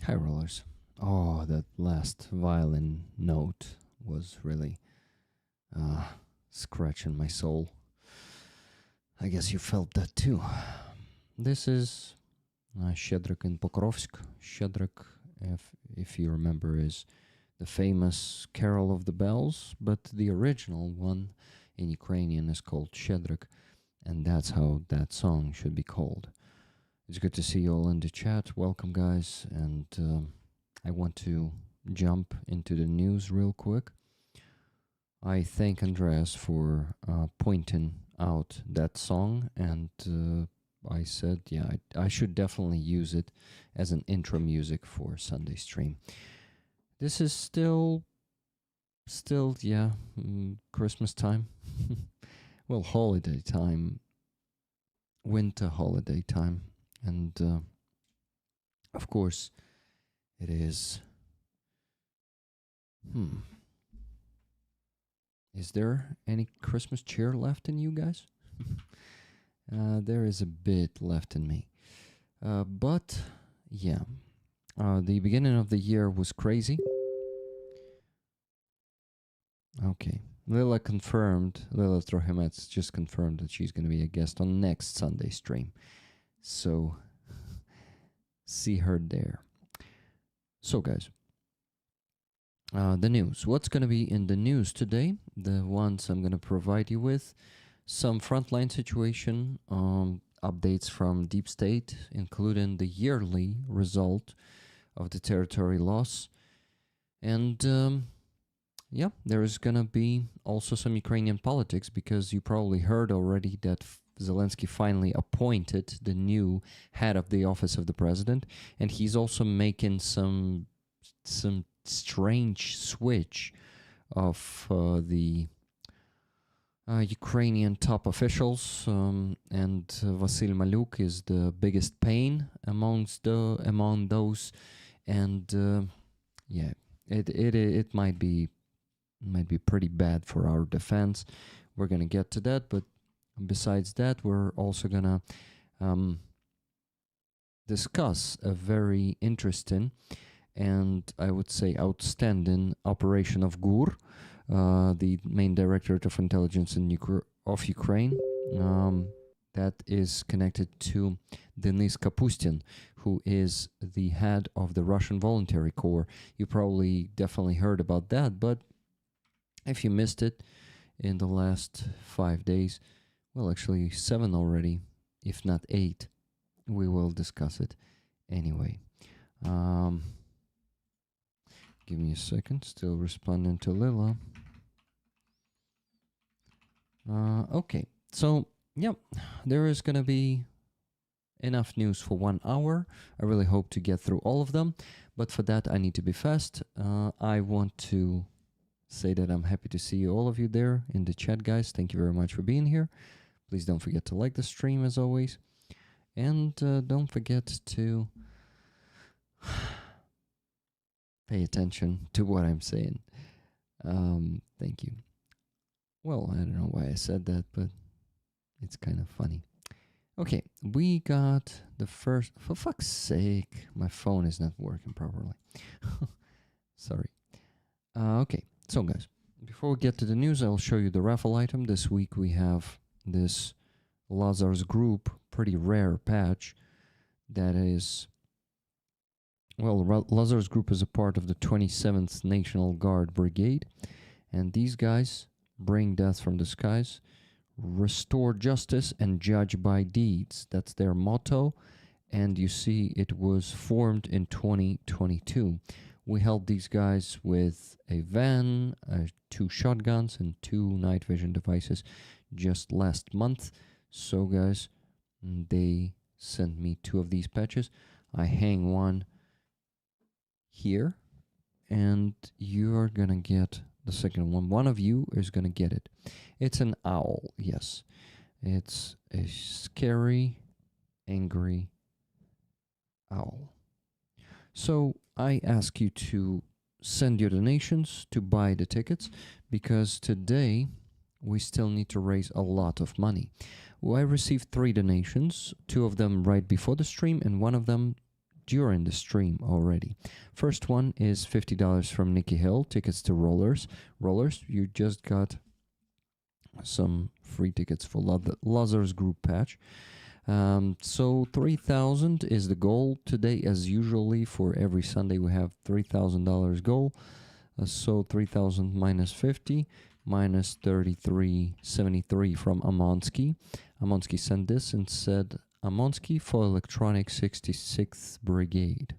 High rollers. Oh, that last violin note was really uh, scratching my soul. I guess you felt that too. This is Shedrak in Pokrovsk. Shedrak, if you remember, is the famous Carol of the Bells, but the original one in Ukrainian is called Shedrak, and that's how that song should be called. It's good to see you all in the chat. Welcome, guys, and I want to jump into the news real quick. I thank Andreas for pointing out that song, and I said, yeah, I should definitely use it as an intro music for Sunday stream. This is still, yeah, Christmas time. Well, holiday time, winter holiday time, and of course, it is. Is there any Christmas cheer left in you guys? There is a bit left in me. But, yeah. The beginning of the year was crazy. Okay. Lila Trohemets just confirmed that she's going to be a guest on next Sunday stream. So, see her there. So, guys. The news. What's going to be in the news today? The ones I'm going to provide you with. Some frontline situation updates from Deep State, including the yearly result of the territory loss. And yeah, there is going to be also some Ukrainian politics, because you probably heard already that Zelensky finally appointed the new head of the office of the president, and he's also making some strange switch of the Ukrainian top officials, and Vasyl Maluk is the biggest pain among those, and yeah, it might be might be pretty bad for our defense. We're gonna get to that, but besides that, we're also gonna discuss a very interesting and I would say outstanding operation of GUR, the main directorate of intelligence of Ukraine, that is connected to Denis Kapustin, who is the head of the Russian Voluntary Corps. You probably definitely heard about that, but if you missed it in the last 5 days, well, actually 7 already, if not 8, we will discuss it anyway. Give me a second, still responding to Lila. Okay, so, yep, there is gonna be enough news for 1 hour. I really hope to get through all of them, but for that I need to be fast. I want to say that I'm happy to see all of you there in the chat, guys. Thank you very much for being here. Please don't forget to like the stream as always, and don't forget to pay attention to what I'm saying. Thank you. Well, I don't know why I said that, but it's kind of funny. Okay, we got the first... For fuck's sake, my phone is not working properly. Sorry. Okay, so guys, before we get to the news, I'll show you the raffle item. This week we have this Lazar's Group pretty rare patch that is... Well, Lazarus Group is a part of the 27th National Guard Brigade, and these guys bring death from the skies, restore justice, and judge by deeds. That's their motto, and you see it was formed in 2022. We helped these guys with a van, 2 shotguns, and 2 night vision devices just last month. So guys, they sent me 2 of these patches. I hang one here, and you're gonna get the second one. One of you is gonna get it. It's an owl, yes. It's a scary, angry owl. So I ask you to send your donations to buy the tickets, because today we still need to raise a lot of money. Well, I received 3 donations, 2 of them right before the stream and 1 of them during the stream already. First one is $50 from Nikki Hill, tickets to Rollers. Rollers, you just got some free tickets for Lazarus Group patch. So 3,000 is the goal today, as usually for every Sunday we have $3,000 goal. So 3,000 minus 50 minus 33.73 from Amonsky. Amonsky sent this and said, Amonsky for Electronic 66th Brigade.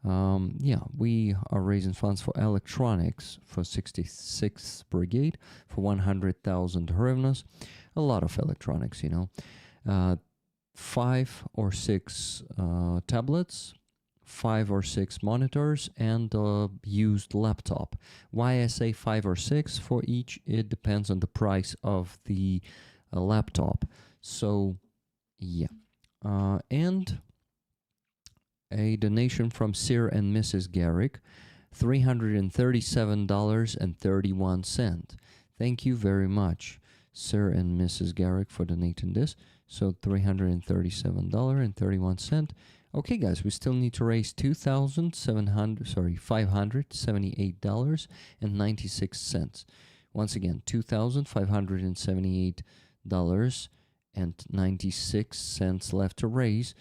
Yeah, we are raising funds for electronics for 66th Brigade for 100,000 hryvnias. A lot of electronics, you know. 5 or 6 tablets, 5 or 6 monitors, and a used laptop. Why I say 5 or 6 for each, it depends on the price of the laptop. So, yeah. And a donation from Sir and Mrs. Garrick, $337.31. Thank you very much, Sir and Mrs. Garrick, for donating this. So $337.31. Okay, guys, we still need to raise $578.96. Once again, $2,578.96 left to raise.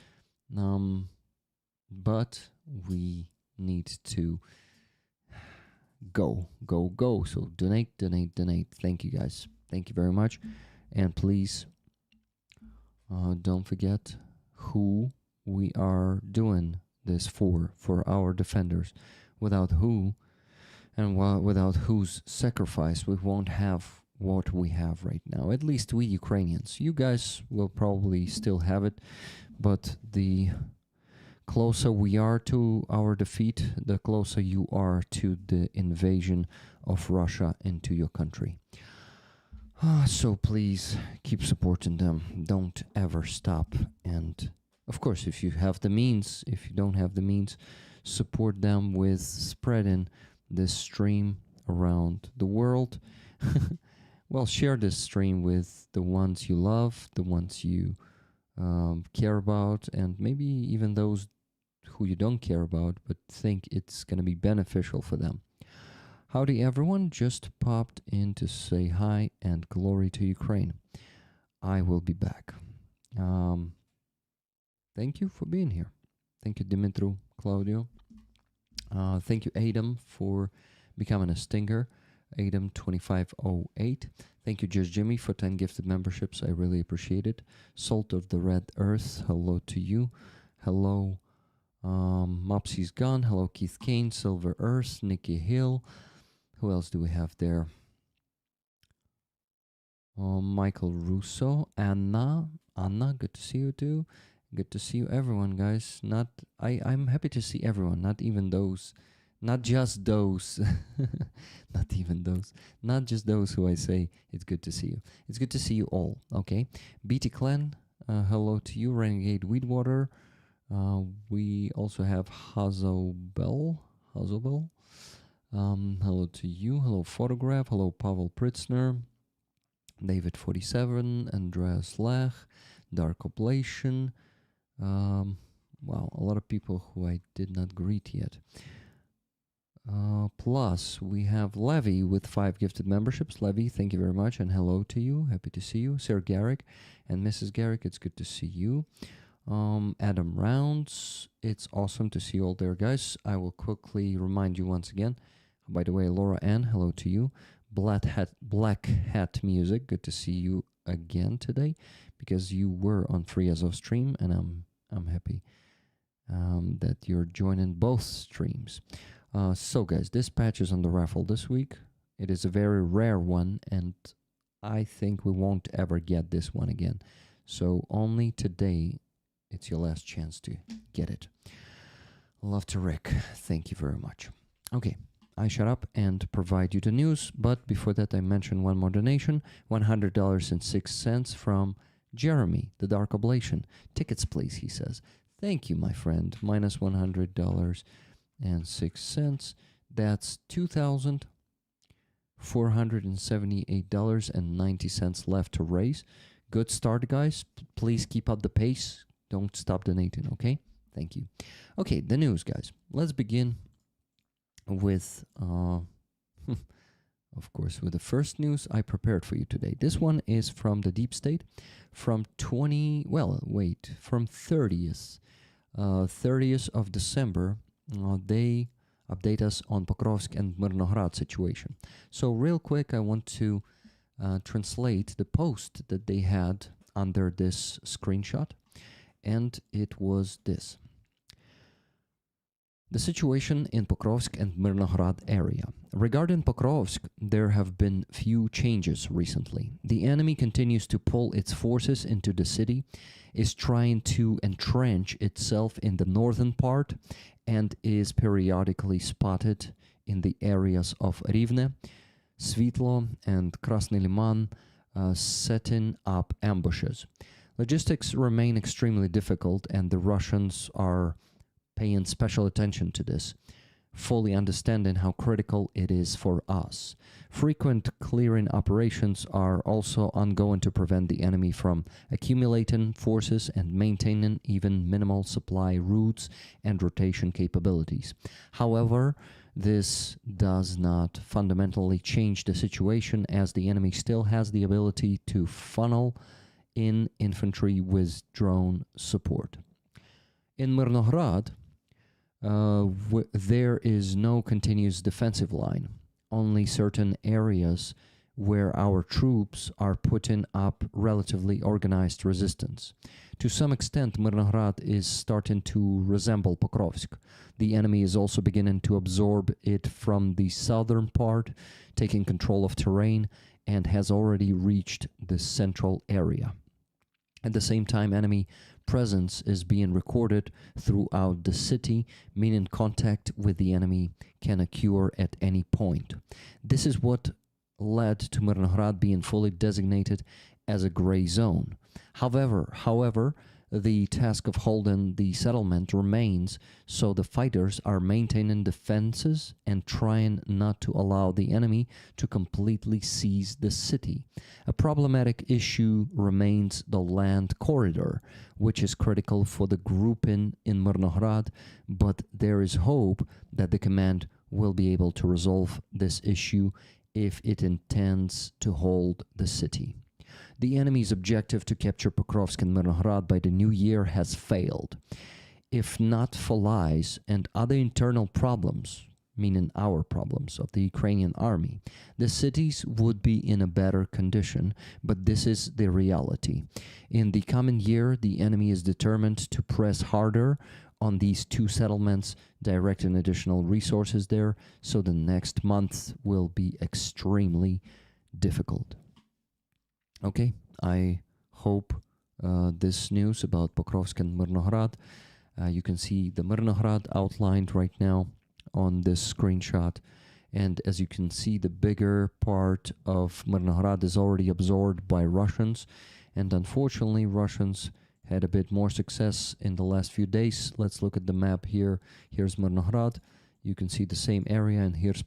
But we need to go. So donate. Thank you, guys. Thank you very much. And please don't forget who we are doing this for our defenders. Without who and without whose sacrifice, we won't have what we have right now. At least we Ukrainians. You guys will probably still have it, but the closer we are to our defeat, the closer you are to the invasion of Russia into your country. So please keep supporting them. Don't ever stop. And of course, if you have the means, if you don't have the means, support them with spreading this stream around the world. Well, share this stream with the ones you love, the ones you care about, and maybe even those who you don't care about but think it's going to be beneficial for them. Howdy, everyone. Just popped in to say hi and glory to Ukraine. I will be back. Thank you for being here. Thank you, Dimitru, Claudio. Thank you, Adam, for becoming a stinger. Adam 2508. Thank you, Just Jimmy, for 10 gifted memberships. I really appreciate it. Salt of the Red Earth, hello to you. Hello, Mopsy's Gone. Hello, Keith Kane, Silver Earth, Nikki Hill. Who else do we have there? Michael Russo, Anna, good to see you too. Good to see you, everyone, guys. I'm happy to see everyone, not just those, not just those who I say it's good to see you. It's good to see you all, okay? BT Clan, hello to you. Renegade Weedwater. We also have Hazobel. Hello to you. Hello, Photograph. Hello, Pavel Pritzner. David 47, Andreas Lech, Dark Oblation. Wow, a lot of people who I did not greet yet. Plus, we have Levy with 5 gifted memberships. Levy, thank you very much, and hello to you. Happy to see you. Sir Garrick and Mrs. Garrick, it's good to see you. Adam Rounds, it's awesome to see you all there, guys. I will quickly remind you once again. By the way, Laura Ann, hello to you. Black Hat Music, good to see you again today, because you were on Free Azov stream, and I'm happy that you're joining both streams. So guys, this patch is on the raffle this week. It is a very rare one, and I think we won't ever get this one again. So only today, it's your last chance to get it. Love to Rick. Thank you very much. Okay, I shut up and provide you the news, but before that I mention one more donation, $100.06 from Jeremy, the Dark Oblation. Tickets, please, he says. Thank you, my friend. Minus $100.06. That's $2,478.90 left to raise. Good start, guys. Please keep up the pace. Don't stop donating, okay? Thank you. Okay, the news, guys. Let's begin with, of course, with the first news I prepared for you today. This one is from the Deep State, from 30th of December. They update us on Pokrovsk and Myrnohrad situation. So real quick, I want to translate the post that they had under this screenshot, and it was this. The situation in Pokrovsk and Myrnohrad area. Regarding Pokrovsk, there have been few changes recently. The enemy continues to pull its forces into the city, is trying to entrench itself in the northern part, and is periodically spotted in the areas of Rivne, Svitlo, and Krasny Liman, setting up ambushes. Logistics remain extremely difficult, and the Russians are paying special attention to this, fully understanding how critical it is for us. Frequent clearing operations are also ongoing to prevent the enemy from accumulating forces and maintaining even minimal supply routes and rotation capabilities. However, this does not fundamentally change the situation, as the enemy still has the ability to funnel in infantry with drone support. In Myrnohrad, there is no continuous defensive line, only certain areas where our troops are putting up relatively organized resistance. To some extent, Myrnohrad is starting to resemble Pokrovsk. The enemy is also beginning to absorb it from the southern part, taking control of terrain, and has already reached the central area. At the same time, enemy presence is being recorded throughout the city, meaning contact with the enemy can occur at any point. This is what led to Myrnohrad being fully designated as a gray zone. However, the task of holding the settlement remains, so the fighters are maintaining defenses and trying not to allow the enemy to completely seize the city. A problematic issue remains the land corridor, which is critical for the grouping in Myrnohrad, but there is hope that the command will be able to resolve this issue if it intends to hold the city. The enemy's objective to capture Pokrovsk and Myrnohrad by the new year has failed. If not for lies and other internal problems, meaning our problems of the Ukrainian army, the cities would be in a better condition, but this is the reality. In the coming year, the enemy is determined to press harder on these two settlements, directing additional resources there, so the next month will be extremely difficult. Okay, I hope this news about Pokrovsk and Myrnohrad, you can see the Myrnohrad outlined right now on this screenshot, and as you can see, the bigger part of Myrnohrad is already absorbed by Russians, and unfortunately Russians had a bit more success in the last few days. Let's look at the map here. Here's Myrnohrad. You can see the same area, and here is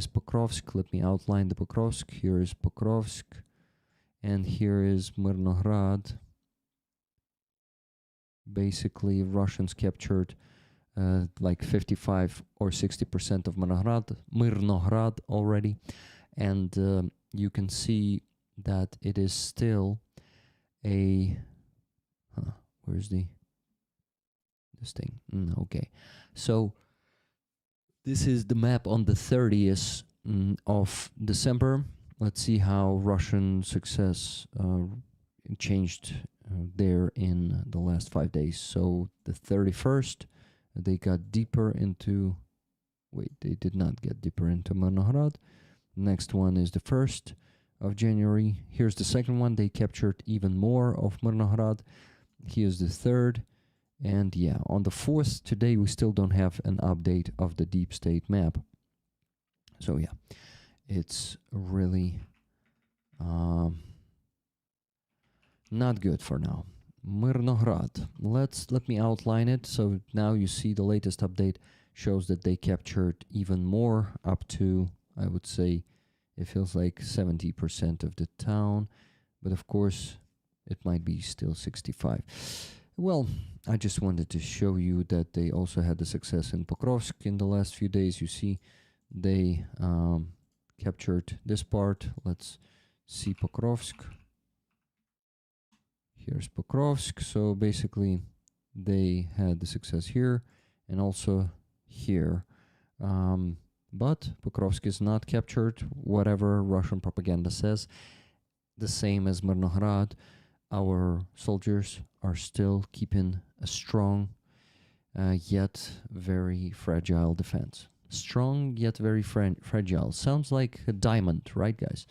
Pokrovsk. Let me outline the Pokrovsk. Here is Pokrovsk, and here is Myrnohrad. Basically, Russians captured like 55 or 60% of Myrnohrad already, and you can see that it is still a where's this thing? Okay, so this is the map on the 30th of December. Let's see how Russian success changed there in the last 5 days. So the 31st, they got deeper into, wait, they did not get deeper into Myrnohrad. Next one is the 1st of January. Here's the second one. They captured even more of Myrnohrad. Here's the 3rd. And yeah, on the 4th, today, we still don't have an update of the deep state map. So yeah, it's really not good for now. Myrnohrad. Let me outline it. So now you see the latest update shows that they captured even more, up to, I would say, it feels like 70% of the town, but of course it might be still 65. Well, I just wanted to show you that they also had the success in Pokrovsk in the last few days. You see, they captured this part. Let's see Pokrovsk. Here's Pokrovsk. So basically, they had the success here and also here. But Pokrovsk is not captured, whatever Russian propaganda says. The same as Myrnohrad, our soldiers are still keeping a strong, yet very fragile defense. Strong, yet very fragile. Sounds like a diamond, right, guys?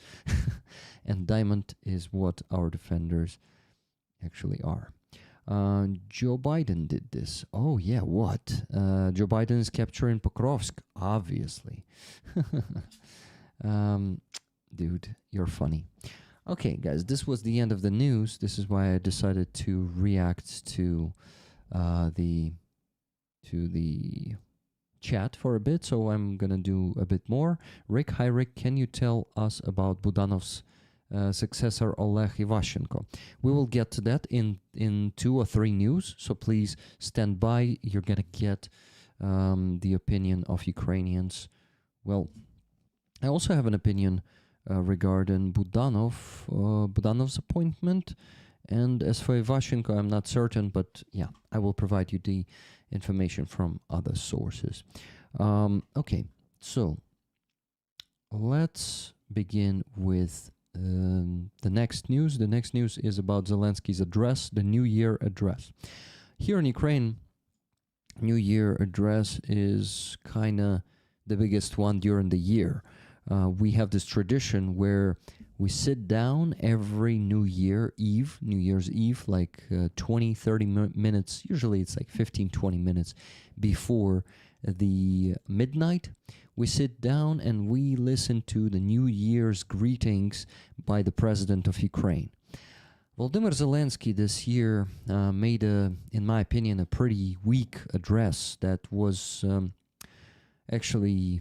And diamond is what our defenders actually are. Joe Biden did this. Oh, yeah, what? Joe Biden is capturing Pokrovsk, obviously. Dude, you're funny. Okay, guys, this was the end of the news. This is why I decided to react to the chat for a bit, so I'm gonna do a bit more. Rick, hi Rick, can you tell us about Budanov's successor Oleg Ivashchenko? We will get to that in 2 or 3 news, so please stand by. You're gonna get the opinion of Ukrainians. Well, I also have an opinion regarding Budanov's appointment, and as for Ivashchenko, I'm not certain, but yeah, I will provide you the information from other sources. Okay, so let's begin with the next news. The next news is about Zelensky's address, the New Year address. Here in Ukraine, New Year address is kind of the biggest one during the year. We have this tradition where we sit down every New Year's Eve, like 20, 30 minutes, usually it's like 15, 20 minutes before the midnight. We sit down and we listen to the New Year's greetings by the president of Ukraine. Volodymyr Zelensky this year made in my opinion, a pretty weak address that was actually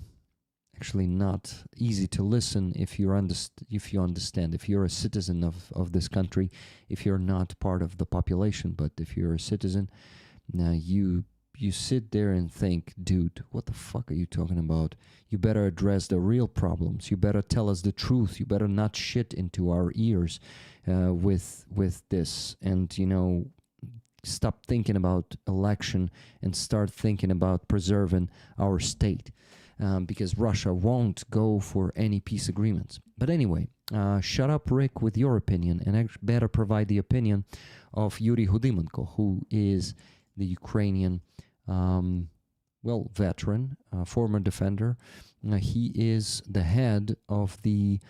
not easy to listen if you understand, if you're a citizen of this country, if you're not part of the population, but if you're a citizen, you sit there and think, dude, what the fuck are you talking about? You better address the real problems. You better tell us the truth. You better not shit into our ears with this, and stop thinking about election and start thinking about preserving our state, because Russia won't go for any peace agreements. But anyway, shut up, Rick, with your opinion, and better provide the opinion of Yuri Hudymenko, who is the Ukrainian, veteran, former defender. He is the head of the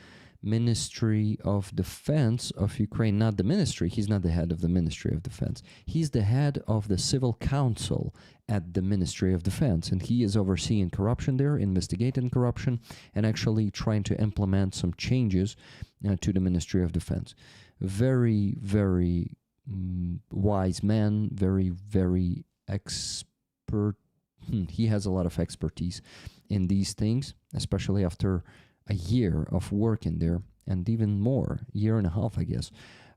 Ministry of Defense of Ukraine. Not the ministry, he's not the head of the Ministry of Defense. He's the head of the Civil Council at the Ministry of Defense, and he is overseeing corruption there, investigating corruption, and actually trying to implement some changes to the Ministry of Defense. Very, very wise man, very, very expert. He has a lot of expertise in these things, especially after a year of working there, and even more, year and a half, I guess.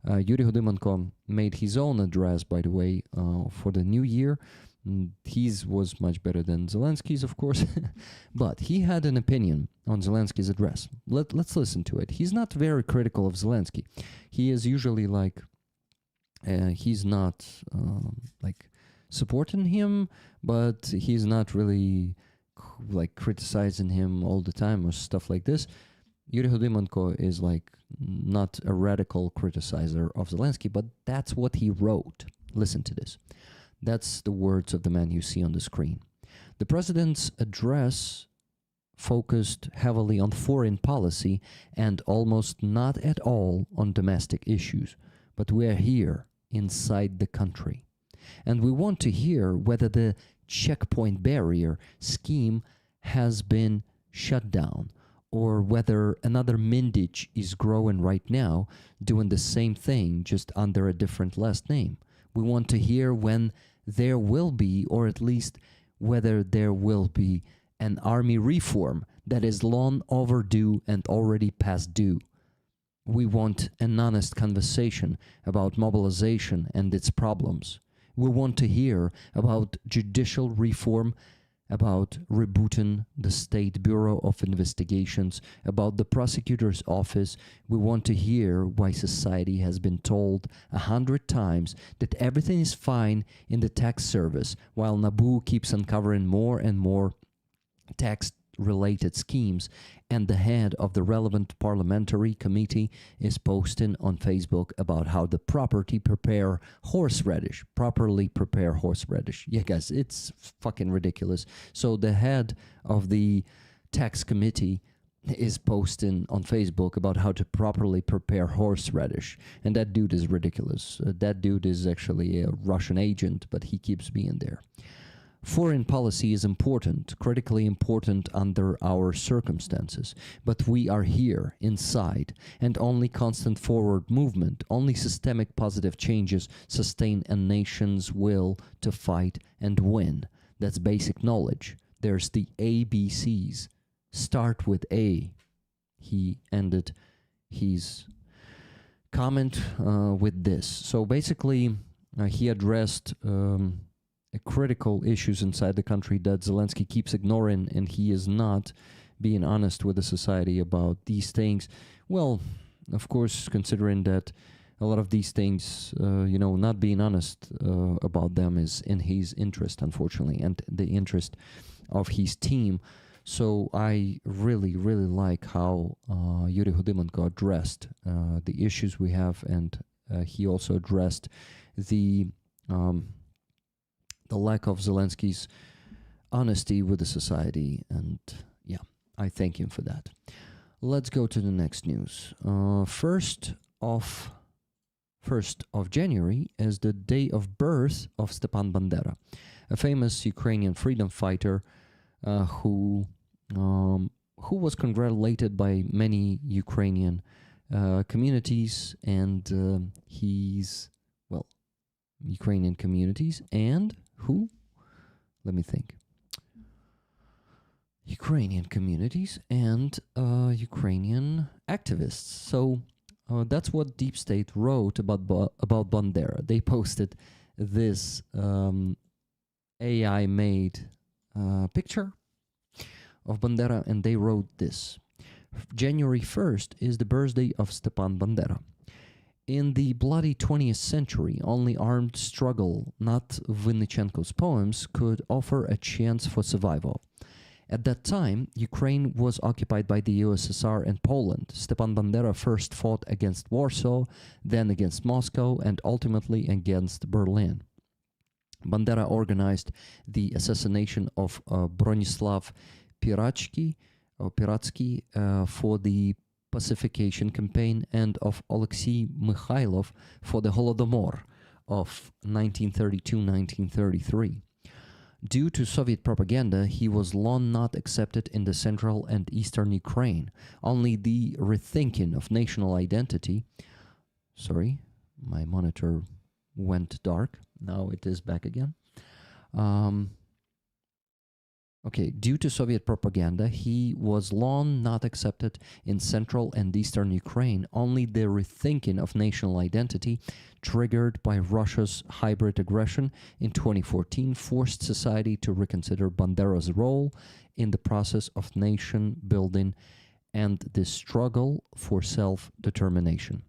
Yuri Hudymenko made his own address, by the way, for the new year. His was much better than Zelensky's, of course, but he had an opinion on Zelensky's address. Let's listen to it. He's not very critical of Zelensky. He is usually like, he's not like supporting him, but he's not really like criticizing him all the time or stuff like this. Yuri Hudymenko is like not a radical criticizer of Zelensky, but that's what he wrote. Listen to this. That's the words of the man you see on the screen. The president's address focused heavily on foreign policy and almost not at all on domestic issues. But we are here inside the country, and we want to hear whether the checkpoint barrier scheme has been shut down, or whether another Mindich is growing right now doing the same thing just under a different last name. We want to hear when there will be, or at least whether there will be, an army reform that is long overdue and already past due. We want an honest conversation about mobilization and its problems. We want to hear about judicial reform, about rebooting the State Bureau of Investigations, about the prosecutor's office. We want to hear why society has been told 100 times that everything is fine in the tax service, while NABU keeps uncovering more and more tax-related schemes, and the head of the relevant parliamentary committee is posting on Facebook about how the properly prepare horseradish. Yeah, guys, it's fucking ridiculous. So the head of the tax committee is posting on Facebook about how to properly prepare horseradish, and that dude is ridiculous. That dude is actually a Russian agent, but he keeps being there. Foreign policy is important, critically important under our circumstances, but we are here, inside, and only constant forward movement, only systemic positive changes sustain a nation's will to fight and win. That's basic knowledge. There's the ABCs. Start with A. He ended his comment with this. So basically, he addressed critical issues inside the country that Zelensky keeps ignoring, and he is not being honest with the society about these things. Well, of course, considering that a lot of these things, not being honest about them is in his interest, unfortunately, and the interest of his team. So I really, really like how Yuri Hudymenko addressed the issues we have, and he also addressed the lack of Zelensky's honesty with the society, and yeah, I thank him for that. Let's go to the next news. First of January is the day of birth of Stepan Bandera, a famous Ukrainian freedom fighter who was congratulated by many Ukrainian communities, and well, Ukrainian communities, and who? Let me think. Ukrainian communities and Ukrainian activists. So that's what Deep State wrote about Bandera. They posted this AI-made picture of Bandera, and they wrote this. January 1st is the birthday of Stepan Bandera. In the bloody 20th century, only armed struggle, not Vinnichenko's poems, could offer a chance for survival. At that time, Ukraine was occupied by the USSR and Poland. Stepan Bandera first fought against Warsaw, then against Moscow, and ultimately against Berlin. Bandera organized the assassination of Bronislav Piratsky for the pacification campaign, and of Alexei Mikhailov for the Holodomor of 1932-1933. Due to Soviet propaganda, he was long not accepted in the central and eastern Ukraine. Only the rethinking of national identity... Sorry, my monitor went dark. Now it is back again. Due to Soviet propaganda, he was long not accepted in central and eastern Ukraine. Only the rethinking of national identity, triggered by Russia's hybrid aggression in 2014, forced society to reconsider Bandera's role in the process of nation building and the struggle for self-determination.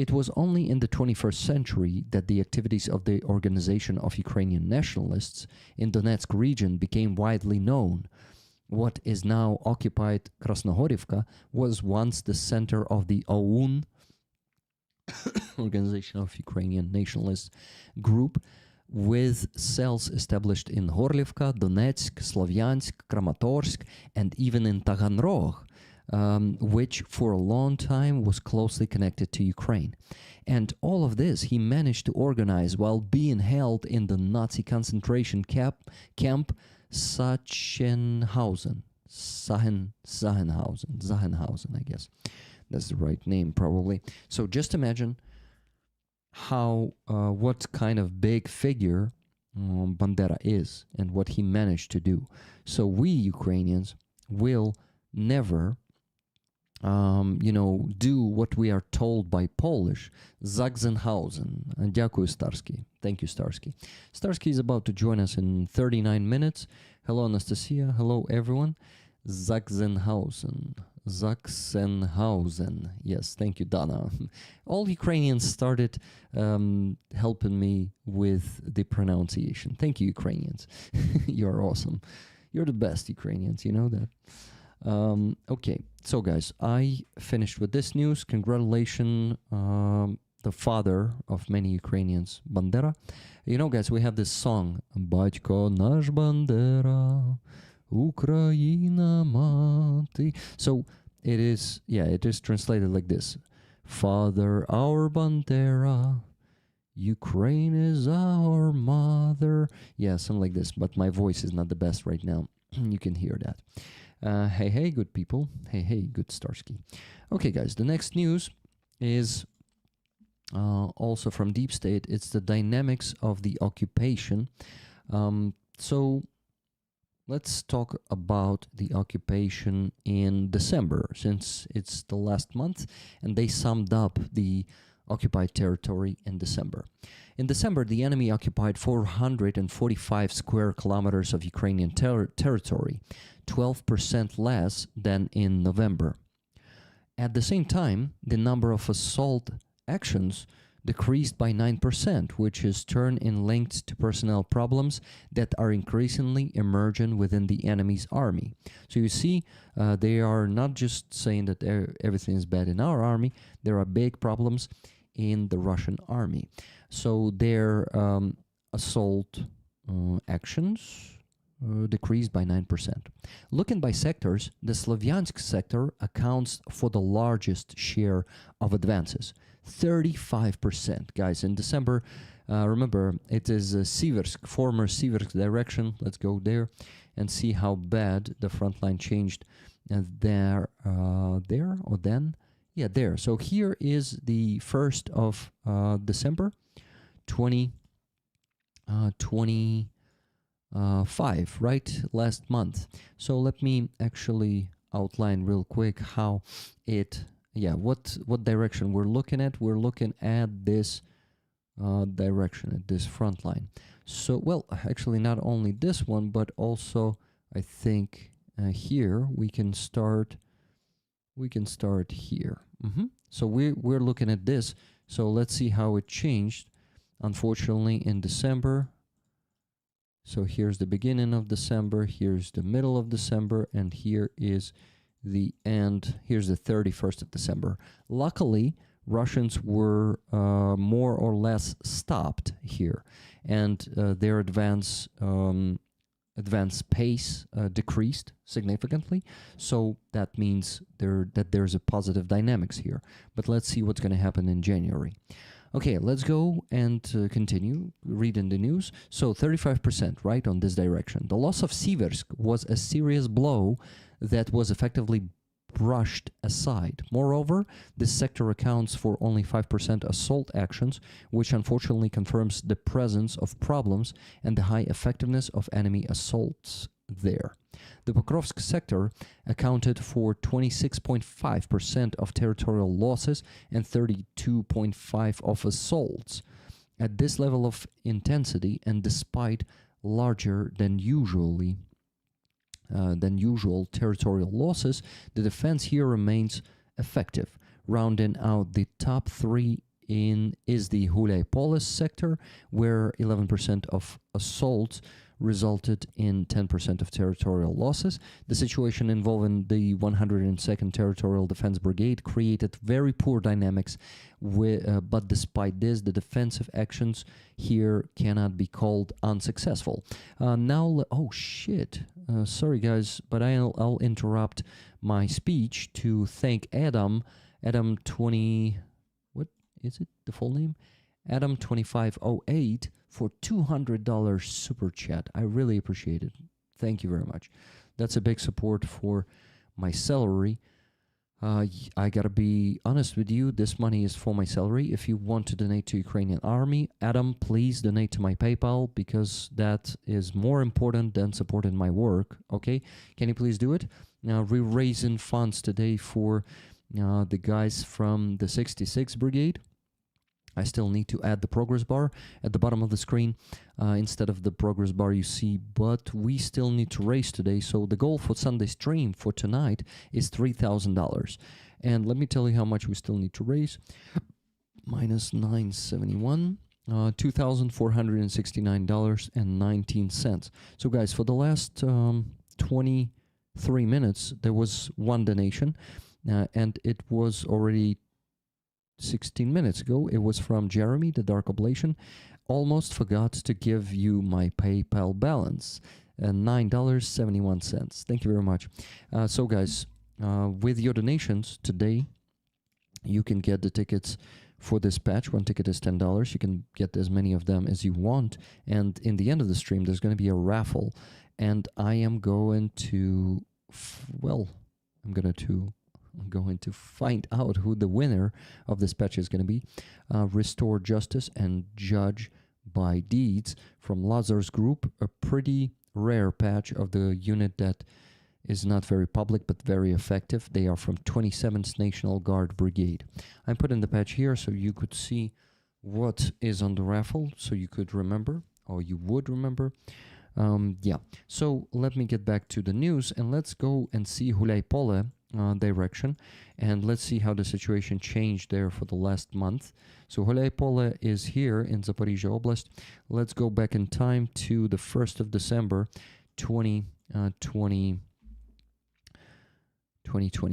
It was only in the 21st century that the activities of the Organization of Ukrainian Nationalists in Donetsk region became widely known. What is now occupied Krasnohorivka was once the center of the OUN, Organization of Ukrainian Nationalists group, with cells established in Horlivka, Donetsk, Slavyansk, Kramatorsk, and even in Taganrog, which for a long time was closely connected to Ukraine. And all of this he managed to organize while being held in the Nazi concentration camp Sachsenhausen, I guess. That's the right name, probably. So just imagine how, what kind of big figure Bandera is and what he managed to do. So we Ukrainians will never do what we are told by Polish. Sachsenhausen. Дякую, Starsky. Thank you, Starsky. Starsky is about to join us in 39 minutes. Hello, Anastasia. Hello, everyone. Sachsenhausen. Yes, thank you, Dana. All Ukrainians started helping me with the pronunciation. Thank you, Ukrainians. You're awesome. You're the best, Ukrainians. You know that. Okay, so guys, I finished with this news. Congratulations, the father of many Ukrainians, Bandera. You know, guys, we have this song, Батько наш Бандера, Україна мати. So it is translated like this. Father, our Bandera, Ukraine is our mother. Yeah, something like this, but my voice is not the best right now. You can hear that. Hey, good people. Hey, good Starsky. Okay, guys, the next news is also from Deep State. It's the dynamics of the occupation. So let's talk about the occupation in December, since it's the last month, and they summed up the occupied territory in December. In December, the enemy occupied 445 square kilometers of Ukrainian territory, 12% less than in November. At the same time, the number of assault actions decreased by 9%, which is turned in linked to personnel problems that are increasingly emerging within the enemy's army. So you see, they are not just saying that everything is bad in our army, there are big problems in the Russian army. So their assault actions decreased by 9%. Looking by sectors, the Slavyansk sector accounts for the largest share of advances, 35%. Guys, in December, remember, it is Siversk, former Siversk direction. Let's go there and see how bad the front line changed there or then. Yeah, there. So here is the 1st of December 2025, right? Last month. So let me actually outline real quick how it, what direction we're looking at. We're looking at this direction, at this front line. So, well, actually not only this one, but also I think here we can start here. So we're looking at this. So let's see how it changed. Unfortunately, in December. So here's the beginning of December, here's the middle of December, and here is the end. Here's the 31st of December. Luckily, Russians were more or less stopped here, and their advance pace decreased significantly. So that means there's a positive dynamics here. But let's see what's going to happen in January. Okay, let's go and continue reading the news. So 35%, right, on this direction. The loss of Siversk was a serious blow that was effectively brushed aside. Moreover, this sector accounts for only 5% assault actions, which unfortunately confirms the presence of problems and the high effectiveness of enemy assaults there. The Pokrovsk sector accounted for 26.5% of territorial losses and 32.5% of assaults. At this level of intensity, and despite larger than usual territorial losses, the defense here remains effective. Rounding out the top three is the Hulaypolis sector, where 11% of assaults resulted in 10% of territorial losses. The situation involving the 102nd Territorial Defense Brigade created very poor dynamics, but despite this, the defensive actions here cannot be called unsuccessful. Oh shit, sorry guys, but I'll interrupt my speech to thank Adam 20, what is it, the full name? Adam 2508 for $200 super chat. I really appreciate it. Thank you very much. That's a big support for my salary. I gotta be honest with you, this money is for my salary. If you want to donate to Ukrainian army, Adam, please donate to my PayPal, because that is more important than supporting my work, okay? Can you please do it? Now, we're raising funds today for the guys from the 66 Brigade. I still need to add the progress bar at the bottom of the screen instead of the progress bar you see, but we still need to raise today. So the goal for Sunday stream for tonight is $3,000. And let me tell you how much we still need to raise. Minus 971, $2,469.19. So guys, for the last 23 minutes, there was one donation, and it was already 16 minutes ago. It was from Jeremy, the Dark Oblation. Almost forgot to give you my PayPal balance, $9.71. Thank you very much. So guys, with your donations today, you can get the tickets for this patch. One ticket is $10. You can get as many of them as you want. And in the end of the stream, there's going to be a raffle. And I am going to, I'm going to find out who the winner of this patch is going to be. Restore Justice and Judge by Deeds from Lazar's Group, a pretty rare patch of the unit that is not very public but very effective. They are from 27th National Guard Brigade. I'm putting the patch here so you could see what is on the raffle, so you could remember, or you would remember. So let me get back to the news, and let's go and see Hulaypole direction, and let's see how the situation changed there for the last month. So Hulaypole is here in Zaporizhia Oblast. Let's go back in time to the 1st of December 2020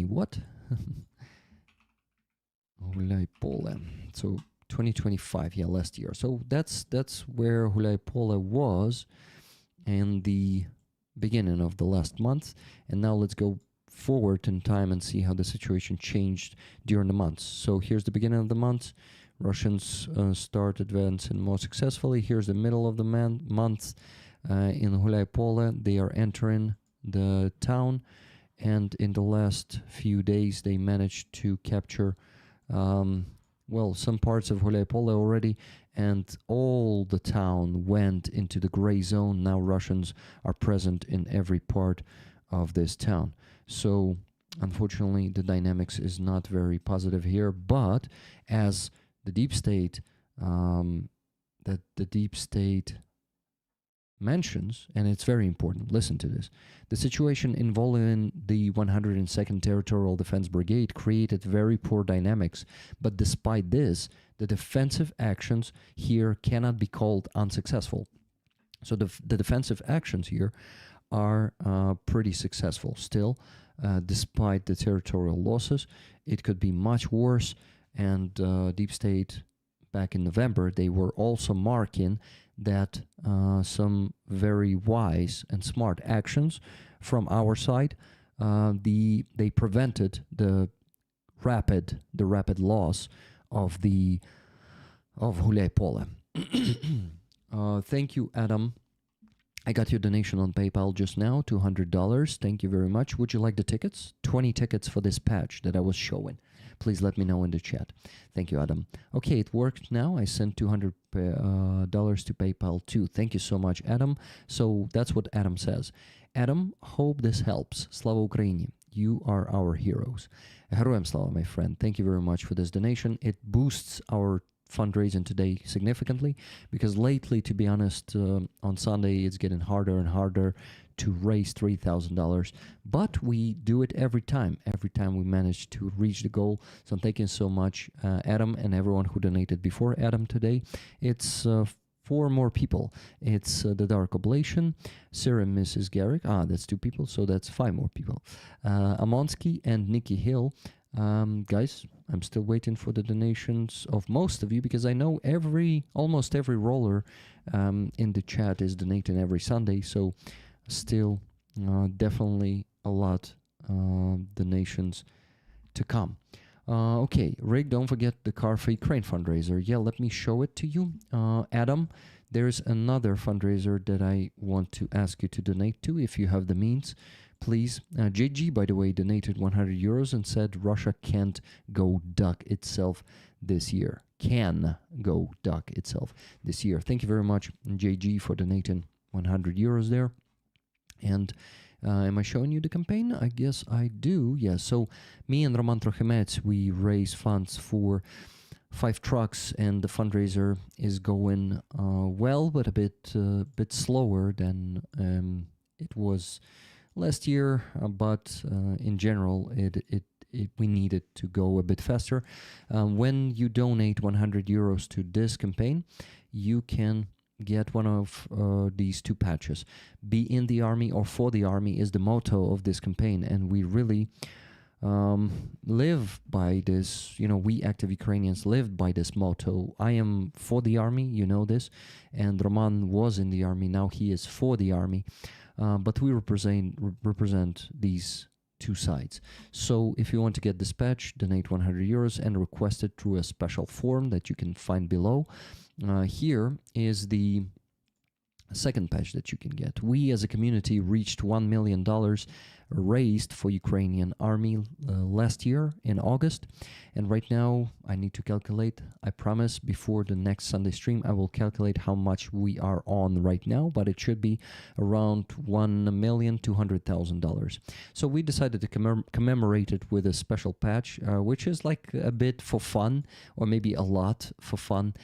what? Hulaypole. So 2025, yeah, last year. So that's where Hulaypole was in the beginning of the last month. And now let's go forward in time and see how the situation changed during the months. So here's the beginning of the month. Russians start advancing more successfully. Here's the middle of the month in Hulaypole. They are entering the town, and in the last few days they managed to capture some parts of Hulaypole already, and all the town went into the gray zone. Now Russians are present in every part of this town. So unfortunately the dynamics is not very positive here, but as the deep state the deep state mentions, and it's very important, listen to this. The situation involving the 102nd Territorial Defense Brigade created very poor dynamics, but despite this, the defensive actions here cannot be called unsuccessful. So the defensive actions here are pretty successful still, despite the territorial losses. It could be much worse, and Deep State, back in November, they were also marking that some very wise and smart actions from our side, they prevented the rapid loss of Hulaypole. Thank you, Adam. I got your donation on PayPal just now, $200. Thank you very much. Would you like the tickets? 20 tickets for this patch that I was showing. Please let me know in the chat. Thank you, Adam. Okay, it worked now. I sent $200 to PayPal too. Thank you so much, Adam. So that's what Adam says. Adam, hope this helps. Slava Ukraini. You are our heroes. Героям слава, my friend. Thank you very much for this donation. It boosts our fundraising today significantly, because lately, to be honest, on Sunday it's getting harder and harder to raise $3,000, but we do it every time we manage to reach the goal. So I'm thanking so much Adam and everyone who donated before Adam today. It's 4 more people. It's the Dark Oblation, Serum Mrs. Garrick, that's 2 people, so that's 5 more people. Amonsky and Nikki Hill. Guys, I'm still waiting for the donations of most of you, because I know almost every roller in the chat is donating every Sunday, so still definitely a lot donations to come. Okay, Rick, don't forget the Car for Ukraine fundraiser. Yeah, let me show it to you. Adam, there's another fundraiser that I want to ask you to donate to if you have the means. Please. JG, by the way, donated 100 euros and said Russia can't go duck itself this year. Can go duck itself this year. Thank you very much, JG, for donating 100 euros there. And am I showing you the campaign? I guess I do. Yeah, so me and Roman Trochimets, we raise funds for 5 trucks, and the fundraiser is going well, but a bit slower than it was last year, but in general, we need it to go a bit faster. When you donate 100 euros to this campaign, you can get one of these 2 patches. Be in the army or for the army is the motto of this campaign, and we really live by this. We active Ukrainians live by this motto. I am for the army, you know this, and Roman was in the army, now he is for the army. But we represent these 2 sides. So if you want to get this patch, donate 100 euros and request it through a special form that you can find below. Here is the second patch that you can get. We as a community reached $1 million raised for Ukrainian army last year in August, and right now I need to calculate. I promise before the next Sunday stream I will calculate how much we are on right now, but it should be around $1,200,000. So we decided to commemorate it with a special patch, which is like a bit for fun, or maybe a lot for fun.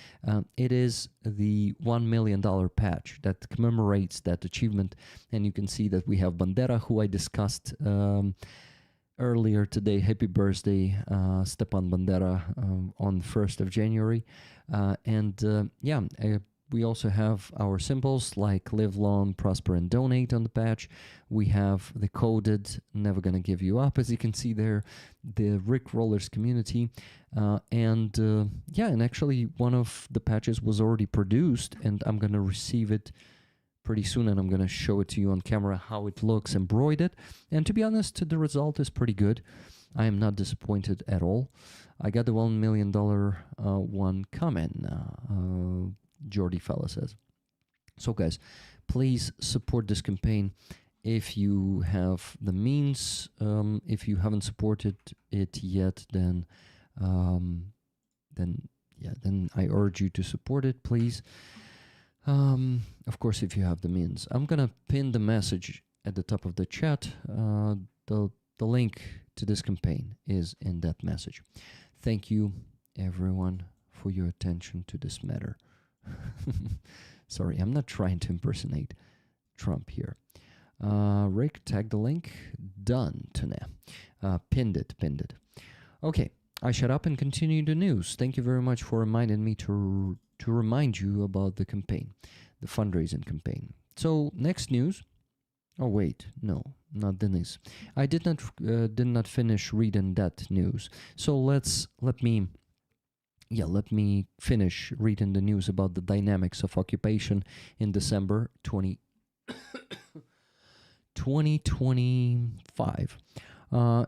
It is the $1 million patch that commemorates that achievement, and you can see that we have Bandera, who I discussed earlier today. Happy birthday, Stepan Bandera, on 1st of January. We also have our symbols like live long, prosper, and donate on the patch. We have the coded never gonna give you up, as you can see there, the Rick Rollers community. And actually one of the patches was already produced, and I'm gonna receive it pretty soon, and I'm going to show it to you on camera how it looks embroidered. And to be honest, the result is pretty good. I am not disappointed at all. I got the $1 million one coming, Jordy Fella says. So guys, please support this campaign. if you have the means, if you haven't supported it yet, then I urge you to support it, please. Of course, if you have the means. I'm gonna pin the message at the top of the chat. The link to this campaign is in that message. Thank you, everyone, for your attention to this matter. Sorry, I'm not trying to impersonate Trump here. Rick, tag the link. Done, Tane. Pinned it. Okay, I shut up and continue the news. Thank you very much for reminding me to remind you about the campaign, the fundraising campaign. So, next news. Oh wait, no, not the news. I did not finish reading that news. So let me finish reading the news about the dynamics of occupation in December 2025.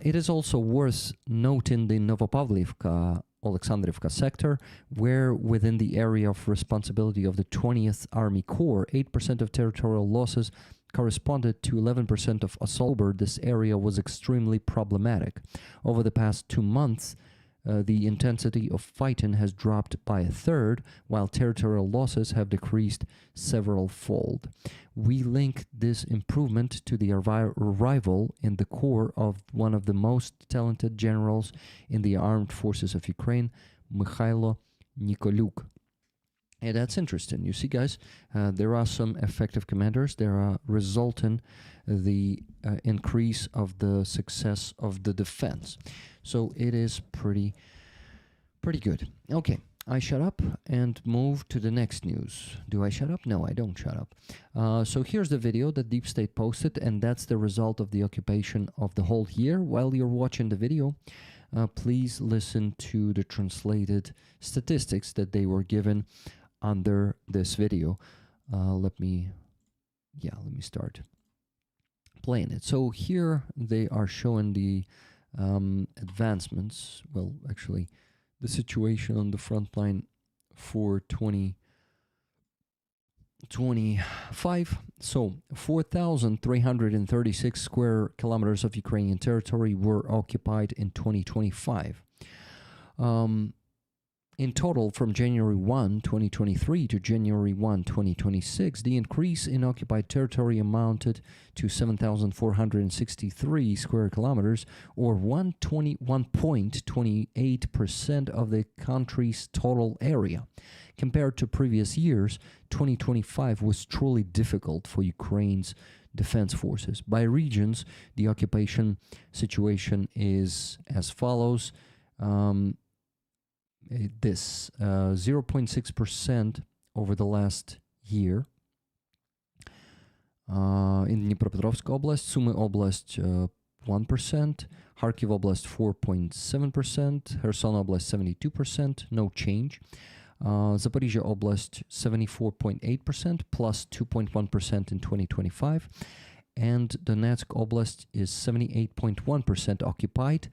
It is also worth noting the Novopavlivka Alexandrivka sector, where within the area of responsibility of the 20th Army Corps, 8% of territorial losses corresponded to 11% of assault. This area was extremely problematic. Over the past 2 months, the intensity of fighting has dropped by a third, while territorial losses have decreased several-fold. We link this improvement to the arrival in the Corps of one of the most talented generals in the armed forces of Ukraine, Mikhailo Nikoliuk. And that's interesting. You see, guys, there are some effective commanders. There are resulting the increase of the success of the defense. So it is pretty good. Okay, I shut up and move to the next news. Do I shut up? No, I don't shut up. So here's the video that Deep State posted, and that's the result of the occupation of the whole year. While you're watching the video, please listen to the translated statistics that they were given under this video. Let me start playing it. So here they are showing the advancements. Well, actually, the situation on the front line for 2025. So 4,336 square kilometers of Ukrainian territory were occupied in 2025. In total, from January 1, 2023 to January 1, 2026, the increase in occupied territory amounted to 7,463 square kilometers, or 1.28% of the country's total area. Compared to previous years, 2025 was truly difficult for Ukraine's defense forces. By regions, the occupation situation is as follows. 0.6% over the last year. In Dnipropetrovsk Oblast, Sumy Oblast 1%, Kharkiv Oblast 4.7%, Kherson Oblast 72%, no change. Zaporizhia Oblast 74.8%, plus 2.1% in 2025. And Donetsk Oblast is 78.1% occupied,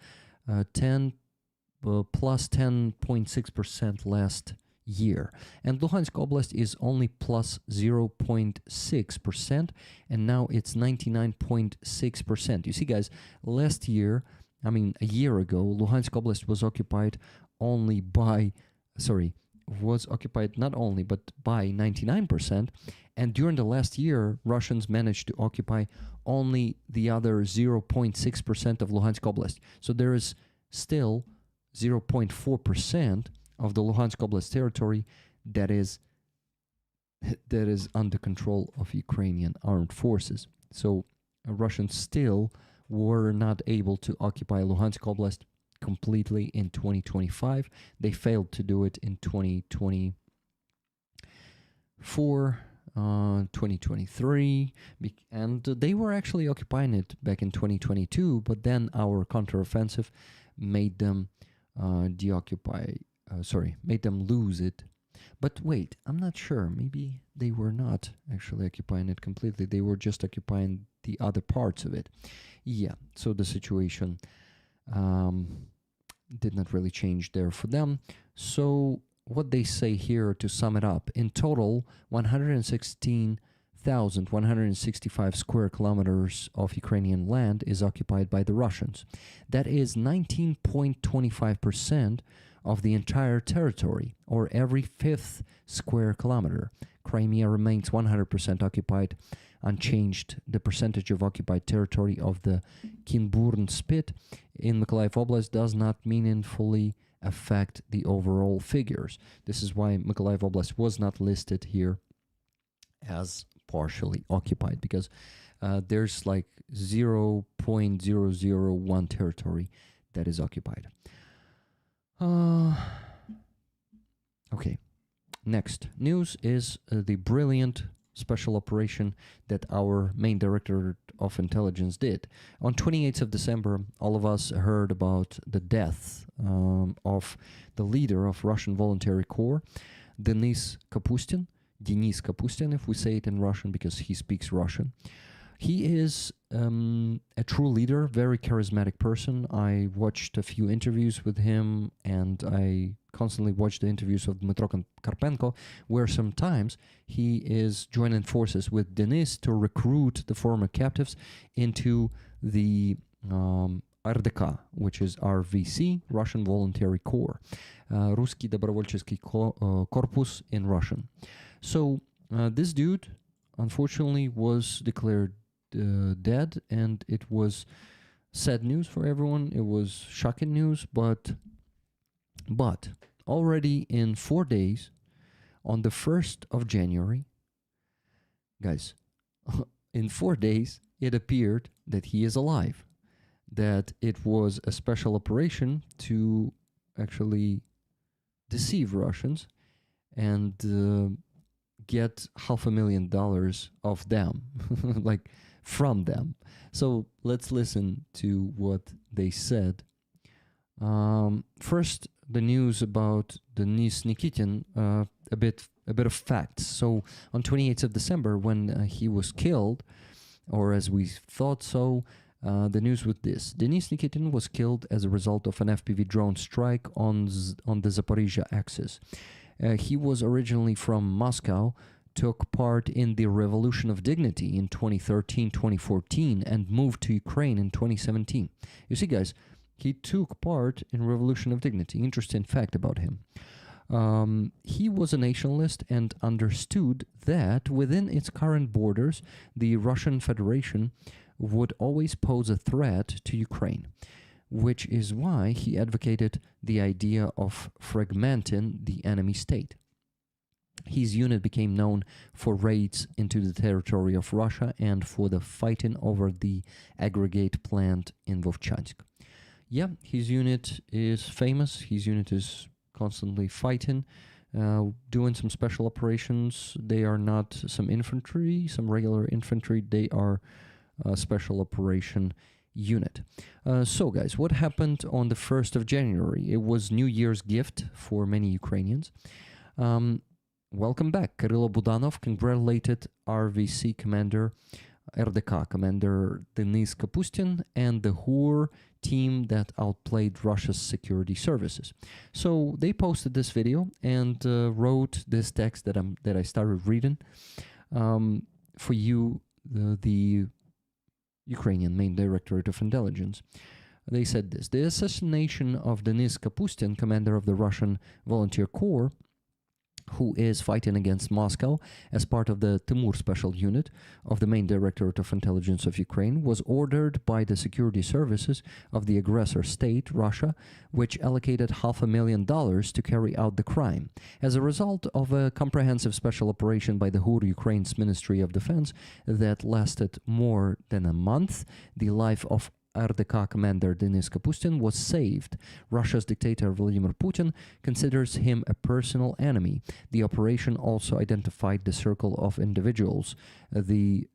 plus 10.6% last year. And Luhansk Oblast is only plus 0.6%, and now it's 99.6%. You see, guys, a year ago, Luhansk Oblast was occupied not only, but by 99%. And during the last year, Russians managed to occupy only the other 0.6% of Luhansk Oblast. So there is still 0.4% of the Luhansk Oblast territory that is under control of Ukrainian armed forces. So Russians still were not able to occupy Luhansk Oblast completely in 2025. They failed to do it in 2024, 2023, and they were actually occupying it back in 2022, but then our counteroffensive made them made them lose it. But wait, I'm not sure. Maybe they were not actually occupying it completely. They were just occupying the other parts of it. Yeah, so the situation did not really change there for them. So what they say here, to sum it up, in total, 116,000 3,165 square kilometers of Ukrainian land is occupied by the Russians. That is 19.25% of the entire territory, or every fifth square kilometer. Crimea remains 100% occupied, unchanged. The percentage of occupied territory of the Kinburn Spit in Mykolaiv Oblast does not meaningfully affect the overall figures. This is why Mykolaiv Oblast was not listed here as partially occupied, because there's like 0.001 territory that is occupied. Okay. Next news is the brilliant special operation that our main director of intelligence did. On 28th of December, all of us heard about the death of the leader of Russian Voluntary Corps, Denis Kapustin, if we say it in Russian, because he speaks Russian. He is a true leader, very charismatic person. I watched a few interviews with him, and I constantly watch the interviews of Dmytro Karpenko, where sometimes he is joining forces with Denis to recruit the former captives into the RDK, which is RVC, Russian Voluntary Corps, Русский Добровольческий Корпус in Russian. So this dude, unfortunately, was declared dead, and it was sad news for everyone. It was shocking news, but already in 4 days, on the 1st of January, guys, in 4 days, it appeared that he is alive, that it was a special operation to actually deceive Russians and get $500,000 of them, like from them. So let's listen to what they said. First, the news about Denis Nikitin, a bit of facts. So on 28th of December, when he was killed, or as we thought so, the news was this: Denis Nikitin was killed as a result of an FPV drone strike on the Zaporizhia axis. He was originally from Moscow, took part in the Revolution of Dignity in 2013-2014, and moved to Ukraine in 2017. You see, guys, he took part in Revolution of Dignity. Interesting fact about him. He was a nationalist and understood that within its current borders, the Russian Federation would always pose a threat to Ukraine, which is why he advocated the idea of fragmenting the enemy state. His unit became known for raids into the territory of Russia and for the fighting over the aggregate plant in Vovchansk. Yeah, his unit is famous. His unit is constantly fighting, doing some special operations. They are not some infantry, some regular infantry. They are a special operation unit. So, guys, what happened on the 1st of January? It was New Year's gift for many Ukrainians. Welcome back. Kirilo Budanov congratulated RVC commander, RDK commander Denis Kapustin, and the HUR team that outplayed Russia's security services. So they posted this video and wrote this text that I started reading for you, the Ukrainian main directorate of intelligence. They said this: the assassination of Denis Kapustin, commander of the Russian Volunteer Corps, who is fighting against Moscow as part of the Timur Special Unit of the main Directorate of Intelligence of Ukraine, was ordered by the security services of the aggressor state, Russia, which allocated $500,000 to carry out the crime. As a result of a comprehensive special operation by the HUR, Ukraine's Ministry of Defense, that lasted more than a month, the life of RDK commander Denis Kapustin was saved. Russia's dictator Vladimir Putin considers him a personal enemy. The operation also identified the circle of individuals, the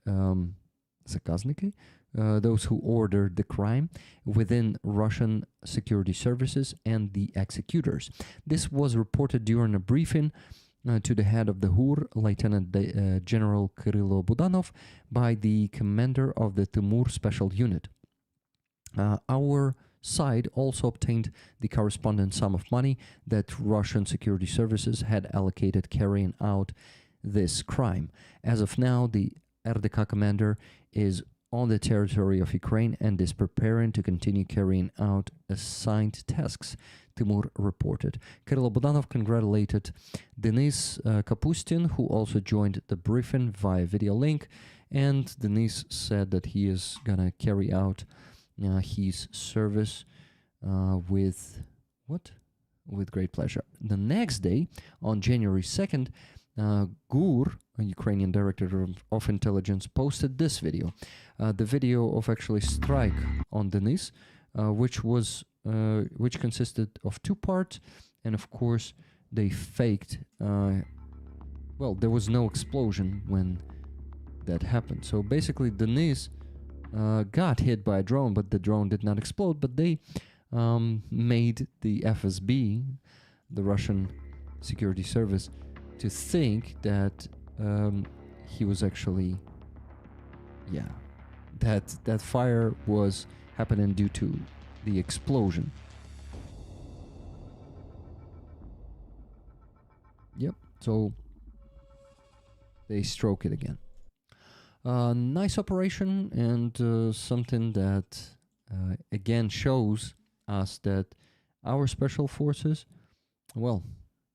заказники, those who ordered the crime within Russian security services, and the executors. This was reported during a briefing to the head of the HUR, Lieutenant General Kirilo Budanov, by the commander of the Timur Special Unit. Our side also obtained the corresponding sum of money that Russian security services had allocated carrying out this crime. As of now, the RDK commander is on the territory of Ukraine and is preparing to continue carrying out assigned tasks, Timur reported. Kirill Budanov congratulated Denis Kapustin, who also joined the briefing via video link, and Denis said that he is going to carry out his service with great pleasure. The next day, on January 2nd, Gur, a Ukrainian director of intelligence, posted this video. The video of actually strike on Denis, which consisted of two parts, and of course they faked. There was no explosion when that happened. So basically, Denis got hit by a drone, but the drone did not explode. But they made the FSB, the Russian security service, to think that he was actually, that fire was happening due to the explosion. Yep, so they stroke it again. Nice operation, and something that again shows us that our special forces, well,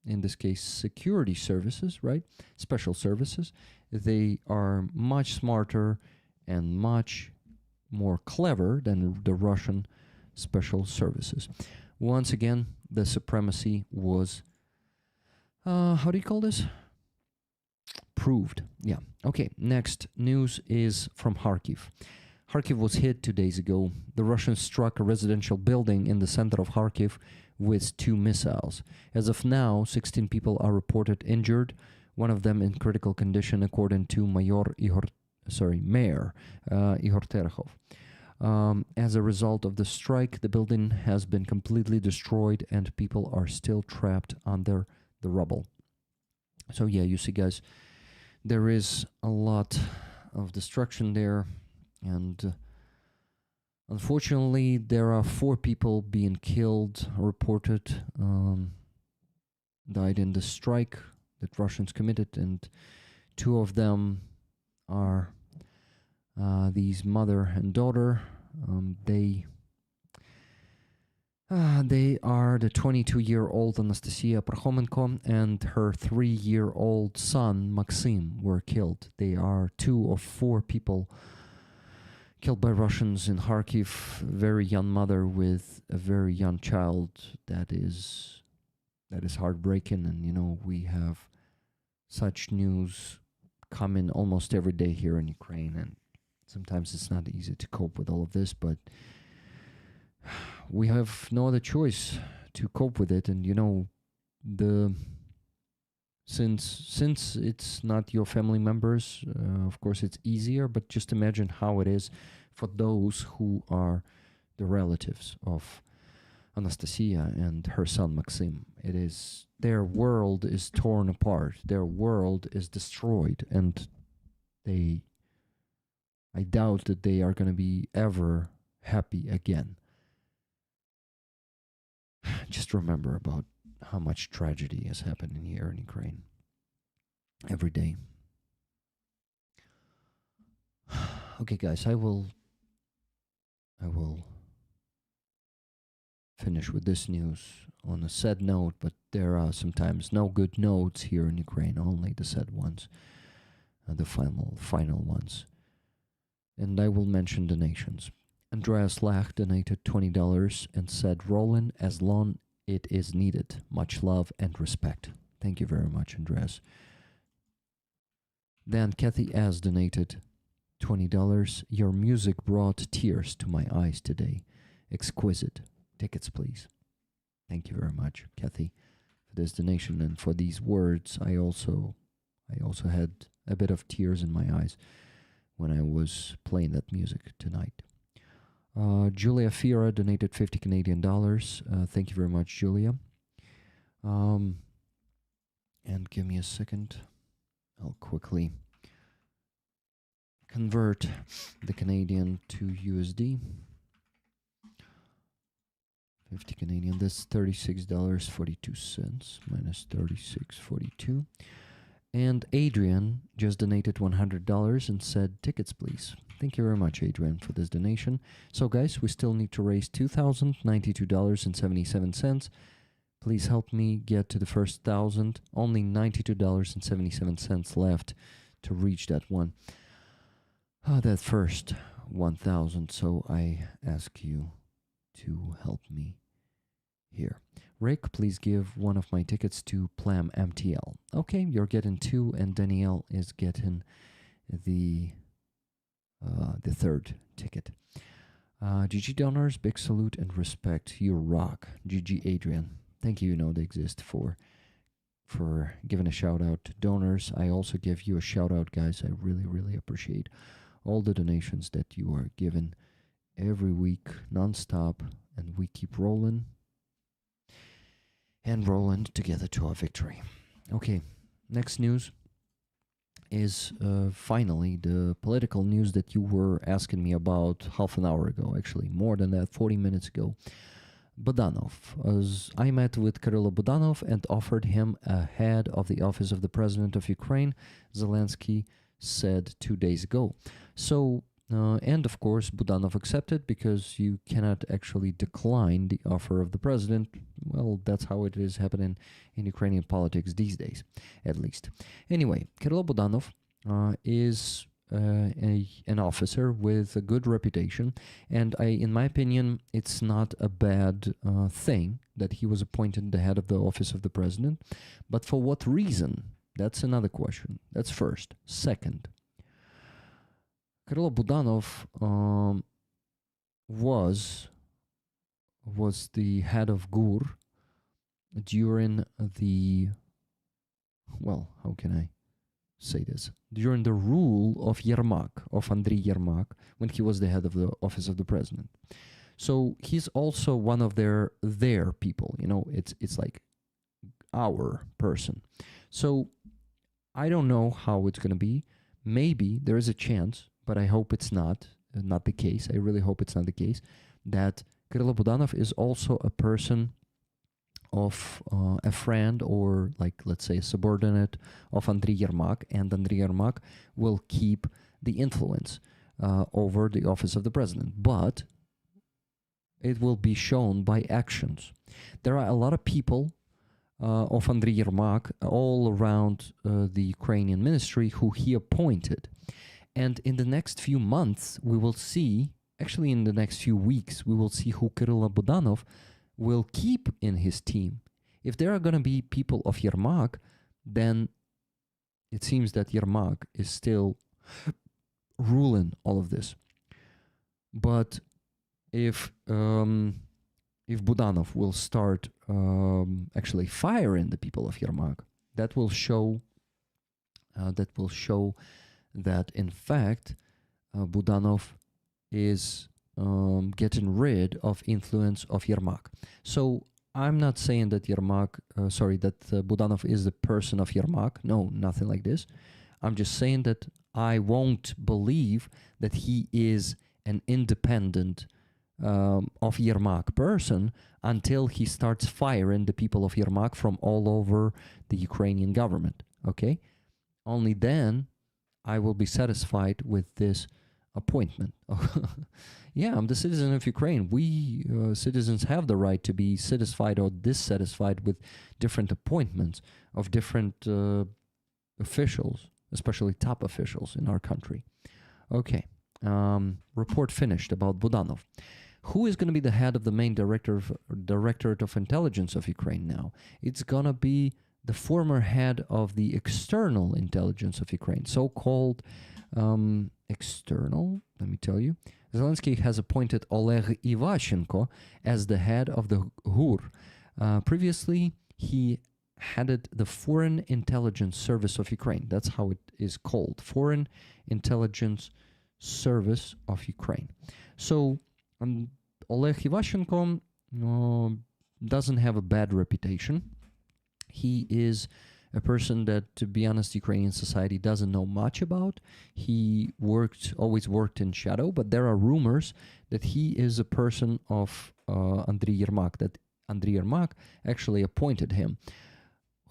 in this case security services, right, special services, they are much smarter and much more clever than the Russian special services. Once again, the supremacy was how do you call this? Proved. Yeah. Okay, next news is from Kharkiv. Kharkiv was hit 2 days ago. The Russians struck a residential building in the center of Kharkiv with 2 missiles. As of now, 16 people are reported injured, one of them in critical condition, according to Mayor Igor Terechov. As a result of the strike, the building has been completely destroyed and people are still trapped under the rubble. So yeah, you see, guys, there is a lot of destruction there, and unfortunately there are 4 people being killed, reported, died in the strike that Russians committed, and 2 of them are these mother and daughter. They are the 22-year-old Anastasia Parkhomenko and her 3-year-old son Maxim were killed. They are 2 of 4 people killed by Russians in Kharkiv. Very young mother with a very young child. That is heartbreaking, and you know, we have such news coming almost every day here in Ukraine, and sometimes it's not easy to cope with all of this, but we have no other choice to cope with it. And you know, since it's not your family members, of course it's easier, but just imagine how it is for those who are the relatives of Anastasia and her son Maxim. It is, their world is torn apart, their world is destroyed, and I doubt that they are going to be ever happy again. Just remember about how much tragedy is happening here in Ukraine every day. Okay, guys, I will finish with this news on a sad note, but there are sometimes no good notes here in Ukraine, only the sad ones, the final ones. And I will mention donations. Andreas Lach donated $20 and said, "Rolling as long it is needed. Much love and respect." Thank you very much, Andreas. Then Kathy S. donated $20. "Your music brought tears to my eyes today. Exquisite. Tickets, please." Thank you very much, Kathy, for this donation and for these words. I also had a bit of tears in my eyes when I was playing that music tonight. Julia Fira donated $50 Canadian. Thank you very much, Julia. And give me a second. I'll quickly convert the Canadian to USD. 50 Canadian, that's $36.42 minus 36.42. And Adrian just donated $100 and said, tickets, please. Thank you very much, Adrian, for this donation. So, guys, we still need to raise $2,092.77. Please help me get to the first 1,000. Only $92.77 left to reach that one. That first 1,000. So I ask you to help me here. Rick, please give one of my tickets to Plam MTL. Okay, you're getting two, and Danielle is getting the third ticket. GG donors, big salute and respect. You rock. GG Adrian. Thank you, they exist for giving a shout out to donors. I also give you a shout out, guys. I really, really appreciate all the donations that you are giving every week, non-stop, and we keep rolling and rolling together to our victory. Okay, next news is finally the political news that you were asking me about half an hour ago, actually more than that, 40 minutes ago. Budanov. As I met with Kyrylo Budanov and offered him a head of the office of the president of Ukraine, Zelensky said 2 days ago. So, and of course, Budanov accepted because you cannot actually decline the offer of the president. Well, that's how it is happening in Ukrainian politics these days, at least. Anyway, Kyrylo Budanov is an officer with a good reputation, and in my opinion, it's not a bad thing that he was appointed the head of the office of the president. But for what reason? That's another question. That's first. Second, Kyrylo Budanov was the head of GUR during the, well, how can I say this? During the rule of Yermak, of Andriy Yermak, when he was the head of the office of the president. So he's also one of their people, it's like our person. So I don't know how it's going to be. Maybe there is a chance, but I hope it's not the case. I really hope it's not the case, that Kyrylo Budanov is also a person of a friend, or like, let's say, a subordinate of Andriy Yermak, and Andriy Yermak will keep the influence over the office of the president. But it will be shown by actions. There are a lot of people of Andriy Yermak all around the Ukrainian ministry who he appointed. And in the next few months, we will see, actually in the next few weeks, we will see who Kyrylo Budanov will keep in his team. If there are going to be people of Yermak, then it seems that Yermak is still ruling all of this. But if Budanov will start actually firing the people of Yermak, that will show that in fact Budanov is getting rid of influence of Yermak. So I'm not saying that Budanov is the person of Yermak. No, nothing like this. I'm just saying that I won't believe that he is an independent of Yermak person until he starts firing the people of Yermak from all over the Ukrainian government. Okay? Only then I will be satisfied with this appointment. Yeah, I'm the citizen of Ukraine. We citizens have the right to be satisfied or dissatisfied with different appointments of different officials, especially top officials in our country. Okay, report finished about Budanov. Who is going to be the head of the main Directorate of Intelligence of Ukraine now? It's going to be the former head of the external intelligence of Ukraine, so-called external, let me tell you. Zelensky has appointed Oleg Ivashchenko as the head of the GUR. Previously, he headed the Foreign Intelligence Service of Ukraine. That's how it is called, Foreign Intelligence Service of Ukraine. So Oleg Ivashchenko doesn't have a bad reputation. He is a person that, to be honest, Ukrainian society doesn't know much about. He always worked in shadow, but there are rumors that he is a person of Andriy Yermak, that Andriy Yermak actually appointed him.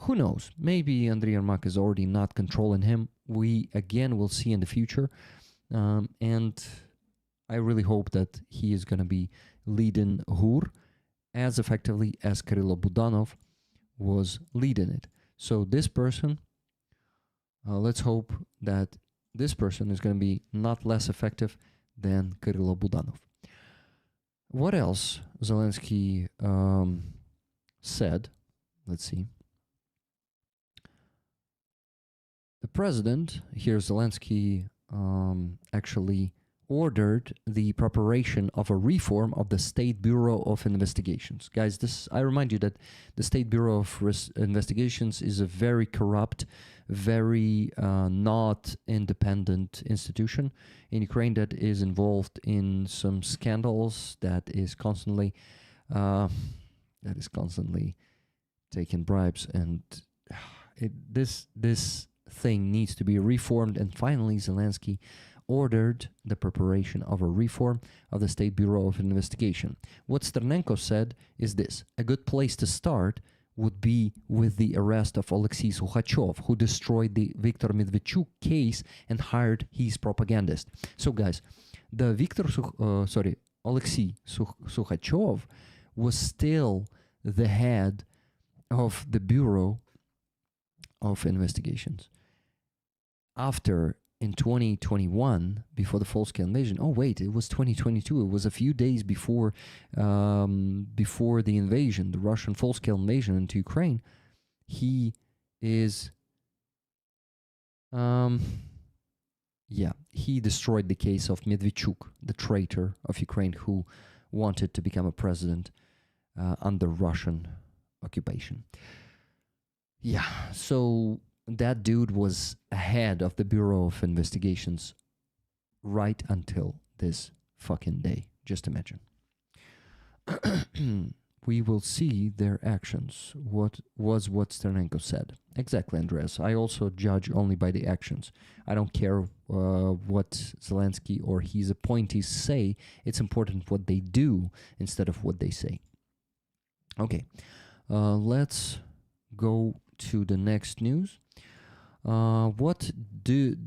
Who knows? Maybe Andriy Yermak is already not controlling him. We again will see in the future. And I really hope that he is going to be leading HUR as effectively as Kirilo Budanov was leading it. So this person, let's hope that this person is going to be not less effective than Kirilo Budanov. What else Zelensky said? Let's see. The president, here Zelensky, actually ordered the preparation of a reform of the State Bureau of Investigations. Guys, I remind you that the State Bureau of Investigations is a very corrupt, very not independent institution in Ukraine that is involved in some scandals, that is constantly taking bribes, and this thing needs to be reformed. And finally, Zelensky ordered the preparation of a reform of the State Bureau of Investigation. What Sternenko said is this: a good place to start would be with the arrest of Alexei Sukhachov, who destroyed the Viktor Medvedchuk case and hired his propagandist. So guys, the Alexei Sukhachov was still the head of the Bureau of Investigations. After, in 2021, before the full-scale invasion, oh wait, it was 2022, it was a few days before the invasion, the Russian full-scale invasion into Ukraine, he destroyed the case of Medvedchuk, the traitor of Ukraine who wanted to become a president under Russian occupation. Yeah, so that dude was ahead of the Bureau of Investigations right until this fucking day. Just imagine. We will see their actions. What Sternenko said. Exactly, Andreas. I also judge only by the actions. I don't care what Zelensky or his appointees say. It's important what they do instead of what they say. Okay, let's go to the next news. What did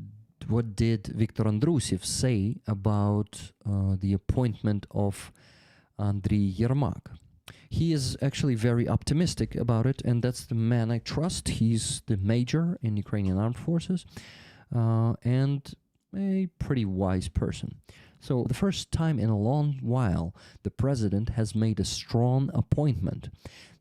Viktor Andrushev say about the appointment of Andriy Yermak? He is actually very optimistic about it, and that's the man I trust. He's the major in Ukrainian armed forces and a pretty wise person. So the first time in a long while, the president has made a strong appointment.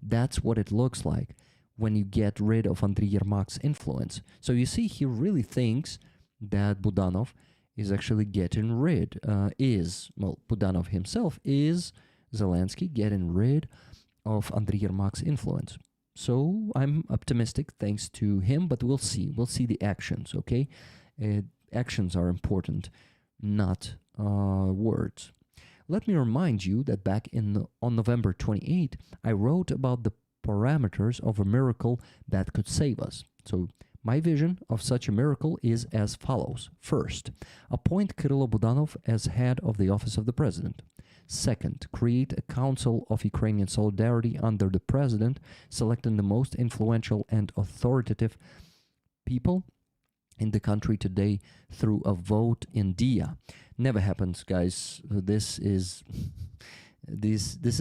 That's what it looks like when you get rid of Andriy Yermak's influence. So you see, he really thinks that Budanov is actually getting rid, Budanov himself is Zelensky getting rid of Andriy Yermak's influence. So I'm optimistic thanks to him, but we'll see. We'll see the actions, okay? Actions are important, not words. Let me remind you that back on November 28, I wrote about the parameters of a miracle that could save us. So my vision of such a miracle is as follows. First, appoint Kirilo Budanov as head of the office of the president. Second, create a council of Ukrainian solidarity under the president, selecting the most influential and authoritative people in the country today through a vote in Dia. Never happens, guys. This is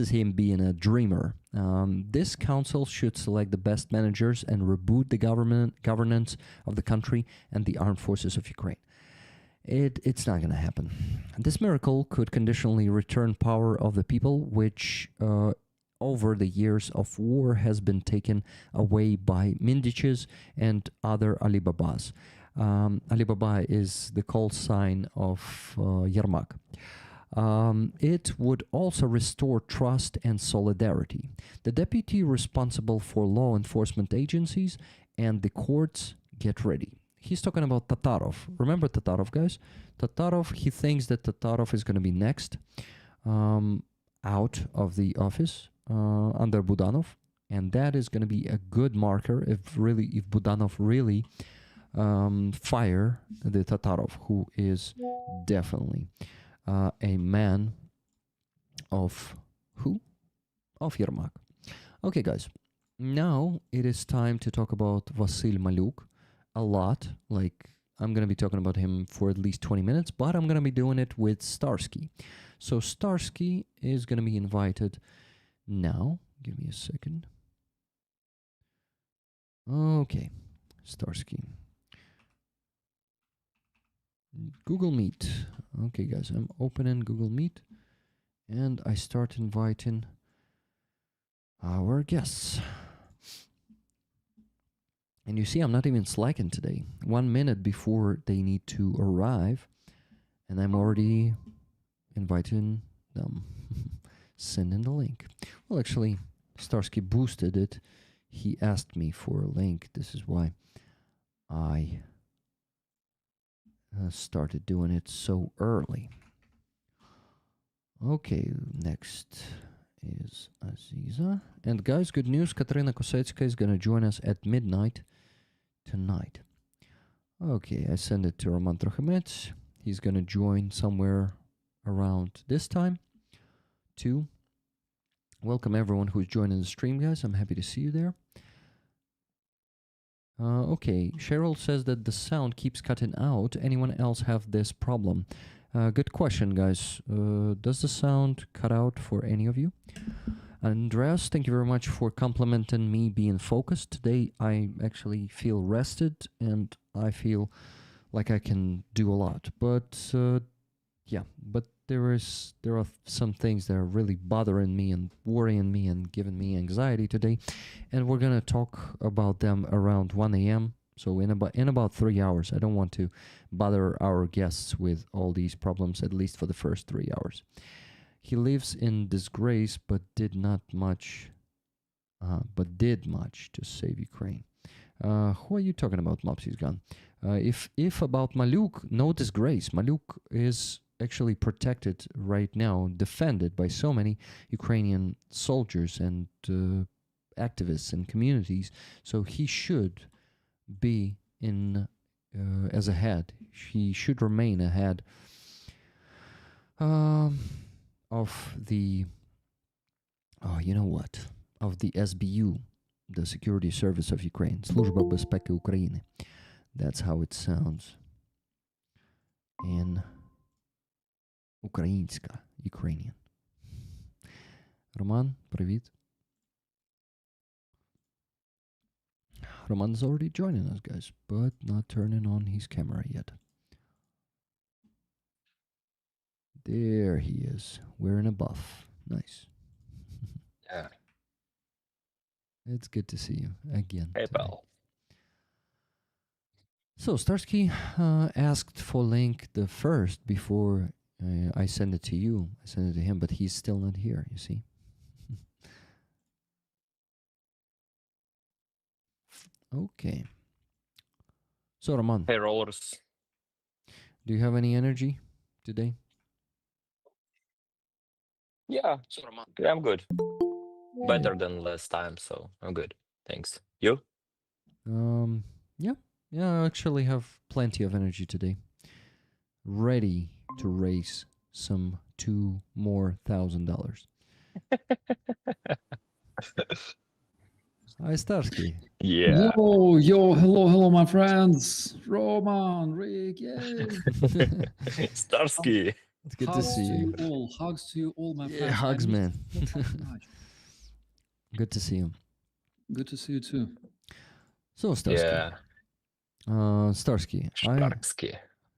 him being a dreamer. This council should select the best managers and reboot the governance of the country and the armed forces of Ukraine. It's not going to happen. This miracle could conditionally return power of the people, which over the years of war has been taken away by Mindiches and other Alibabas. Alibaba is the call sign of Yermak. It would also restore trust and solidarity. The deputy responsible for law enforcement agencies and the courts get ready. He's talking about Tatarov. Remember Tatarov, guys? Tatarov, he thinks that Tatarov is going to be next out of the office under Budanov, and that is going to be a good marker if Budanov really fire the Tatarov, who is definitely a man of who? Of Yermak. Okay, guys. Now it is time to talk about Vasil Maluk a lot. Like, I'm going to be talking about him for at least 20 minutes, but I'm going to be doing it with Starsky. So, Starsky is going to be invited now. Give me a second. Okay, Starsky. Google Meet. Okay, guys, I'm opening Google Meet and I start inviting our guests. And you see, I'm not even slacking today. 1 minute before they need to arrive, and I'm already inviting them. Sending the link. Well, actually, Starsky boosted it. He asked me for a link. This is why I started doing it so early. Okay, next is Aziza. And guys, good news. Katarina Kosecka is going to join us at midnight tonight. Okay, I send it to Roman Trochimets. He's going to join somewhere around this time too. Welcome everyone who's joining the stream, guys. I'm happy to see you there. Okay, Cheryl says that the sound keeps cutting out. Anyone else have this problem? Good question, guys. Does the sound cut out for any of you? Andreas, thank you very much for complimenting me being focused. Today I actually feel rested and I feel like I can do a lot. But yeah, but there are some things that are really bothering me and worrying me and giving me anxiety today, and we're gonna talk about them around 1 a.m. So in about 3 hours. I don't want to bother our guests with all these problems, at least for the first 3 hours. He lives in disgrace, but did much to save Ukraine. Who are you talking about, Mopsy's gun? If about Maluk, no disgrace. Maluk is actually protected right now, defended by so many Ukrainian soldiers and activists and communities. So he should be in as a head. He should remain ahead of the you know what, of the SBU, the Security Service of Ukraine, Служба безпеки України. That's how it sounds in українська, Ukrainian. Roman, привіт. Roman's already joining us, guys, but not turning on his camera yet. There he is, wearing a buff. Nice. Yeah. It's good to see you again. Hey, today. pal. So Starsky asked for link the first before I send it to you. I send it to him, but he's still not here, you see. Okay. So Roman, Hey, rollers. do you have any energy today? Yeah, yeah, I'm good. Better than last time, so I'm good. Thanks. You? Yeah. I actually have plenty of energy today. Ready to raise some $2,000 more. Hi, Starsky. Yeah. Hello, my friends. Roman, Rick, yay. Starsky. It's good to see you. Hugs to you all, my friends. Yeah, hugs, man. Good to see you. Good to see you too. So, Starsky. Yeah. Starsky.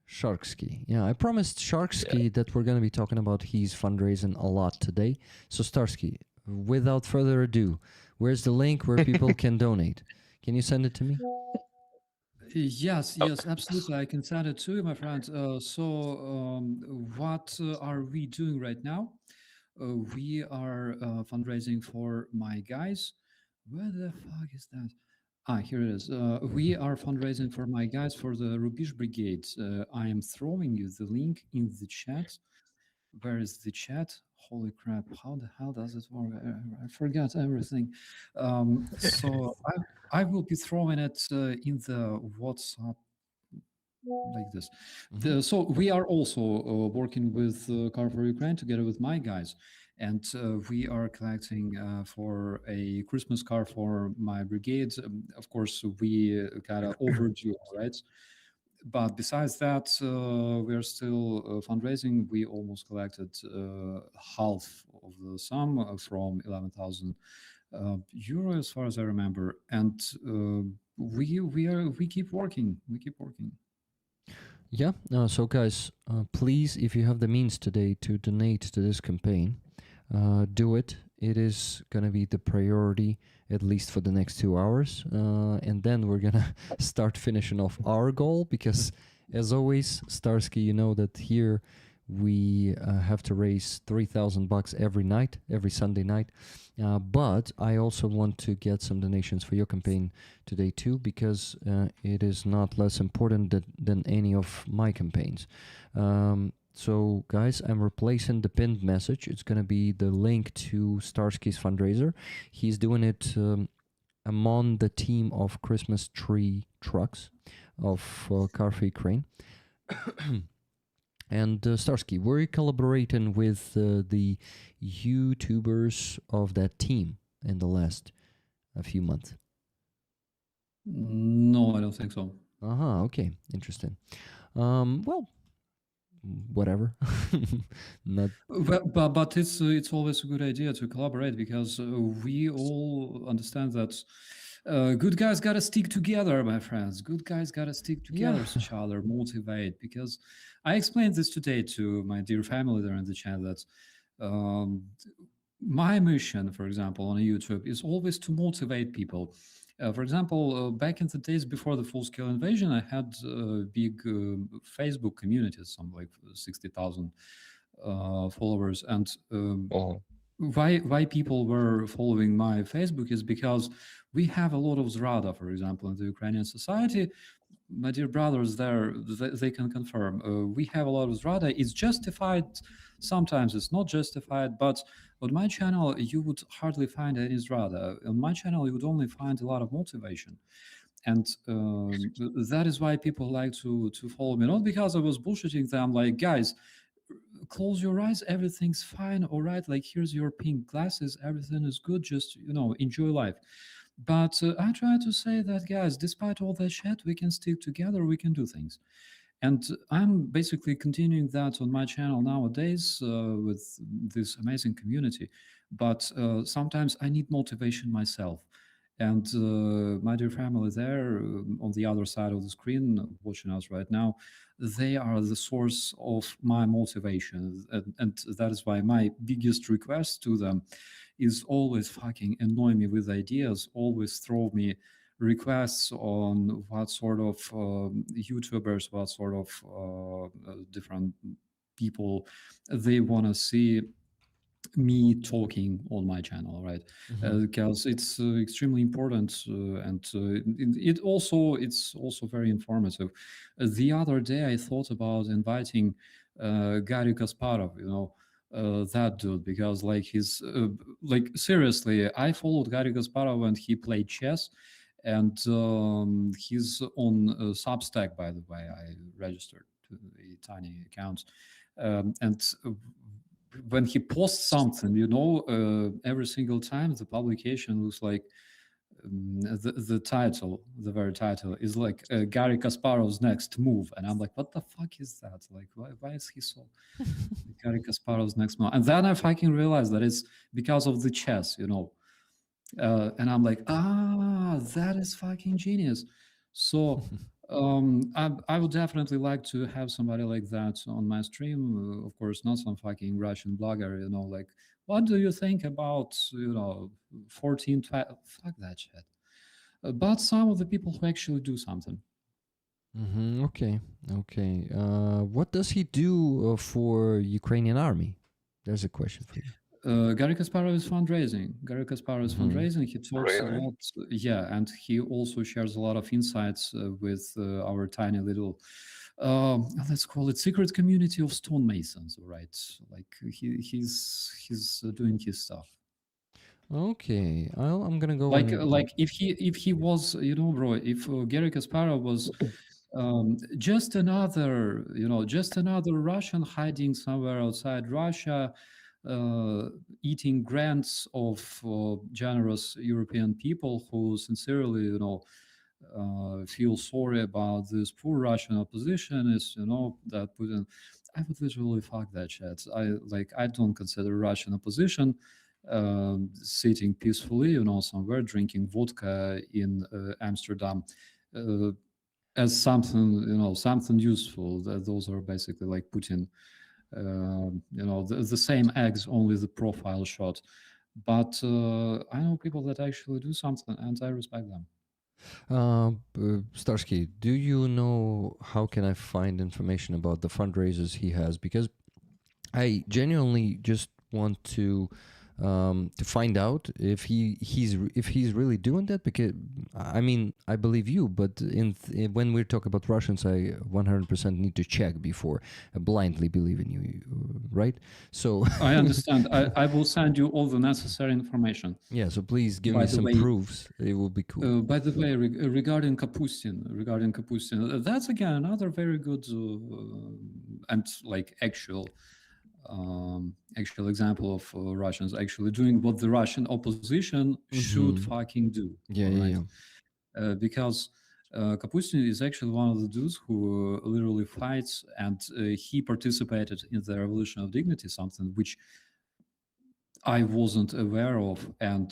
Sharksky. Yeah, I promised Sharksky that we're going to be talking about his fundraising a lot today. So, Starsky, without further ado, where's the link where people can donate? Can you send it to me? Yes, absolutely. I can send it to you, my friend. What are we doing right now? We are fundraising for my guys. Where the fuck is that? Here it is. We are fundraising for my guys for the Rubish Brigade. I am throwing you the link in the chat. Where is the chat? Holy crap! How the hell does it work? I forgot everything. So I will be throwing it in the WhatsApp like this. So we are also working with Car for Ukraine together with my guys. and we are collecting for a Christmas car for my brigade. Of course, we got overdue, right? But besides that, we are still fundraising. We almost collected half of the sum from 11,000 euro, as far as I remember, and we keep working. We keep working. Yeah. So, guys, please, if you have the means today to donate to this campaign, do it. It is going to be the priority, at least for the next 2 hours. And then we're going to start finishing off our goal because, as always, Starsky, you know that here we have to raise $3,000 every night, every Sunday night. But I also want to get some donations for your campaign today too, because it is not less important than any of my campaigns. So, guys, I'm replacing the pinned message. It's going to be the link to Starsky's fundraiser. He's doing it among the team of Christmas tree trucks of Car-Free Crane. And Starsky, were you collaborating with the YouTubers of that team in the last few months? No, I don't think so. Okay, interesting. Well, whatever. Not. But it's always a good idea to collaborate because we all understand that good guys gotta stick together, my friends. Good guys gotta stick together, Yeah. each other, motivate. Because I explained this today to my dear family there in the chat that my mission, for example, on YouTube is always to motivate people. For example, back in the days before the full-scale invasion, I had big Facebook communities, some like 60,000 followers. And Oh, why people were following my Facebook is because we have a lot of Zrada, for example, in the Ukrainian society. My dear brothers there, they can confirm. We have a lot of Zrada. It's justified. Sometimes it's not justified, but on my channel, you would hardly find any Zrada. On my channel, you would only find a lot of motivation. And that is why people like to follow me. Not because I was bullshitting them, like, guys, close your eyes, everything's fine, all right, like, here's your pink glasses, everything is good, just, enjoy life. But I try to say that, guys, despite all that shit, we can stick together, we can do things. And I'm basically continuing that on my channel nowadays with this amazing community. But sometimes I need motivation myself. And my dear family there on the other side of the screen watching us right now, they are the source of my motivation. And that is why my biggest request to them is always fucking annoy me with ideas, always throw me requests on what sort of YouTubers, what sort of different people they want to see me talking on my channel, right? Because it's extremely important, and it's also very informative. The other day, I thought about inviting Gary Kasparov, that dude, because like seriously, I followed Gary Kasparov when he played chess, and he's on Substack, by the way. I registered to a tiny account, and when he posts something, every single time the publication looks like the title, the very title is like Gary Kasparov's next move, and I'm like, what the fuck is that? Like, why is he so Gary Kasparov's next move? And then I fucking realized that it's because of the chess, and I'm like, that is fucking genius. So I would definitely like to have somebody like that on my stream. Of course, not some fucking Russian blogger, like, what do you think about, 14, 12, fuck that shit. But some of the people who actually do something. Okay. What does he do for Ukrainian army? There's a question for you. Gary Kasparov is fundraising. He talks a lot, and he also shares a lot of insights with our tiny little, let's call it, secret community of stonemasons. Right? Like he's doing his stuff. Okay, I'm gonna go. Like if he was, bro, if Gary Kasparov was just another Russian hiding somewhere outside Russia, eating grants of generous European people who sincerely, feel sorry about this poor Russian opposition is, that Putin. I would literally fuck that shit. I don't consider Russian opposition sitting peacefully, somewhere drinking vodka in Amsterdam as something, something useful. Those are basically like Putin, the same eggs, only the profile shot. But I know people that actually do something, and I respect them. Starsky, do you know how can I find information about the fundraisers he has? Because I genuinely just want to find out if he's really doing that. Because I mean, I believe you, but when we talk about Russians, I 100% need to check before I blindly believe in you, right? So I understand. I will send you all the necessary information. yeah, so please give By me the some way, proofs. It will be cool. By the way, regarding Kapustin, that's again another very good and like actual example of Russians actually doing what the Russian opposition should fucking do. Yeah, right? yeah. Because Kapustin is actually one of the dudes who literally fights, and he participated in the Revolution of Dignity, something which I wasn't aware of, and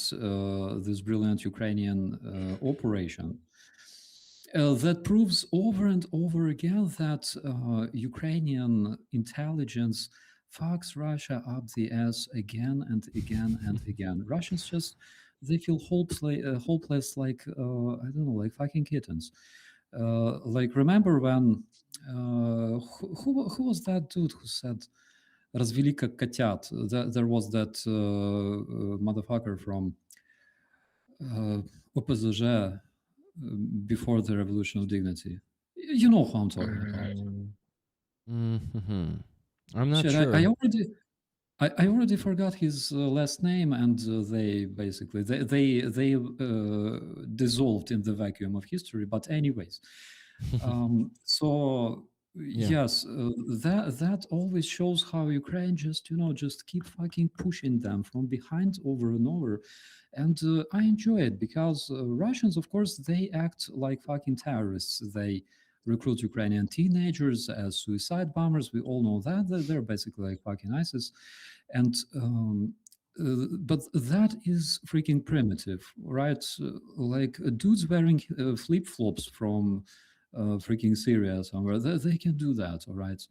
this brilliant Ukrainian operation that proves over and over again that Ukrainian intelligence fucks Russia up the ass again and again and again. Russians just they feel hopeless, like I don't know, like fucking kittens. Like remember when who was that dude who said "развели как котят"? There was that motherfucker from OPZZ before the Revolution of Dignity. You know who I'm talking about. I'm not Shit, sure. I already forgot his last name, and they basically they dissolved in the vacuum of history. But anyways, so yes, that always shows how Ukraine just keep fucking pushing them from behind over and over, and I enjoy it because Russians, of course, they act like fucking terrorists. They recruit Ukrainian teenagers as suicide bombers. We all know that they're basically like fucking ISIS, and but that is freaking primitive, right? Like dudes wearing flip flops from freaking Syria somewhere. They can do that, all right.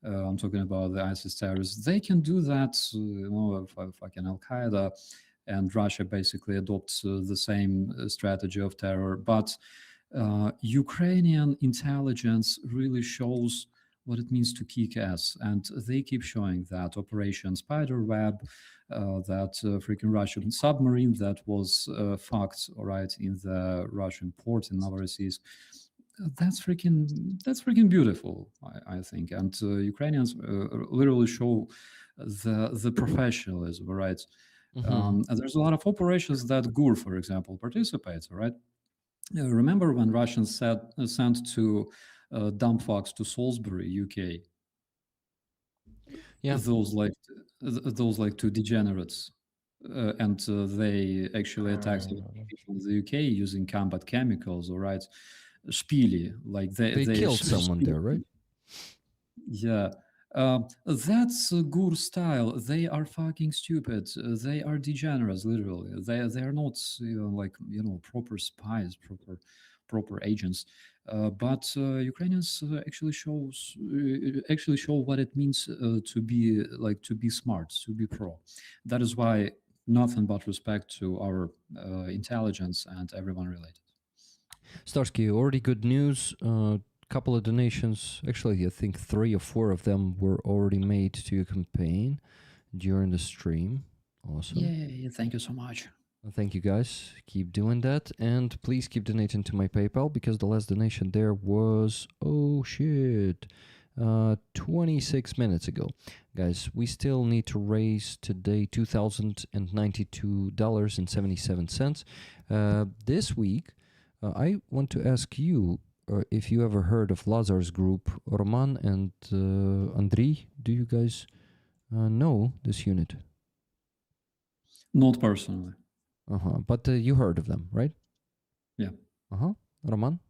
I'm talking about the ISIS terrorists. They can do that, fucking Al Qaeda and Russia basically adopts the same strategy of terror. But Ukrainian intelligence really shows what it means to kick ass, and they keep showing that Operation Spiderweb, that freaking Russian submarine that was fucked right in the Russian port in Novorossiysk. That's freaking beautiful, I think, and Ukrainians literally show the professionalism, right? And there's a lot of operations that GUR, for example, participates, right? Remember when Russians sent to dump fucks to Salisbury, UK? Yeah, those like two degenerates, and they actually attacked the UK using combat chemicals, all right? Spili, like they killed someone there, right? Yeah. That's GUR style. They are fucking stupid. They are degenerates, literally. They are not proper spies, proper agents. But Ukrainians actually show what it means to be smart, to be pro. That is why nothing but respect to our intelligence and everyone related. Starsky, already good news. Couple of donations. Actually, I think 3 or 4 of them were already made to your campaign during the stream. Awesome. Yay, thank you so much. Thank you, guys. Keep doing that. And please keep donating to my PayPal, because the last donation there was, 26 minutes ago. Guys, we still need to raise today $2,092.77. This week, I want to ask you if you ever heard of Lazar's group, Roman and Andriy. Do you guys know this unit? Not personally. But you heard of them, right? Yeah. Roman?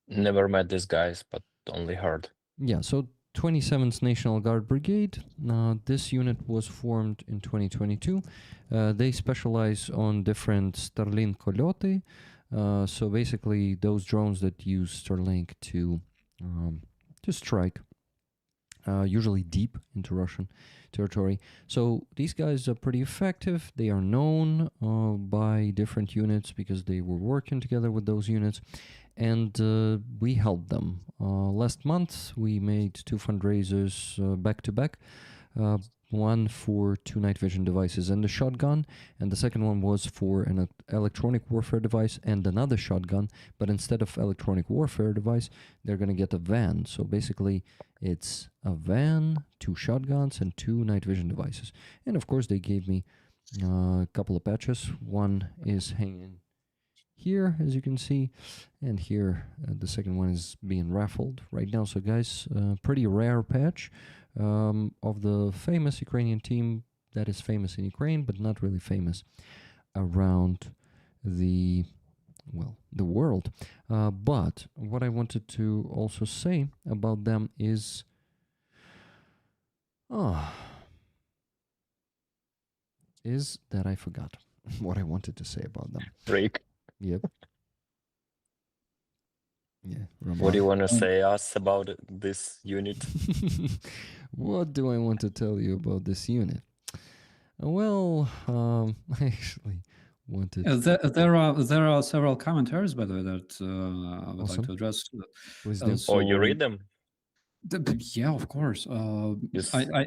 Never met these guys, but only heard. Yeah, so 27th National Guard Brigade. This unit was formed in 2022. They specialize on different Starlink Kolyoti. So basically, those drones that use Starlink to strike, usually deep into Russian territory. So these guys are pretty effective. They are known by different units because they were working together with those units. And we helped them. Last month, we made 2 fundraisers back to back. One for 2 night vision devices and a shotgun, and the second one was for an electronic warfare device and another shotgun, but instead of electronic warfare device, they're going to get a van. So basically, it's a van, 2 shotguns, and 2 night vision devices. And of course, they gave me a couple of patches. One is hanging here, as you can see, and here the second one is being raffled right now. So guys, pretty rare patch of the famous Ukrainian team that is famous in Ukraine, but not really famous around the world. But what I wanted to also say about them is that I forgot what I wanted to say about them. Break. Yep. Yeah. What do you want to say us about this unit? What do I want to tell you about this unit? Well, I actually wanted. There are several commentaries, by the way, that I would like to address. Please do. Oh, you read them? Yeah, of course. Yes. I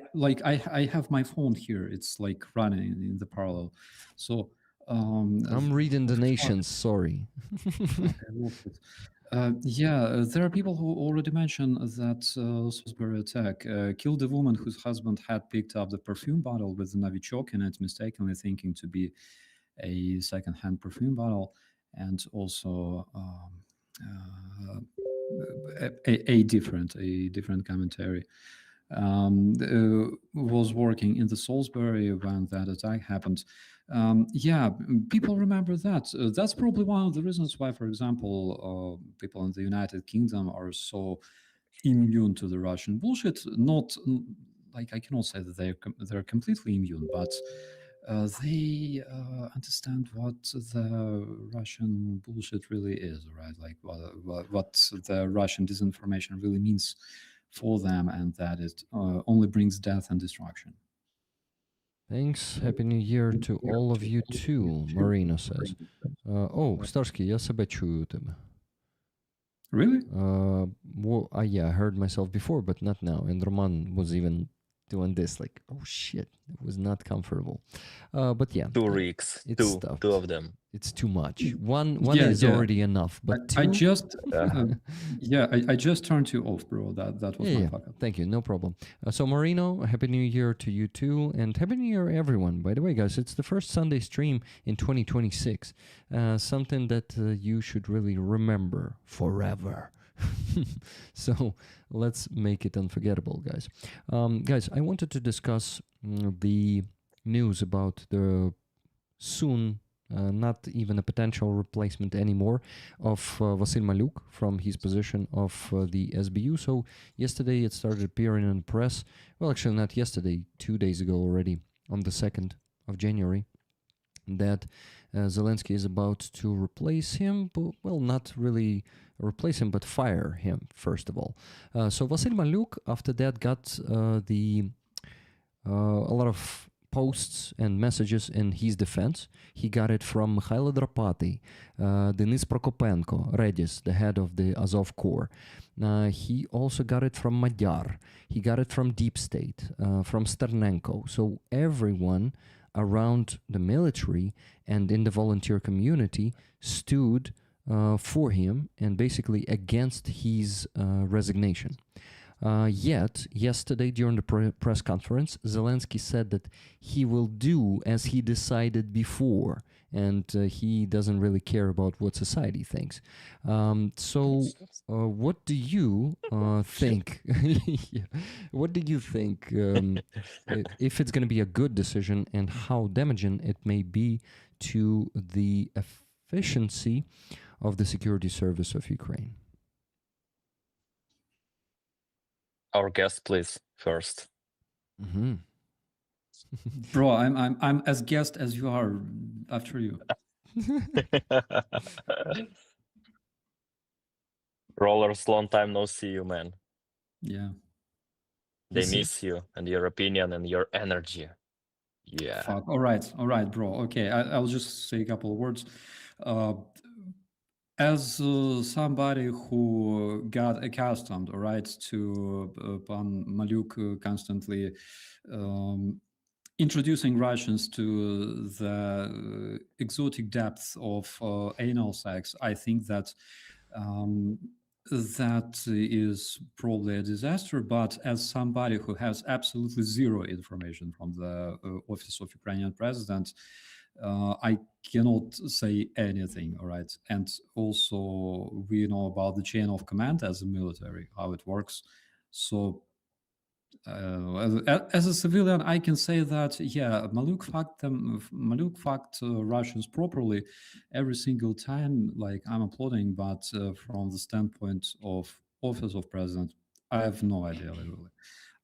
have my phone here. It's like running in the parallel. So I'm reading the nations. Sorry. There are people who already mentioned that Salisbury attack killed a woman whose husband had picked up the perfume bottle with the Novichok in it, mistakenly thinking to be a second-hand perfume bottle, and also a different commentary. Was working in the Salisbury when that attack happened. People remember that. That's probably one of the reasons why, for example, people in the United Kingdom are so immune to the Russian bullshit. Not like I cannot say that they're completely immune, but they understand what the Russian bullshit really is, right? Like what the Russian disinformation really means for them, and that it only brings death and destruction. Thanks. Happy New Year to all of you too, Marina says. Starsky, я себе чую тебе. Really? Yeah, I heard myself before, but not now. And Roman was even doing this, like, oh shit, it was not comfortable. But yeah. 2 rigs. It's two of them. It's too much. One is already enough, but two? I just I just turned you off, bro. That was my fuck up. Thank you, no problem. So Marino, Happy New Year to you too, and Happy New Year everyone. By the way, guys, it's the first Sunday stream in 2026. Something that you should really remember forever. So let's make it unforgettable, guys. Guys, I wanted to discuss the news about the soon not even a potential replacement anymore of Vasyl Maluk from his position of the SBU. So yesterday it started appearing in the press. Well, actually not yesterday, 2 days ago already, on the 2nd of January, that Zelensky is about to replace him, but, well, not really replace him, but fire him, first of all. So Vasyl Maluk, after that, got a lot of posts and messages in his defense. He got it from Mikhailo Drapati, Denis Prokopenko, Redis, the head of the Azov Corps. He also got it from Magyar. He got it from Deep State, from Sternenko. So everyone around the military and in the volunteer community stood for him and basically against his resignation. Yet, yesterday during the press conference, Zelensky said that he will do as he decided before, and he doesn't really care about what society thinks. What do you think? Yeah. What do you think if it's going to be a good decision, and how damaging it may be to the efficiency of the security service of Ukraine? Our guest, please, first. Mm-hmm. Bro, I'm as guest as you are. After you. Rollers, long time no see you, man. Yeah. They You see? miss you and your opinion and your energy. Yeah. Fuck. All right, bro. Okay, I'll just say a couple of words. As somebody who got accustomed, all right, to Pan Maluk constantly introducing Russians to the exotic depths of anal sex, I think that that is probably a disaster. But as somebody who has absolutely zero information from the office of Ukrainian president, I cannot say anything, all right? And also, we know about the chain of command as a military, how it works. So, as a civilian, I can say that, yeah, Maluk fucked Russians properly every single time. Like, I'm applauding, but from the standpoint of office of president, I have no idea, literally.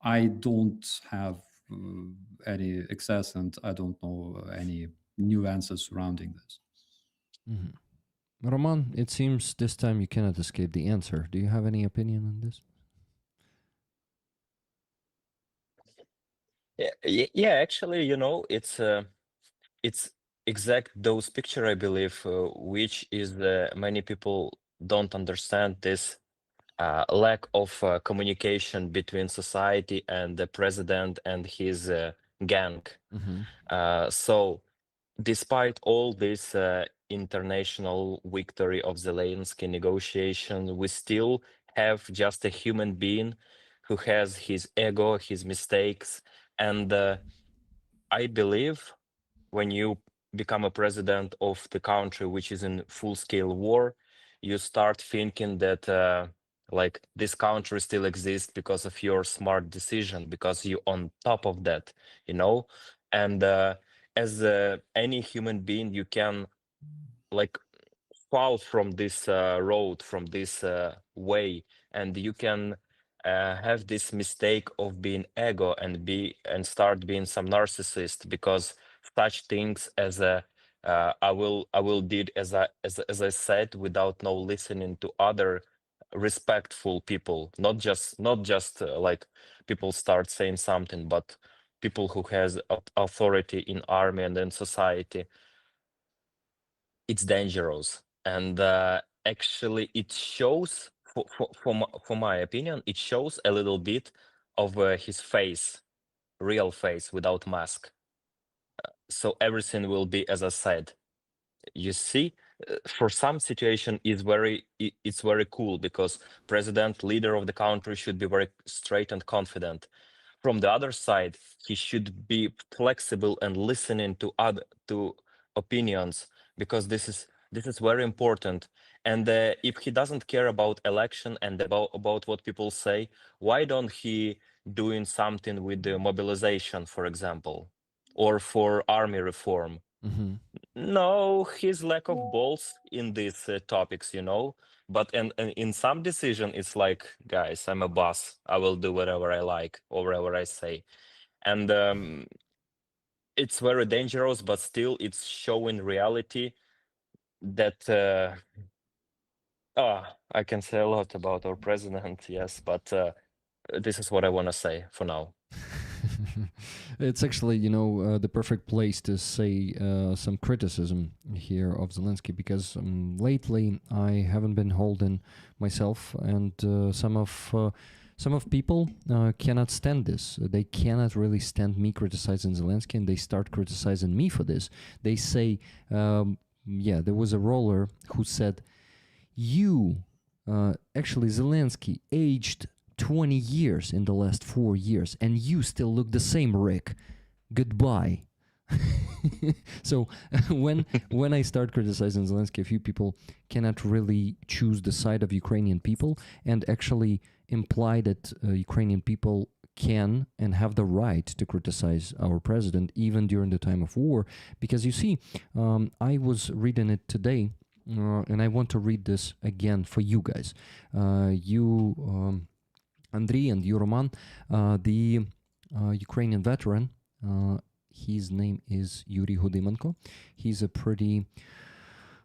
I don't have any access, and I don't know any nuances surrounding this. Mm-hmm. Roman, it seems this time you cannot escape the answer. Do you have any opinion on this? Yeah. Actually, it's exact those picture, I believe, which is many people don't understand this lack of communication between society and the president and his gang. Mm-hmm. So, despite all this international victory of Zelensky negotiation, we still have just a human being who has his ego, his mistakes, and I believe when you become a president of the country which is in full-scale war, you start thinking that like this country still exists because of your smart decision, because you on top of that, and as any human being, you can like fall from this road, from this way, and you can have this mistake of being ego and start being some narcissist, because such things as I will did as I said, without no listening to other respectful people, not just like people start saying something, but people who has authority in army and in society. It's dangerous, and actually it shows for my opinion, it shows a little bit of his face, real face without mask. So everything will be as I said. You see, for some situation it's very cool, because president, leader of the country, should be very straight and confident. From the other side, he should be flexible and listening to other to opinions, because this is very important. And if he doesn't care about election and about what people say, why don't he doing something with the mobilization, for example, or for army reform? Mm-hmm. No, his lack of balls in these topics, but and in some decision, it's like, guys, I'm a boss. I will do whatever I like or whatever I say. And it's very dangerous, but still it's showing reality that I can say a lot about our president, yes, but this is what I want to say for now. It's actually, the perfect place to say some criticism here of Zelensky, because lately I haven't been holding myself, and some of people cannot stand this. They cannot really stand me criticizing Zelensky, and they start criticizing me for this. They say, there was a roller who said, actually Zelensky aged 20 years in the last 4 years, and you still look the same, Rick. Goodbye. So when I start criticizing Zelensky, a few people cannot really choose the side of Ukrainian people and actually imply that Ukrainian people can and have the right to criticize our president even during the time of war. Because you see, I was reading it today, and I want to read this again for you guys. Andriy and you, Roman, the Ukrainian veteran, his name is Yuri Hudimenko. He's a pretty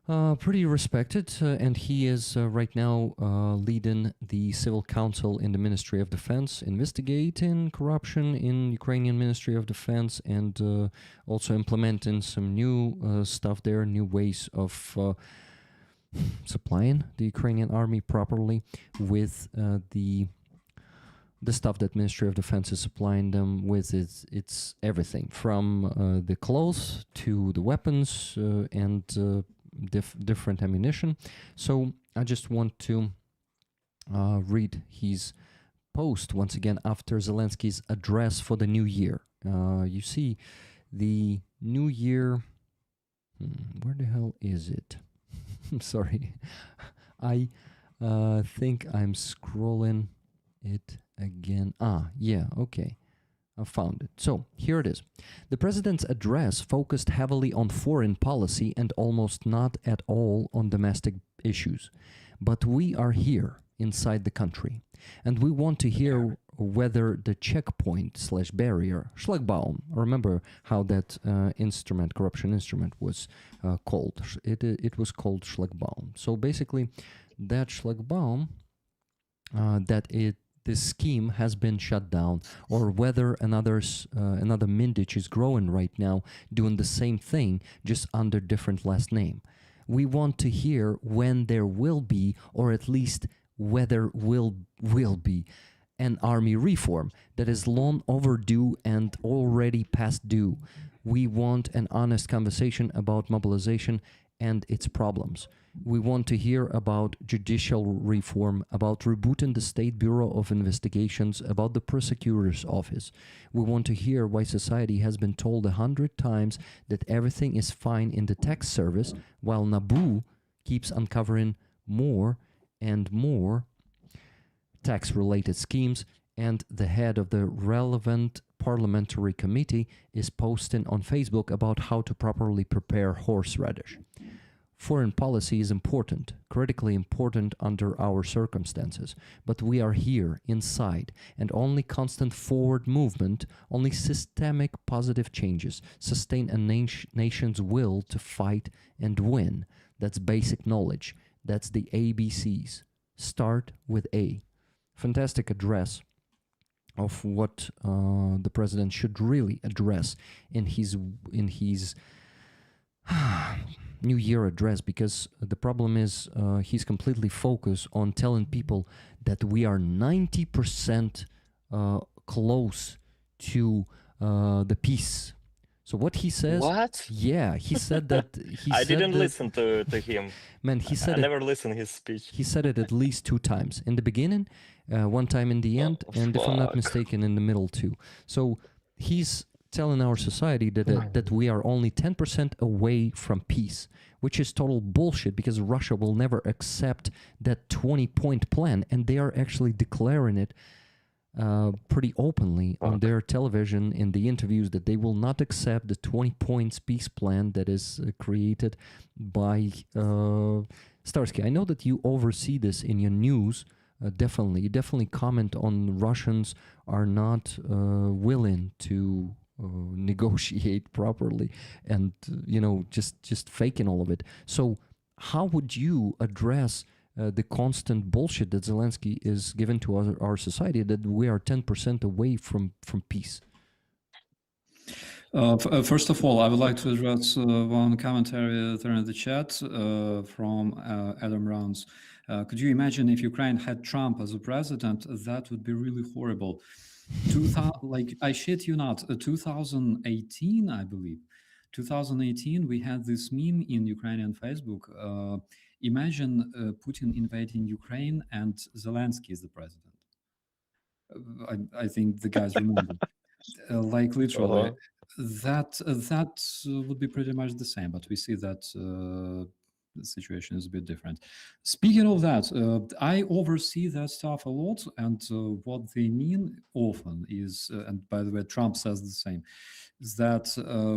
respected, and he is right now leading the civil council in the Ministry of Defense, investigating corruption in Ukrainian Ministry of Defense, and also implementing some new stuff there, new ways of supplying the Ukrainian army properly with the stuff that Ministry of Defense is supplying them with. It's everything from the clothes to the weapons and different ammunition. So I just want to read his post once again after Zelensky's address for the new year. You see, the new year. Where the hell is it? I'm sorry. I think I'm scrolling it again. Yeah, okay. I found it. So here it is. The president's address focused heavily on foreign policy and almost not at all on domestic issues. But we are here inside the country, and we want to hear whether the checkpoint/barrier, Schlagbaum, remember how that corruption instrument was called. It was called Schlagbaum. So basically, that Schlagbaum, this scheme has been shut down, or whether another Mindich is growing right now doing the same thing, just under different last name. We want to hear when there will be, or at least whether will be, an army reform that is long overdue and already past due. We want an honest conversation about mobilization and its problems. We want to hear about judicial reform, about rebooting the State Bureau of Investigations, about the prosecutor's office. We want to hear why society has been told 100 times that everything is fine in the tax service, while NABU keeps uncovering more and more tax-related schemes, and the head of the relevant parliamentary committee is posting on Facebook about how to properly prepare horseradish. Foreign policy is important, critically important under our circumstances, but we are here, inside, and only constant forward movement, only systemic positive changes sustain a nation's will to fight and win. That's basic knowledge. That's the ABCs. Start with A. Fantastic address of what the president should really address in his New Year address, because the problem is he's completely focused on telling people that we are 90% close to the peace. So what he says? What? Yeah, he said that. I didn't listen to him. Man, he said I never listened his speech. He said it at least 2 times in the beginning, one time in the end, and if I'm not mistaken, in the middle too. So he's telling our society that we are only 10% away from peace, which is total bullshit, because Russia will never accept that 20-point plan, and they are actually declaring it pretty openly on their television in the interviews, that they will not accept the 20 points peace plan that is created by Starsky. I know that you oversee this in your news. You definitely comment on Russians are not willing to negotiate properly, and just faking all of it. So how would you address the constant bullshit that Zelensky is given to our society, that we are 10% away from peace? First of all, I would like to address one commentary there in the chat from Adam Rounds. Could you imagine if Ukraine had Trump as a president? That would be really horrible. I shit you not, 2018, I believe. 2018, we had this meme in Ukrainian Facebook. Imagine Putin invading Ukraine and Zelensky is the president. I think the guys remember. Literally. that would be pretty much the same, but we see that the situation is a bit different. Speaking of that, I oversee that stuff a lot, and what they mean often is, and by the way, Trump says the same, is that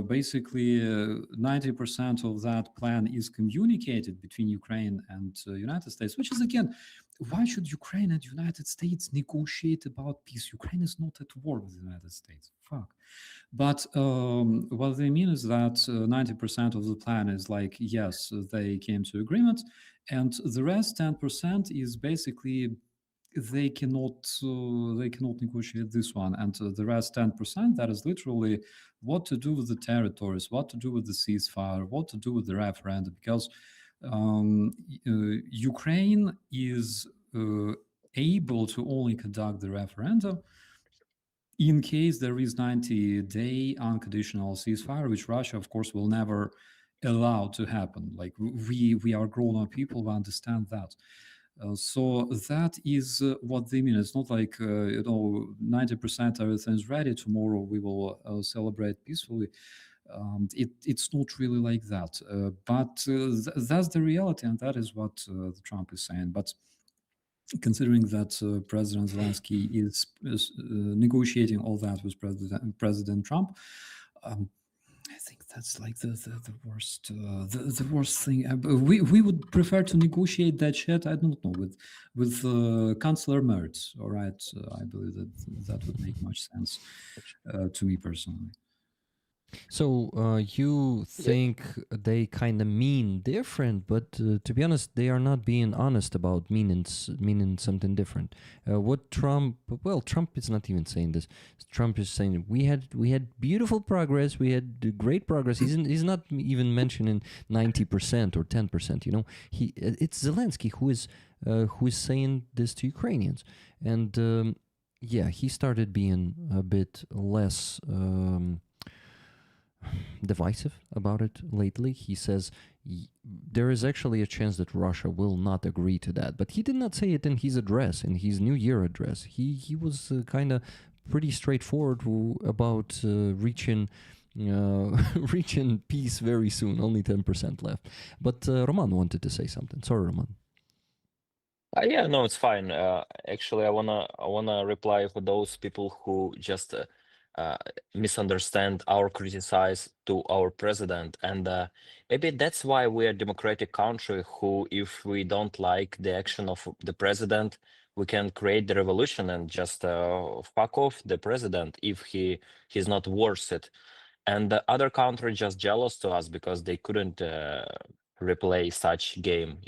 basically 90% of that plan is communicated between Ukraine and United States, which is again, why should Ukraine and United States negotiate about peace? Ukraine is not at war with the United States. Fuck. But what they mean is that 90% of the plan is like, yes, they came to agreement, and the rest 10% is basically they cannot negotiate this one, and the rest 10%, that is literally what to do with the territories, what to do with the ceasefire, what to do with the referendum, because Ukraine is able to only conduct the referendum in case there is 90-day unconditional ceasefire, which Russia, of course, will never allow to happen. Like we are grown-up people, we understand that. So that is what they mean. It's not like 90% everything's ready. Tomorrow we will celebrate peacefully. It's not really like that. But that's the reality, and that is what Trump is saying. But considering that President Zelensky is negotiating all that with President Trump, I think that's like the worst the worst thing. We would prefer to negotiate that shit. I don't know, with Chancellor Merz. All right, I believe that would make much sense to me personally. So you think they kind of mean different, but to be honest, they are not being honest about meaning something different. What Trump is not even saying this. Trump is saying we had beautiful progress, we had great progress. He's not even mentioning 90% or 10%. You know, it's Zelensky who is saying this to Ukrainians, and he started being a bit less divisive about it lately. He says there is actually a chance that Russia will not agree to that, but he did not say it in his address, in his New Year address. He was kind of pretty straightforward about reaching peace very soon. Only 10% left. But Roman wanted to say something. Sorry, Roman. Yeah, no, it's fine. Actually, I wanna reply for those people who just misunderstand or criticize to our president, and maybe that's why we're a democratic country. Who, if we don't like the action of the president, we can create the revolution and just fuck off the president if he's not worth it. And the other country just jealous to us because they couldn't replay such game,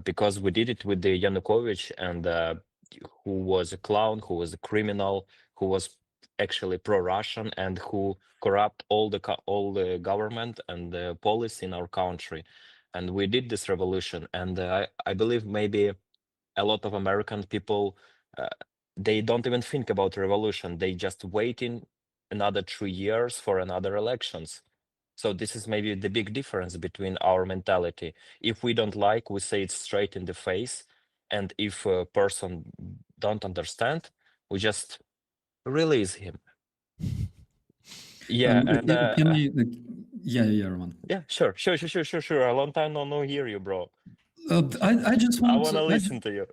because we did it with the Yanukovych, and who was a clown, who was a criminal, who was actually pro-Russian, and who corrupt all the government and the policy in our country. And we did this revolution, and I believe maybe a lot of American people they don't even think about revolution. They just waiting another 3 years for another elections. So this is maybe the big difference between our mentality. If we don't like, we say it straight in the face, and if a person don't understand, we just release him. Yeah, and Roman. yeah, sure. A long time no hear you, bro. I just want I want to listen to you.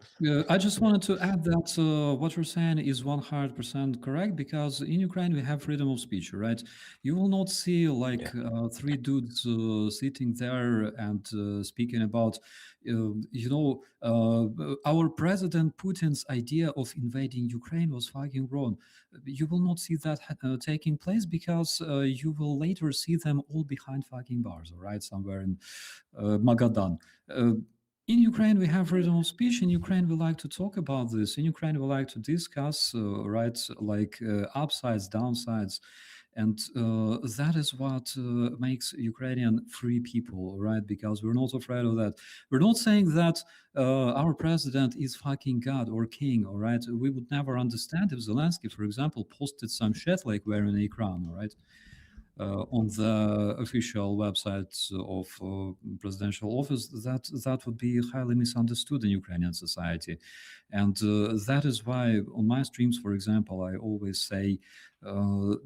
I just wanted to add that what you're saying is 100% correct, because in Ukraine we have freedom of speech, right? You will not see like three dudes sitting there and speaking about, our President Putin's idea of invading Ukraine was fucking wrong. You will not see that taking place, because you will later see them all behind fucking bars, all right, somewhere in Magadan. In Ukraine, we have freedom of speech. In Ukraine, we like to talk about this. In Ukraine, we like to discuss, upsides, downsides. And that is what makes Ukrainian free people, right? Because we're not afraid of that. We're not saying that our president is fucking God or king, all right? We would never understand if Zelensky, for example, posted some shit like wearing a crown, all right? on the official website of presidential office, that would be highly misunderstood in Ukrainian society. And that is why on my streams, for example, I always say,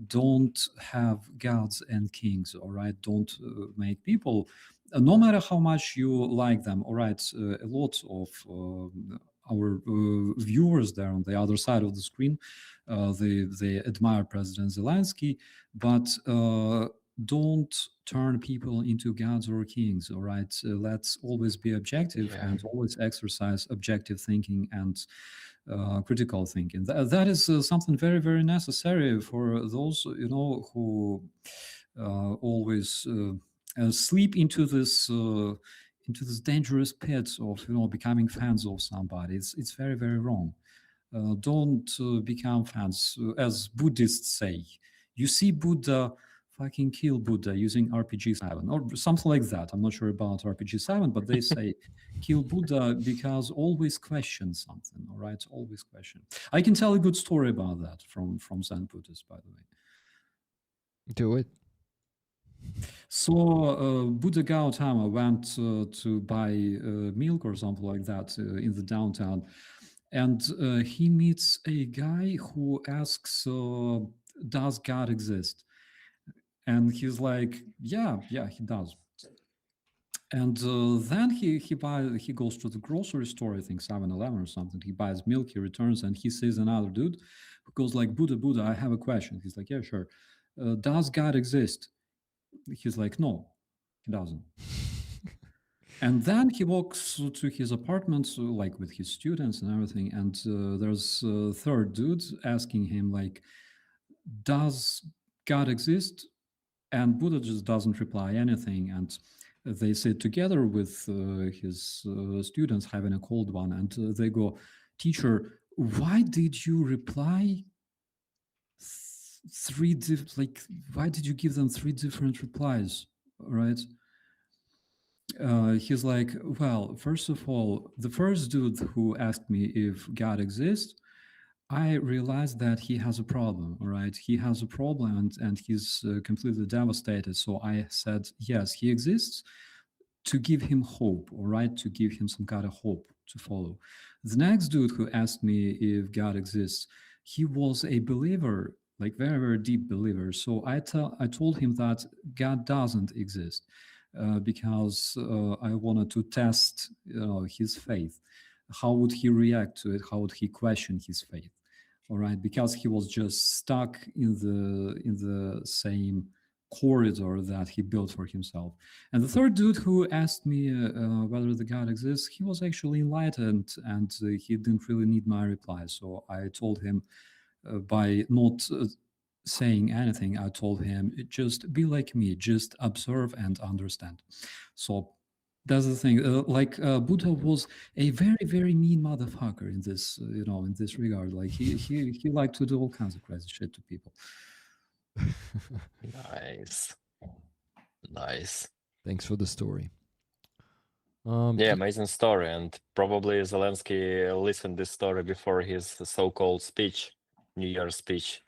don't have gods and kings, all right? Don't make people, no matter how much you like them, all right? A lot of our viewers there on the other side of the screen, they admire President Zelensky, but don't turn people into gods or kings, all right? Let's always be objective and always exercise objective thinking and critical thinking. That is something very, very necessary for those, who always sleep into this dangerous pit of becoming fans of somebody. It's very, very wrong. Don't become fans, as Buddhists say. You see Buddha, fucking kill Buddha using RPG7 or something like that. I'm not sure about RPG7, but they say kill Buddha because always question something. All right, always question. I can tell a good story about that from Zen Buddhists, by the way. Do it. So Buddha Gautama went to buy milk or something like that in the downtown, and he meets a guy who asks, "Does God exist?" And he's like, "Yeah, he does." And then he goes to the grocery store, I think 7-Eleven or something. He buys milk, he returns, and he sees another dude who goes like, Buddha, I have a question. He's like, yeah, sure. Does God exist? He's like, no, he doesn't. And then he walks to his apartment, like with his students and everything. And there's a third dude asking him, like, does God exist? And Buddha just doesn't reply anything. And they sit together with his students having a cold one. And they go, teacher, why did you reply why did you give them 3 different replies, right? He's like, well, first of all, the first dude who asked me if God exists, I realized that he has a problem, all right? He has a problem and he's completely devastated. So I said, yes, he exists, to give him hope, all right? To give him some kind of hope to follow. The next dude who asked me if God exists, he was a believer, like very, very deep believer. So I told him that God doesn't exist. Because I wanted to test his faith. How would he react to it? How would he question his faith? All right, because he was just stuck in the same corridor that he built for himself. And the third dude who asked me whether the God exists, he was actually enlightened and he didn't really need my reply. So I told him by not saying anything, I told him, just be like me, just observe and understand. So that's the thing. Buddha was a very, very mean motherfucker in this, in this regard. Like he liked to do all kinds of crazy shit to people. Nice. Thanks for the story. Yeah, amazing story. And probably Zelensky listened this story before his so-called speech, New Year's speech,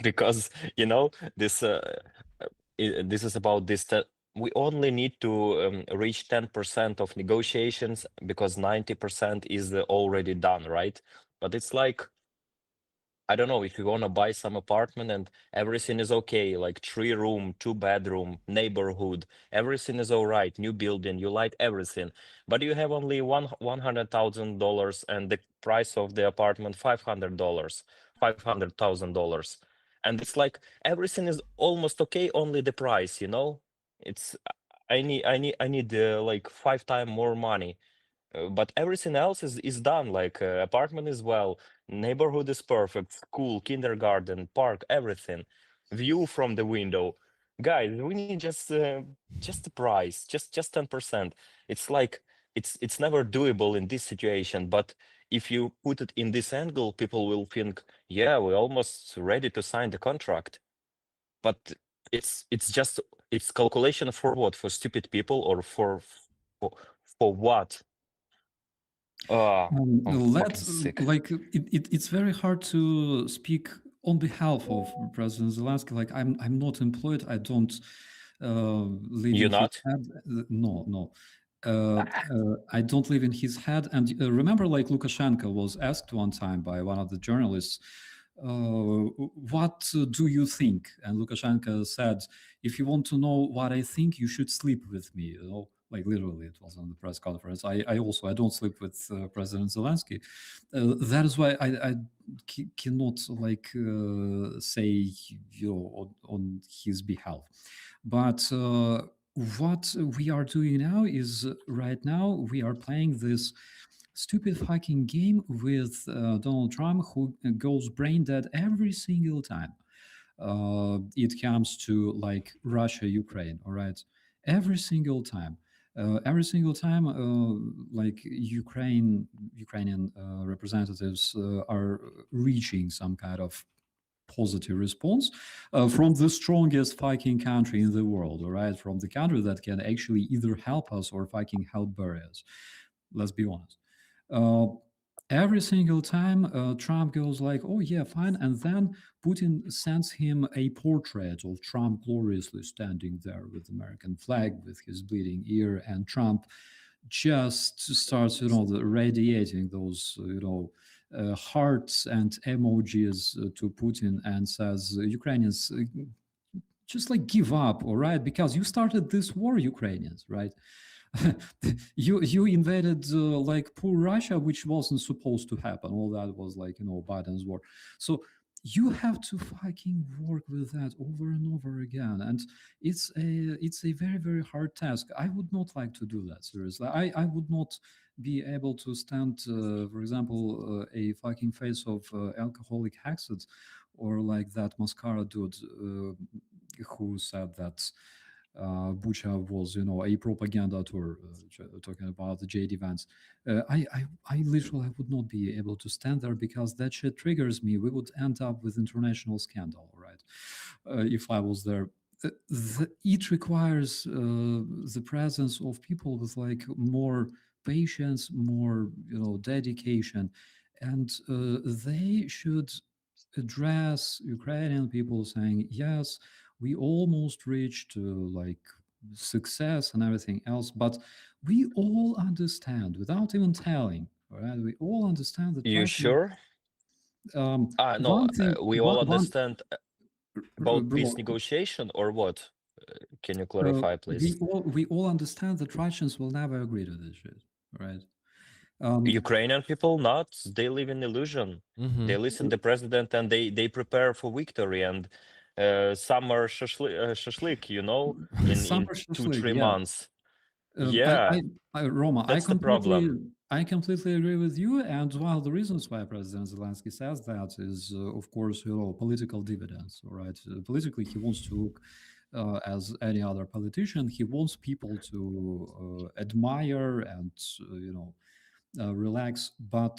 because this this is about this. We only need to reach 10% of negotiations because 90% is already done, right? But it's like, I don't know, if you want to buy some apartment and everything is okay, like 3-room, 2-bedroom, neighborhood, everything is all right, new building, you like everything, but you have only $100,000 and the price of the apartment $500,000, and it's like everything is almost okay, only the price, it's I need like 5 times more money. But everything else is done, like apartment is well, neighborhood is perfect, school, kindergarten, park, everything, view from the window. Guys, we need just the price, just 10%. It's like it's never doable in this situation, but if you put it in this angle, people will think, yeah, we're almost ready to sign the contract. But it's calculation for what? For stupid people or for what? I'm fucking sick. It's very hard to speak on behalf of President Zelensky, like I'm not employed. I don't live You're in his not? head. No. I don't live in his head. And remember, like Lukashenko was asked one time by one of the journalists, what do you think? And Lukashenko said, if you want to know what I think, you should sleep with me. You know, like literally, it was on the press conference. I don't sleep with President Zelensky. That is why I cannot like say on his behalf. But what we are doing now is right now we are playing this stupid fucking game with Donald Trump, who goes brain dead every single time it comes to like Russia, Ukraine. All right, every single time. Like Ukrainian representatives are reaching some kind of positive response from the strongest fucking country in the world, all right? From the country that can actually either help us or fucking help bury us. Let's be honest. Every single time Trump goes like, oh yeah, fine. And then Putin sends him a portrait of Trump gloriously standing there with the American flag with his bleeding ear. And Trump just starts, radiating those, hearts and emojis to Putin and says, Ukrainians, just like give up, all right? Because you started this war, Ukrainians, right? you invaded like poor Russia, which wasn't supposed to happen. All that was like Biden's war. So you have to fucking work with that over and over again, and it's a very very hard task. I would not like to do that seriously. I would not be able to stand, for example, a fucking face of alcoholic Haxet, or like that mascara dude who said that Bucha was, a propaganda tour, talking about the JD Vance. I literally would not be able to stand there because that shit triggers me. We would end up with international scandal, right? If I was there. It requires the presence of people with like more patience, more dedication, and they should address Ukrainian people saying, yes, we almost reached like success and everything else, but we all understand without even telling. All right, we all understand that You Russia. sure? No, One thing, we all one, understand about peace bro, negotiation or what? Can you uh, clarify, please? we all understand that Russians will never agree to this shit, right? Ukrainian people not. They live in illusion. Mm-hmm. They listen to the president and they prepare for victory and summer shashlik, in Summer 2-3 shashlik, yeah. months. Yeah, Roma, that's the problem. I completely agree with you. And one of the reasons why President Zelensky says that is, of course, political dividends. All right, politically, he wants to look as any other politician. He wants people to admire and relax. But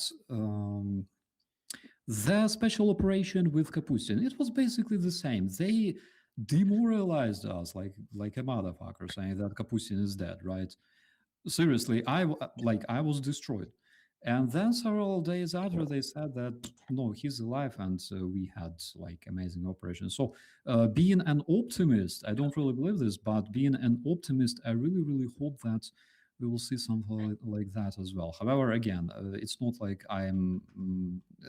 the special operation with Kapustin, it was basically the same. They demoralized us like a motherfucker, saying that Kapustin is dead, right? Seriously, I was destroyed. And then several days after, they said that no, he's alive, and we had like amazing operation. So, being an optimist, I don't really believe this, but being an optimist, I really, really hope that we will see something like that as well. However, again, it's not like I'm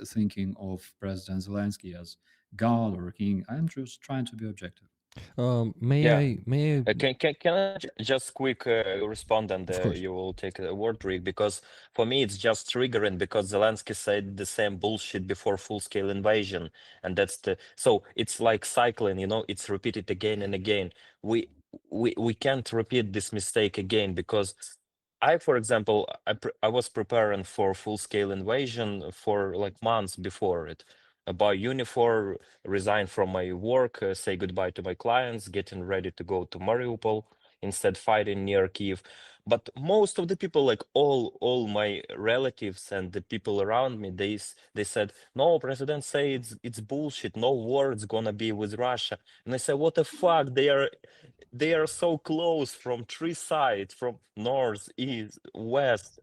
thinking of President Zelensky as God or king. I'm just trying to be objective. May Yeah. I? Can I just quick respond and Of course. you will take a word, Rick? Because for me it's just triggering because Zelensky said the same bullshit before full-scale invasion, and so it's like cycling, it's repeated again and again. We can't repeat this mistake again because for example, I was preparing for full-scale invasion for like months before it. Buy uniform, resign from my work, say goodbye to my clients, getting ready to go to Mariupol, instead fighting near Kiev. But most of the people, like all my relatives and the people around me, they said, no, president say it's bullshit, no war is gonna be with Russia. And I said, what the fuck? They are so close from three sides, from north, east, west,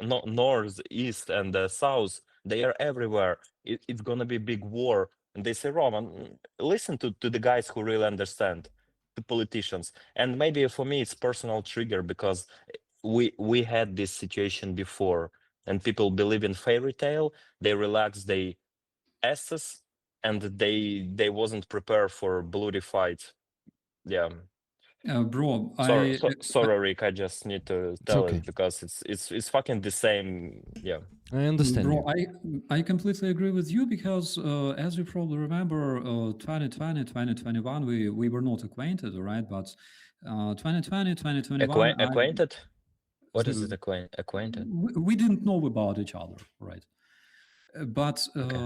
north, east, and south. They are everywhere. It's gonna be big war. and they say, Roman, listen to the guys who really understand, the politicians. And maybe for me, it's personal trigger because we had this situation before, and people believe in fairy tale. They relax their asses, and they wasn't prepared for bloody fight. Yeah. Bro, Sorry, Rick. I just need to tell okay. it because it's fucking the same. Yeah. I understand Bro, you. I completely agree with you because as you probably remember, 2020, 2021, we were not acquainted, all right? But 2020, 2021, Acquainted? What is so it? Acquainted? we didn't know about each other, right? But Okay.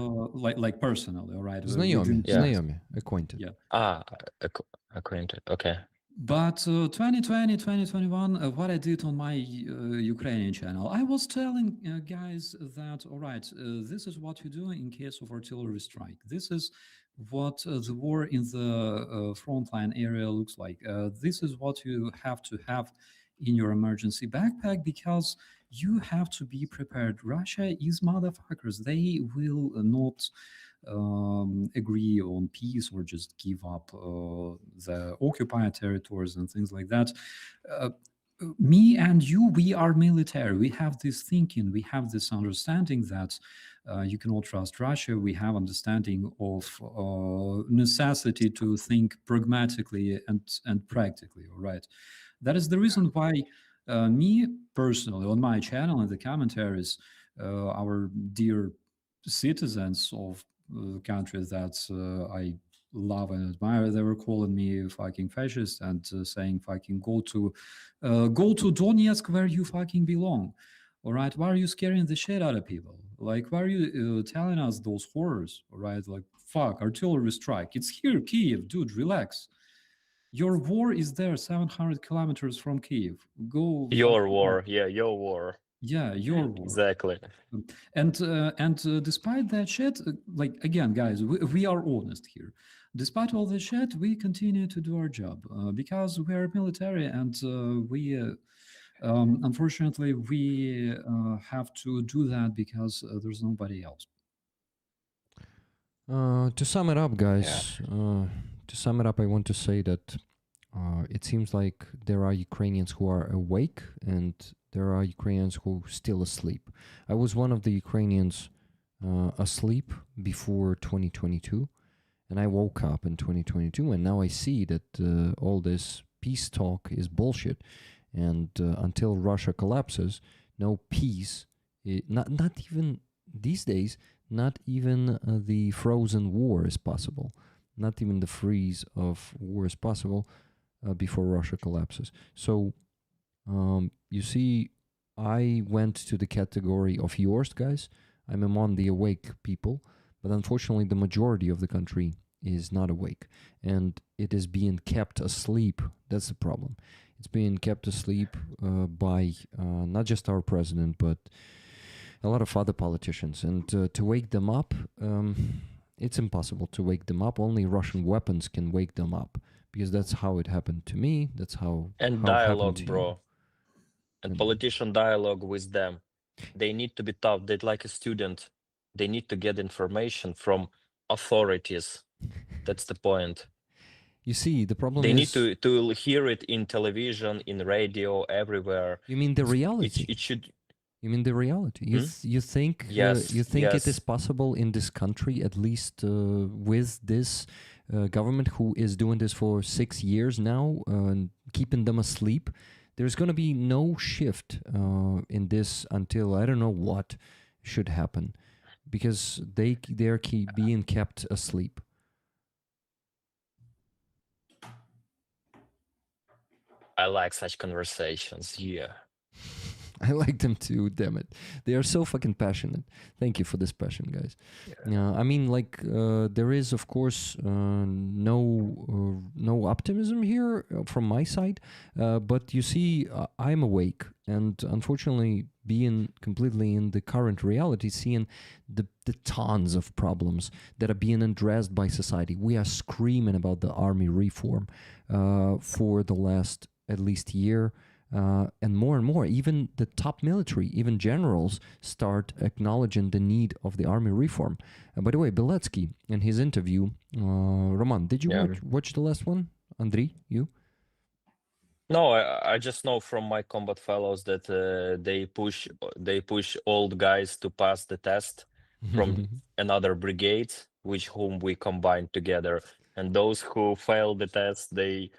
like personally, all right? We Знайомі, didn't Yeah. знайомі, acquainted. Yeah. Acquainted. Okay. But 2020, 2021, what I did on my Ukrainian channel, I was telling guys that, all right, this is what you do in case of artillery strike. This is what the war in the frontline area looks like. This is what you have to have in your emergency backpack because you have to be prepared. Russia is motherfuckers. They will not agree on peace or just give up the occupied territories and things like that. Me and you, we are military. We have this thinking, we have this understanding that you cannot trust Russia. We have understanding of necessity to think pragmatically and practically. All right, that is the reason why me personally on my channel in the commentaries, our dear citizens of countries that I love and admire, they were calling me fucking fascist and saying fucking go to Donetsk where you fucking belong. All right, why are you scaring the shit out of people? Like, why are you telling us those horrors? All right, like fuck, artillery strike. It's here, Kiev, dude, relax. Your war is there, 700 kilometers from Kiev. Go. Your war. Yeah, your war. Yeah, your war. Exactly. And despite that shit, like again, guys, we are honest here. Despite all this shit, we continue to do our job because we are military, and we unfortunately we have to do that because there's nobody else. To sum it up, guys, I want to say that it seems like there are Ukrainians who are awake and there are Ukrainians who are still asleep. I was one of the Ukrainians asleep before 2022, and I woke up in 2022, and now I see that all this peace talk is bullshit. And until Russia collapses, no peace, not even these days, not even the frozen war is possible. Not even the freeze of war is possible before Russia collapses. So, you see, I went to the category of yours, guys. I'm among the awake people, but unfortunately, the majority of the country is not awake, and it is being kept asleep. That's the problem. It's being kept asleep by not just our president, but a lot of other politicians. And to wake them up, it's impossible to wake them up. Only Russian weapons can wake them up, because that's how it happened to me. That's how And how it happened dialogue, to bro. you. And And- politician dialogue with them. They need to be tough. They're like a student. They need to get information from authorities. That's the point. You see, the problem They is need to hear it in television, in radio, everywhere. you mean the reality. It should. You mean the reality? You you think Yes, you think it yes. is possible in this country, at least with this government who is doing this for 6 years now, and keeping them asleep? There's going to be no shift in this until I don't know what should happen, because they're being kept asleep. I like such conversations. Yeah. I like them too, damn it. They are so fucking passionate. Thank you for this passion, guys. I mean, like, there is, of course, no optimism here from my side. But you see, I'm awake. And unfortunately, being completely in the current reality, seeing the tons of problems that are being addressed by society. We are screaming about the army reform for the last at least year. and more, even the top military, even generals, start acknowledging the need of the army reform. By the way, Beletsky, in his interview, Roman, did you Yeah. watch the last one? Andriy, you? No, I just know from my combat fellows that they push old guys to pass the test from another brigade, which whom we combined together, and those who fail the test, they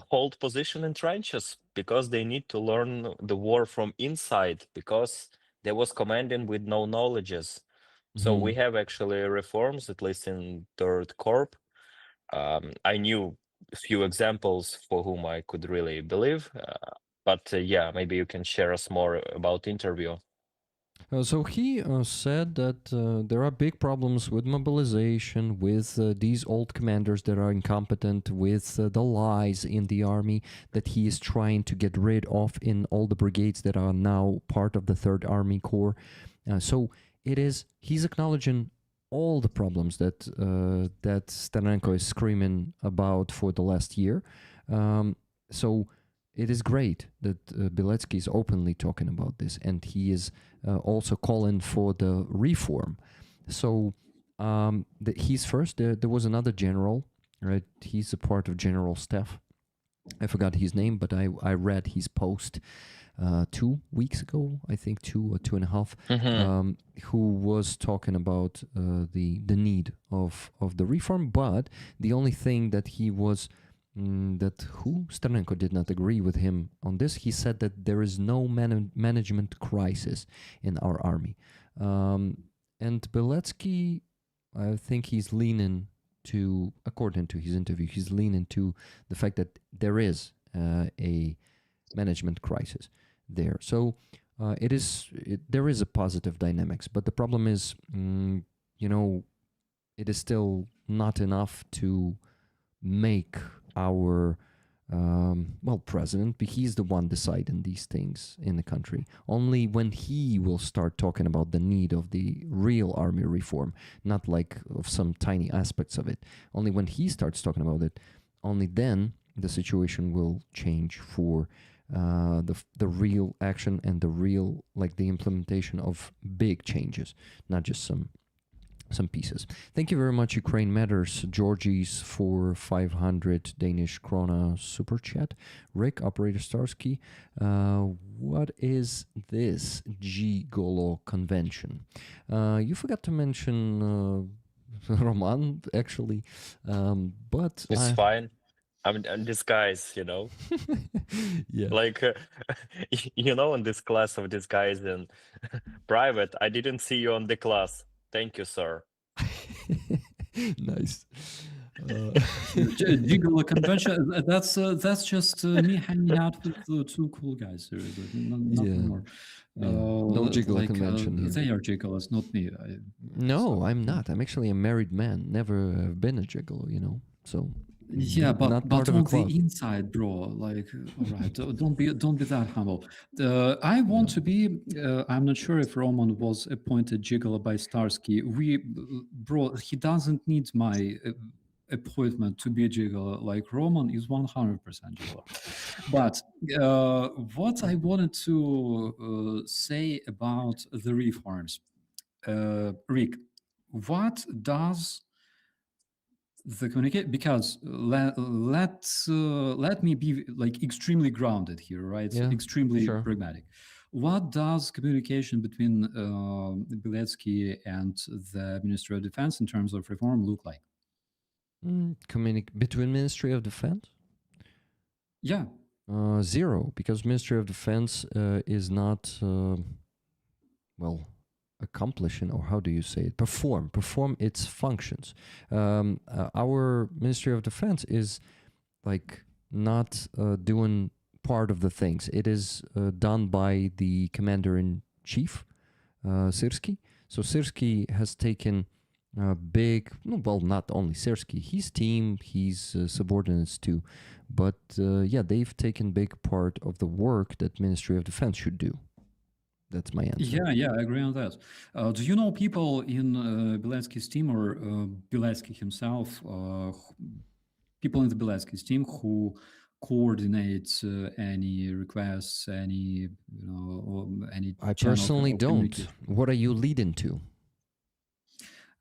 hold position in trenches because they need to learn the war from inside, because there was commanding with no knowledges. So we have actually reforms, at least in Third Corps. I knew a few examples for whom I could really believe, but yeah, maybe you can share us more about interview. So he said that there are big problems with mobilization, with these old commanders that are incompetent, with the lies in the army that he is trying to get rid of in all the brigades that are now part of the Third Army Corps. So he's acknowledging all the problems that that Steranenko is screaming about for the last year. So it is great that Beletsky is openly talking about this, and he is also calling for the reform. So he's first. There was another general, right? He's a part of general staff. I forgot his name, but I read his post 2 weeks ago, I think 2 or 2.5, who was talking about the need of the reform. But the only thing that he was Steranenko did not agree with him on this. He said that there is no management crisis in our army. And Beletsky, I think he's leaning to, according to his interview, he's leaning to the fact that there is a management crisis there. So there is a positive dynamics, but the problem is, it is still not enough to make our president, but he's the one deciding these things in the country. Only when he will start talking about the need of the real army reform, not like of some tiny aspects of it. Only when he starts talking about it, only then the situation will change for the real action and the real, like, the implementation of big changes, not just some pieces. Thank you very much, Ukraine Matters, Georgies, for 500 Danish krona super chat. Rick, Operator Starsky, what is this Gigolo convention? You forgot to mention Roman, actually, but It's fine. I'm disguise, yeah. Like, in this class of disguise in private, I didn't see you on the class. Thank you, sir. Nice. Gigolo convention. That's just me hanging out with two cool guys. Nothing more. No Gigolo convention here. They are gigolos, not me. No, I'm not. I'm actually a married man. Never have been a gigolo, So yeah, but not part of a on club. the inside, bro. Like, all right, don't be that humble. I want to be. I'm not sure if Roman was appointed gigolo by Starsky. Bro, he doesn't need my appointment to be a gigolo. Like, Roman is 100% gigolo. But what I wanted to say about the reforms, Rick, what does the communicate, because let me be like extremely grounded here, right? Yeah, extremely sure. pragmatic. What does communication between Beletsky and the Ministry of Defense in terms of reform look like? Between Ministry of Defense? Yeah. Zero, because Ministry of Defense is not accomplishing, or how do you say it, perform its functions. Our Ministry of Defense is like not doing part of the things. It is done by the Commander-in-Chief, Syrsky. So Syrsky has taken big, not only Syrsky, his team, his subordinates too, but they've taken big part of the work that Ministry of Defense should do. That's my answer. Yeah, I agree on that. Do you know people in Beletsky's team, or Beletsky himself, people in the Beletsky's team who coordinate any requests, any or any I channel personally of don't. communication. What are you leading to?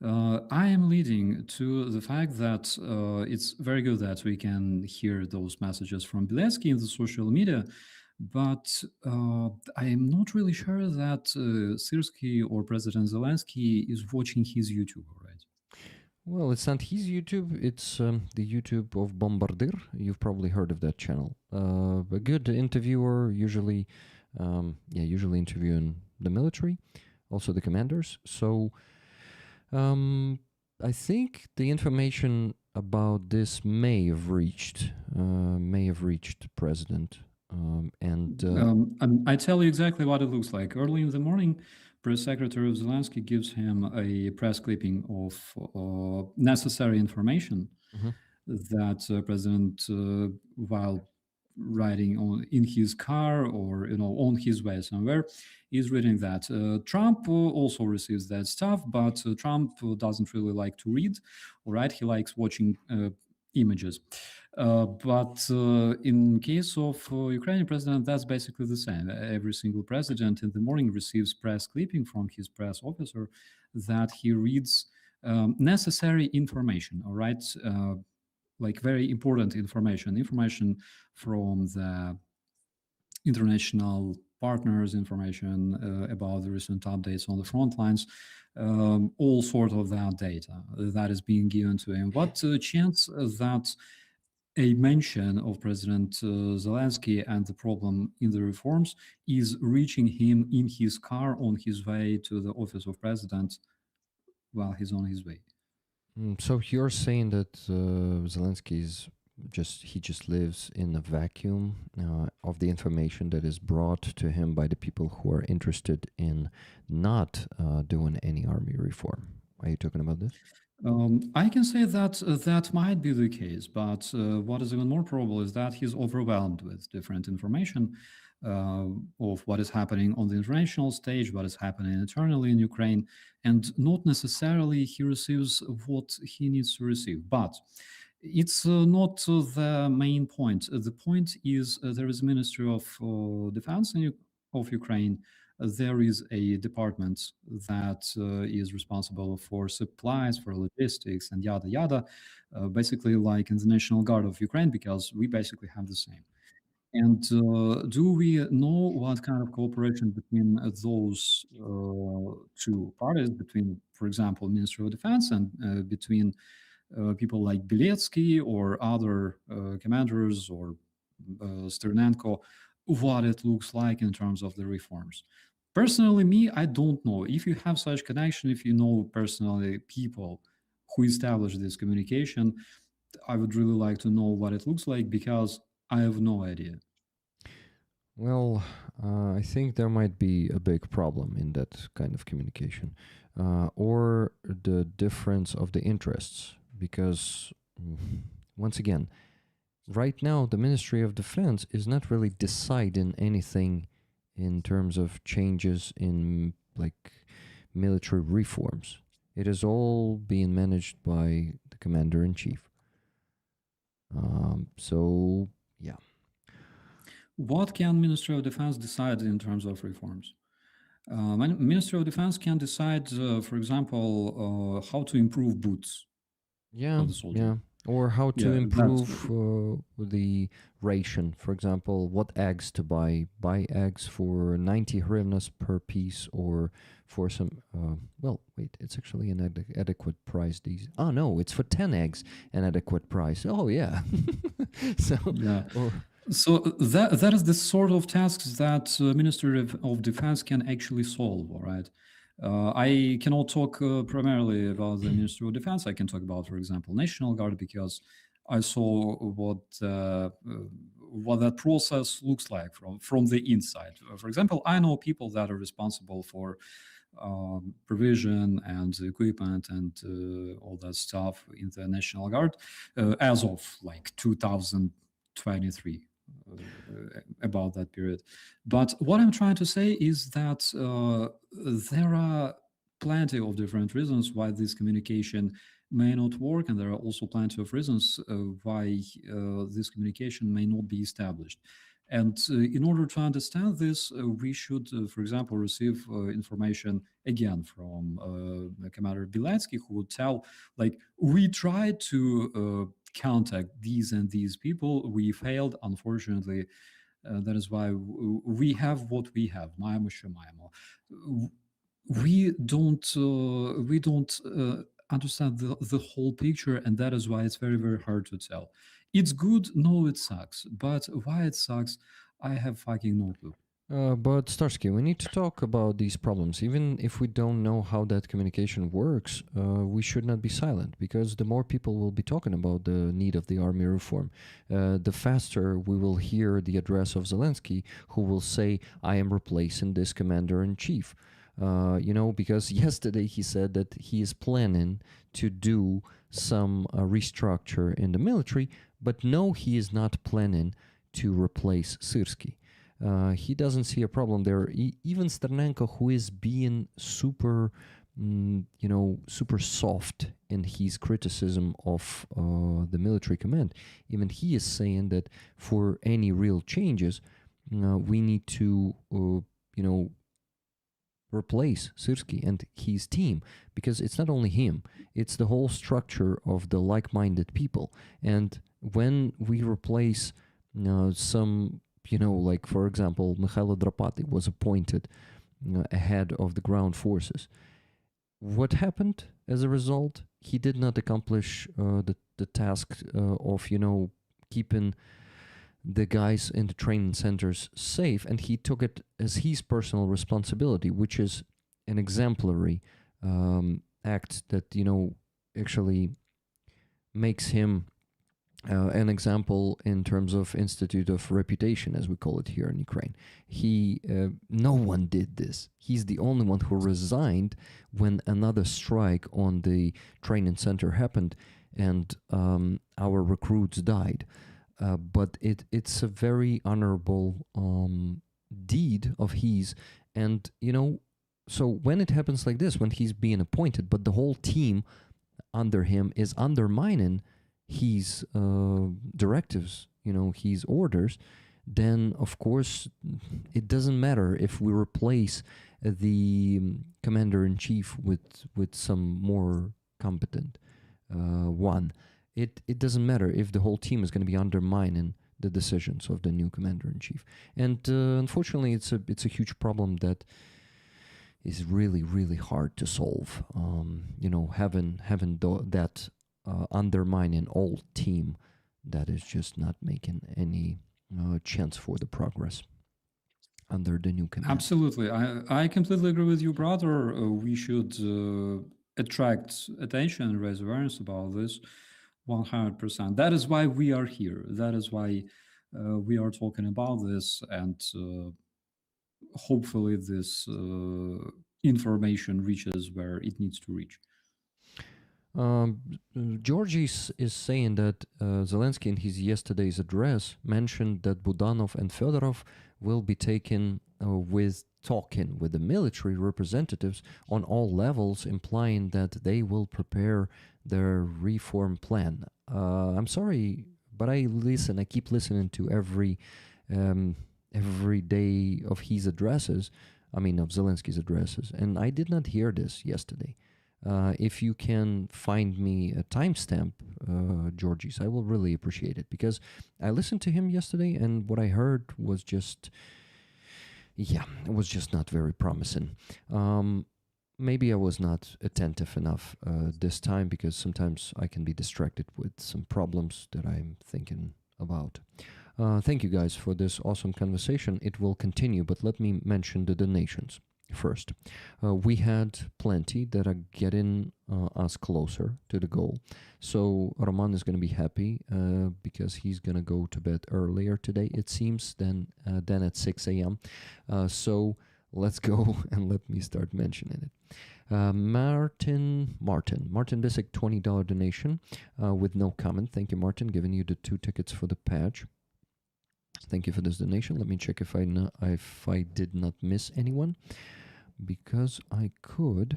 I am leading to the fact that it's very good that we can hear those messages from Beletsky in the social media, but I am not really sure that Syrskyi or President Zelensky is watching his YouTube, right? Well, it's not his YouTube, it's the YouTube of Bombardier. You've probably heard of that channel. A good interviewer, usually interviewing the military, also the commanders. So I think the information about this may have reached the president. I tell you exactly what it looks like. Early in the morning, press secretary of Zelensky gives him a press clipping of necessary information Mhm. that President, while riding in his car or on his way somewhere, is reading that. Trump also receives that stuff, but Trump doesn't really like to read. All right, he likes watching images. But in case of Ukrainian president, that's basically the same. Every single president in the morning receives press clipping from his press officer that he reads necessary information. All right, like very important information from the international partners, information about the recent updates on the front lines, all sort of that data that is being given to him. What chance that a mention of President Zelensky and the problem in the reforms is reaching him in his car on his way to the office of president while he's on his way? So you're saying that Zelensky is just lives in a vacuum of the information that is brought to him by the people who are interested in not doing any army reform. Are you talking about this? I can say that that might be the case, but what is even more probable is that he's overwhelmed with different information of what is happening on the international stage, what is happening internally in Ukraine, and not necessarily he receives what he needs to receive. But it's not the main point. The point is there is a Ministry of Defense of Ukraine. There is a department that is responsible for supplies, for logistics, and yada yada, basically like in the National Guard of Ukraine, because we basically have the same. And do we know what kind of cooperation between those two parties, between, for example, Ministry of Defense and between people like Beletsky or other commanders or Sternenko, what it looks like in terms of the reforms? Personally, me, I don't know. If you have such connection, if you know personally people who establish this communication, I would really like to know what it looks like because I have no idea. Well, I think there might be a big problem in that kind of communication, or the difference of the interests. Because, once again, right now the Ministry of Defense is not really deciding anything in terms of changes in like military reforms. It is all being managed by the Commander in Chief. So yeah. What can Ministry of Defense decide in terms of reforms? Ministry of Defense can decide, for example, how to improve boots Yeah, of the soldier. yeah. Or how to Yeah, improve the ration. For example, what eggs to buy. Buy eggs for 90 hryvnias per piece, or for some, well, wait, it's actually an adequate price. Oh, no, it's for 10 eggs, an adequate price. Oh, yeah. So, yeah. or, So that is the sort of tasks that Ministry of Defense can actually solve, all right? I cannot talk primarily about the Ministry of Defense. I can talk about, for example, National Guard, because I saw what that process looks like from the inside. For example, I know people that are responsible for provision and equipment and all that stuff in the National Guard as of like 2023. About that period. But what I'm trying to say is that there are plenty of different reasons why this communication may not work, and there are also plenty of reasons why this communication may not be established. And in order to understand this, we should, for example, receive information again from Commander Biletsky, who would tell, like, we tried to contact these and these people, we failed, unfortunately. That is why we have what we have. Маємо, що маємо. We don't understand the whole picture, and that is why it's very, very hard to tell. It's good, no, it sucks. But why it sucks, I have fucking no clue. But Starsky, we need to talk about these problems. Even if we don't know how that communication works, we should not be silent, because the more people will be talking about the need of the army reform, the faster we will hear the address of Zelensky, who will say, I am replacing this commander-in-chief. Because yesterday he said that he is planning to do some restructure in the military, but no, he is not planning to replace Syrsky. He doesn't see a problem there. Even Sternenko, who is being super, super soft in his criticism of the military command, even he is saying that for any real changes, we need to, replace Syrsky and his team, because it's not only him, it's the whole structure of the like-minded people. And when we replace some, like, for example, Mikhailo Drapati was appointed ahead of the ground forces. What happened as a result? He did not accomplish the task of, keeping the guys in the training centers safe, and he took it as his personal responsibility, which is an exemplary act that, actually makes him an example in terms of Institute of Reputation, as we call it here in Ukraine. No one did this. He's the only one who resigned when another strike on the training center happened and our recruits died. But it's a very honorable deed of his. And, so when it happens like this, when he's being appointed, but the whole team under him is undermining his directives, his orders, then of course it doesn't matter if we replace the commander-in-chief with some more competent one. It doesn't matter if the whole team is going to be undermining the decisions of the new commander-in-chief. And unfortunately, it's a huge problem that is really, really hard to solve. Having that undermining old team that is just not making any chance for the progress under the new command. Absolutely. I completely agree with you, brother. We should attract attention and raise awareness about this 100%. That is why we are here. That is why we are talking about this, and hopefully this information reaches where it needs to reach. Georgi is saying that Zelensky in his yesterday's address mentioned that Budanov and Fedorov will be taken talking with the military representatives on all levels, implying that they will prepare their reform plan. I'm sorry, but I keep listening to every day of his addresses, of Zelensky's addresses, and I did not hear this yesterday. If you can find me a timestamp, Georgies, I will really appreciate it, because I listened to him yesterday and what I heard was just, it was just not very promising. Maybe I was not attentive enough this time, because sometimes I can be distracted with some problems that I'm thinking about. Thank you guys for this awesome conversation. It will continue, but let me mention the donations. First, we had plenty that are getting us closer to the goal. So Roman is going to be happy because he's going to go to bed earlier today, it seems, than at 6 a.m. So let's go and let me start mentioning it. Martin Bisick, $20 donation with no comment. Thank you, Martin, giving you the 2 tickets for the patch. Thank you for this donation. Let me check if I did not miss anyone, because I could.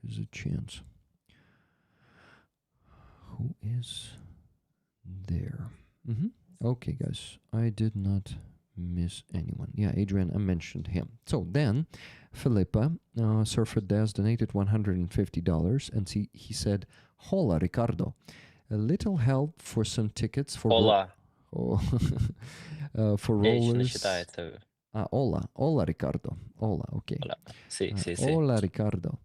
There is a chance. who is there. Okay, guys, I did not miss anyone. Yeah, Adrian, I mentioned him. So then, Philippa, Surfer Des, donated $150, and he said, "Hola, Ricardo. A little help for some tickets for Hola. for H не rollers." считается. Hola, Ricardo. Hola, okay. Hola. Sí, sí, sí. Hola, Ricardo.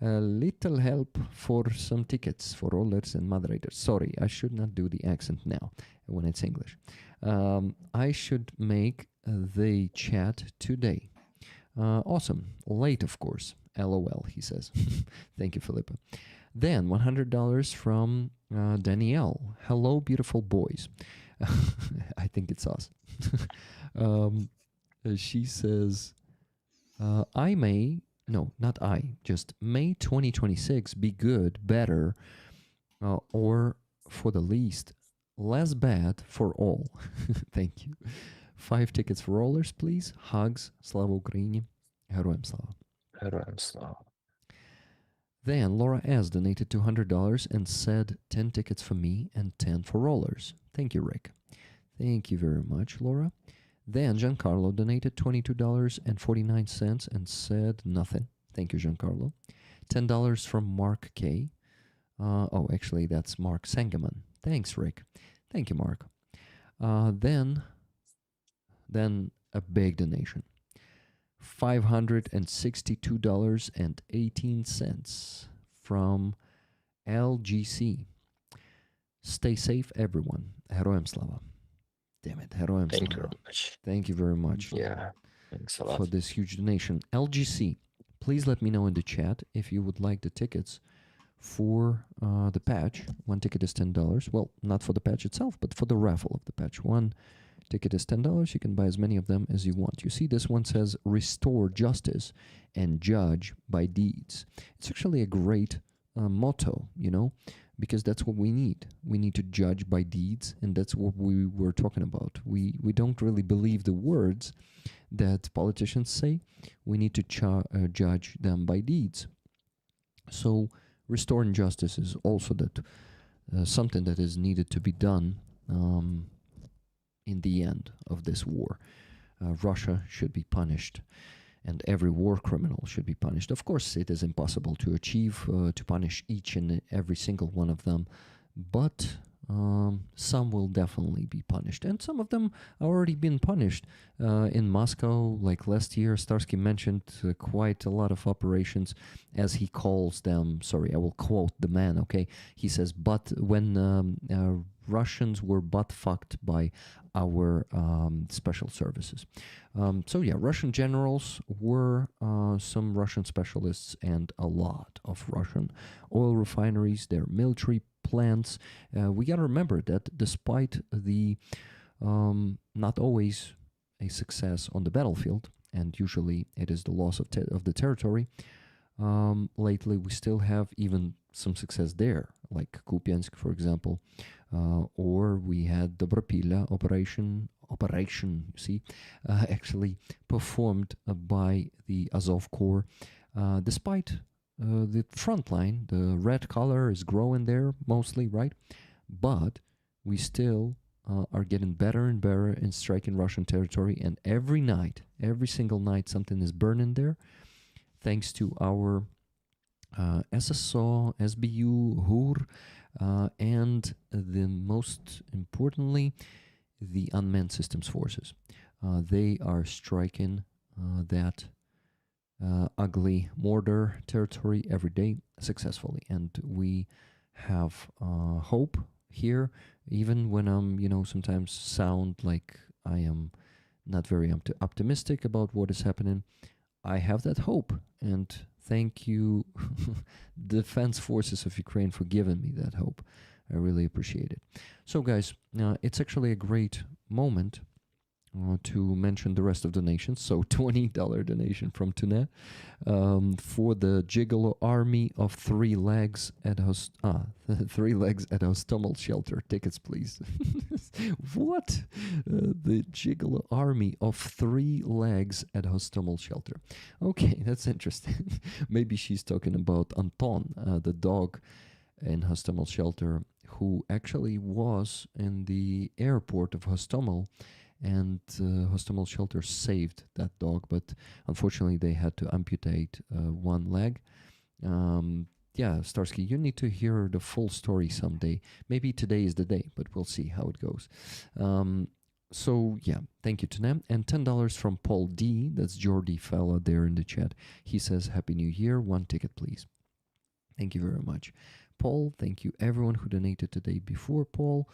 A little help for some tickets for rollers and moderators. Sorry, I should not do the accent now when it's English. I should make the chat today. Awesome. Late, of course. LOL, he says. Thank you, Philippa. Then $100 from Danielle. Hello, beautiful boys. I think it's us. She says, just May 2026 be good, better, or for the least, less bad for all. Thank you. 5 tickets for rollers, please. Hugs. Slava Ukraini. Героям слава. Героям слава. Then Laura S. donated $200 and said 10 tickets for me and 10 for rollers. Thank you, Rick. Thank you very much, Laura. Then Giancarlo donated $22.49 and said nothing. Thank you, Giancarlo. $10 from Mark K. Actually, that's Mark Sangaman. Thanks, Rick. Thank you, Mark. Then a big donation. $562.18 from LGC. Stay safe, everyone. Героям слава. Damn it, Героям Thank you слава. very much. Thank you very much Yeah, thanks a lot. for this huge donation. LGC, please let me know in the chat if you would like the tickets for the patch. One ticket is $10. Well, not for the patch itself, but for the raffle of the patch. One ticket is $10. You can buy as many of them as you want. You see, this one says restore justice and judge by deeds. It's actually a great motto, because that's what we need. We need to judge by deeds, and that's what we were talking about. We don't really believe the words that politicians say. We need to judge them by deeds. So restoring justice is also that something that is needed to be done in the end of this war. Russia should be punished, and every war criminal should be punished. Of course, it is impossible to achieve, to punish each and every single one of them, but some will definitely be punished. And some of them are already been punished. In Moscow, like last year, Starsky mentioned quite a lot of operations, as he calls them. Sorry, I will quote the man, okay? He says, but when Russians were butt-fucked by our special services. Russian generals were some Russian specialists and a lot of Russian oil refineries, their military plants. We got to remember that despite the not always a success on the battlefield, and usually it is the loss of the territory, lately we still have even some success there, like Kupiansk, for example, or we had Dobropilla operation, you see, actually performed by the Azov Corps. Despite the front line, the red color is growing there mostly, right? But we still are getting better and better in striking Russian territory, and every single night, something is burning there, thanks to our SSO, SBU, HUR, and the most importantly, the unmanned systems forces. They are striking that ugly mortar territory every day successfully, and we have hope here, even when I'm sometimes sound like I am not very optimistic about what is happening. I have that hope, and thank you Defense Forces of Ukraine for giving me that hope. I really appreciate it. So guys, it's actually a great moment to mention the rest of the donations. So $20 donation from Tune for the Gigolo Army of 3 legs at 3 legs at Hostomel shelter. Tickets, please. What? The Gigolo Army of 3 legs at Hostomel shelter. Okay, that's interesting. Maybe she's talking about Anton, the dog in Hostomel shelter, who actually was in the airport of Hostomel, and Hostomel shelter saved that dog, but unfortunately they had to amputate one leg. Um, yeah, Starsky, you need to hear the full story someday. Maybe today is the day, but we'll see how it goes. So yeah, thank you to them. And $10 from Paul D. That's Jordy fella there in the chat. He says, Happy New Year. One ticket, please. Thank you very much. Paul, thank you everyone who donated today before Paul.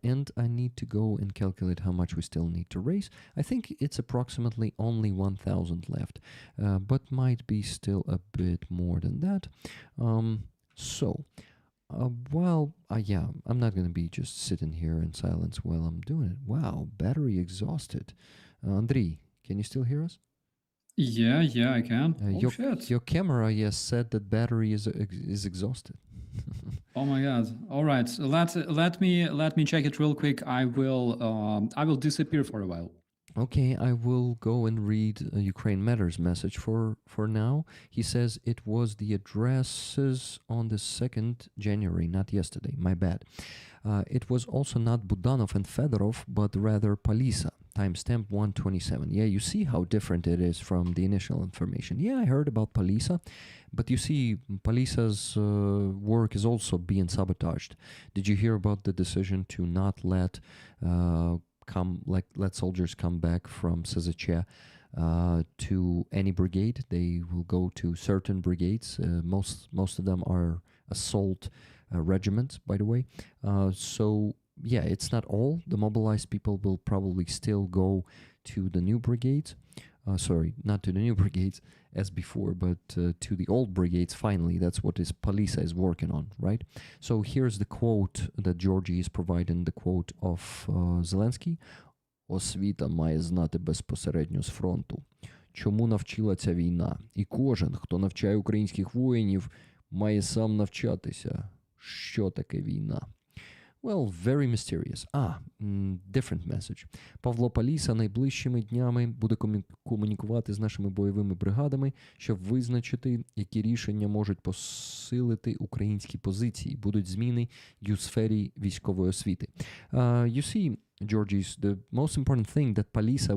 And I need to go and calculate how much we still need to raise. I think it's approximately only 1,000 left, but might be still a bit more than that. Yeah, I'm not going to be just sitting here in silence while I'm doing it. Wow, battery exhausted. Andriy, can you still hear us? Yeah, I can. Oh shit. Your camera, yes, said that battery is exhausted. Oh my god. All right. So let me check it real quick. I will disappear for a while. Okay, I will go and read Ukraine Matters message for now. He says it was the addresses on the 2nd January, not yesterday. My bad. It was also not Budanov and Fedorov, but rather Palisa. Timestamp 127. Yeah, you see how different it is from the initial information. Yeah, I heard about Palisa, but you see, Palisa's work is also being sabotaged. Did you hear about the decision to not let let soldiers come back from SZC to any brigade? They will go to certain brigades. Most of them are assault regiments, by the way. So yeah, it's not all. The mobilized people will probably still go to the new brigades. Sorry, not to the new brigades as before, but to the old brigades. Finally, that's what Palisa is working on, right? So here's the quote that Georgie is providing, the quote of Zelensky. Освіта має знати безпосередньо з фронту. Чому навчила ця війна? І кожен, хто навчає українських воїнів, має сам навчатися. Що таке війна? Well, very mysterious. Different message. Павло Паліса найближчими днями буде комунікувати з нашими бойовими бригадами, щоб визначити, які рішення можуть посилити українські позиції. Будуть зміни і у сфері військової освіти. You see, Georgies, the most important thing that Palisa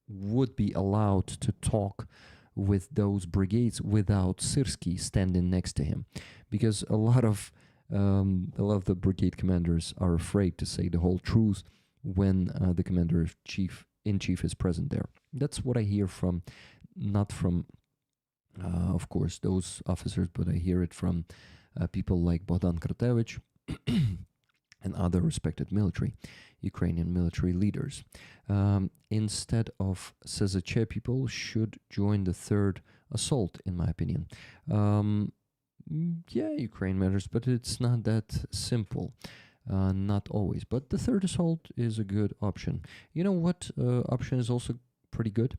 would be allowed to talk with those brigades without Syrski standing next to him, because a lot of the brigade commanders are afraid to say the whole truth when the commander-in-chief is present there. That's what I hear from, not from, of course, those officers, but I hear it from people like Bogdan Kratevich and other respected Ukrainian military leaders. Instead of SZC, people should join the third assault, in my opinion. Yeah, Ukraine matters, but it's not that simple. Not always. But the third assault is a good option. You know what option is also pretty good?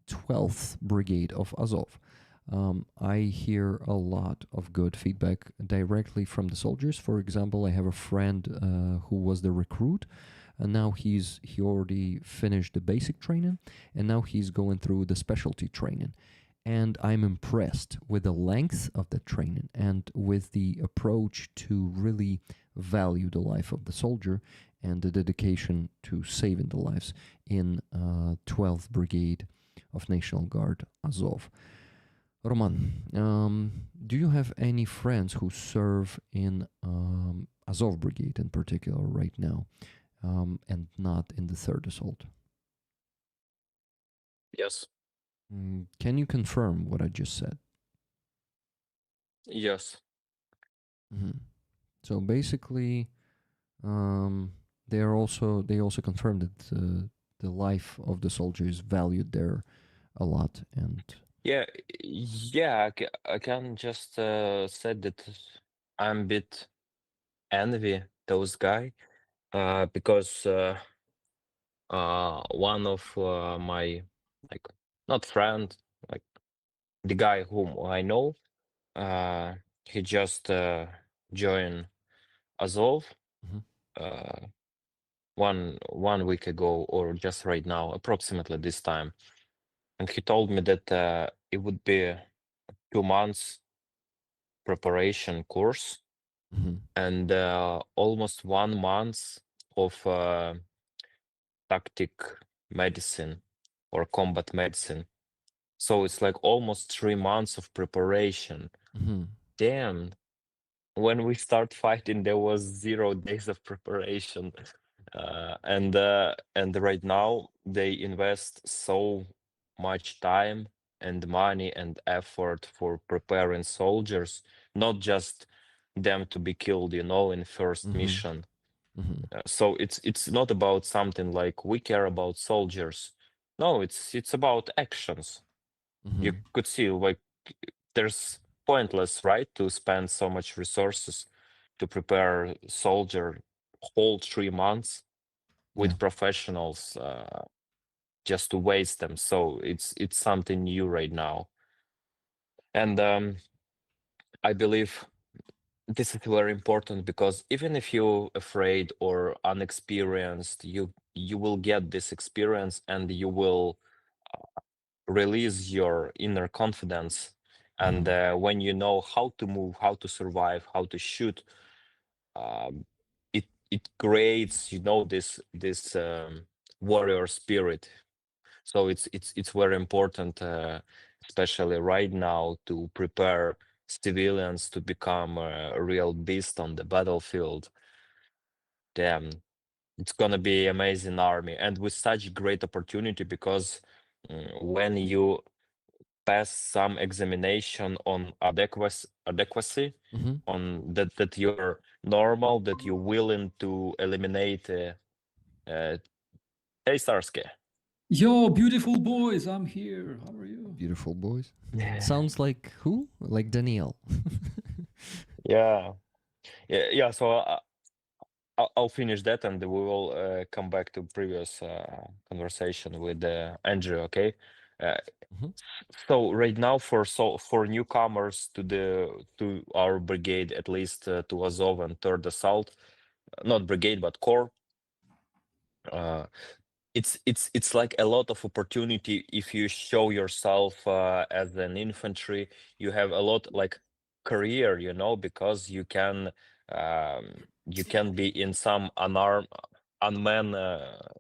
12th Brigade of Azov. I hear a lot of good feedback directly from the soldiers. For example, I have a friend who was the recruit, and now he already finished the basic training, and now he's going through the specialty training. And I'm impressed with the length of the training and with the approach to really value the life of the soldier and the dedication to saving the lives in 12th Brigade of National Guard Azov. Roman, do you have any friends who serve in Azov Brigade in particular right now, and not in the third assault? Yes. Can you confirm what I just said? Yes. So basically, they also confirmed that the life of the soldier is valued there a lot, and Yeah, I can just say that I'm a bit envy those guy because one of my, like, not friend, like the guy whom I know, he just joined Azov Mhm. one week ago, or just right now, approximately this time, and he told me that it would be 2 months preparation course and almost 1 month of tactic medicine or combat medicine. So it's like almost 3 months of preparation. Damn. When we start fighting, there was 0 days of preparation. And right now they invest so much time and money and effort for preparing soldiers, not just them to be killed, in first mission. So it's not about something like we care about soldiers. No, it's about actions. You could see like there's pointless, right, to spend so much resources to prepare soldier whole 3 months with Yeah. professionals just to waste them. So it's something new right now, and I believe this is very important because even if you're afraid or unexperienced, you will get this experience and you will release your inner confidence. And when you know how to move, how to survive, how to shoot, um, it creates, this warrior spirit. So it's very important, especially right now, to prepare civilians to become a real beast on the battlefield. Damn, it's gonna be amazing army, and with such great opportunity because when you pass some examination on adequacy, on that you're normal, that you're willing to eliminate. Hey, Starsky. Yo, beautiful boys, I'm here. How are you? Beautiful boys. Yeah. Sounds like who? Like Danielle. Yeah. So I'll finish that, and we will come back to previous conversation with Andrew. Okay. Uh, So right now, for newcomers to our brigade, at least to Azov and Third Assault, not brigade but corps, uh, it's like a lot of opportunity if you show yourself as an infantry. You have a lot like career, because you can be in some unmanned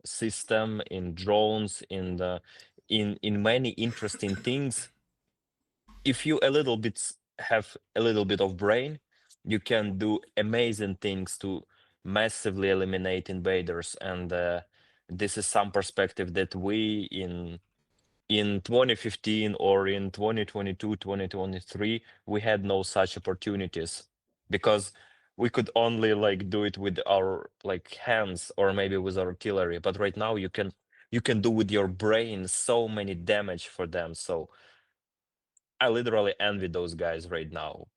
system, in drones, in many interesting things. If you have a little bit of brain, you can do amazing things to massively eliminate invaders. And this is some perspective that we in 2015 or in 2022, 2023, we had no such opportunities because we could only like do it with our like hands or maybe with artillery. But right now you can do with your brain so many damage for them. So I literally envy those guys right now.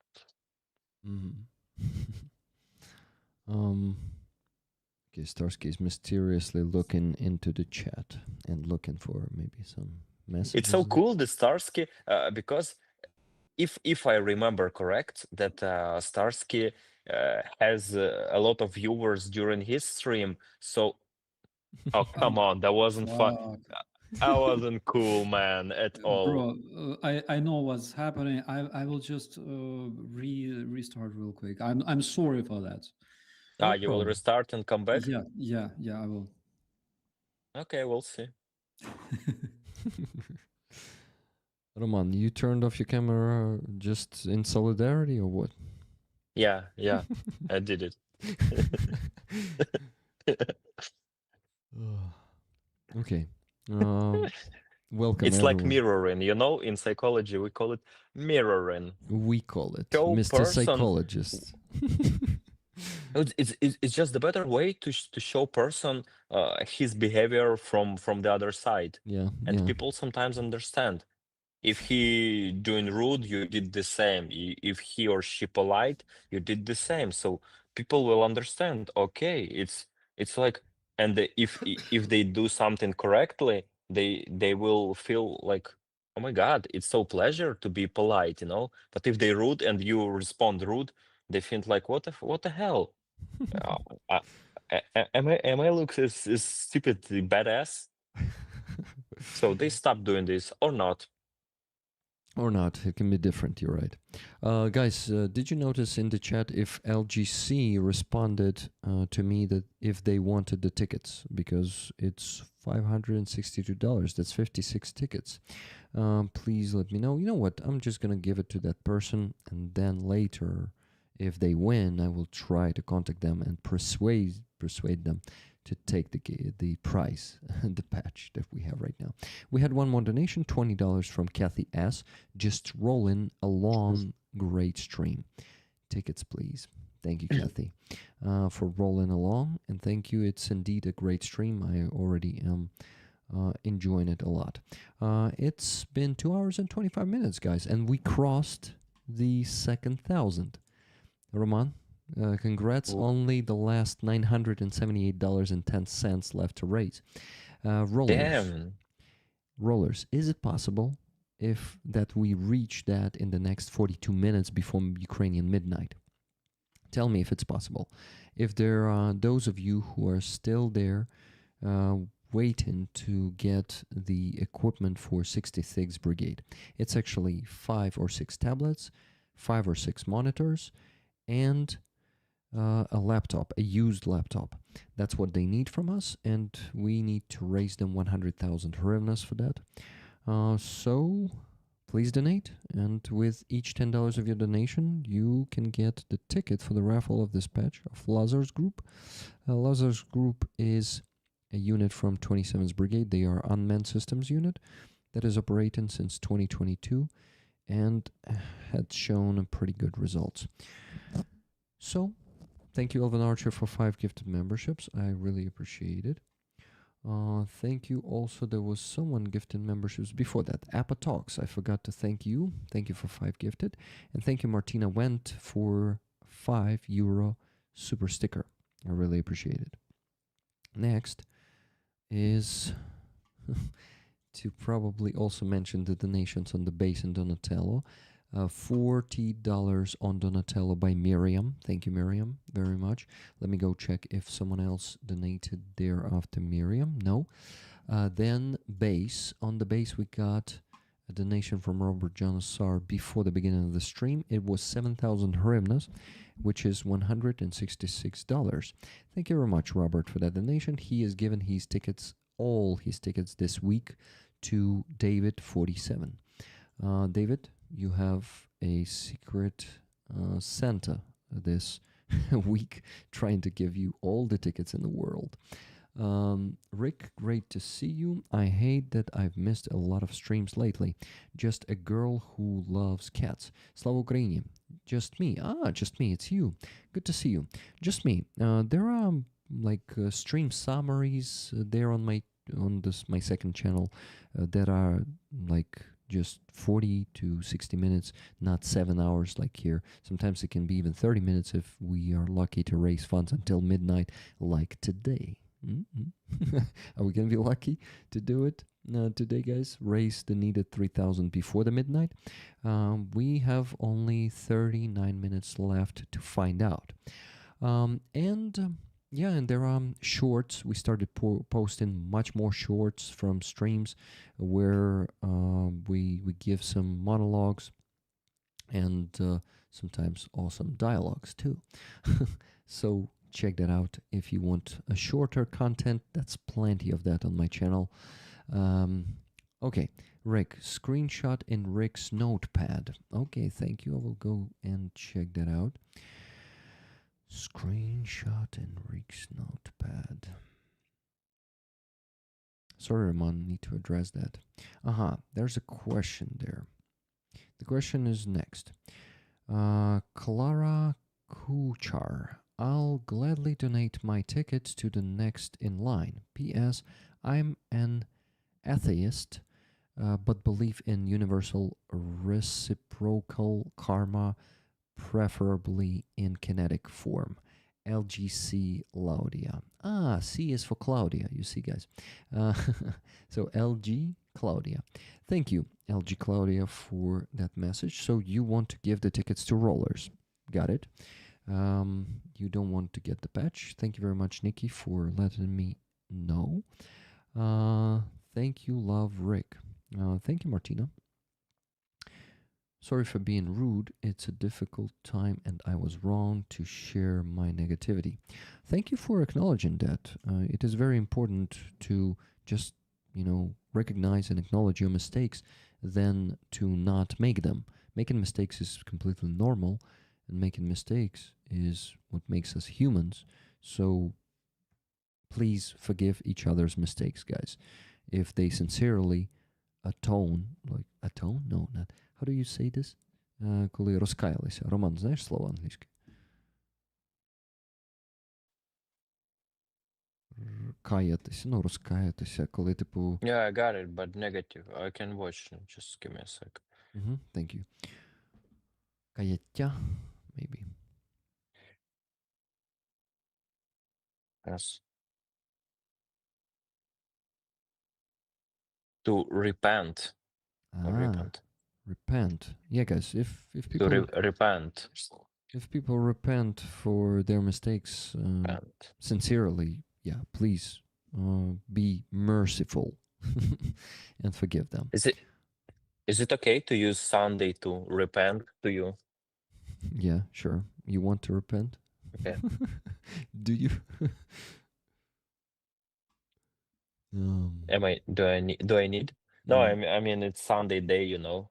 Okay, Starsky is mysteriously looking into the chat and looking for maybe some messages. It's so cool, the Starsky, because if I remember correct, that Starsky has a lot of viewers during his stream. So, oh come on, that wasn't fun. Fuck. I wasn't cool, man, at all. Bro, I know what's happening. I will just restart real quick. I'm sorry for that. No You will problem. restart and come back? Yeah, I will. Okay, we'll see. Roman, you turned off your camera just in solidarity or what? Yeah, I did it. Okay. Welcome. It's like everyone. mirroring, in psychology we call it mirroring. We call it Show Mr. person- Psychologist. It's just the better way to show person his behavior from the other side, Yeah. and Yeah. people sometimes understand. If he doing rude, you did the same. If he or she polite, you did the same. So people will understand. Okay, it's like, and if they do something correctly, they will feel like, oh my God, it's so pleasure to be polite, But if they rude and you respond rude, they think like, what the hell? Am I look is stupid badass? So they stop doing this or not. Or not, it can be different, you're right. Guys, did you notice in the chat if LGC responded to me that if they wanted the tickets? Because it's $562, that's 56 tickets. Please let me know. You know what, I'm just gonna give it to that person, and then later, if they win, I will try to contact them and persuade them to take the prize, the patch that we have right now. We had one more donation, $20 from Kathy S. Just rolling along, great stream. Tickets, please. Thank you, Kathy, for rolling along, and thank you. It's indeed a great stream. I already am enjoying it a lot. It's been 2 hours and 25 minutes, guys, and we crossed the second 1,000. Roman, congrats. Ooh. Only the last $978.10 left to raise. Damn. Rollers, is it possible if that we reach that in the next 42 minutes before Ukrainian midnight? Tell me if it's possible. If there are those of you who are still there waiting to get the equipment for 66th Brigade, it's actually 5 or 6 tablets, 5 or 6 monitors, and a laptop, a used laptop. That's what they need from us, and we need to raise them 100,000 hryvnias for that. So please donate, and with each $10 of your donation, you can get the ticket for the raffle of this patch of Lazar's Group. Lazar's Group is a unit from 27th Brigade. They are unmanned systems unit that is operating since 2022 and had shown pretty good results. So, thank you, Elvin Archer, for 5 gifted memberships. I really appreciate it. Thank you also. There was someone gifted memberships before that. Appa Talks. I forgot to thank you. Thank you for 5 gifted. And thank you, Martina Wendt, for €5 super sticker. I really appreciate it. Next is to probably also mention the donations on the base and Donatello. $40 on Donatello by Miriam. Thank you, Miriam, very much. Let me go check if someone else donated there after Miriam. No. Then base. On the base, we got a donation from Robert Janosar before the beginning of the stream. It was 7,000 hryvnias, which is $166. Thank you very much, Robert, for that donation. He has given his tickets, all his tickets this week, to David 47. David, you have a secret Santa this week trying to give you all the tickets in the world. Rick, great to see you. I hate that I've missed a lot of streams lately. Just a girl who loves cats. Slava Ukraini. Just me. Just me. It's you. Good to see you. Just me. There are stream summaries there on my second channel that are just 40 to 60 minutes, not 7 hours like here. Sometimes it can be even 30 minutes if we are lucky to raise funds until midnight, like today. Are we going to be lucky to do it today, guys? Raise the needed 3,000 before the midnight. We have only 39 minutes left to find out. Yeah, and there are shorts. We started posting much more shorts from streams where we give some monologues and sometimes awesome dialogues too. So check that out if you want a shorter content. That's plenty of that on my channel. Okay, Rick, screenshot in Rick's notepad. Okay, thank you. I will go and check that out. Screenshot in Rick's notepad. Sorry, Roman, need to address that. There's a question there. The question is next. Clara Kuchar. I'll gladly donate my tickets to the next in line. P.S. I'm an atheist, but believe in universal reciprocal karma, preferably in kinetic form. LGC Claudia. C is for Claudia, you see, guys. So LG Claudia. Thank you, LG Claudia, for that message. So you want to give the tickets to Rollers. Got it. You don't want to get the patch. Thank you very much, Nikki, for letting me know. Thank you, Love Rick. Thank you, Martina. Sorry for being rude. It's a difficult time and I was wrong to share my negativity. Thank you for acknowledging that. It is very important to just, recognize and acknowledge your mistakes than to not make them. Making mistakes is completely normal, and making mistakes is what makes us humans. So please forgive each other's mistakes, guys. If they sincerely atone? No, not. How do you say this? Коли розкаялися. Роман, знаєш слово англійське? Каятися, розкаятися, коли типу... Yeah, I got it, but negative. I can watch. Just give me a sec. Thank you. Каяття, maybe. Yes. To repent. Repent. Yeah, guys, if To people repent. if people repent for their mistakes Repent. sincerely, yeah, please be merciful and forgive them. Is it okay to use Sunday to repent to you? Yeah, sure. You want to repent? Okay. Do you? Do I need? No, I mean it's Sunday day, you know.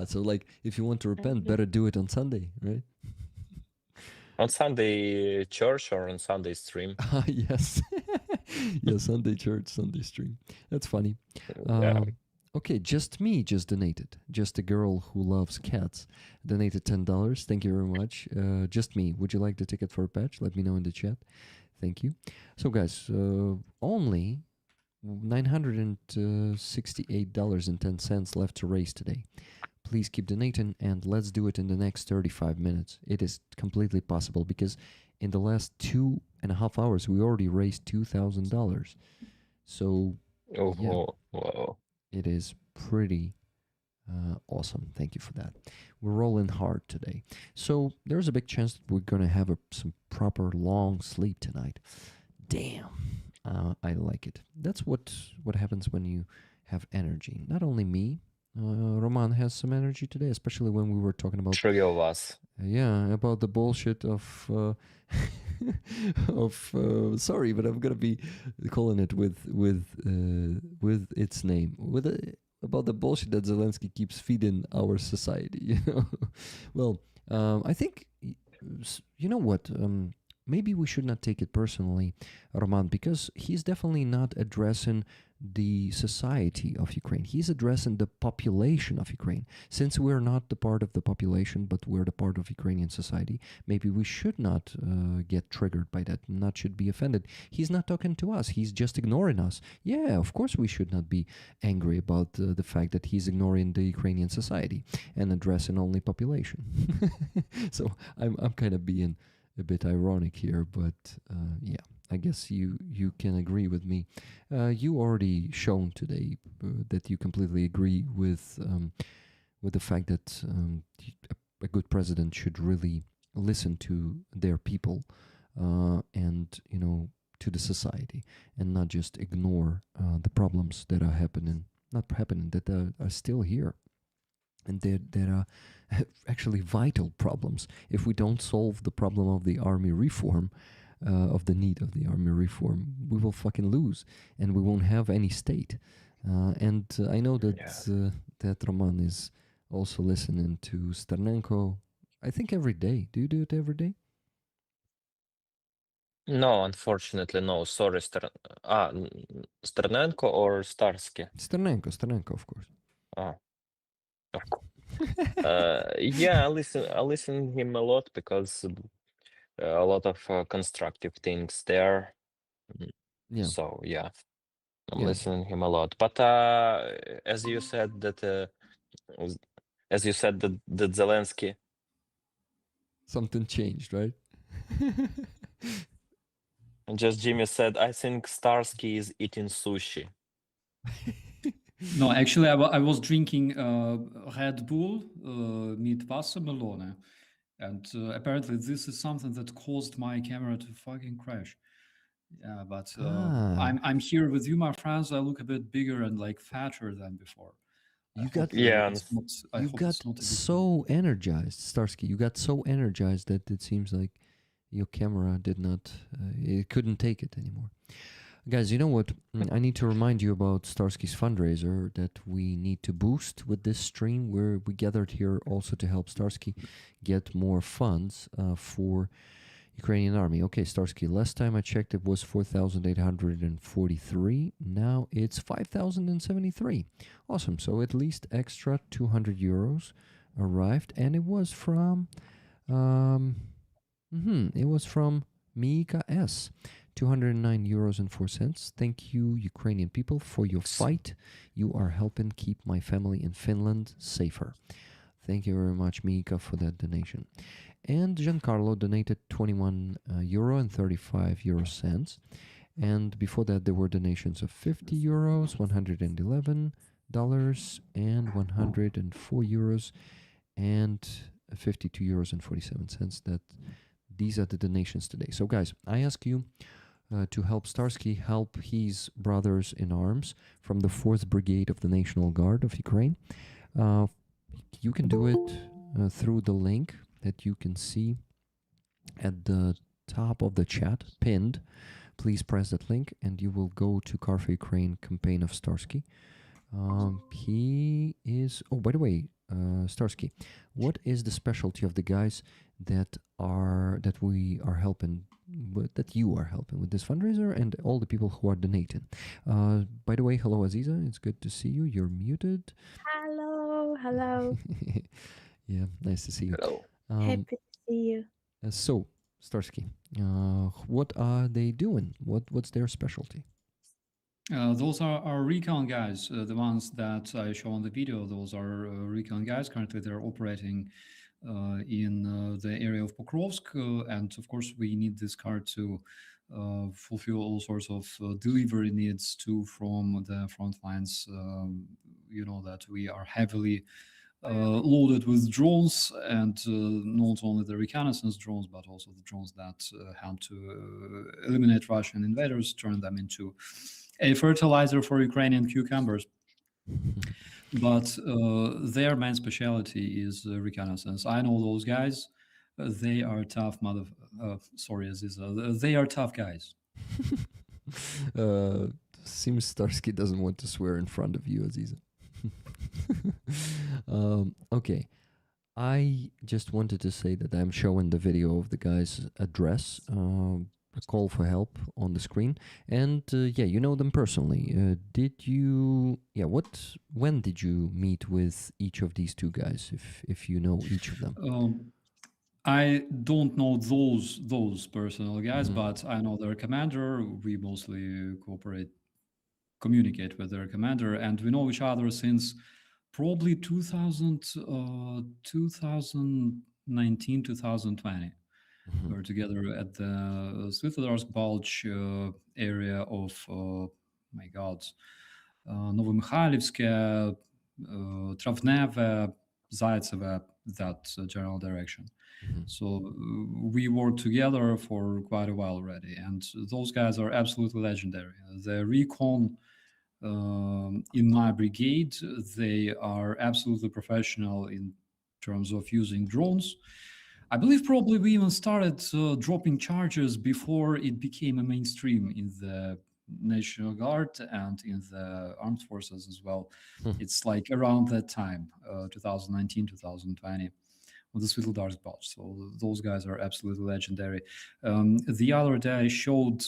So like if you want to repent, better do it on Sunday, right? On Sunday church or on Sunday stream. Yes. Yeah, Sunday church, Sunday stream. That's funny. Yeah. Okay, just me just donated. Just a girl who loves cats donated $10. Thank you very much. Just me. Would you like the ticket for a patch? Let me know in the chat. Thank you. So guys, only $968.10 left to raise today. Please keep donating and let's do it in the next 35 minutes. It is completely possible because in the last 2.5 hours we already raised $2,000. So Wow. It is pretty awesome. Thank you for that. We're rolling hard today. So there's a big chance that we're going to have some proper long sleep tonight. Damn. I like it. That's what happens when you have energy. Not only me. Roman has some energy today, especially when we were talking about... 3 of us. Yeah, about the bullshit of... sorry, but I'm gonna be calling it with its name. About the bullshit that Zelensky keeps feeding our society. Well, I think you know what. Maybe we should not take it personally, Roman, because he's definitely not addressing the society of Ukraine. He's addressing the population of Ukraine. Since we're not the part of the population, but we're the part of Ukrainian society, maybe we should not get triggered by that, not should be offended. He's not talking to us. He's just ignoring us. Yeah, of course we should not be angry about the fact that he's ignoring the Ukrainian society and addressing only population. So I'm kind of being a bit ironic here, but yeah, I guess you can agree with me. You already shown today that you completely agree with the fact that a good president should really listen to their people and to the society and not just ignore the problems that are that are still here. And there are actually vital problems. If we don't solve the problem of the army reform, of the need of the army reform, we will fucking lose, and we won't have any state. And I know that that Roman is also listening to Sternenko. I think every day. Do you do it every day? No, unfortunately, no. Sorry, Sternenko or Starsky? Sternenko, of course. Of course. Yeah, I listen him a lot because a lot of constructive things there. Yeah. So yeah, I'm Yeah. listening him a lot. But as you said that Zelensky, Something changed, right? just Jimmy said, I think Starsky is eating sushi. No, actually, I was drinking Red Bull mit Wassermelone. And apparently this is something that caused my camera to fucking crash. Yeah, but I'm here with you, my friends. I look a bit bigger and like fatter than before. You got Yeah, it's not. I you hope got it's not a big so energized, Starsky. You got so energized that it seems like your camera did not, it couldn't take it anymore. Guys, you know what? I need to remind you about Starsky's fundraiser that we need to boost with this stream, where we gathered here also to help Starsky get more funds for Ukrainian army. Okay, Starsky, last time I checked it was 4,843. Now it's 5,073. Awesome. So at least extra 200 euros arrived, and it was from it was from Mika S. 209 euros and 4 cents. Thank you, Ukrainian people, for your fight. You are helping keep my family in Finland safer. Thank you very much, Mika, for that donation. And Giancarlo donated 21 euro and 35 euro cents. And before that, there were donations of 50 euros, $111, and 104 euros, and 52 euros and 47 cents. These are the donations today. So, guys, I ask you to help Starsky help his brothers in arms from the 4th Brigade of the National Guard of Ukraine. You can do it through the link that you can see at the top of the chat, pinned. Please press that link and you will go to Car for Ukraine campaign of Starsky. He is... Oh, by the way, Starsky, what is the specialty of the guys that we are helping, that you are helping with this fundraiser, and all the people who are donating? By the way, hello Aziza, it's good to see you. You're muted. Hello. Yeah, nice to see you. hello. Happy to see you. So, Starsky, what are they doing? What's their specialty? Those are our recon guys, the ones that I show on the video. Those are recon guys. Currently, they're operating in the area of Pokrovsk, and of course, we need this car to fulfill all sorts of delivery needs from the front lines. You know that we are heavily loaded with drones, and not only the reconnaissance drones, but also the drones that help to eliminate Russian invaders, turn them into a fertilizer for Ukrainian cucumbers. But their main specialty is reconnaissance. I know those guys. They are tough sorry, Aziza. They are tough guys. Seems Starsky doesn't want to swear in front of you, Aziza. Okay. I just wanted to say that I'm showing the video of the guy's address, a call for help on the screen, and yeah, you know them personally. When did you meet with each of these two guys, if you know each of them? I don't know those personal guys, but I know their commander. We mostly communicate with their commander, and we know each other since probably 2019, 2020. We're together at the Svitlodarsk Bulge area of, my God, Novomykhailivske, Travneve, Zaitsevo, that general direction. So we worked together for quite a while already, and those guys are absolutely legendary. The recon in my brigade, they are absolutely professional in terms of using drones. I believe probably we even started dropping charges before it became a mainstream in the National Guard and in the armed forces as well. It's like around that time, 2019, 2020, with the Svitlodarsk Bulge. So those guys are absolutely legendary. The other day I showed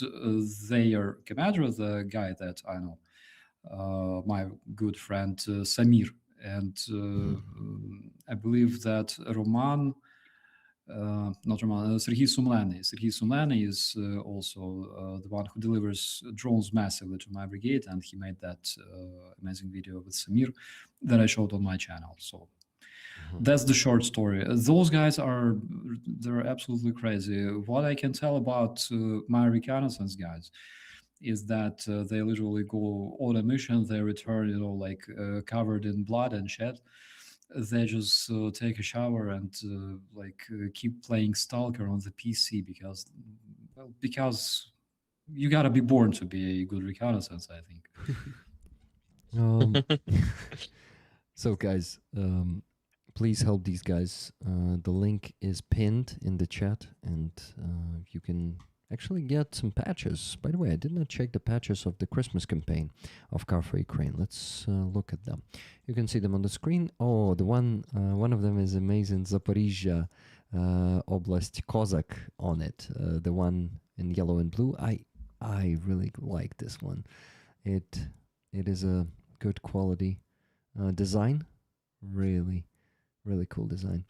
their commander, the guy that I know, my good friend Samir, and I believe that Serhiy Sumlany. Serhiy Sumlany is also the one who delivers drones massively to my brigade, and he made that amazing video with Samir that I showed on my channel. So that's the short story. Those guys they're absolutely crazy. What I can tell about my reconnaissance guys is that they literally go on a mission, they return, covered in blood and shit. They just take a shower and keep playing Stalker on the PC because you gotta be born to be a good reconnaissance, I think. So, guys, please help these guys. The link is pinned in the chat, and you can actually get some patches. By the way, I did not check the patches of the Christmas campaign of Car for Ukraine. Let's look at them. You can see them on the screen. Oh, the one of them is amazing. Zaporizhia Oblast Kozak on it. The one in yellow and blue. I really like this one. It is a good quality design. Really cool design.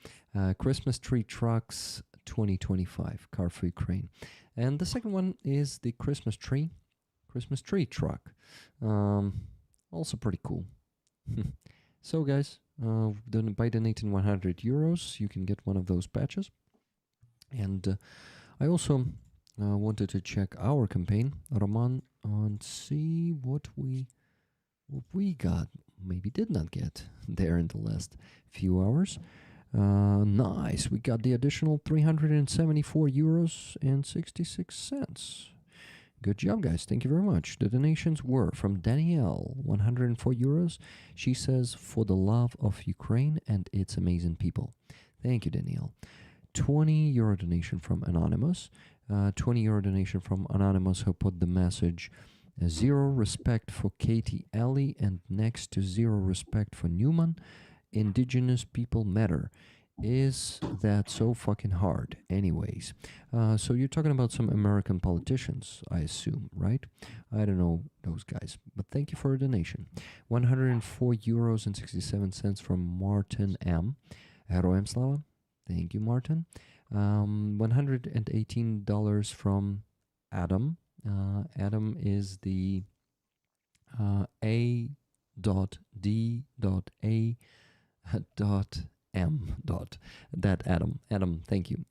Christmas tree trucks 2025 Car for Ukraine. And the second one is the Christmas tree truck. Also pretty cool. So guys, by donating 100 euros, you can get one of those patches. And I also wanted to check our campaign, Roman, and see what we got, maybe did not get there in the last few hours. Nice, we got the additional 374 euros and 66 cents. Good job, guys. Thank you very much. The donations were from Danielle, 104 euros. She says, for the love of Ukraine and its amazing people. Thank you, Danielle. 20 euro donation from Anonymous. 20 euro donation from Anonymous, who put the message, zero respect for Katie Alley and next to zero respect for Newman. Indigenous people matter. Is that so fucking hard? Anyways, so you're talking about some American politicians, I assume, right? I don't know those guys, but thank you for a donation. 104 euros and 67 cents from Martin M. Heroem Slava. Thank you, Martin. $118 from Adam. Adam is the A.D.A.M. That Adam, thank you.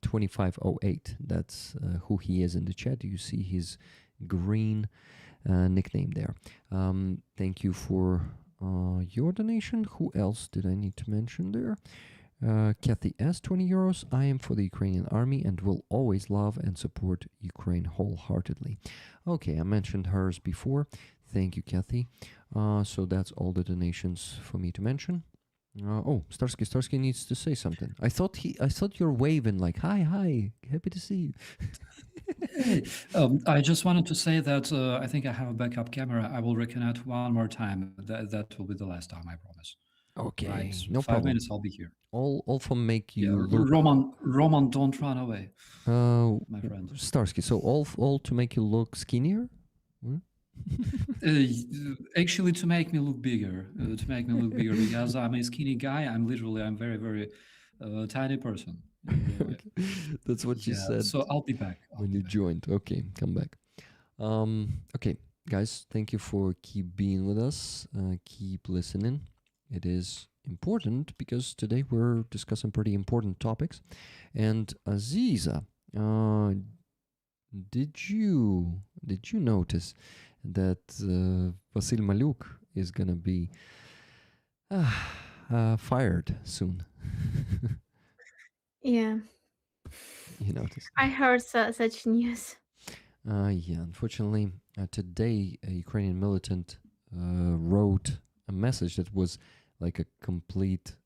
2508, that's who he is in the chat. You see his green nickname there. Thank you for your donation. Who else did I need to mention there? Kathy S, 20 euros. I am for the Ukrainian army and will always love and support Ukraine wholeheartedly. Okay, I mentioned hers before. Thank you, Kathy. So that's all the donations for me to mention. Starsky needs to say something. I thought you're waving like, hi, happy to see you. I just wanted to say that I think I have a backup camera. I will reconnect one more time. That will be the last time, I promise. Okay, Right. no 5 problem. minutes, I'll be here. All for make you Yeah, look. Roman, don't run away, my friend. Starsky, so all to make you look skinnier? Actually, to make me look bigger, because I'm a skinny guy. I'm very, very tiny person. Okay. That's what you said. So I'll be back. When you joined. Okay, come back. Okay, guys, thank you for keep being with us. Keep listening. It is important because today we're discussing pretty important topics. And Aziza, did you notice that Vasil Maluk is gonna be fired soon? Yeah, You noticed? I heard such news. Yeah, unfortunately, today a Ukrainian militant wrote a message that was like a complete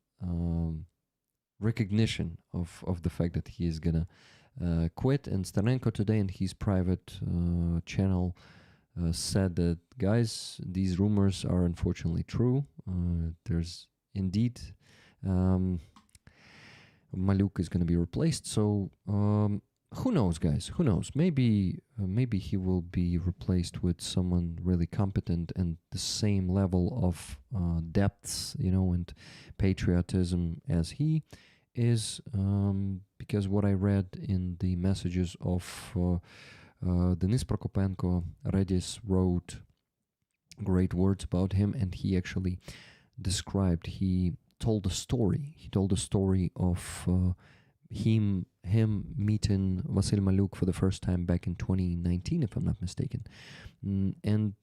recognition of the fact that he is gonna quit. And Starenko today in his private channel said that, guys, these rumors are unfortunately true. There's indeed Maluk is going to be replaced. So who knows, guys? Who knows? Maybe he will be replaced with someone really competent and the same level of depths, and patriotism as he is. Because what I read in the messages of Denis Prokopenko, Redis wrote great words about him, and he actually told a story. He told a story of him meeting Vasil Maluk for the first time back in 2019, if I'm not mistaken. And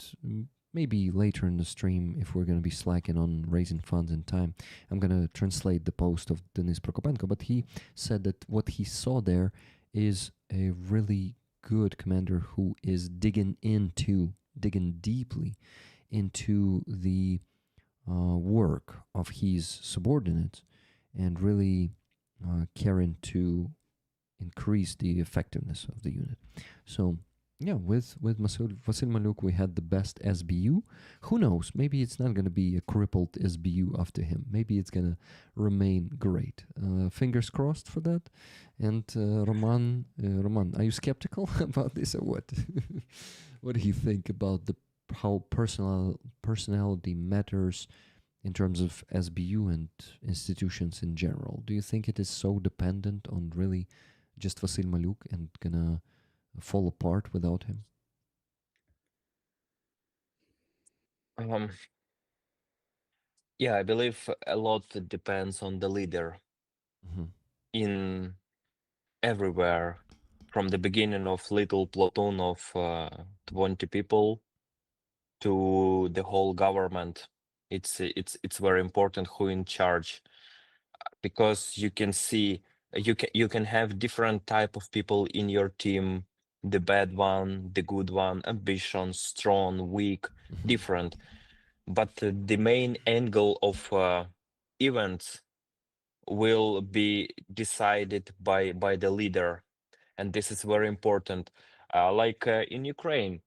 maybe later in the stream, if we're going to be slacking on raising funds in time, I'm going to translate the post of Denis Prokopenko. But he said that what he saw there is a really good commander who is digging deeply into the work of his subordinates and really caring to increase the effectiveness of the unit. So yeah, with Vasil Maluk, we had the best SBU. Who knows? Maybe it's not going to be a crippled SBU after him. Maybe it's going to remain great. Fingers crossed for that. And Roman, are you skeptical about this or what? What do you think about how personality matters in terms of SBU and institutions in general? Do you think it is so dependent on really just Vasil Maluk and gonna fall apart without him? Um, yeah, I believe a lot depends on the leader Mm-hmm. in everywhere, from the beginning of little platoon of 20 people to the whole government. It's very important who in charge, because you can see you can have different type of people in your team, the bad one, the good one, ambition, strong, weak, Mm-hmm. different. But the main angle of events will be decided by the leader, and this is very important. Like in Ukraine,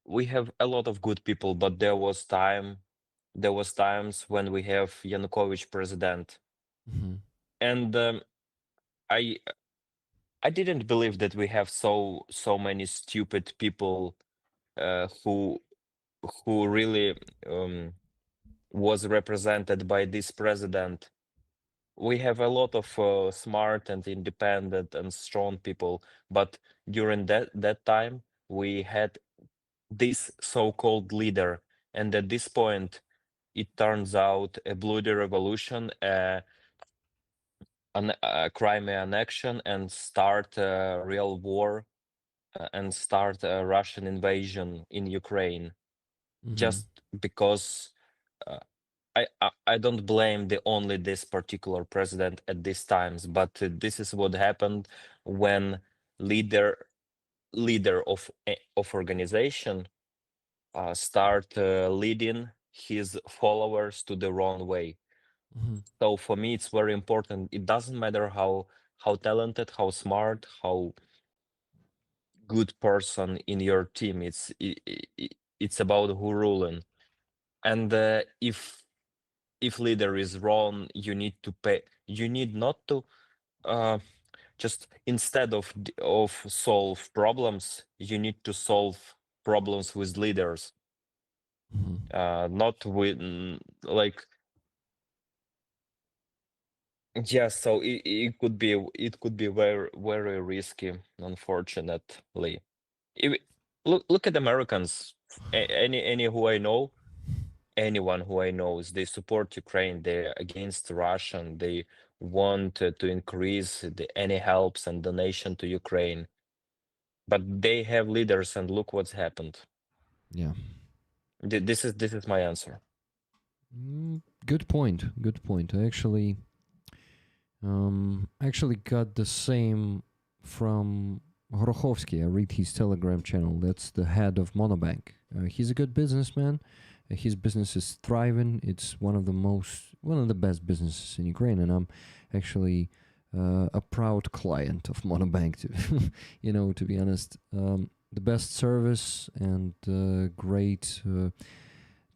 we have a lot of good people, but there was times when we have Yanukovych president, Mm-hmm. and I I didn't believe that we have so many stupid people who really was represented by this president. We have a lot of smart and independent and strong people, but during that time we had this so-called leader, and at this point it turns out a bloody revolution, a Crimea annexion, and start a real war, and start a Russian invasion in Ukraine, Mm-hmm. just because uh, I don't blame the only this particular president at these times, but this is what happened when leader of organization start leading his followers to the wrong way. Mm-hmm. So for me, it's very important. It doesn't matter how talented, how smart, how good person in your team. It's about who ruling. And if leader is wrong, you need to pay. You need not to uh, just instead of solve problems, you need to solve problems with leaders, Mm-hmm. not with like. Yeah, so it could be very risky, unfortunately. If, look at Americans. Any who I know, anyone who I know is they support Ukraine. They're against Russian. They want to increase any helps and donation to Ukraine. But they have leaders, and look what's happened. Yeah. This is my answer. Good point. Good point. I actually got the same from Horokhovsky. I read his Telegram channel. That's the head of Monobank. He's a good businessman. His business is thriving. It's one of the best businesses in Ukraine, and I'm actually a proud client of Monobank. To be honest, the best service and great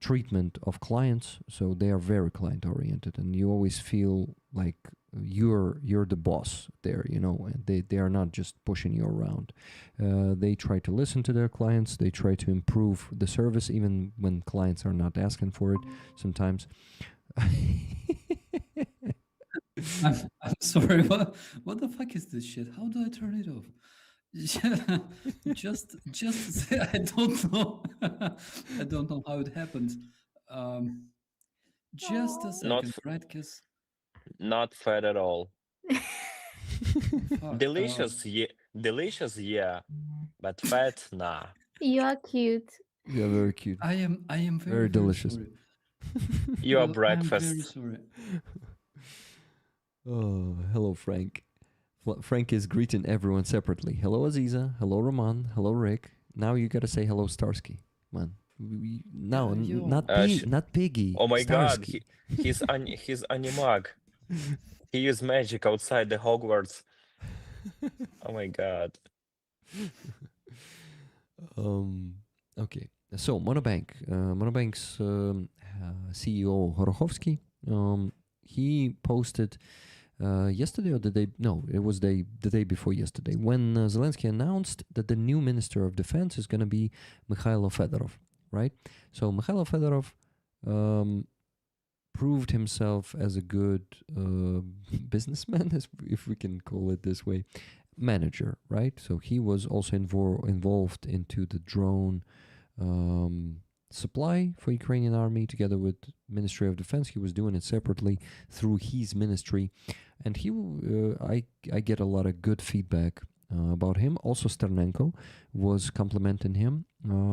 treatment of clients. So they are very client oriented, and you always feel like you're the boss there, and they are not just pushing you around. They try to listen to their clients. They try to improve the service even when clients are not asking for it sometimes. I'm sorry. What the fuck is this shit? How do I turn it off? Yeah, just say I don't know. I don't know how it happened. Just a Not second, right? Because not fat at all. fuck. Delicious, yeah, but fat, nah. You are cute. Yeah, very cute. I am very, Very delicious. sorry. Your Well, I'm very breakfast. sorry. Oh, hello, Frank. Frank is greeting everyone separately. Hello, Aziza. Hello, Roman. Hello, Rick. Now you gotta say hello, Starsky. Man, No, Yo. not Piggy. Oh my god, Starsky. he's Animag. He used magic outside the Hogwarts. Oh my god. Okay. So Monobank's CEO Horochovsky, he posted yesterday or the day. No, it was the day before yesterday when Zelensky announced that the new Minister of Defense is going to be Mikhailo Fedorov, right? So Mikhailo Fedorov proved himself as a good businessman, if we can call it this way, manager, right? So he was also involved into the drone supply for Ukrainian army together with Ministry of Defense. He was doing it separately through his ministry, and I get a lot of good feedback about him. Also, Sternenko was complimenting him.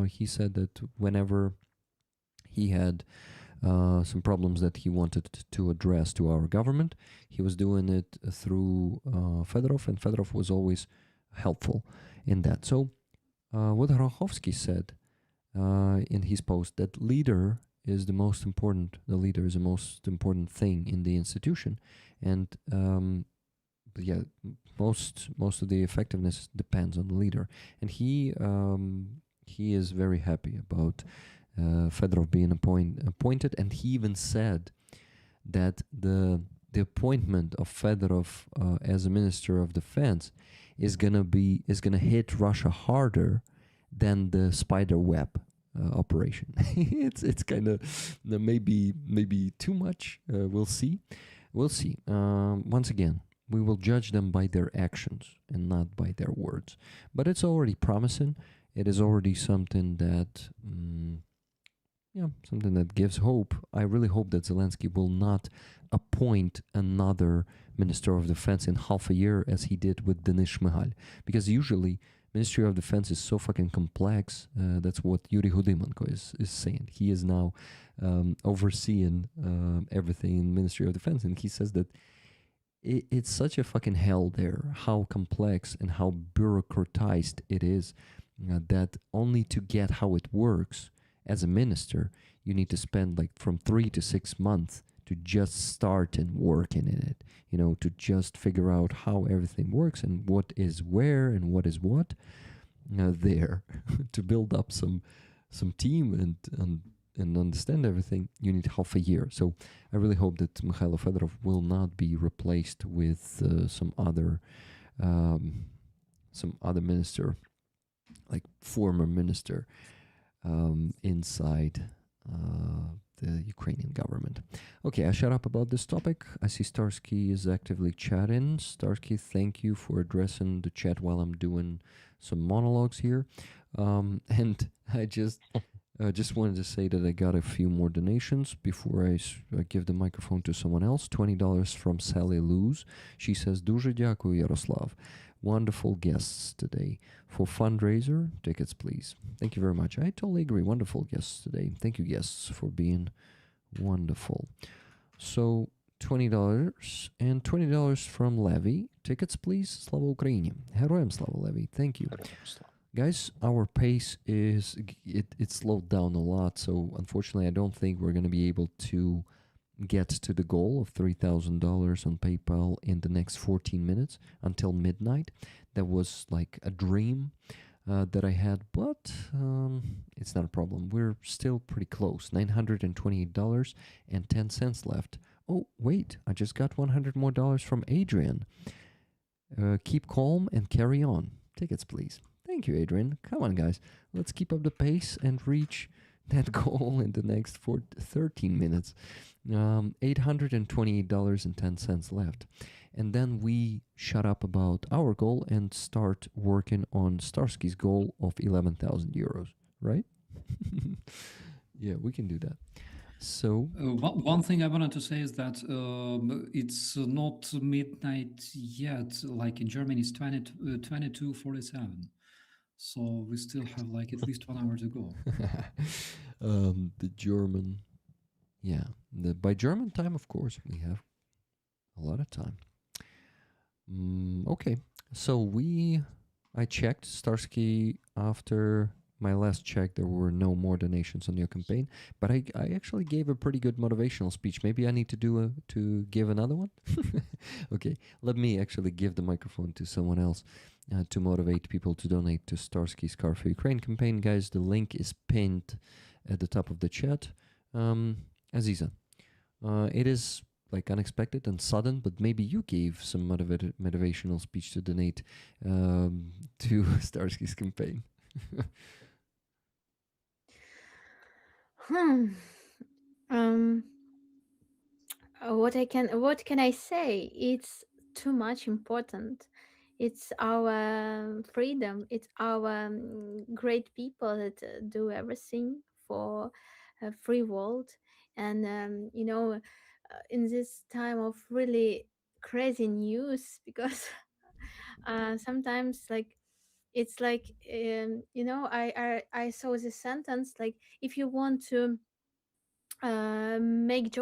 He said that whenever he had some problems that he wanted to address to our government, he was doing it through Fedorov, and Fedorov was always helpful in that. So what Horochovsky said in his post, that the leader is the most important thing in the institution, and most of the effectiveness depends on the leader, and he is very happy about Fedorov being appointed, and he even said that the appointment of Fedorov as a Minister of Defense is gonna hit Russia harder than the spider web operation. it's kind of maybe too much. We'll see. Once again, we will judge them by their actions and not by their words. But it's already promising. It is already something that something that gives hope. I really hope that Zelensky will not appoint another Minister of Defense in half a year as he did with Denis Shmyhal, because usually Ministry of Defense is so fucking complex. That's what Yuri Hudymenko is saying. He is now overseeing everything in Ministry of Defense, and he says that it's such a fucking hell there, how complex and how bureaucratized it is, that only to get how it works as a minister, you need to spend like from 3 to 6 months to just start and working in it, to just figure out how everything works and what is where and what is what there. To build up some team and understand everything, you need half a year. So I really hope that Mikhailo Fedorov will not be replaced with some other minister, like former minister inside the Ukrainian government. Okay, I shut up about this topic. I see Starsky is actively chatting. Starsky, thank you for addressing the chat while I'm doing some monologues here. And I just wanted to say that I got a few more donations before I give the microphone to someone else. $20 from Sally Luz. She says, "Дуже дякую, Yaroslav. Wonderful guests today. For fundraiser, tickets please." Thank you very much. I totally agree. Wonderful guests today. Thank you, guests, for being wonderful. So $20 and $20 from Levy. Tickets please. Slava Ukraini. Героям слава, Levy. Thank you. Guys, our pace it slowed down a lot, so unfortunately I don't think we're going to be able to get to the goal of $3,000 on PayPal in the next 14 minutes until midnight. That was like a dream that I had, but it's not a problem. We're still pretty close. $928.10 left. Oh, wait, I just got $100 more from Adrian. Keep calm and carry on. Tickets, please. Thank you, Adrian. Come on, guys. Let's keep up the pace and reach that goal in the next 13 minutes. $828.10 left. And then we shut up about our goal and start working on Starsky's goal of 11,000 euros, right? Yeah, we can do that. So one thing I wanted to say is that it's not midnight yet. Like in Germany, it's 22:47. So we still have like at least 1 hour to go. The German, by German time, of course, we have a lot of time. Okay, so I checked Starsky after my last check, there were no more donations on your campaign. But I actually gave a pretty good motivational speech. Maybe I need to give another one. Okay, let me actually give the microphone to someone else to motivate people to donate to Starsky's Car for Ukraine campaign. Guys, the link is pinned at the top of the chat. Aziza, it is like unexpected and sudden, but maybe you gave some motivational speech to donate to Starsky's campaign. Hmm. Um. What can I say? It's too much important. It's our freedom. It's our great people that do everything for a free world. And in this time of really crazy news, because sometimes like it's like I saw this sentence like if you want to make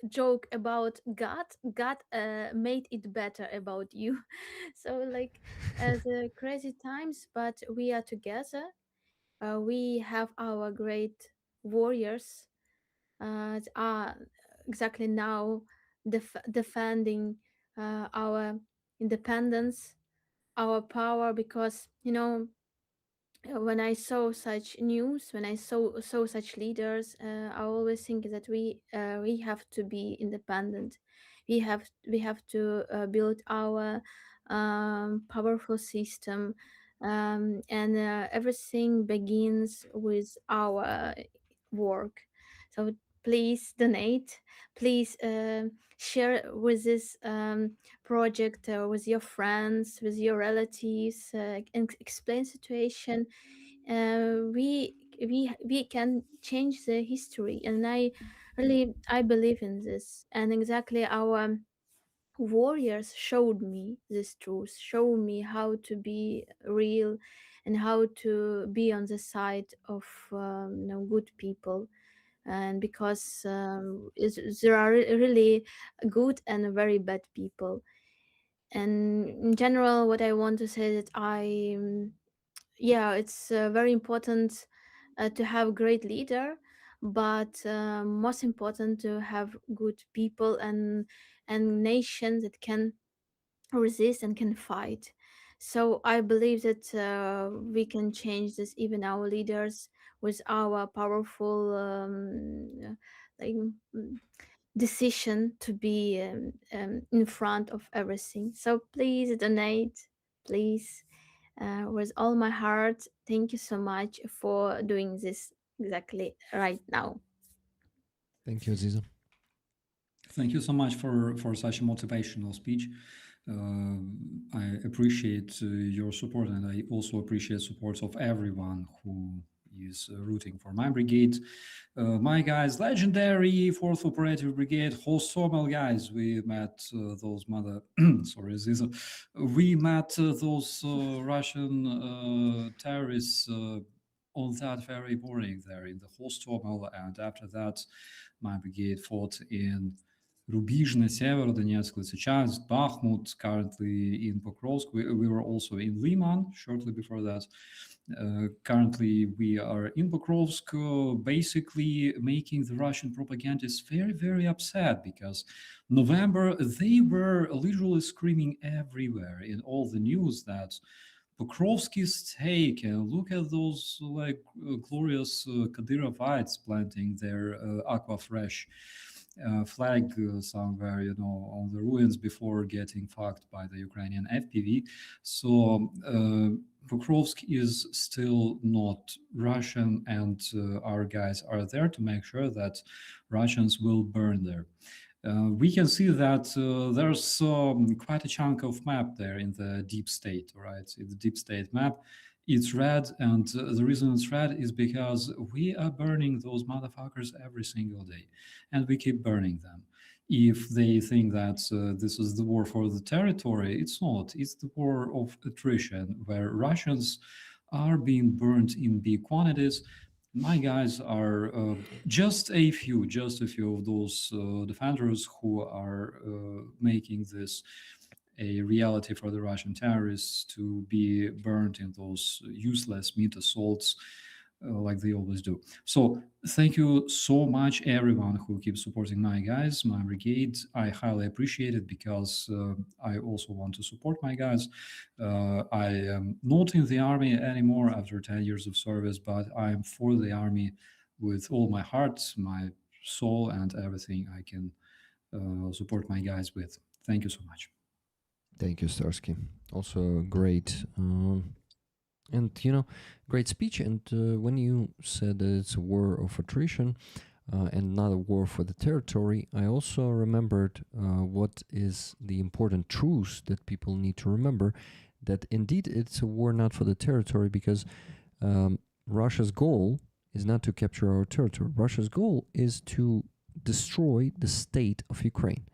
joke about God made it better about you. So like the crazy times, but we are together. We have our great warriors that are exactly now defending our independence, our power, because when I saw such news, when I saw such leaders, I always think that we have to be independent. We have to build our powerful system, and everything begins with our work. So please donate. Please share with this project with your friends, with your relatives, and explain situation. We can change the history, and I believe in this. And exactly our warriors showed me this truth, showed me how to be real and how to be on the side of good people. And because there are really good and very bad people. And in general, what I want to say that it's very important to have great leader, but most important to have good people and nations that can resist and can fight. So I believe that we can change this, even our leaders, with our powerful like decision to be in front of everything. So please donate, please, with all my heart. Thank you so much for doing this exactly right now. Thank you, Aziza. Thank you so much for such a motivational speech. I appreciate your support, and I also appreciate support of everyone who is rooting for my brigade. My guys, legendary 4th Operative Brigade, Hostomel guys. We met those sorry, Ziza. We met those Russian terrorists on that very morning there in the Hostomel, and after that, my brigade fought in Rubizhne, Severodonetsk, Lysychansk, Bakhmut, currently in Pokrovsk. We were also in Liman shortly before that. Currently, we are in Pokrovsk, basically making the Russian propagandists very, very upset because November, they were literally screaming everywhere in all the news that Pokrovsk is taken. Look at those glorious Kadyrovites planting their aqua fresh flag somewhere, on the ruins before getting fucked by the Ukrainian FPV. So Pokrovsk is still not Russian, and our guys are there to make sure that Russians will burn there. We can see that there's quite a chunk of map there in the deep state, right? In the deep state map, it's red, and the reason it's red is because we are burning those motherfuckers every single day, and we keep burning them. If they think that this is the war for the territory, it's not. It's the war of attrition, where Russians are being burned in big quantities. My guys are just a few of those defenders who are making this a reality for the Russian terrorists to be burned in those useless meat assaults. like they always do. So thank you so much, everyone who keeps supporting my guys, my brigade. I highly appreciate it because I also want to support my guys. I am not in the army anymore after 10 years of service, but I am for the army with all my heart, my soul, and everything I can support my guys with. Thank you so much. Thank you, Starsky. Also great, and great speech. And when you said that it's a war of attrition and not a war for the territory, I also remembered what is the important truth that people need to remember, that indeed it's a war not for the territory, because Russia's goal is not to capture our territory. Russia's goal is to destroy the state of Ukraine.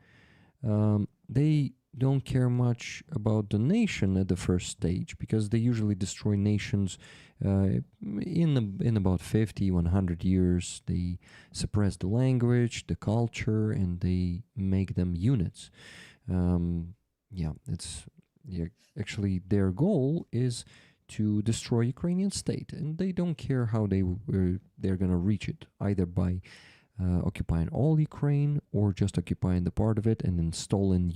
They don't care much about the nation at the first stage, because they usually destroy nations in about 50, 100 years. They suppress the language, the culture, and they make them units. Actually their goal is to destroy Ukrainian state, and they don't care how they're gonna reach it, either by occupying all Ukraine or just occupying the part of it and installing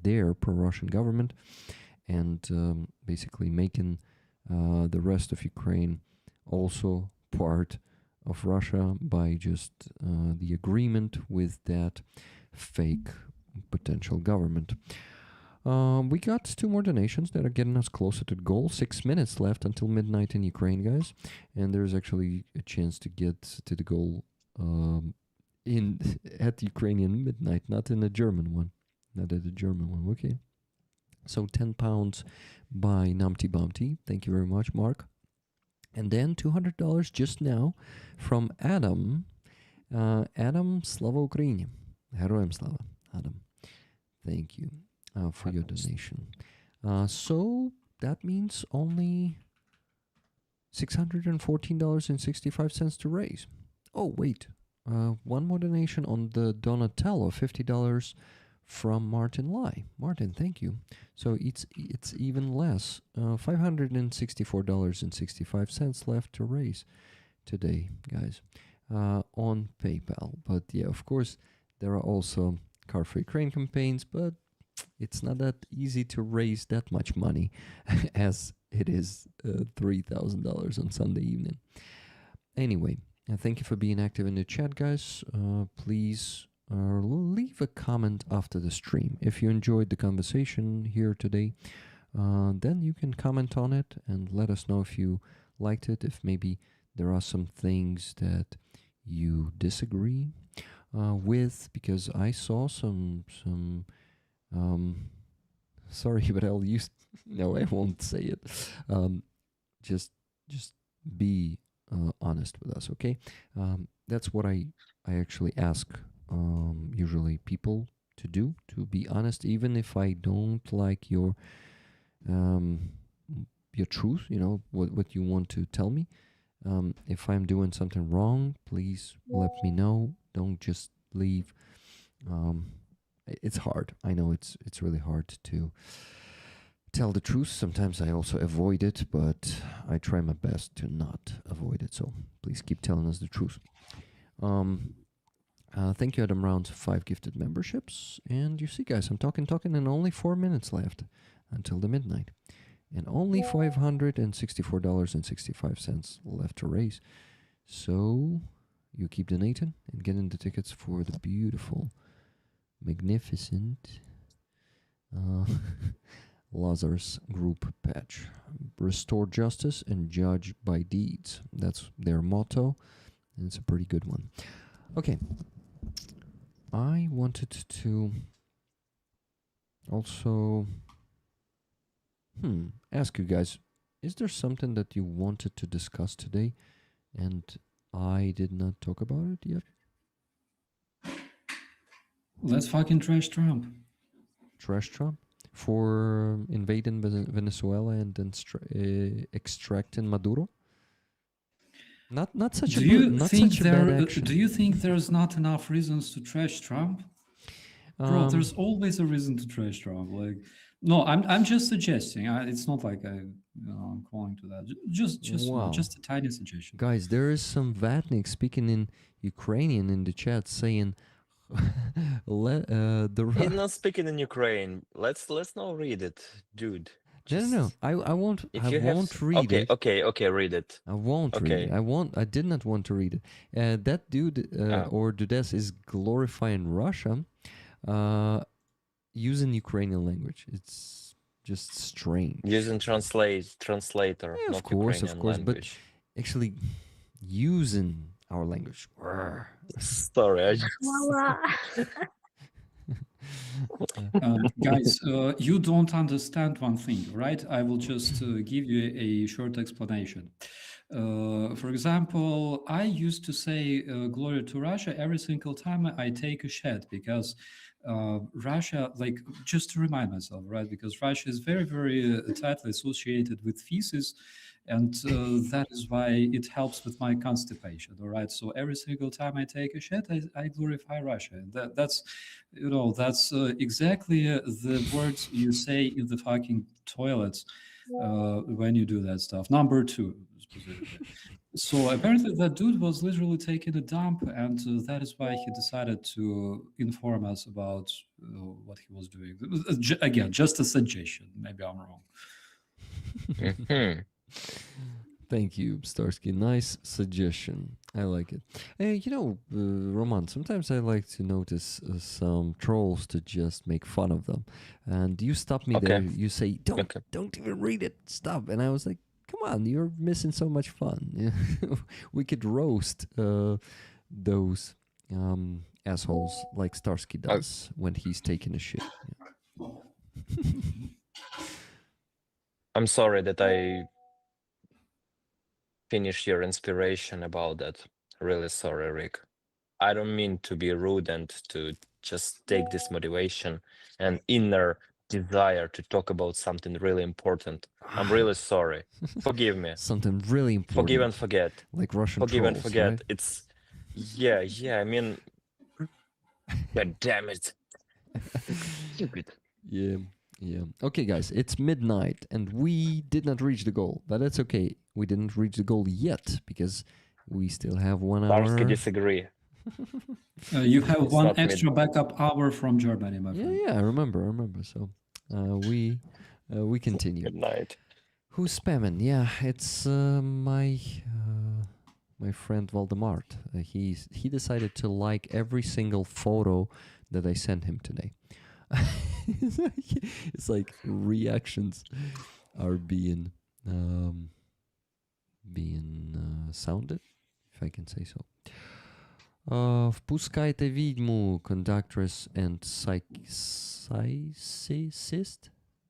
their pro-Russian government, and basically making the rest of Ukraine also part of Russia by just the agreement with that fake potential government. We got 2 more donations that are getting us closer to the goal. 6 minutes left until midnight in Ukraine, guys. And there's actually a chance to get to the goal at Ukrainian midnight, not in the German one. Not at the German one, okay. So 10 pounds by Numpty Bumpty. Thank you very much, Mark. And then $200 just now from Adam. Adam, Slava Ukraini. Героям слава, Adam. Thank you for your donation. So that means only $614.65 to raise. Oh, wait. One more donation on the Donatello, $50 from Martin Lai. Martin, thank you. So it's even less. $564.65 left to raise today, guys, on PayPal. But yeah, of course, there are also Car for Ukraine campaigns, but it's not that easy to raise that much money as it is $3,000 on Sunday evening. Anyway, thank you for being active in the chat, guys. Please leave a comment after the stream. If you enjoyed the conversation here today, then you can comment on it and let us know if you liked it, if maybe there are some things that you disagree with, because I saw some sorry, but I'll use no, I won't say it. Just be honest with us, okay? That's what I actually ask usually people to do, to be honest, even if I don't like your truth, what you want to tell me. If I'm doing something wrong, please let me know. Don't just leave. It's hard. I know it's really hard to tell the truth. Sometimes I also avoid it, but I try my best to not avoid it. So please keep telling us the truth. Thank you, Adam Round, 5 gifted memberships. And you see, guys, I'm talking, and only 4 minutes left until the midnight. And only $564.65 left to raise. So you keep donating and getting the tickets for the beautiful, magnificent Lazarus Group patch. Restore justice and judge by deeds. That's their motto, and it's a pretty good one. Okay. I wanted to also ask you guys, is there something that you wanted to discuss today and I did not talk about it yet? Let's fucking trash Trump. Trash Trump? For invading Venezuela and then extracting Maduro? Not such a bad action. Do you think there's not enough reasons to trash Trump? Bro, there's always a reason to trash Trump. Like, No, I'm just suggesting. It's not like I'm calling to that. Wow. Just a tiny suggestion. Guys, there is some Vatnik speaking in Ukrainian in the chat saying He's not speaking in Ukraine. Let's not read it, dude. No. Just I won't. if I you have won't read okay, it. okay, read it. I won't read it. Okay. I did not want to read it. That dude or Dudes is glorifying Russia, using Ukrainian language. It's just strange. Using translator, Yeah, not of course, Ukrainian language. but actually using our language. Grr. Sorry, I just Voila. Guys, you don't understand one thing, right? I will just give you a short explanation. For example, I used to say "Glory to Russia" every single time I take a shit because Russia, like, just to remind myself, right? Because Russia is very, very tightly associated with feces, and that is why it helps with my constipation. All right, so every single time I take a shit, I glorify Russia. And that's exactly the words you say in the fucking toilets when you do that stuff. Number two, specifically. So apparently that dude was literally taking a dump, and that is why he decided to inform us about what he was doing. Again, just a suggestion. Maybe I'm wrong. Mhm. Thank you, Starsky. Nice suggestion. I like it. Hey, Roman, sometimes I like to notice some trolls to just make fun of them. And you stop me there. Okay. You say, Okay. don't even read it. Stop. And I was like, come on, you're missing so much fun. We could roast those assholes like Starsky does when he's taking a shit. I'm sorry that I finished your inspiration about that. Really sorry, Rick. I don't mean to be rude and to just take this motivation and inner desire to talk about something really important. I'm really sorry. Forgive me. Something really important. Forgive and forget. Like Russian Forgive and trolls, forget. right? It's yeah. I mean, God damn it. Stupid. Yeah. Okay, guys, it's midnight and we did not reach the goal, but that's okay. We didn't reach the goal yet because we still have 1 hour. Starsky disagree. You have It's one not extra backup hour from Germany, my friend. Yeah, I remember. So we continue. Good night. Who's spamming? Yeah, it's my friend Valdemart. He decided to like every single photo that I sent him today. It's like reactions are being sounded, if I can say so. Впускайте відьму, conductress and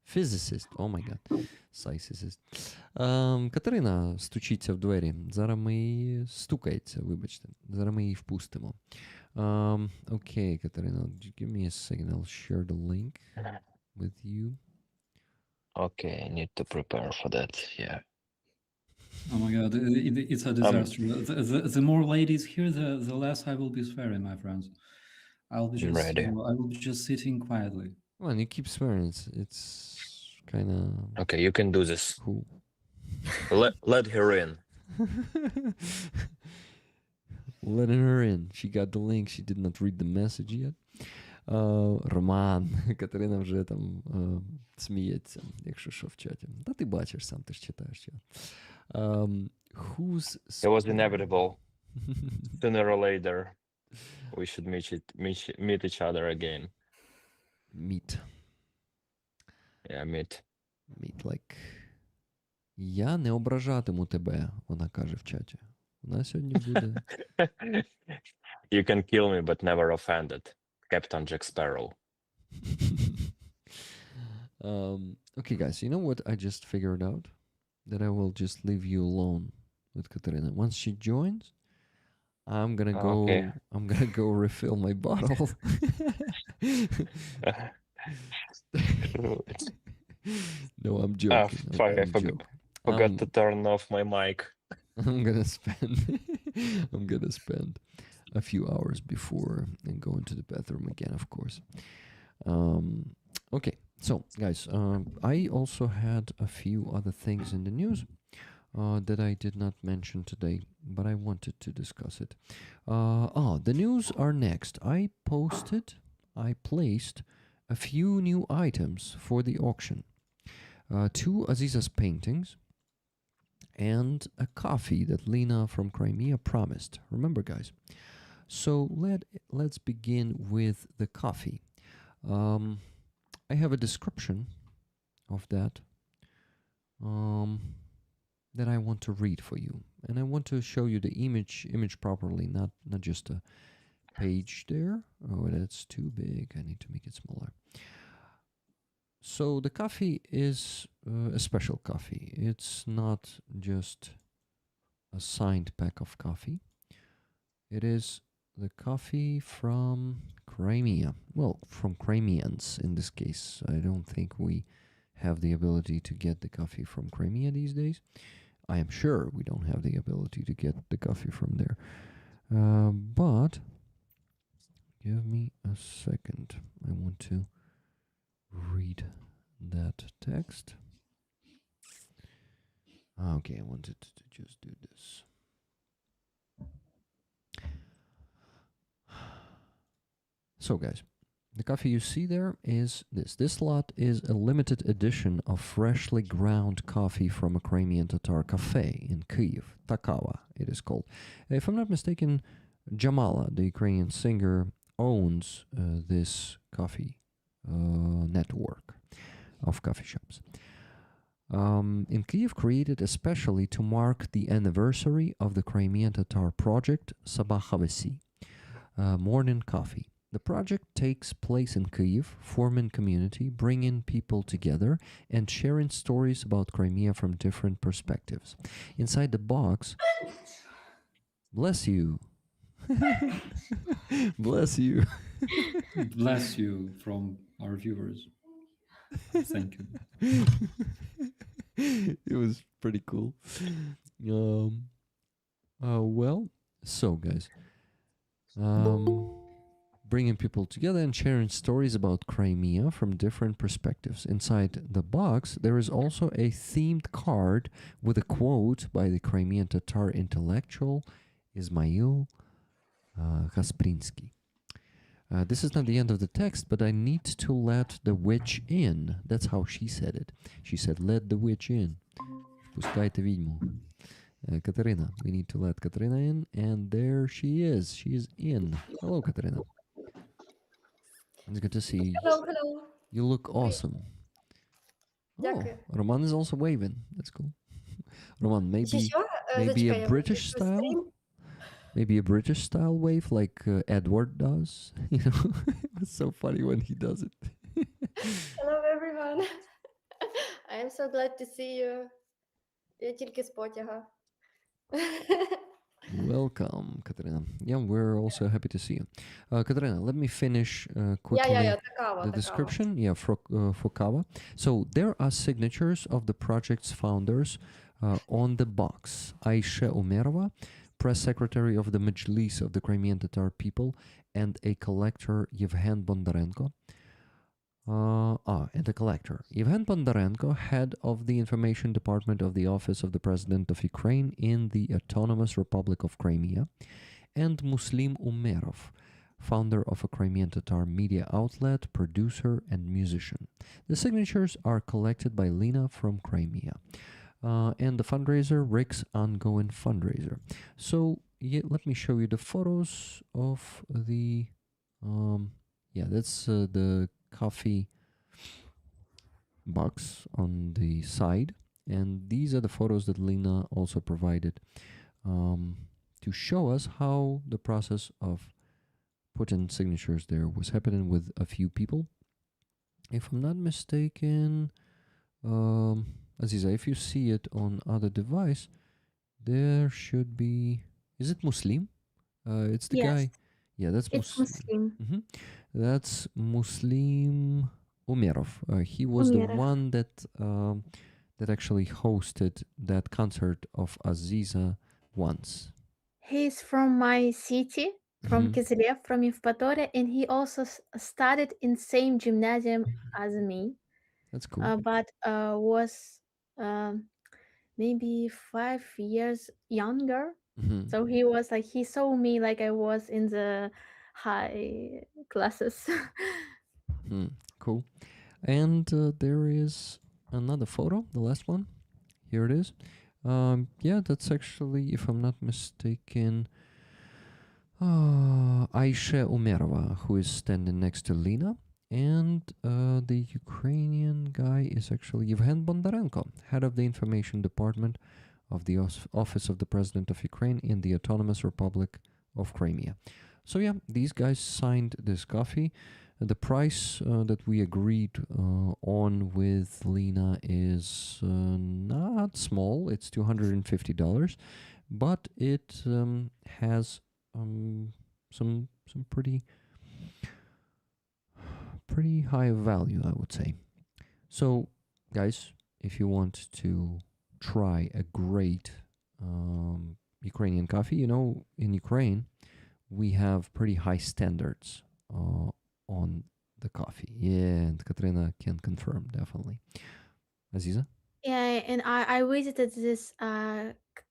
physicist. Oh my god. Physicist. Катерина стучиться в двері. Зараз ми її стукається, вибачте. Зараз ми її впустимо. Okay, Katerina, give me a second. I'll share the link with you. Okay, I need to prepare for that. Yeah. Oh my god, it's a disaster. The more ladies here, the less I will be swearing, my friends. I'll be just Ready. I will be just sitting quietly. Come on, you keep swearing. It's kind of Okay, you can do this. cool. Let her in. Letting her in. She got the link. She did not read the message yet. Роман. Катерина вже там сміється, якщо що в чаті. Та ти бачиш сам, ти ж читаєш чат. Who's... It was inevitable. Sooner or later, we should meet each other again. Meet. Yeah, meet. Meet, like... Я не ображатиму тебе, вона каже в чаті. Вона сьогодні буде... You can kill me, but never offend it. Captain Jack Sparrow. Okay, guys, you know what I just figured out? That I will just leave you alone with Katerina. Once she joins, I'm gonna go. Okay. I'm gonna go refill my bottle. No, I'm joking. I'm joking. Forgot to turn off my mic. I'm gonna spend a few hours before and go into the bathroom again, of course. Okay, So, guys, I also had a few other things in the news that I did not mention today, but I wanted to discuss it. The news are next. I placed a few new items for the auction. Two Aziza's paintings and a coffee that Lena from Crimea promised. Remember, guys. So let's begin with the coffee. Um, I have a description of that that I want to read for you, and I want to show you the image properly, not just a page there. Oh, that's too big. I need to make it smaller. So the coffee is a special coffee. It's not just a signed pack of coffee. It is the coffee from Crimea. Well, from Crimeans in this case. I don't think we have the ability to get the coffee from Crimea these days. I am sure we don't have the ability to get the coffee from there. But give me a second. I want to read that text. Okay, I wanted to just do this. So, guys, the coffee you see there is this. This lot is a limited edition of freshly ground coffee from a Crimean Tatar cafe in Kyiv, Takawa, it is called. If I'm not mistaken, Jamala, the Ukrainian singer, owns this coffee network of coffee shops. In Kyiv, created especially to mark the anniversary of the Crimean Tatar project Sabakhavesi, Morning Coffee. The project takes place in Kyiv, forming community, bringing people together, and sharing stories about Crimea from different perspectives. Inside the box, bless you. Bless you. Bless you from our viewers. Thank you. It was pretty cool. Well, so guys, bringing people together and sharing stories about Crimea from different perspectives. Inside the box, there is also a themed card with a quote by the Crimean Tatar intellectual Ismail Kasprinsky. This is not the end of the text, but I need to let the witch in. That's how she said it. She said, let the witch in. Пускайте відьму. Katerina, we need to let Katerina in, and there she is. She is in. Hello, Katerina. It's good to see you. Hello. You look awesome. Oh, Дякую. Roman is also waving. That's cool. Roman, Чи maybe що? maybe Зачекай, a я British включу style? стрім. Maybe a British style wave like Edward does. You know, it's so funny when he does it. Hello, everyone. I am so glad to see you. Я тільки з потяга. Welcome, Katerina. Yeah, we're also happy to see you. Katerina, let me finish quickly Такава. the description. Yeah, for Kava. So there are signatures of the project's founders on the box. Aisha Umerova, press secretary of the Majlis of the Crimean Tatar people, and a collector, Yevhen Bondarenko. And a collector. Yevhen Bondarenko, head of the information department of the Office of the President of Ukraine in the Autonomous Republic of Crimea, and Muslim Umerov, founder of a Crimean Tatar media outlet, producer, and musician. The signatures are collected by Lena from Crimea. And the fundraiser, Rick's ongoing fundraiser. So let me show you the photos of the, that's the coffee box on the side. And these are the photos that Lena also provided to show us how the process of putting signatures there was happening with a few people. If I'm not mistaken, Aziza, if you see it on other device, there should be. Is it Muslim? It's the guy. Yeah, that's It's Muslim. Mm-hmm. That's Muslim Umerov. He was the one that actually hosted that concert of Aziza once. He's from my city, from Mhm. Kislev, from Evpatoria, and he also studied in same gymnasium as me. That's cool. but was um, maybe 5 years younger. Hmm. So he was like he saw me like I was in the high classes. Cool. And there is another photo, the last one. Here it is. Yeah, that's actually, if I'm not mistaken, Aisha Umerova, who is standing next to Lena. And the Ukrainian guy is actually Yevhen Bondarenko, head of the information department of the Office of the President of Ukraine in the Autonomous Republic of Crimea. So yeah, these guys signed this coffee. The price that we agreed on with Lena is not small. It's $250, but it has some pretty high value, I would say. So, guys, if you want to try a great Ukrainian coffee, you know, in Ukraine we have pretty high standards on the coffee. Yeah, and Katrina can confirm, definitely. Aziza? Yeah, and I visited this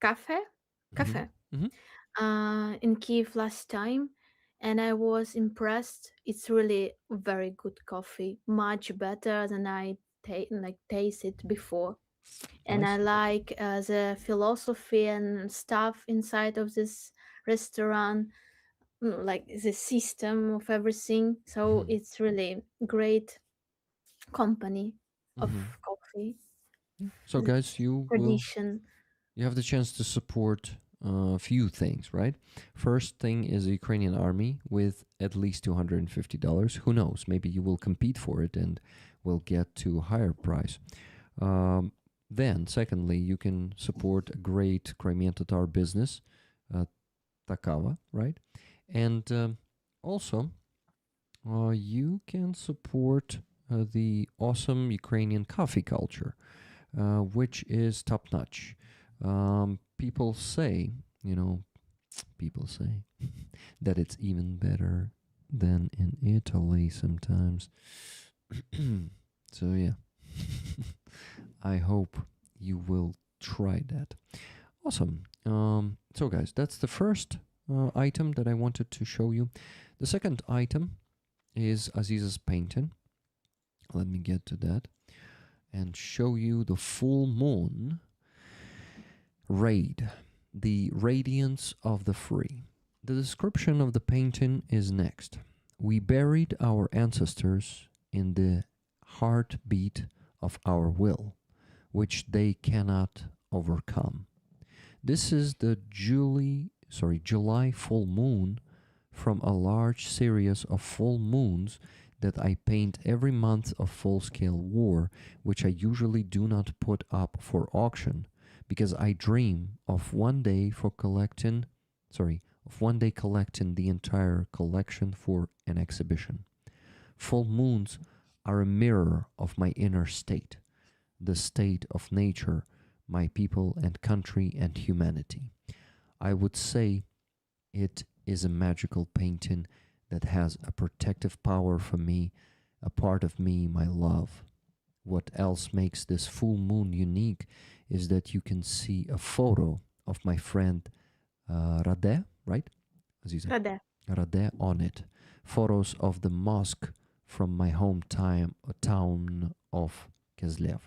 cafe cafe Mhm. in Kiev last time, and I was impressed. It's really very good coffee, much better than I tasted before. And I Nice. like the philosophy and stuff inside of this restaurant, like the system of everything. So Mhm. it's really great company of Mhm. coffee. Yeah. So, The guys, tradition. you have the chance to support a few things, right? First thing is the Ukrainian army with at least $250. Who knows? Maybe you will compete for it and will get to a higher price. Then, secondly, you can support a great Crimean Tatar business, Takava, right? And also, you can support the awesome Ukrainian coffee culture, which is top notch. People say, you know, people say that it's even better than in Italy sometimes. So, yeah, I hope you will try that. Awesome. So, guys, that's the first item that I wanted to show you. The second item is Aziza's painting. Let me get to that and show you the full moon raid, the radiance of the free. The description of the painting is next. We buried our ancestors in the heartbeat of our will, which they cannot overcome. This is the July full moon from a large series of full moons that I paint every month of full-scale war, which I usually do not put up for auction, because I dream of one day collecting the entire collection for an exhibition. Full moons are a mirror of my inner state, the state of nature, my people and country and humanity. I would say it is a magical painting that has a protective power for me, a part of me, my love. What else makes this full moon unique is that you can see a photo of my friend Radeh, right, Aziza? Rade. Radeh on it. Photos of the mosque from my hometown town of Kislev.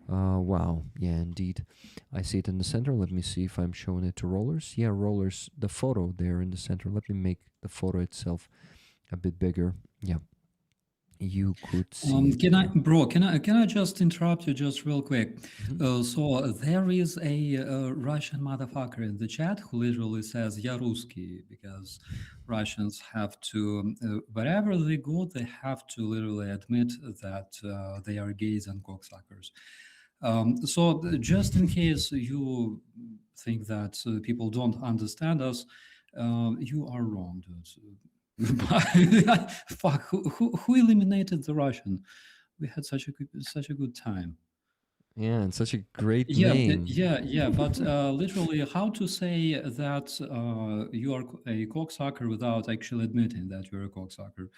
Wow, yeah, indeed. I see it in the center. Let me see if I'm showing it to Rollers. Yeah, Rollers, the photo there in the center. Let me make the photo itself a bit bigger. Yeah, you could see it. Can I just interrupt you just real quick? Mhm. So there is a Russian motherfucker in the chat who literally says "Я русский" because Russians have to wherever they go, they have to literally admit that they are gays and cocksuckers. So just in case you think that people don't understand us, you are wrong, dude. Fuck, who eliminated the Russian? We had such a good time. Yeah, and such a great Yeah, name. yeah. But literally, how to say that you are a cocksucker without actually admitting that you're a cocksucker?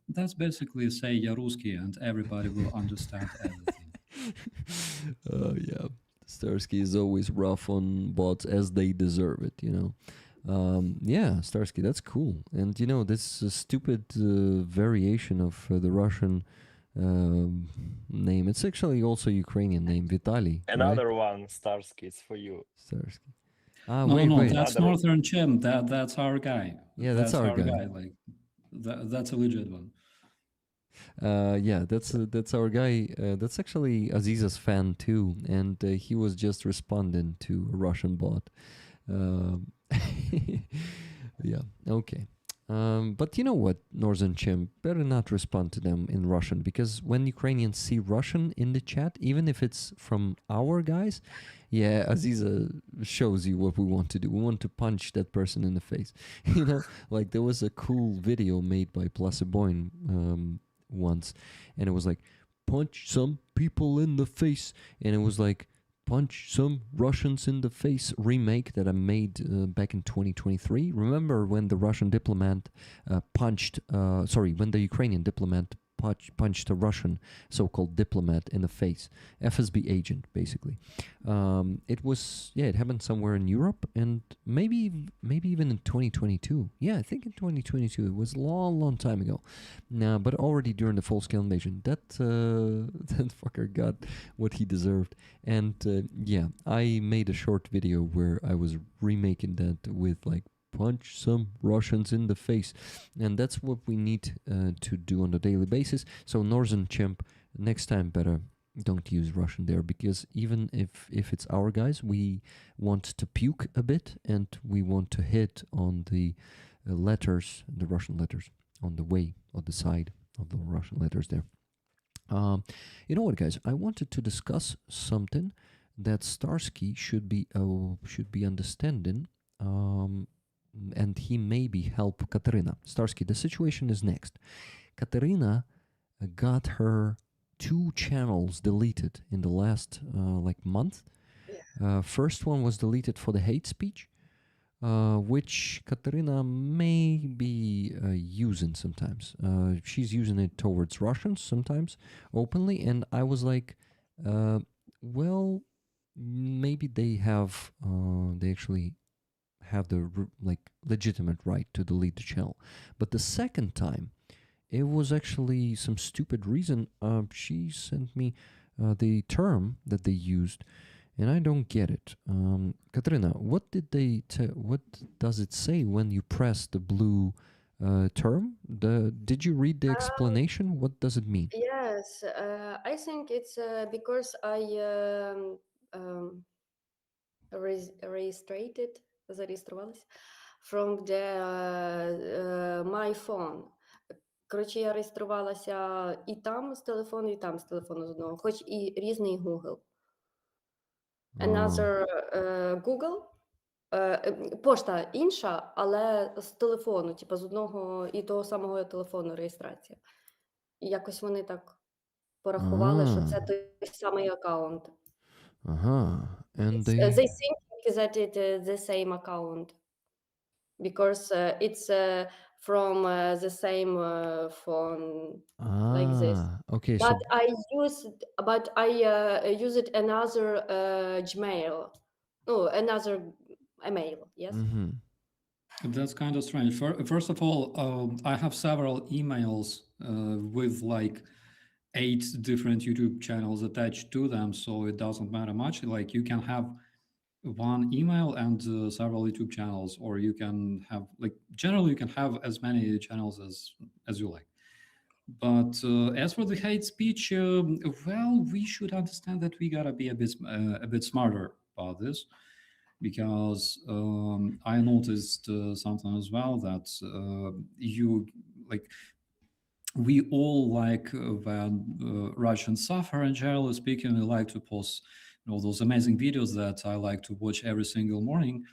That's basically say "Я русский" and everybody will understand everything. Yeah, Starsky is always rough on bots as they deserve it, you know. Yeah, Starsky, that's cool. And you know, this stupid variation of the Russian name. It's actually also Ukrainian name, Vitaly, right? Another one, Starsky, it's for you. Starsky. Ah, No, wait, no, wait. that's Another- Northern Chim. That's our guy. Yeah, that's our guy. Like that's a legit one. Yeah, that's our guy. That's actually Aziza's fan too, and he was just responding to a Russian bot. Yeah, okay. But you know what, Northern Chimp, better not respond to them in Russian, because when Ukrainians see Russian in the chat, even if it's from our guys, yeah, Aziza shows you what we want to do. We want to punch that person in the face. You know, like there was a cool video made by Placeboin once, and it was like, punch some people in the face, and it was like, punch some Russians in the face remake that I made back in 2023. Remember when the Russian diplomat when the Ukrainian diplomat punched a Russian so-called diplomat in the face, FSB agent, basically. It happened somewhere in Europe, and maybe even in 2022. Yeah, I think in 2022. It was a long time ago. But already during the full-scale invasion, that fucker got what he deserved. And yeah, I made a short video where I was remaking that with like, punch some Russians in the face. And that's what we need to do on a daily basis. So Northern Chimp, next time better don't use Russian there, because even if it's our guys, we want to puke a bit, and we want to hit on the letters, the Russian letters, on the way, on the side of the Russian letters there. You know what, guys? I wanted to discuss something that Starsky should be understanding, and he maybe help Katerina. Starsky, the situation is next. Katerina got her 2 channels deleted in the last month. First one was deleted for the hate speech, which Katerina may be using sometimes. She's using it towards Russians sometimes openly, and I was like, well, maybe they actually have the legitimate right to delete the channel. But the second time, it was actually some stupid reason. She sent me the term that they used, and I don't get it. Katerina, what does it say when you press the blue term? Did you read the explanation? What does it mean? Yes, I think it's because I зареєструвалась from my phone. Коротше, я реєструвалася і там з телефону, і там з телефону з одного, хоч і різний Google. Another Google. Пошта інша, але з телефону, типу з одного і того самого телефону реєстрація. І якось вони так порахували, що це той самий аккаунт. And they think that it is the same account because it's from the same phone, like this. Okay, but I use it another Gmail. Oh, another email. Yes. Mm-hmm. That's kind of strange. First of all, I have several emails with like 8 different YouTube channels attached to them, so it doesn't matter much. Like you can have one email and several YouTube channels, or you can have generally you can have as many channels as you like. But as for the hate speech, well, we should understand that we gotta be a bit smarter about this, because I noticed something as well, that we all like when Russians suffer, and generally speaking, we like to post those amazing videos that I like to watch every single morning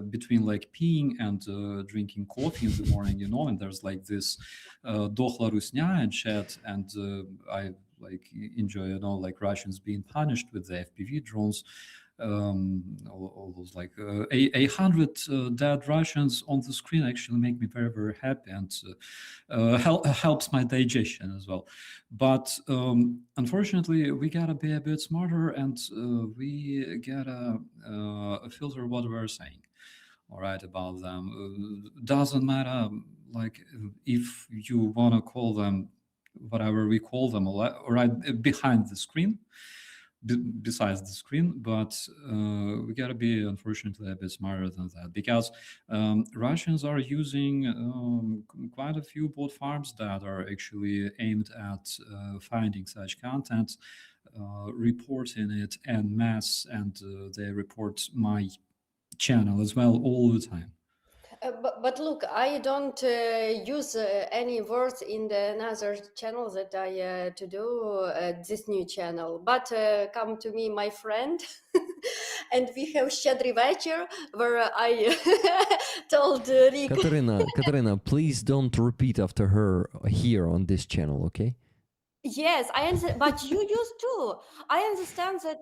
between like peeing and drinking coffee in the morning, and there's like this Dokhla Rusnya in chat, and I like enjoy, like Russians being punished with the FPV drones. all those like a hundred dead Russians on the screen actually make me very very happy and helps my digestion as well. But unfortunately, we gotta be a bit smarter and we gotta filter what we're saying. All right, about them. Doesn't matter, like if you wanna call them whatever we call them, all right, behind the screen, besides the screen, but we gotta be unfortunately a bit smarter than that because Russians are using quite a few bot farms that are actually aimed at finding such content, reporting it en masse, and they report my channel as well all the time. But look, I don't use any words in the another channel that I to do this new channel. But come to me, my friend, and we have Щедрий вечір, where I told Rick. Katarina, please don't repeat after her here on this channel, okay? Yes, I understand, but you used to. I understand that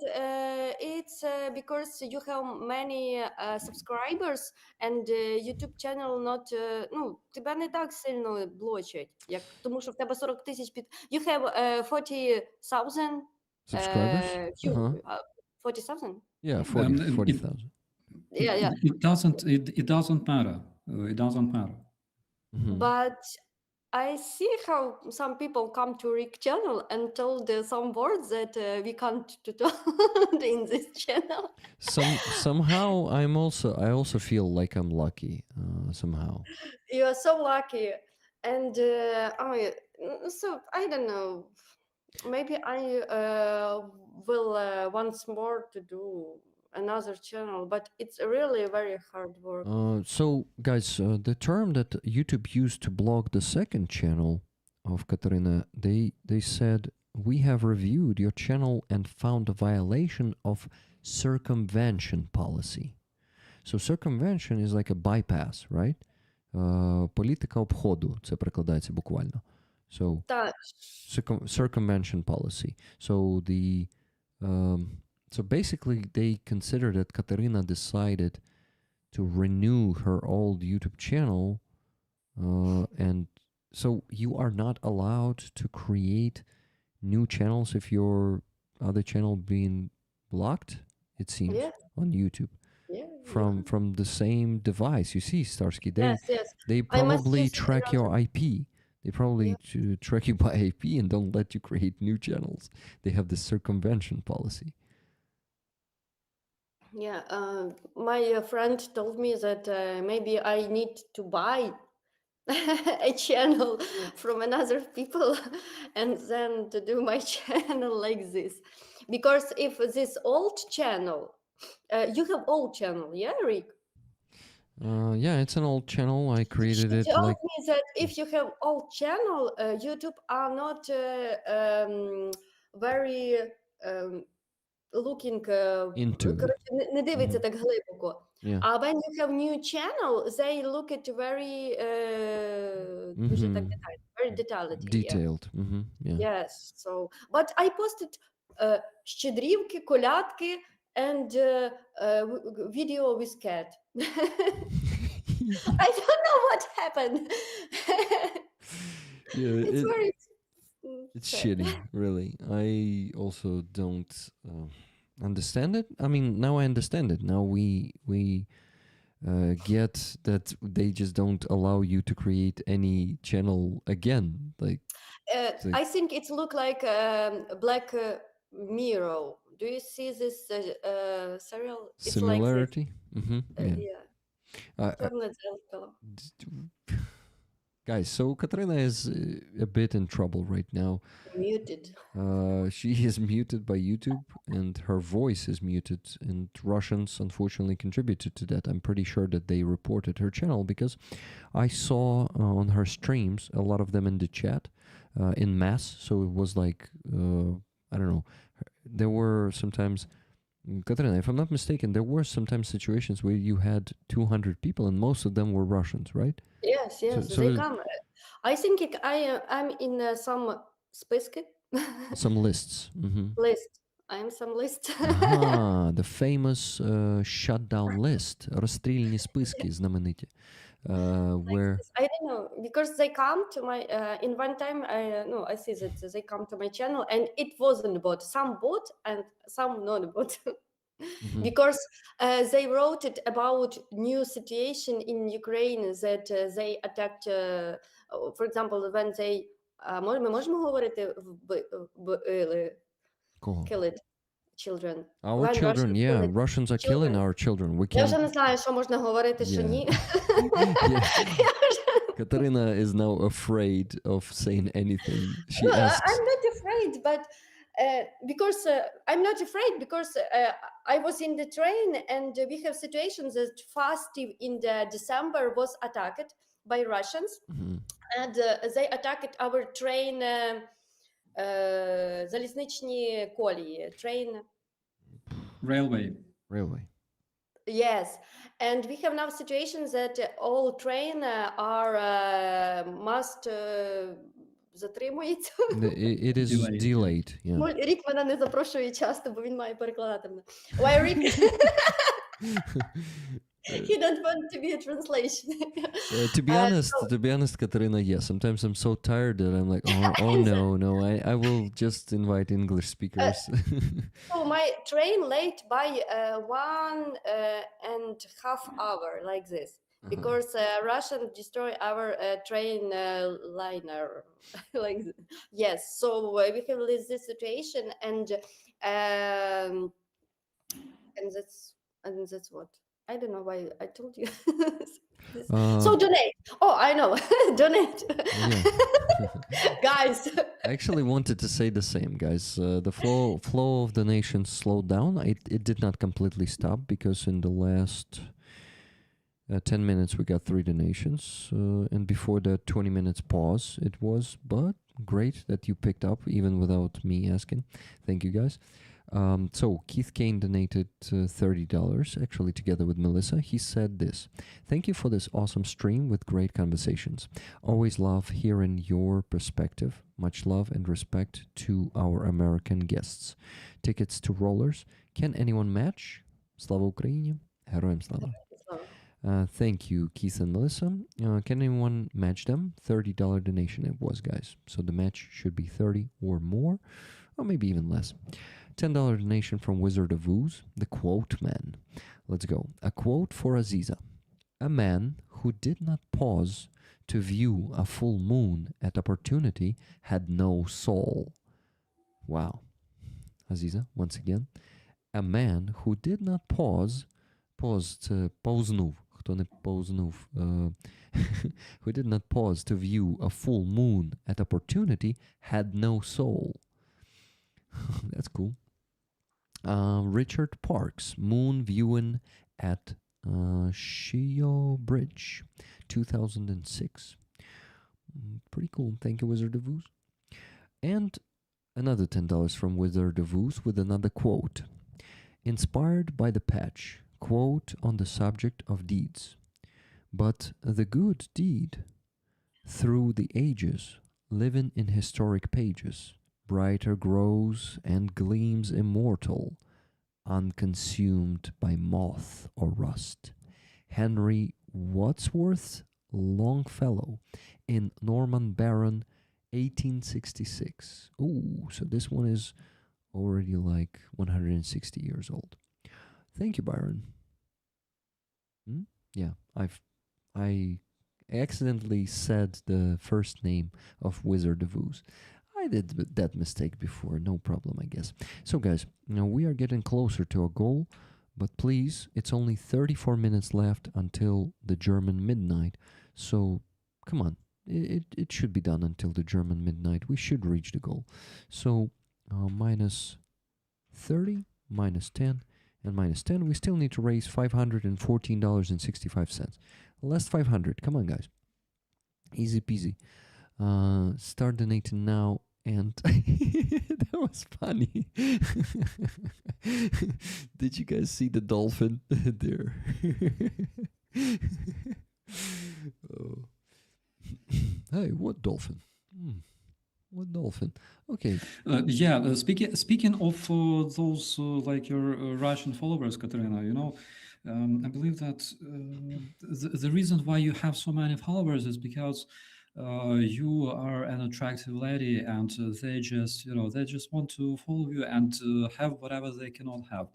it's because you have many subscribers and YouTube channel not, ну, тебе не так сильно блочать, як, тому що в тебе 40 тисяч під... You have 40,000 Subscribers? view, 40,000? Yeah, Um, 40,000. Yeah. It doesn't matter. It doesn't matter. Mhm. But I see how some people come to Rick channel and told some words that we can't tell in this channel. Somehow I also feel like I'm lucky somehow. You are so lucky. And so I don't know. Maybe I will once more to do another channel, but it's really very hard work. So, guys, the term that YouTube used to block the second channel of Katarina, they said, we have reviewed your channel and found a violation of circumvention policy. So circumvention is like a bypass, right? Політика обходу, це перекладається буквально. So Так. circumvention policy. So so basically they consider that Katarina decided to renew her old YouTube channel, and so you are not allowed to create new channels if your other channel being blocked, it seems, Yeah. on YouTube Yeah. from the same device. You see, Starsky, Yes. they I must probably use track your IP. They probably track you by IP and don't let you create new channels. They have the circumvention policy. Yeah. My friend told me that maybe I need to buy a channel from another people and then to do my channel like this. Because if this old channel, you have old channel, yeah, Rick? Yeah, it's an old channel. I created She it told like me that if you have old channel, YouTube are not very looking, into it. коротше, не дивиться так глибоко. Yeah. When you have new channel, they look at very дуже так very Detailed. Yeah. Yes. So, but I posted щедрівки, колядки, and video with cat. I don't know what happened. Yeah, It's very it's sad. shitty, really. I also don't understand it. I mean, now I understand it. Now we get that they just don't allow you to create any channel again. Like, I think it look like Black Mirror. Do you see this serial? It's similarity. like this. Yeah. Чорне дзеркало. Guys, so Katarina is a bit in trouble right now. Muted. She is muted by YouTube and her voice is muted, and Russians unfortunately contributed to that. I'm pretty sure that they reported her channel because I saw on her streams a lot of them in the chat in mass. So it was like, I don't know, there were sometimes, Katarina, if I'm not mistaken, there were sometimes situations where you had 200 people and most of them were Russians, right? Yes, so they come. I think I'm in some списки. Some lists. List. I am some list. Ага, the famous shutdown list. Розстрільні списки знамениті. Where... I don't know, because they come to my in one time I see that they come to my channel and it wasn't bot, some bot and some not bot. Mhm. Because they wrote it about new situation in Ukraine that they attacked, for example, when they ми можемо говорити вбили, Кого? killed children. Our When children, Russians yeah. killed Russians are killing children. our children. We Я вже can't... не знаю, що можна говорити, що Yeah. ні. Katarina is now afraid of saying anything. She No, asks... I'm not afraid, but because I'm not afraid because I was in the train and we have situations that fast in the December was attacked by Russians Mhm. and they attacked our train, залізничні колії, train. Railway. Railway. Yes, and we have now situations that all train are must затримується. It is Delayed. delayed. Yeah. Ну, Рік мене не запрошує часто, бо він має перекладати мене. Why Rick? He don't want to be a translation. To be honest, Katarina, yeah. Sometimes I'm so tired that I'm like, oh no, I will just invite English speakers. So my train late by 1.5 hour like this. Because Russian destroy our train liner, like yes. So we have this situation, and that's what I don't know why I told you. So donate. Oh, I know, donate, guys. I actually wanted to say the same, guys. The flow of donations slowed down. It did not completely stop because in the last 10 minutes we got 3 donations, and before that 20 minutes pause it was, but great that you picked up even without me asking. Thank you, guys. So Keith Kane donated $30, actually together with Melissa. He said this: "Thank you for this awesome stream with great conversations. Always love hearing your perspective. Much love and respect to our American guests. Tickets to Rollers. Can anyone match? Slava Ukraini. Героям слава." Thank you, Keith and Melissa. Can anyone match them? $30 donation it was, guys. So the match should be 30 or more, or maybe even less. $10 donation from Wizard of Ooze, the quote man. Let's go. A quote for Aziza. "A man who did not pause to view a full moon at opportunity had no soul." Wow. Aziza, once again. A man who did not pause повзнув, хто не повзнув, who did not pause to view a full moon at opportunity had no soul. That's cool. Richard Parks, moon viewing at Shio Bridge, 2006. Pretty cool. Thank you, Wizard of Ooze. And another $10 from Wizard of Ooze with another quote. Inspired by the patch, quote on the subject of deeds. "But the good deed, through the ages, living in historic pages, brighter grows and gleams immortal, unconsumed by moth or rust." Henry Wadsworth Longfellow in Norman Baron, 1866. Ooh, so this one is already like 160 years old. Thank you, Byron. Yeah, I accidentally said the first name of Wizard of Ooze. I did that mistake before, no problem, I guess. So, guys, now we are getting closer to our goal, but please, it's only 34 minutes left until the German midnight. So, come on, it should be done until the German midnight. We should reach the goal. So, minus 30, minus 10, and minus 10, we still need to raise $514.65. Last 500. Come on, guys. Easy peasy. Start donating now, and that was funny. Did you guys see the dolphin there? Oh. Hey, what dolphin? What Dolphin. Okay. Speaking of those like your Russian followers, Katerina, I believe that the reason why you have so many followers is because you are an attractive lady, and they just want to follow you and have whatever they cannot have.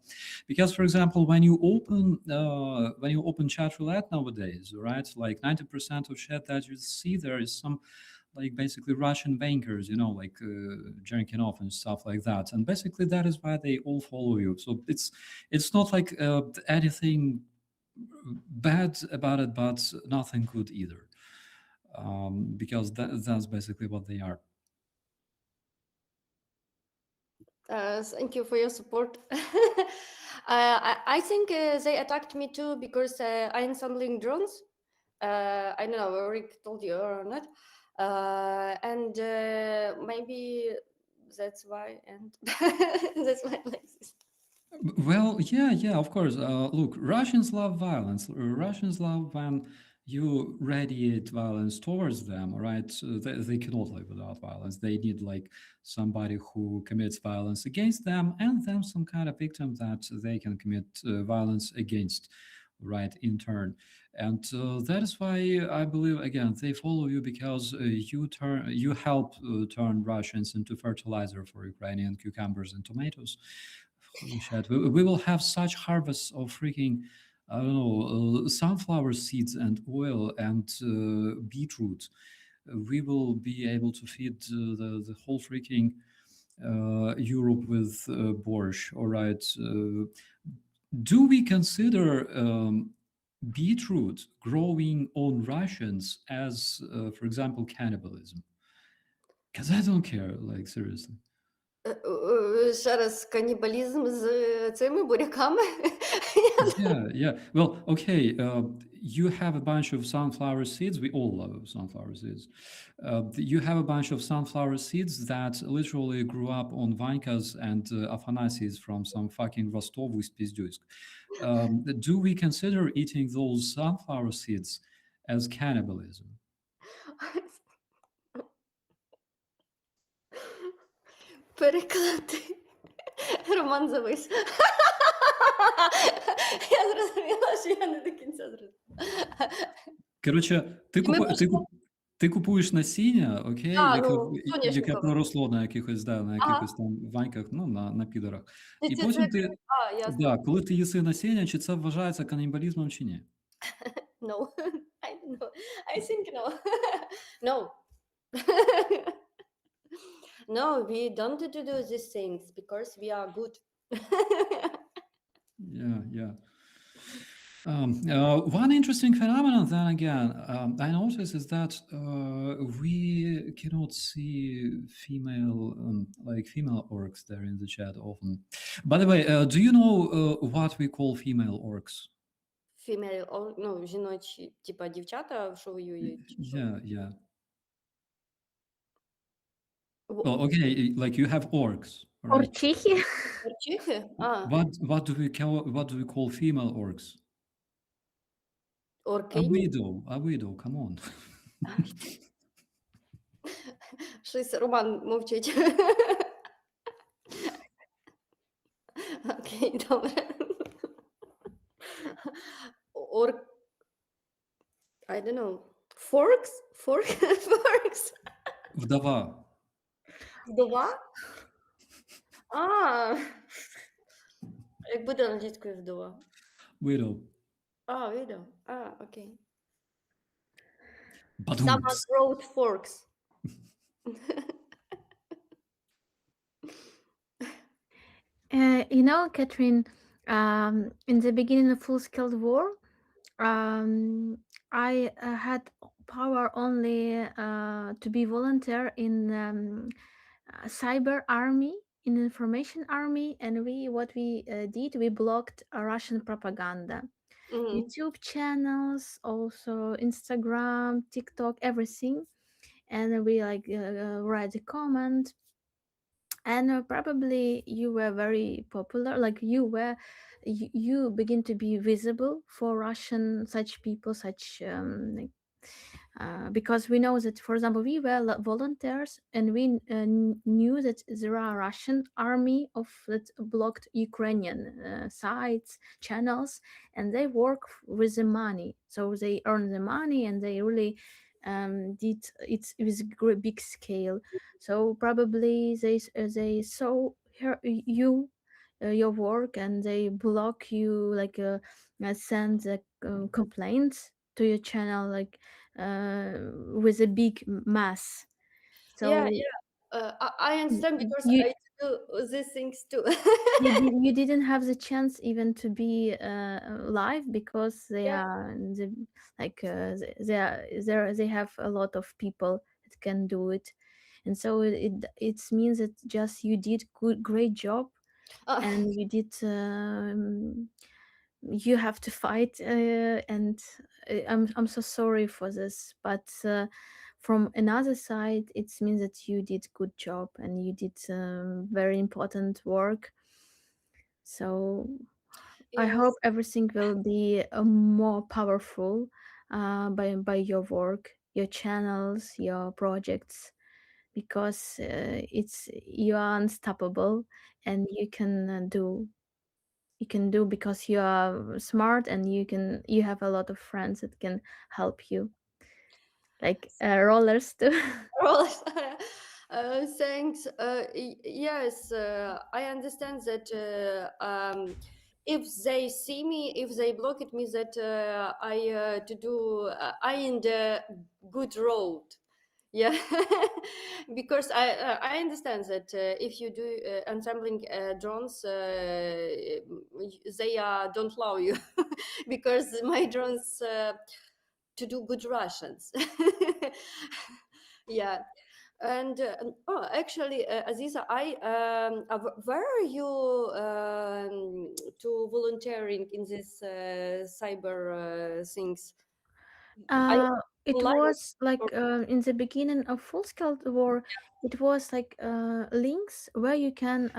Because, for example, when you open chat roulette nowadays, right, like 90% of chat that you see there is some like basically Russian bankers, like jerking off and stuff like that. And basically that is why they all follow you. So it's not like anything bad about it, but nothing good either, because that's basically what they are. Thank you for your support. I think they attacked me too because I'm assembling drones. I don't know, Rick told you or not. And maybe that's why, and that's why I like this. Well, yeah, of course. Look, Russians love violence. Russians love when you radiate violence towards them, right? They cannot live without violence. They need like somebody who commits violence against them, and then some kind of victim that they can commit violence against, right, in turn. And that is why I believe, again, they follow you because you help turn Russians into fertilizer for Ukrainian cucumbers and tomatoes. Holy shit. We will have such harvests of freaking, I don't know, sunflower seeds and oil and beetroot. We will be able to feed the whole freaking Europe with borscht. All right. Do we consider beetroot growing on Russians as, for example, cannibalism? Because I don't care, like, seriously. Ще раз, канібалізм з цими буряками? Yeah. Well, okay. You have a bunch of sunflower seeds. We all love sunflower seeds. You have a bunch of sunflower seeds that literally grew up on Vankas and Afanasis from some fucking Rostov with Pizdyusk. Do we consider eating those sunflower seeds as cannibalism? Переклади. Роман завис. Я зрозуміла, що я не до кінця зрозуміла. Коротше, ти купуєш насіння, окей, яке проросло на якихось, на якихось там ваньках, на підорах. І потім коли ти їси насіння, чи це вважається канібалізмом, чи ні? No, I don't know. I think no. No. No, we don't do these things because we are good. Yeah. One interesting phenomenon, then again, I notice is that we cannot see female orcs there in the chat often. By the way, do you know what we call female orcs? Female, ну, жіночі, типа дівчата, що воюють? Yeah. Well, okay, like you have orcs. Right? Орчихи? Орчихи? What do we call female orcs? Орки? A widow, come on. Щось Роман мовчить. Окей, добре. I don't know. Forks? Forks? Вдова. Вдова? Як буде англійською вдова? Widow. Widow. Окей. Badum. Someone wrote forks. Catherine, in the beginning of full-scale war, I had power only to be volunteer in cyber army, in information army, and we blocked Russian propaganda. YouTube channels, also Instagram, TikTok, everything, and we write a comment. And probably you were very popular, like you begin to be visible for Russian such people, such Because we know that, for example, we were volunteers, and we knew that there are Russian army of that blocked Ukrainian sites, channels, and they work with the money. So they earn the money, and they really did it with big scale. So probably they saw your work, and they block you, like send complaints to your channel, like uh, with a big mass. Yeah, So I understand because you I do these things too. you didn't have the chance even to be live, because they Yeah, are like they have a lot of people that can do it, and so it means that just you did great job, uh, and you did you have to fight, and I'm so sorry for this, but from another side it means that you did good job, and you did very important work. So I hope yes. everything will be more powerful by your work, your channels, your projects, because it's you are unstoppable, and you can do because you are smart, and you have a lot of friends that can help you, like rollers too. Roles. Thanks. Yes, I understand that if they see me, if they block it, means that I in the good road. Yeah, because I understand that if you do ensembling drones, they don't allow you because my drones to do good Russians. Yeah. And actually, Aziza, where are you to volunteering in this cyber things? I Uh, it online was like or in the beginning of Full Scale War, it was like links where you can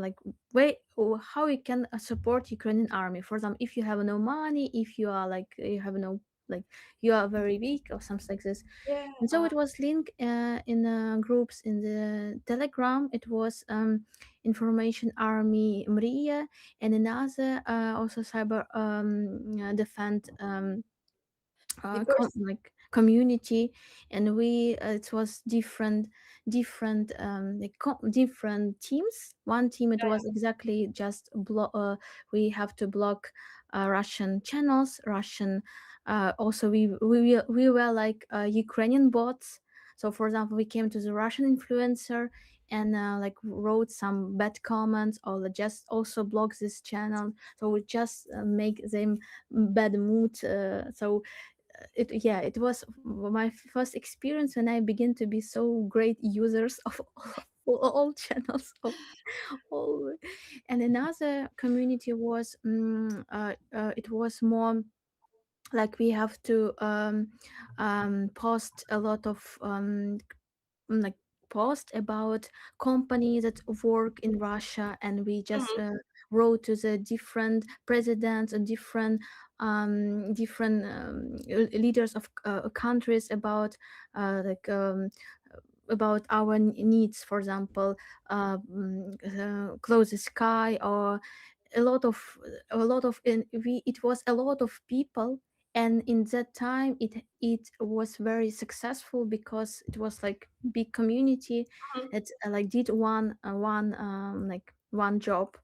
like way or how you can support Ukrainian army. For example, if you have no money, if you are like you have no like you are very weak or something like this. yeah. And so it was linked in groups in the Telegram. It was Information Army Mria, and another also cyber defend Because like community, and we it was different like different teams. One team, it was exactly just we have to block Russian channels, Russian also we were like Ukrainian bots. So for example, we came to the Russian influencer and like wrote some bad comments, or just also block this channel, so we just make them bad mood. So it was my first experience when I began to be so great users of all channels of all. And another community was it was more like we have to post a lot of like post about companies that work in Russia, and we just Mhm. wrote to the different presidents and different leaders of countries about our needs. For example, close the sky, or it was a lot of people, and in that time it was very successful because it was like big community Mhm. that like did one job.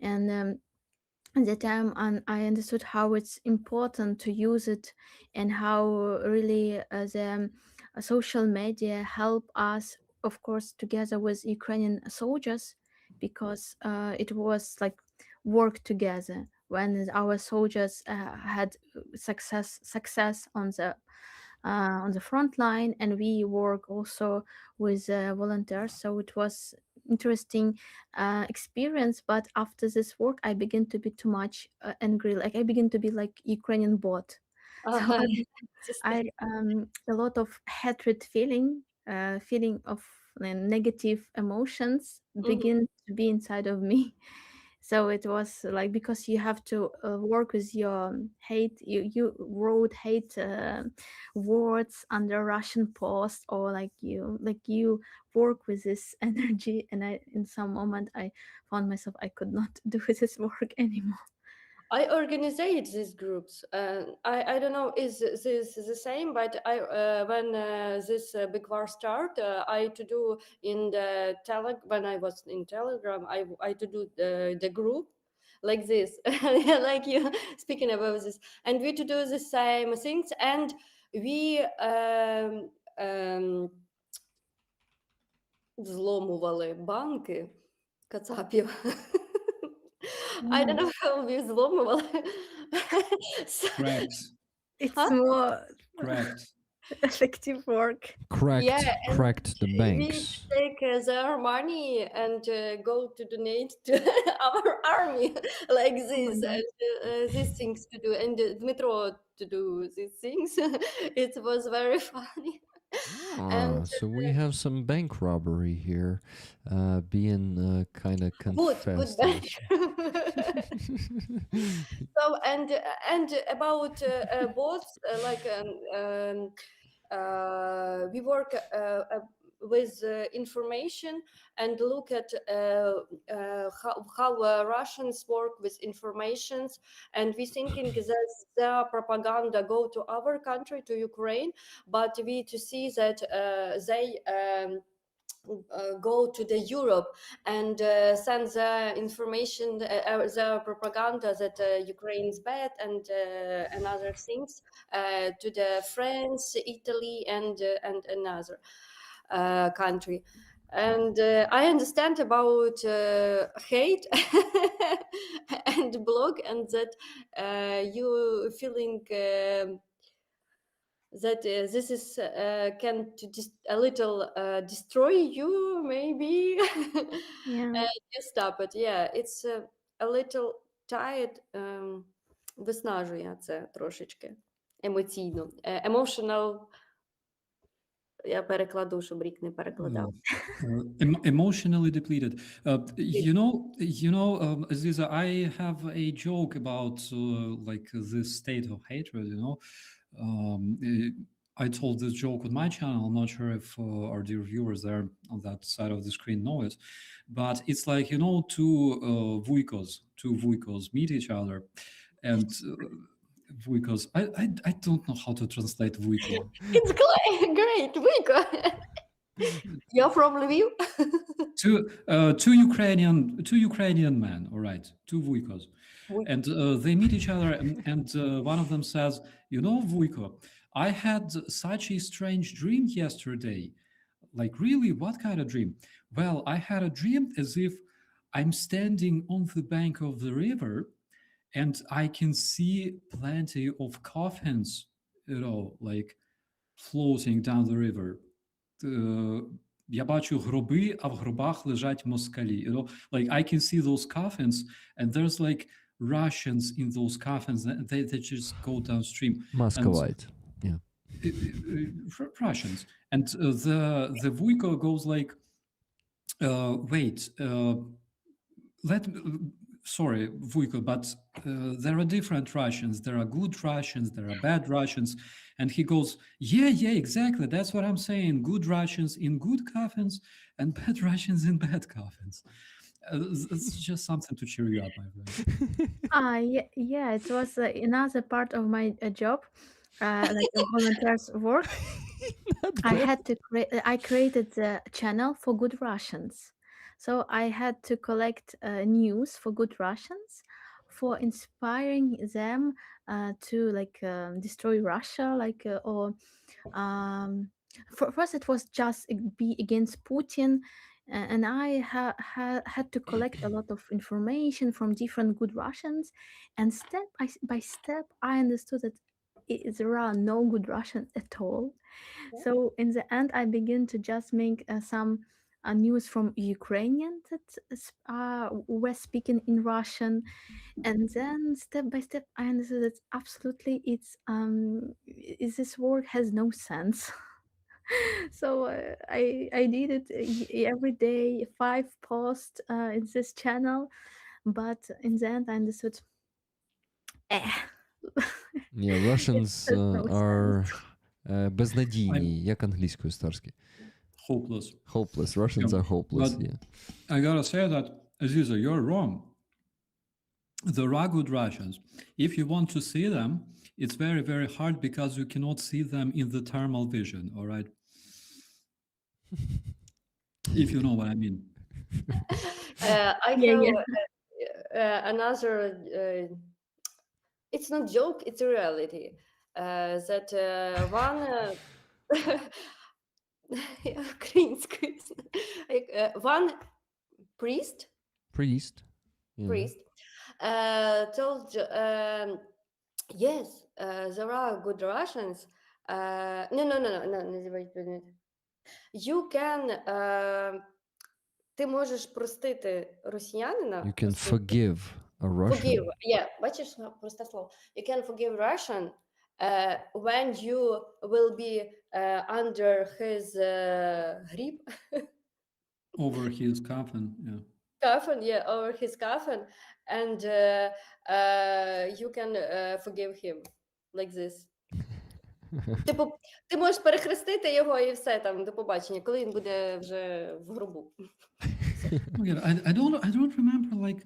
And at that time, and I understood how it's important to use it, and how really the social media help us, of course, together with Ukrainian soldiers, because it was like work together when our soldiers had success on the front line, and we work also with volunteers. So it was interesting experience. But after this work, I began to be too much angry. Like I begin to be like Ukrainian bot. So Uh-huh. I a lot of hatred feeling of negative emotions Mhm. begin to be inside of me. So it was like, because you have to work with your hate, you wrote hate words under Russian post, or like you work with this energy, and I, in some moment, I found myself I could not do this work anymore. I organize these groups. I don't know is this the same, but I when this big war start, I to do in the when I was in Telegram, I to do the group like this, like you speaking about this, and we to do the same things, and we взломували банки кацапів. I don't know how we взломували. So- Correct. It's Huh? more Correct. effective work. Cracked, Yeah, and cracked the we banks. take their money and go to donate to our army like this, God. and these things to do, and Dmitro to do these things. It was very funny. And So we have some bank robbery here, being kind of good confessed. bank. So and about both like we work with information and look at how Russians work with informations, and we thinking that their propaganda go to our country, to Ukraine, but we to see that they go to the Europe and send the information, the propaganda that Ukraine is bad, and other things to the France, Italy, and another country. And I understand about hate and blog, and that you feeling that this is can to a little destroy you, maybe. Yeah. You stop it. Yeah, it's a little tired. Виснажує це трошечки емоційно. Emotional. Я перекладу, щоб Рік не перекладав. Emotionally depleted. Aziza, I have a joke about like this state of hatred. I told this joke on my channel. I'm not sure if our dear viewers there on that side of the screen know it, but it's like two Vuikos meet each other, and Vuikos. I don't know how to translate Vuiko. It's great, Вiko. You're from Lviv? Two Ukrainian men, all right, two Vuikos, and they meet each other, and one of them says, Vuiko, I had such a strange dream yesterday. Like, really, what kind of dream? Well, I had a dream as if I'm standing on the bank of the river, and I can see plenty of coffins, like floating down the river. Я бачу гроби, а в гробах лежать москалі. Like I can see those coffins, and there's like Russians in those coffins. They just go downstream. Muscovite. Yeah. Russians, and the Vuiko goes like, wait, sorry, Vuiko, but there are different Russians. There are good Russians, there are bad Russians. And he goes, yeah, exactly. That's what I'm saying. Good Russians in good coffins and bad Russians in bad coffins. It's just something to cheer you up, my friend. Yeah, it was another part of my job, like a volunteer's work. I created a channel for good Russians. So I had to collect news for good Russians, for inspiring them to destroy Russia, for first it was just be against Putin, and I had to collect a lot of information from different good Russians, and step by step I understood that there are no good Russians at all. So in the end, I began to just make some news from Ukrainian that were speaking in Russian, and then step by step, I understood that absolutely this work has no sense. So I did it every day, 5 posts in this channel. but in the end I understood, eh, Yeah, it Russians has no are sense. безнадійні, як англійською старськи. Hopeless. Hopeless. Russians Yeah. are hopeless, But yeah. I gotta say that, Aziza, you're wrong. There are good Russians. If you want to see them, it's very, very hard because you cannot see them in the thermal vision, all right? If you know what I mean. I Yeah, have yeah. another. It's not joke. It's a reality. That one українською. One priest Priest. Yeah. told yes, there are good Russians. No, you can ти можеш простити росіянина. You can forgive a Russian. Forgive, yeah, бачиш, просте слово. You can forgive Russian when you will be under his grip. Over his coffin, yeah. Coffin, yeah, over his coffin, and you can forgive him like this. Типу, ти можеш перехрестити його і все там до побачення, коли він буде вже в гробу. Okay, I don't remember like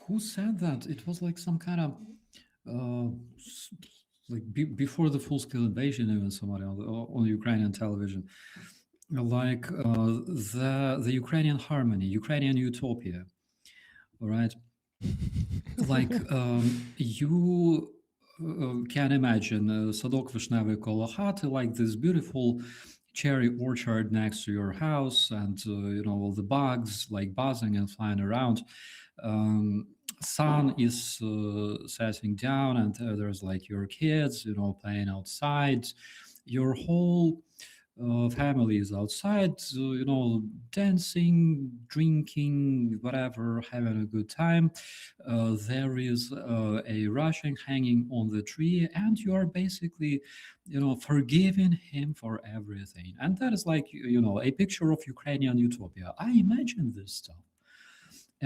who said that. It was like some kind of like before the full-scale invasion, even somebody on Ukrainian television, like the Ukrainian harmony, Ukrainian utopia. All right, like you can imagine Sadok Vishnevy коло хати, like this beautiful cherry orchard next to your house, and you know, all the bugs like buzzing and flying around. Sun is setting down, and there's like your kids, you know, playing outside. Your whole family is outside, you know, dancing, drinking, whatever, having a good time. There is a Russian hanging on the tree, and you are basically, you know, forgiving him for everything. And that is like, you know, a picture of Ukrainian utopia. I imagine this stuff.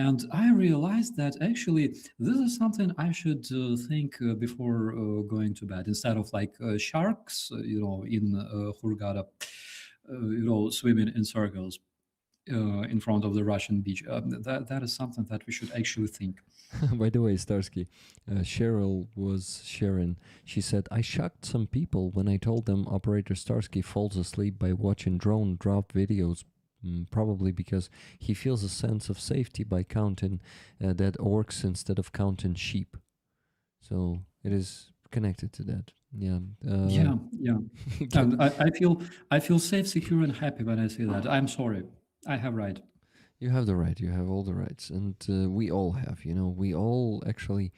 And I realized that actually this is something I should think before going to bed, instead of like sharks, you know, in Hurghada, you know, swimming in circles in front of the Russian beach. That is something that we should actually think. By the way, Starsky, Cheryl was sharing. She said, I shocked some people when I told them Operator Starsky falls asleep by watching drone drop videos, probably because he feels a sense of safety by counting dead orcs instead of counting sheep. So it is connected to that. Yeah. Yeah. And I feel safe, secure, and happy when I say that. I'm sorry. I have right. You have the right. You have all the rights, and we all have. You know, we all actually,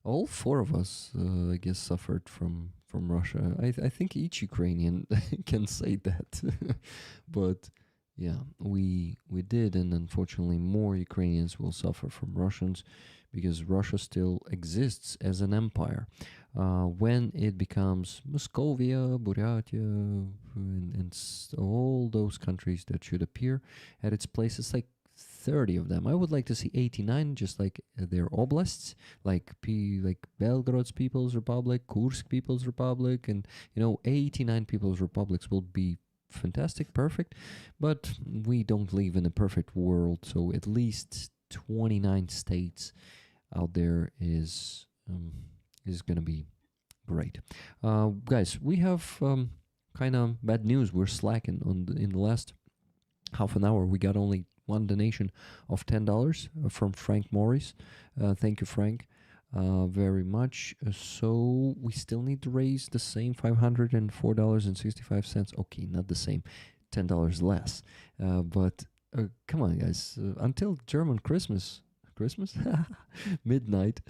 all four of us, I guess, suffered from Russia. I think each Ukrainian can say that, but yeah, we did, and unfortunately, more Ukrainians will suffer from Russians because Russia still exists as an empire. When it becomes Moscovia, Buryatia, and all those countries that should appear at its places, like 30 of them. I would like to see 89, just like their oblasts, like Belgorod's People's Republic, Kursk People's Republic, and 89 People's Republics will be fantastic, perfect. But we don't live in a perfect world, so at least 29 states out there is gonna be great. Guys, we have kind of bad news. We're slacking in the last half an hour. We got only one donation of $10 from Frank Morris. Thank you, Frank, very much. So we still need to raise the same $504.65. Okay, not the same, $10 less. But come on, guys. Until German Christmas, midnight.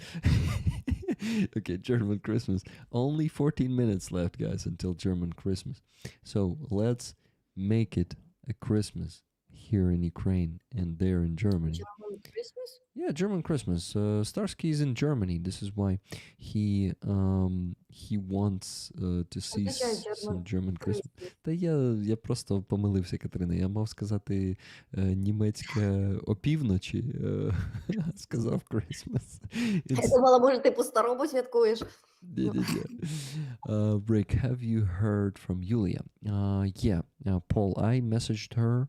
Okay, German Christmas. Only 14 minutes left, guys, until German Christmas. So let's make it a Christmas here in Ukraine and there in Germany. German Christmas? Yeah, German Christmas. Starsky is in Germany. This is why he wants to see Означає some German German Christmas. Christmas. Та я просто помилився, Катерина. Я мав сказати німецьке опівночі, а сказав Christmas. Я думала, може, ти по-старому святкуєш. Rick, have you heard from Yulia? Yeah, Paul, I messaged her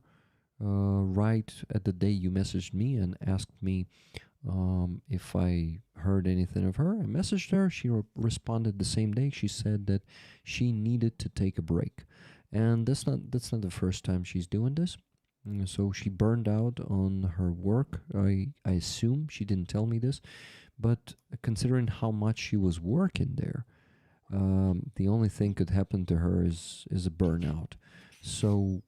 right at the day you messaged me and asked me if I heard anything of her. I messaged her. She responded the same day. She said that she needed to take a break, and that's not the first time she's doing this. So she burned out on her work. I assume she didn't tell me this, but considering how much she was working there, the only thing could happen to her is a burnout. So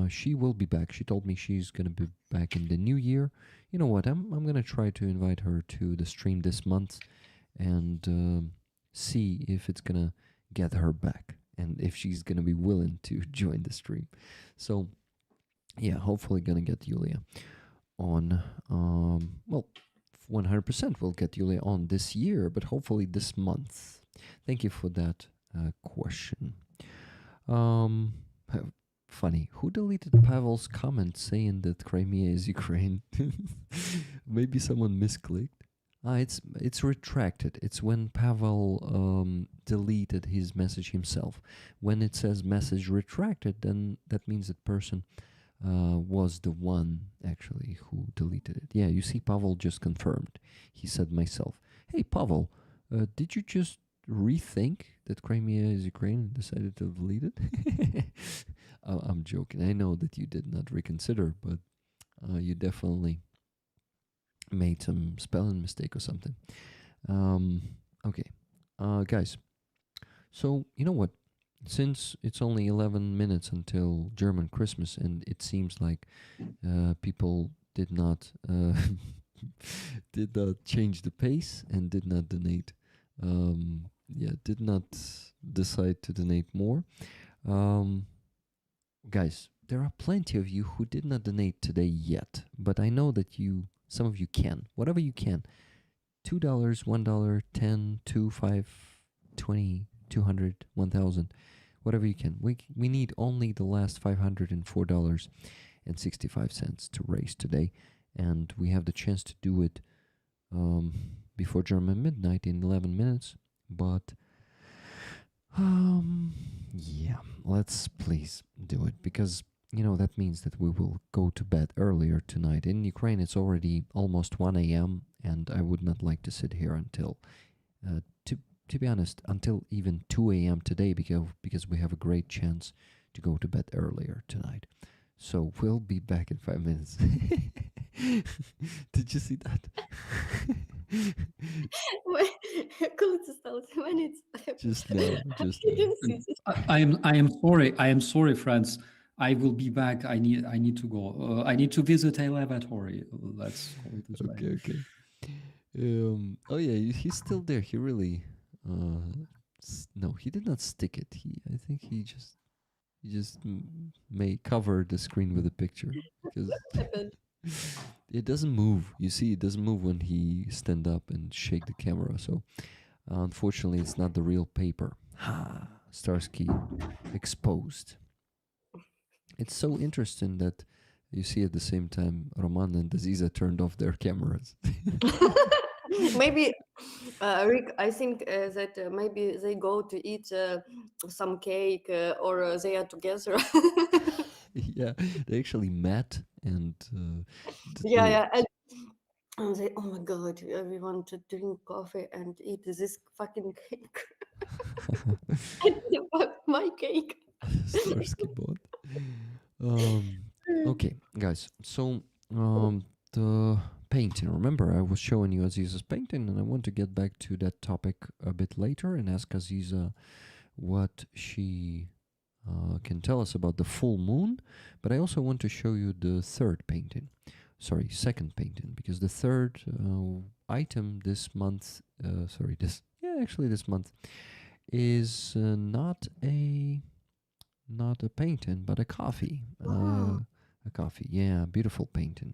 she will be back. She told me she's gonna be back in the new year. You know what? I'm gonna try to invite her to the stream this month and see if it's gonna get her back and if she's gonna be willing to join the stream. So yeah, hopefully gonna get Yulia on. Well, 100% we'll get Yulia on this year, but hopefully this month. Thank you for that question. Funny. Who deleted Pavel's comment saying that Crimea is Ukraine? Maybe someone misclicked. It's retracted. It's when Pavel deleted his message himself. When it says message retracted, then that means that person was the one actually who deleted it. Yeah, you see, Pavel just confirmed. He said myself. Hey, Pavel, did you just rethink that Crimea is Ukraine and decided to delete it? I'm joking. I know that you did not reconsider, but you definitely made some spelling mistake or something. Okay, guys. So you know what? Since it's only 11 minutes until German Christmas, and it seems like people did not change the pace and did not donate. Did not decide to donate more. Guys, there are plenty of you who did not donate today yet, but I know that some of you can. Whatever you can. $2, $1, 10, 2, 5, 20, 200, 1,000. Whatever you can. We need only the last $504.65 to raise today, and we have the chance to do it before German midnight in 11 minutes. But yeah, let's please do it, because that means that we will go to bed earlier tonight. In Ukraine, it's already almost 1 a.m. and I would not like to sit here until to be honest, until even 2 a.m. today, because we have a great chance to go to bed earlier tonight. So we'll be back in 5 minutes. Did you see that? Коли це сталося? Just now. I am sorry, friends. I will be back. I need to go. I need to visit a lavatory. Let's call it this way. Okay. Oh yeah, he's still there. He really no, he did not stick it. I think he just may cover the screen with a picture, because it doesn't move. You see, it doesn't move when he stand up and shake the camera. So unfortunately, it's not the real paper. Starsky exposed. It's so interesting that you see at the same time Roman and Aziza turned off their cameras. Maybe, Rick, I think that maybe they go to eat some cake or they are together. Yeah, they actually met and yeah, and they, oh my god, we want to drink coffee and eat this fucking cake. My cake. Starsky bot. Okay, guys. So the painting. Remember, I was showing you Aziza's painting, and I want to get back to that topic a bit later and ask Aziza what she can tell us about the full moon. But I also want to show you the second painting, because the third item this month, this month is not a painting, but a coffee. a coffee. Yeah, beautiful painting,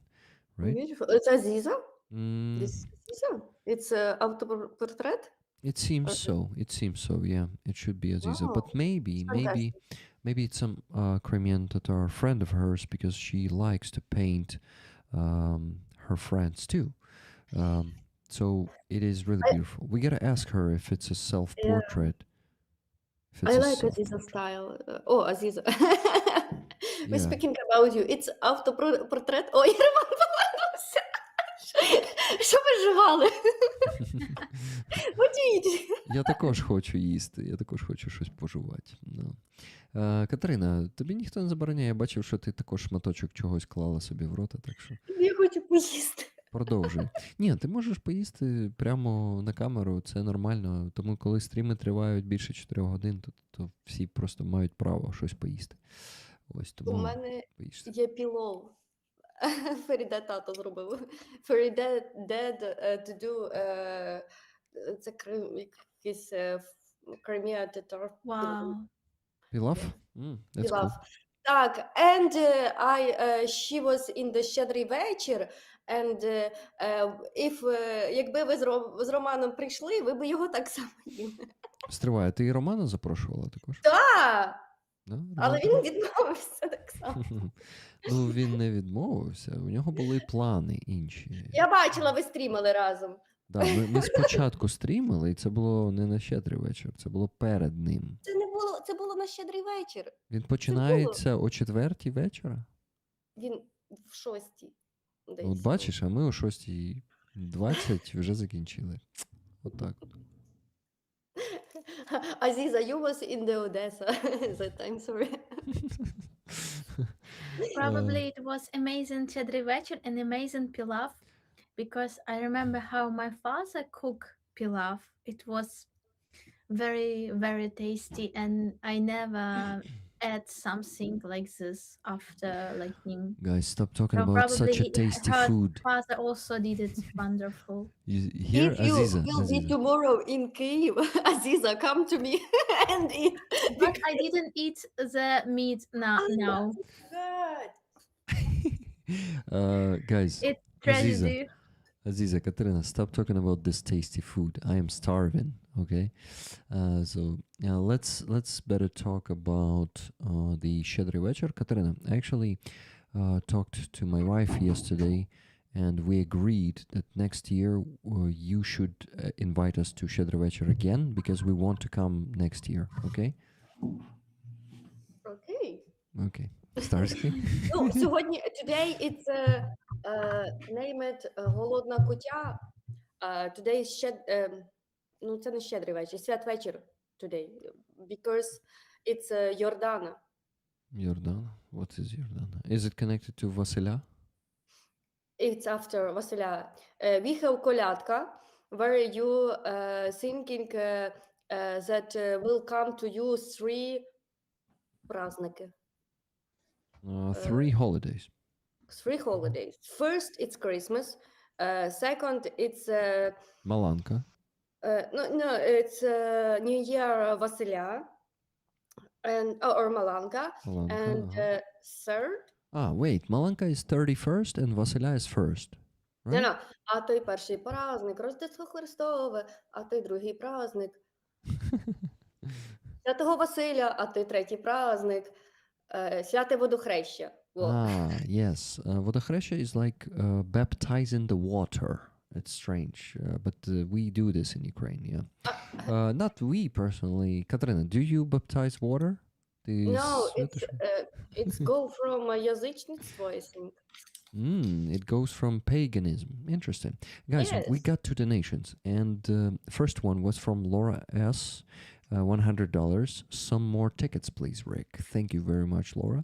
right? Beautiful. It's Aziza. Mm, This is Aziza. It's auto-portrait. it seems Or- so. It seems so. Yeah, it should be Aziza, Wow, but maybe, it's fantastic. maybe it's some Crimean Tatar friend of hers because she likes to paint her friends too. Um, so it is really I, beautiful. We gotta ask her if it's a yeah, self-portrait. If I it's a like self, Aziza style. Oh, Aziza. We're yeah. speaking about you. It's автопортрет. Ой, Роман повернувся. Що ви жували? Водіть. Я також хочу їсти, я також хочу щось пожувати. Ну. Катерина, тобі ніхто не забороняє, я бачив, що ти також шматочок чогось клала собі в рота, так що Я хочу поїсти. продовжуй. Ні, ти можеш поїсти прямо на камеру, це нормально, тому коли стріми тривають більше 4 годин, то всі просто мають право щось поїсти. Ось У тому мене поїжте. є пілов. Феріде тато зробив. Феріде дед to do це якийсь Crimea Tatar Wow. Пілав? Yeah. That's Пілав. cool. Так, and she was in the щедрий вечір, and if, якби ви з Романом прийшли, ви б його так само їли. Стривай, ти і Романа запрошувала також? Так, Да? але Роман він відмовився так само. Ну, він не відмовився, у нього були плани інші. Я бачила, ви стрімили разом. Да, ми спочатку стрімили, і це було не на щедрий вечір, це було перед ним. Це було на щедрий вечір. Він починається о 4-й вечора. Він в 6-й. Десь. От бачиш, а ми о 6:20 вже закінчили. Отак. От. Aziza, you was in the Odessa that time, sorry. Probably it was amazing щедрий вечір and amazing pilaf because I remember how my father cooked pilaf. It was very, very tasty and I never ate something like this after like him. Guys, stop talking So about such a probably tasty her food. father also did it wonderful. You hear, If you Aziza? will be Aziza. tomorrow in Kyiv, Aziza, come to me and eat. But I didn't eat the meat now. Good. Guys, It's tragedy. Aziza, Katerina, stop talking about this tasty food. I am starving. Okay, so let's better talk about the Щедрий вечір. Katerina, I actually talked to my wife yesterday, and we agreed that next year you should invite us to Щедрий вечір again because we want to come next year. Okay? Okay. Okay. Starsky? Ну, сьогодні, today it's name it голодна кутя. Today is ну, це не щедрий вечір, святвечір today. Because it's Йордана. Jordan? What is Jordan? Is it connected to Vasilia? It's after Василя. We have колядка, where you thinking that will come to you 3 праздники. 3 holidays. 3 holidays. First, it's Christmas. Second, it's Malanka. no, it's New Year Василя and or Маланка. Malanka. And third, Wait, Malanka is 31st and Vasilia is 1st. Right? no, а той перший праздник, Рождество Христове, а той другий праздник. Святого Василя, а той третій праздник. Святе водохреща. Во. Yes. Vodохреща is like baptizing the water. It's strange, but we do this in Ukraine, yeah. Not we personally. Katerina, do you baptize water? No, it's go from язичництво, I think. It goes from paganism. Interesting. Guys, we Yes. got 2 donations. And first one was from Laura S. $100. Some more tickets, please, Rick. Thank you very much, Laura.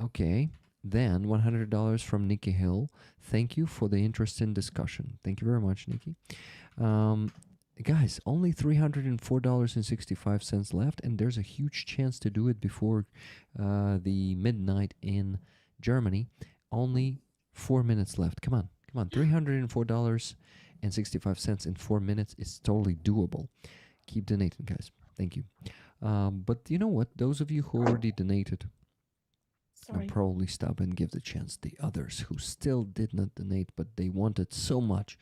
Okay. Then $100 from Nikki Hill. Thank you for the interesting discussion. Thank you very much, Nikki. Guys, only $304.65 left, and there's a huge chance to do it before the midnight in Germany. Only 4 minutes left. Come on. $304.65 in 4 minutes is totally doable. Keep donating, guys. Thank you. But you know what? Those of you who already donated, Sorry. probably stop and give the chance the others who still did not donate, but they wanted so much.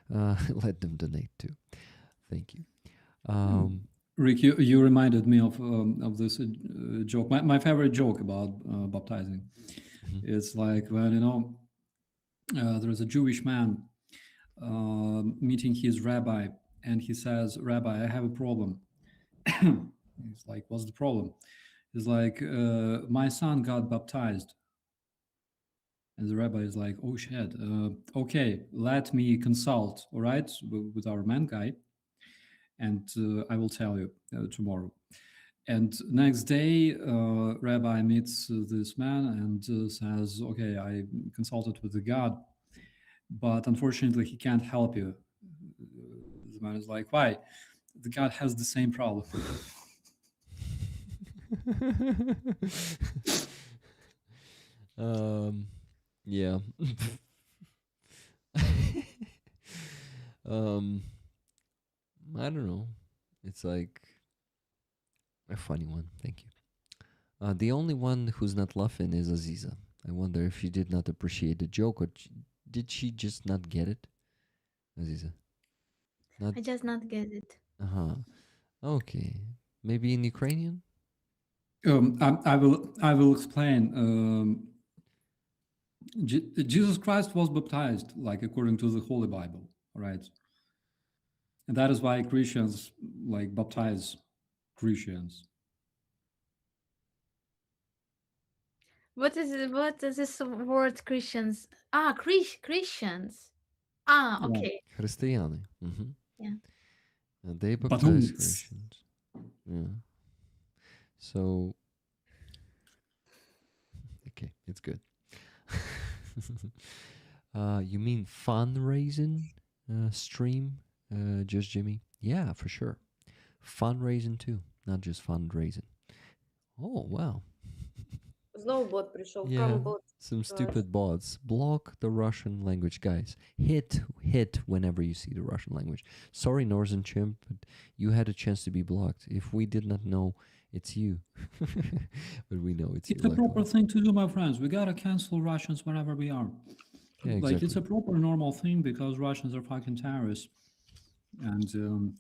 Let them donate too. Thank you. Rick, you reminded me of this joke. My favorite joke about baptizing. Mhm. It's like when there's a Jewish man meeting his rabbi, and he says, "Rabbi, I have a problem." He's like, "What's the problem?" He's like, "My son got baptized." And the rabbi is like, "Oh shit, okay, let me consult, all right, with our man guy, and I will tell you tomorrow." And next day, rabbi meets this man and says, "Okay, I consulted with the God, but unfortunately, he can't help you." The man is like, "Why? The God has the same problem." Yeah. um, I don't know. It's like a funny one. Thank you. The only one who's not laughing is Aziza. I wonder if she did not appreciate the joke, or did she just not get it, Aziza? Not. I just not get it. Uh-huh. Okay. Maybe in Ukrainian? I will explain. Jesus Christ was baptized, like according to the Holy Bible, right? And that is why Christians like baptize Christians. What is this word Christians? Christians. Yeah. Okay. Християни. Mm-hmm. Yeah. They But baptize who- Christians. Yeah. So, okay, it's good. You mean fundraising stream, just Jimmy? Yeah, for sure. Fundraising too, not just fundraising. Oh, wow. Знову бот прийшов. Yeah, Камбот. some stupid bots. Block the Russian language, guys. Hit whenever you see the Russian language. Sorry, Northern Chimp, but you had a chance to be blocked. If we did not know, it's you. But we know it's It's you. a proper luckily. thing to do, my friends. We gotta cancel Russians wherever we are. Yeah, Like it's exactly. a proper normal thing because Russians are fucking terrorists, and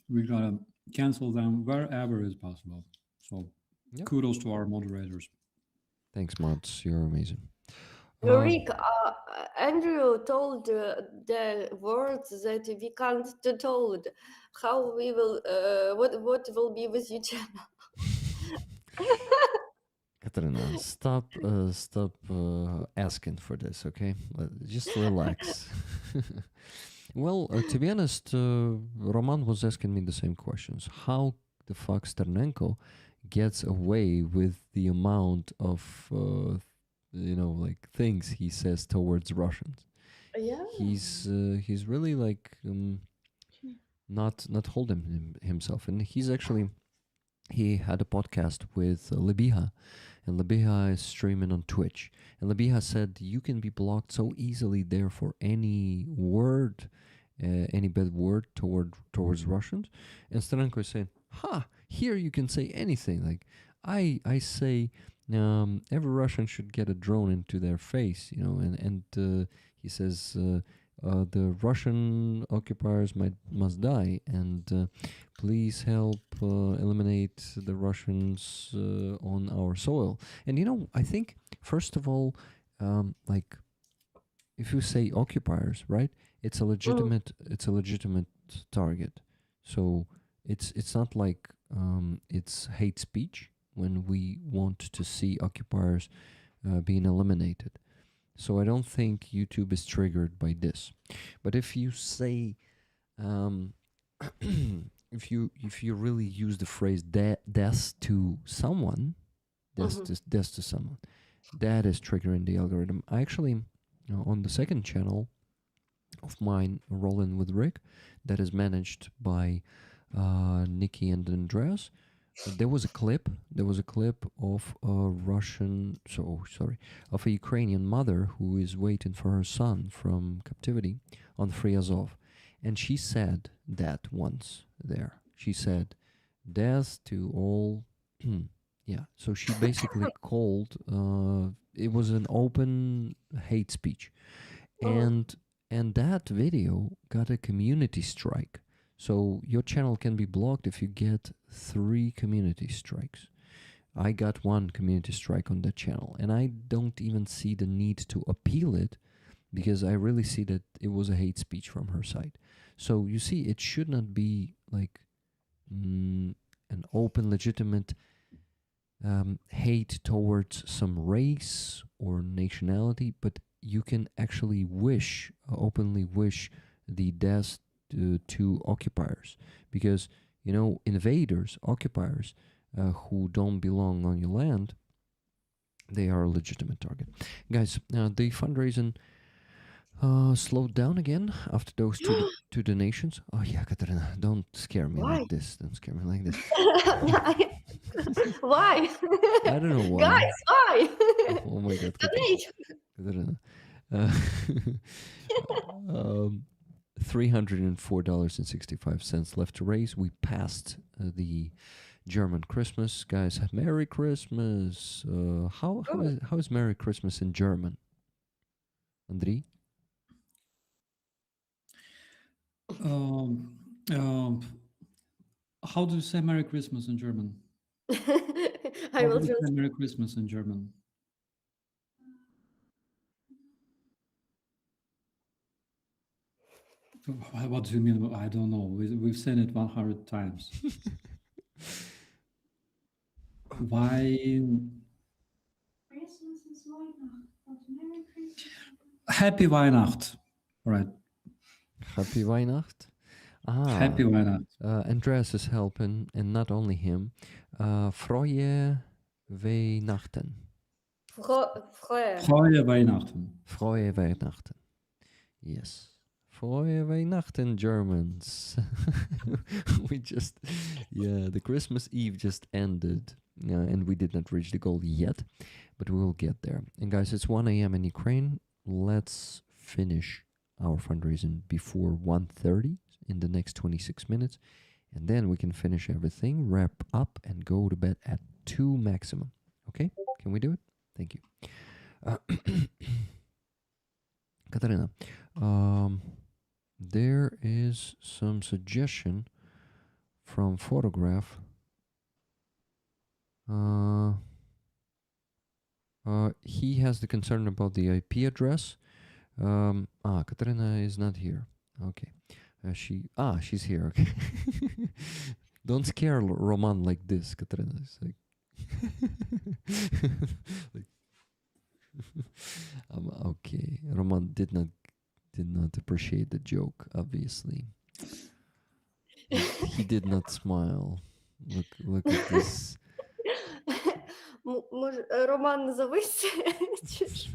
we gotta cancel them wherever is possible. So Yep. kudos to our moderators. Thanks, mods. You're amazing. Rick, Andrew told the words that we can't do told. How we will, what will be with you channel? Katarina, stop asking for this, okay? Just relax. Well, to be honest, Roman was asking me the same questions. How the fuck Sternenko gets away with the amount of, like things he says towards Russians? Yeah. He's really like not holding himself, and he had a podcast with Libiha, and Libiha is streaming on Twitch. And Libiha said you can be blocked so easily there for any word, any bad word towards Russians. And Starenko is saying, here you can say anything. Like I say, every Russian should get a drone into their face, and he says the Russian occupiers must die, and please help eliminate the Russians on our soil. And I think first of all, like if you say occupiers, right? It's a legitimate target. So it's not like it's hate speech when we want to see occupiers being eliminated. So I don't think YouTube is triggered by this. But if you say, if you really use the phrase death to someone, death to someone, that is triggering the algorithm. I actually, on the second channel of mine, Rolling with Rick, that is managed by Nikki and Andreas, there was a clip of a Ukrainian mother who is waiting for her son from captivity on Free Azov, and she said that once there. She said, "Death to all." Yeah. So she basically called. It was an open hate speech, Oh. and that video got a community strike. So your channel can be blocked if you get 3 community strikes. I got 1 community strike on that channel, and I don't even see the need to appeal it because I really see that it was a hate speech from her side. So you see, it should not be like an open, legitimate hate towards some race or nationality, but you can actually openly wish the death to occupiers, because invaders, occupiers who don't belong on your land, they are a legitimate target. Guys, the fundraising slowed down again after those two donations. Oh yeah, Katarina, don't scare me Why? like this. Don't scare me like this. Why? I don't know why. Guys, why? Oh my God, Donate. Katarina. $304.65 left to raise. We passed the German Christmas, guys. Merry Christmas. How is Merry Christmas in German? Andrei? How do you say Merry Christmas in German? I How will do you say translate. Merry Christmas in German? What do you mean? I don't know. We've said it 100 times. Why? Christmas is Weihnacht, but Merry Christmas. Happy Weihnacht. All right. Happy Weihnacht. Happy Weihnacht. Andreas is helping, and not only him. Frohe Weihnachten. Frohe. Frohe Weihnachten. Frohe Weihnachten. Yes. Frohe Weihnachten, Germans. The Christmas Eve just ended, and we did not reach the goal yet, but we will get there. And guys, it's 1 a.m. in Ukraine. Let's finish our fundraising before 1:30 in the next 26 minutes, and then we can finish everything, wrap up, and go to bed at 2 maximum. Okay? Can we do it? Thank you. Katarina, there is some suggestion from Photograph. He has the concern about the IP address. Katarina is not here. Okay. She's here. Okay. Don't scare Roman like this, Katarina. It's like, okay. Roman did not appreciate the joke, obviously. He did not smile. Look at this. Може, Роман завис? Чи що?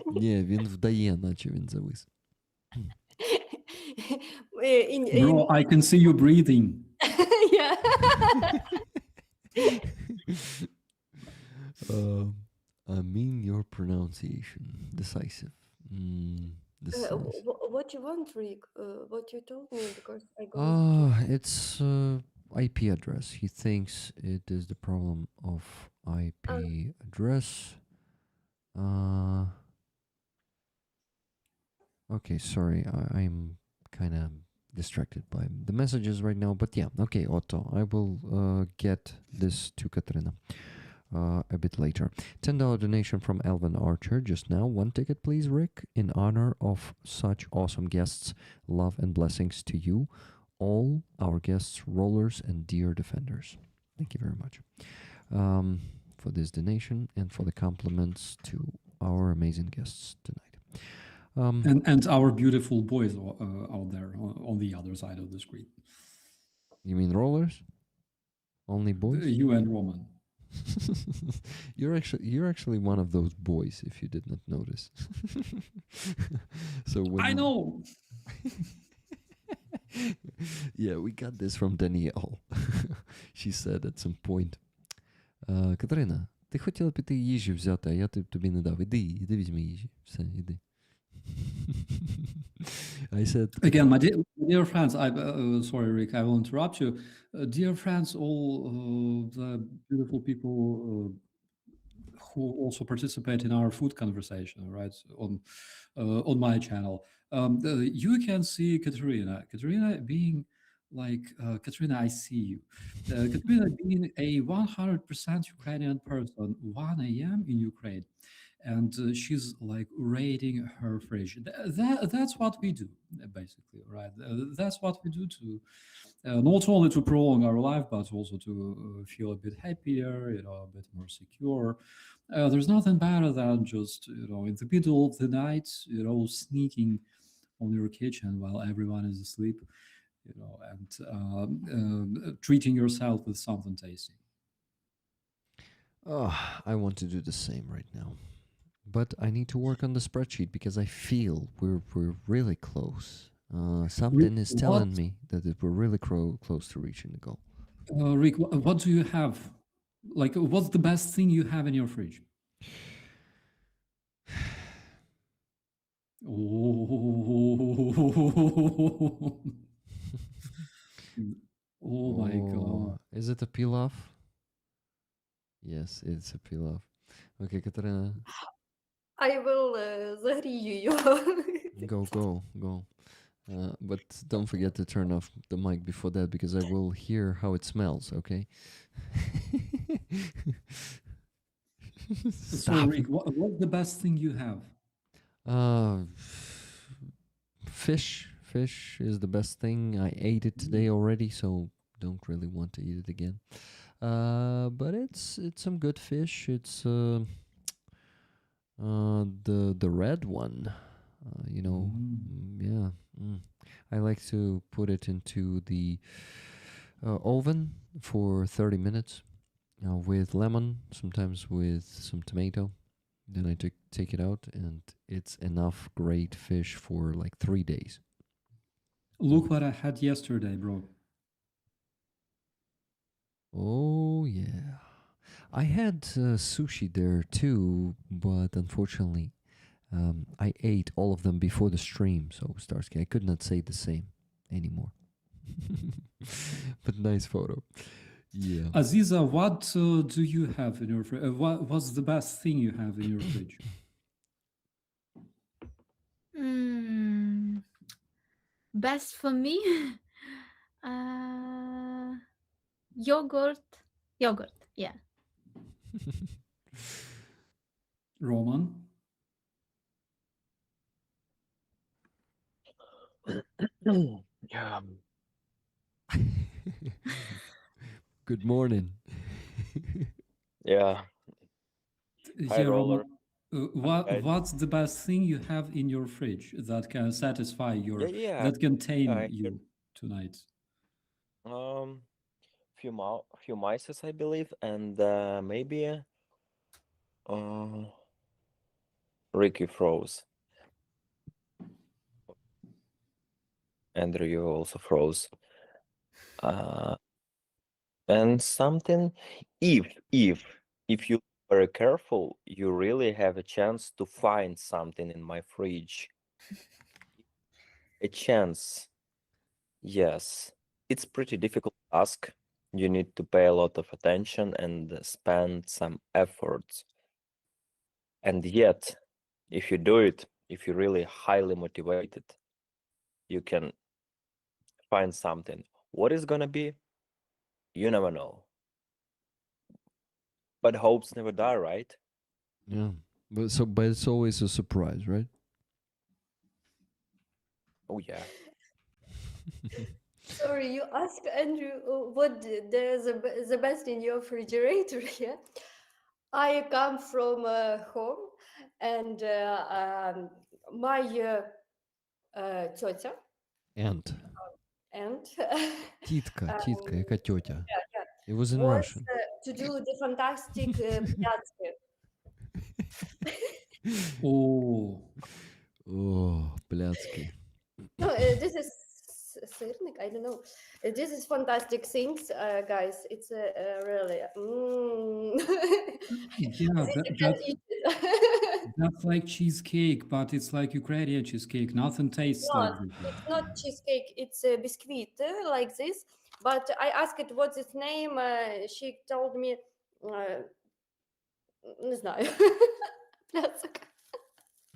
Ні, він вдає, наче він завис. Bro, I can see you breathing. Yeah. I mean your pronunciation. Decisive. Decisive. What you want, Rick? What you told me, because I go. It's IP address. He thinks it is the problem of IP address. Okay, sorry, I'm kind of distracted by the messages right now, but yeah, okay, Otto, I will get this to Katrina a bit later. $10 donation from Elvin Archer just now. 1 ticket, please, Rick, in honor of such awesome guests. Love and blessings to you, all our guests, rollers, and dear defenders. Thank you very much for this donation and for the compliments to our amazing guests tonight. And our beautiful boys out there on the other side of the screen. You mean rollers? Only boys? You and Roman. You're actually one of those boys, if you did not notice. So when I know. Yeah, we got this from Danielle. She said at some point. Катерина, ти хотіла піти їжі взяти, а я тобі не дав. Іди візьми їжі. Все, іди. I said, Again, my dear friends, sorry, Rick, I will interrupt you. Dear friends, all the beautiful people who also participate in our food conversation, right, on my channel. You can see Katerina. Katerina being like, Katerina, I see you. Katerina being a 100% Ukrainian person, 1 a.m. in Ukraine. And she's like raiding her fridge. That's what we do, basically, right? That's what we do to not only to prolong our life, but also to feel a bit happier, a bit more secure. There's nothing better than just, in the middle of the night, sneaking on your kitchen while everyone is asleep, and treating yourself with something tasty. oh, I want to do the same right now. But I need to work on the spreadsheet because I feel we're really close. Something is telling me that we're really close to reaching the goal. Rick, what do you have? Like, what's the best thing you have in your fridge? Oh my god. Is it a pilaf? Yes, it's a pilaf. Okay, Katarina, I will загрію його. go. But don't forget to turn off the mic before that because I will hear how it smells, okay? So, Stop. Rick, what's the best thing you have? Fish. Fish is the best thing. I ate it today already, so don't really want to eat it again. But it's some good fish. It's the red one. Yeah. I like to put it into the oven for 30 minutes with lemon, sometimes with some tomato. Then I take it out, and it's enough great fish for like 3 days. Look what I had yesterday, bro. Oh, yeah. I had sushi there too, but unfortunately, I ate all of them before the stream, so Starsky, I could not say the same anymore. But nice photo. Yeah. Aziza, what do you have in your fridge? What's the best thing you have in your fridge? Best for me, yogurt. Yogurt, yeah. Roman? Yeah. Good morning. Yeah. Hi, Roller. Roman, what's the best thing you have in your fridge that can satisfy Yeah. that can tame I you tonight? Few mices, I believe, and maybe Ricky froze. Andrew, you also froze. And something, if you very careful, you really have a chance to find something in my fridge. A chance. Yes. It's pretty difficult task. You need to pay a lot of attention and spend some efforts. And yet, if you do it, if you're really highly motivated, you can find something. What is gonna be? You never know. But hopes never die, right? Yeah. But it's always a surprise, right? Oh yeah. Sorry, you ask Andrew what the best in your refrigerator, yeah? I come from home, and my тетя Aunt. and Титка, яка тетя. It was in was Russian. to do the fantastic пляцки. Oh, Пляцки. No, this is сырник, I don't know. This is fantastic things, guys. It's really yeah, Aziza can eat it. That's like cheesecake, but it's like Ukrainian cheesecake. Nothing tastes No, like this. it's not cheesecake, it's a biscuit like this. But I asked what's its name. She told me, не знаю. Pляцок.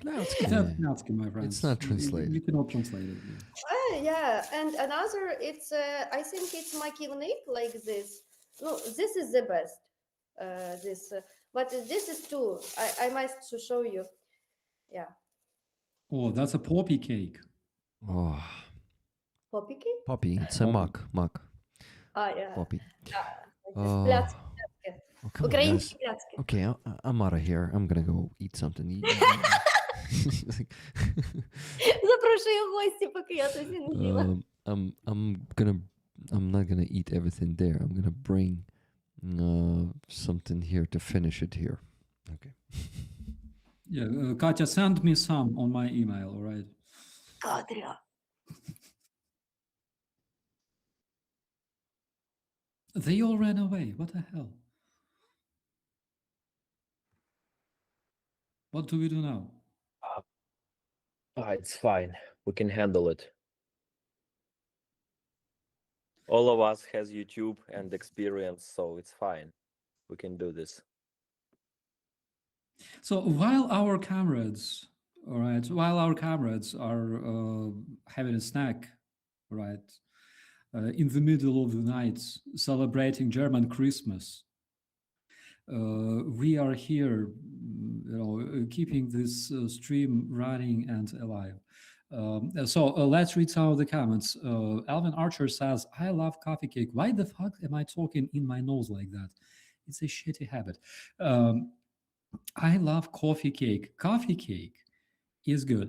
That's Yeah. Pляtzky, my friends. It's not You translated. cannot translate it. Yeah. Yeah, and another, it's I think it's Maki Nip like this. No, this is the best. But this is too. I must to show you. Yeah, Oh, that's a poppy cake. Oh, poppy cake. poppy. It's a Poppy. mug. Yeah. Poppy. Like this. Oh, Пляцки. oh, come on, guys. Українські пляцки. Okay, I'm out of here. I'm gonna go eat something. Like, Запрошую гості, поки я тут не їла. I'm not gonna eat everything there. I'm gonna bring something here to finish it here. Okay. Yeah, Katya, send me some on my email, all right? Катря. They all ran away. What the hell? What do we do now? It's fine. We can handle it. All of us has YouTube and experience, so it's fine. We can do this. So while our comrades, all right, while our comrades are having a snack, right, in the middle of the night, celebrating German Christmas, we are here, keeping this stream running and alive. So let's read some of the comments. Alvin Archer says, "I love coffee cake. Why the fuck am I talking in my nose like that? It's a shitty habit." I love coffee cake. Coffee cake is good.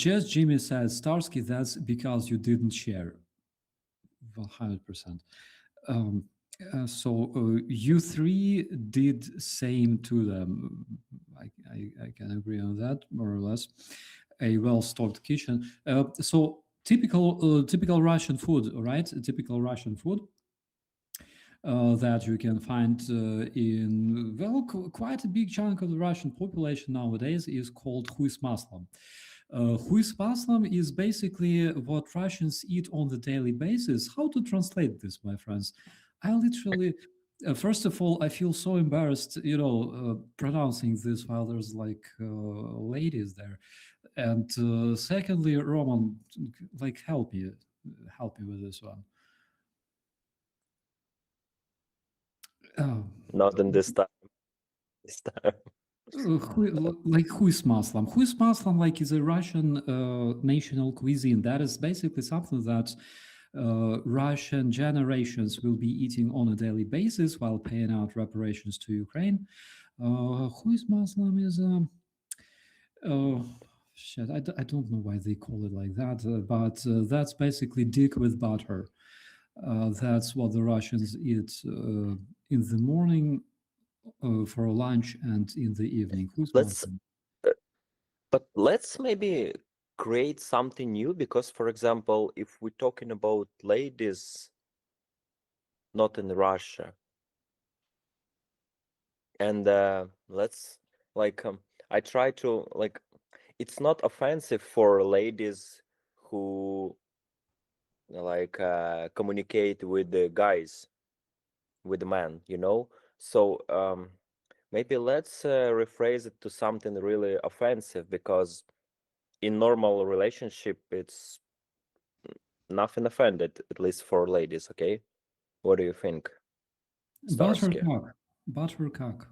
Just Jimmy says, Starsky, that's because you didn't share. 100%. So you three did same to them. I can agree on that, more or less. A well-stocked kitchen. So typical Russian food, right? Typical Russian food. That you can find in, well, quite a big chunk of the Russian population nowadays is called huis maslam. Huis maslam is basically what Russians eat on the daily basis. How to translate this, my friends? I literally, first of all, I feel so embarrassed, pronouncing this while there's like ladies there. And secondly, Roman, like help me with this one. Not in this time. This time. Like huis maslam. Huis maslam, like, is a Russian national cuisine. That is basically something that Russian generations will be eating on a daily basis while paying out reparations to Ukraine. Huis maslam is shit. I don't know why they call it like that, but that's basically dick with butter. That's what the Russians eat in the morning for lunch and in the evening. But let's maybe create something new, because, for example, if we're talking about ladies not in Russia, and let's I try to it's not offensive for ladies who communicate with the guys, with the men, so maybe let's rephrase it to something really offensive, because in normal relationship it's nothing offended, at least for ladies. Okay, what do you think, Starsky? Buttercock.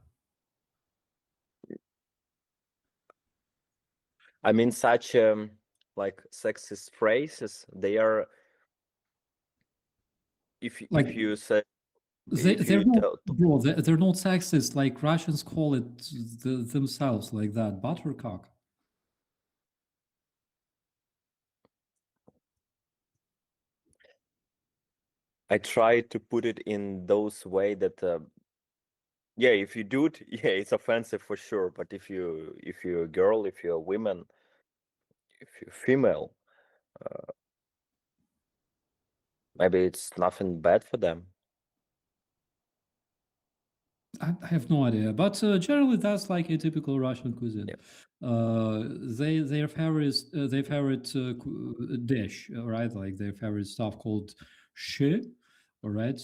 I mean, such sexist phrases, they are, if you say they're not sexist, like Russians call it themselves like that. Buttercock. I try to put it in those way that yeah, if you do it, yeah, it's offensive for sure. But if you're a girl, if you're a woman, if you're female, maybe it's nothing bad for them. I have no idea, but generally that's like a typical Russian cuisine. Yeah. Their favorite dish, right? Like their favorite stuff called shi, all right?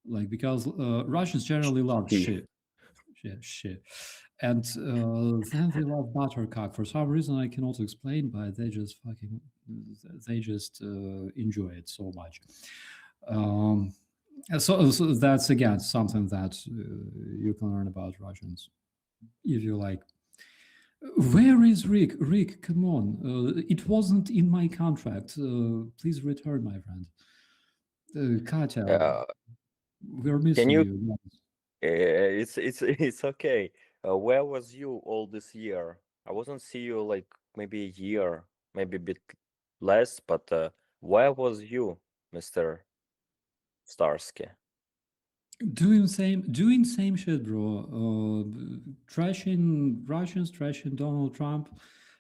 Like because Russians generally love Tea. shi, and then they love buttercup for some reason I cannot explain, but they just enjoy it so much. Um, so that's again something that you can learn about Russians if you like. Where is Rick? Rick, come on! It wasn't in my contract. Please return, my friend. Katya, we're Can missing you? you. It's okay. Where was you all this year? I wasn't see you like maybe a year, maybe a bit less, but where was you, Mr. Starsky? Doing same shit, bro. Trashing Russians, trashing Donald Trump,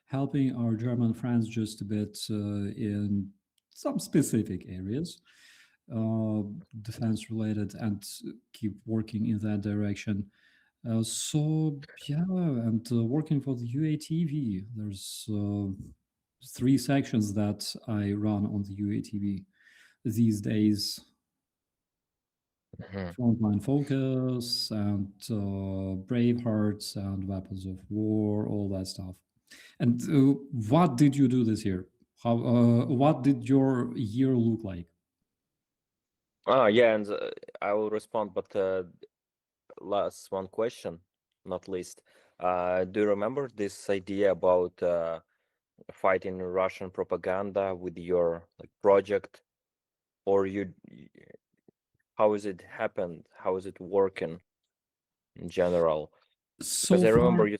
helping our German friends just a bit in some specific areas, uh, defense related, and keep working in that direction. So yeah, and working for the UATV. There's 3 sections that I run on the UATV these days. Mhm. Frontline Focus and Brave Hearts and Weapons of War, all that stuff. And what did you do this year? How? What did your year look like? Yeah, and I will respond, but last one question, not least. Do you remember this idea about fighting Russian propaganda with your like project, or how is it happened? How is it working in general? So Because I remember far, you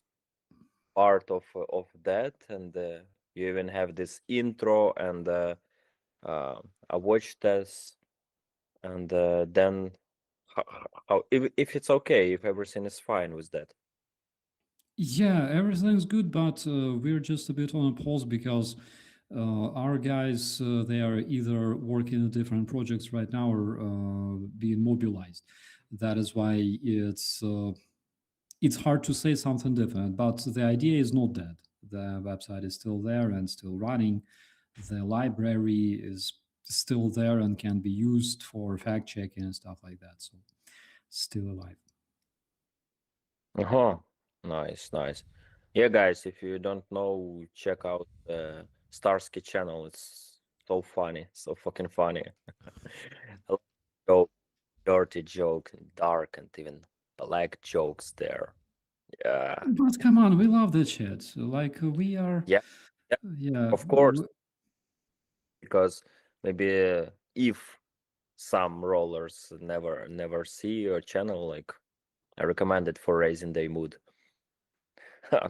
part of that, and you even have this intro and I watched this, and then how if it's okay, if everything is fine with that. yeah, everything's good, but we're just a bit on a pause because our guys they are either working on different projects right now or being mobilized. That is why it's hard to say something different. But the idea is not dead. The website is still there and still running. The library is still there and can be used for fact checking and stuff like that. So still alive. Uh-huh. Nice. Yeah, guys, if you don't know, check out Starsky channel. It's so funny, so fucking funny. A lot of dirty joke, and dark, and even black jokes there. Yeah, But come on, we love that shit. Like we are, yeah, yeah, yeah. of course, because maybe if some rollers never see your channel, like I recommend it for raising their mood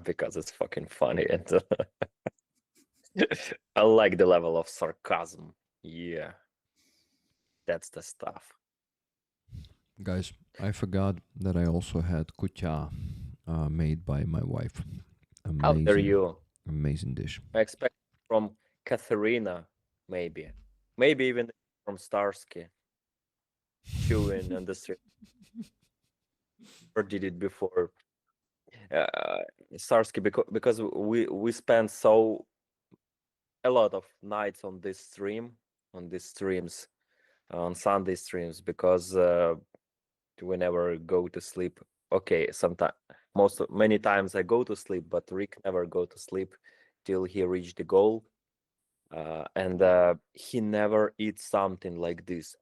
because it's fucking funny and I like the level of sarcasm. Yeah, that's the stuff. Guys, I forgot that I also had kutya made by my wife. How dare Amazing, you? amazing dish. I expect from Katharina, maybe even from Starsky, chewing on the street, or did it before. Starsky, because we spent so a lot of nights on this stream, on these streams, on Sunday streams, because we never go to sleep. Okay, sometimes many times I go to sleep, but Rick never go to sleep till he reach the goal, and he never eats something like this.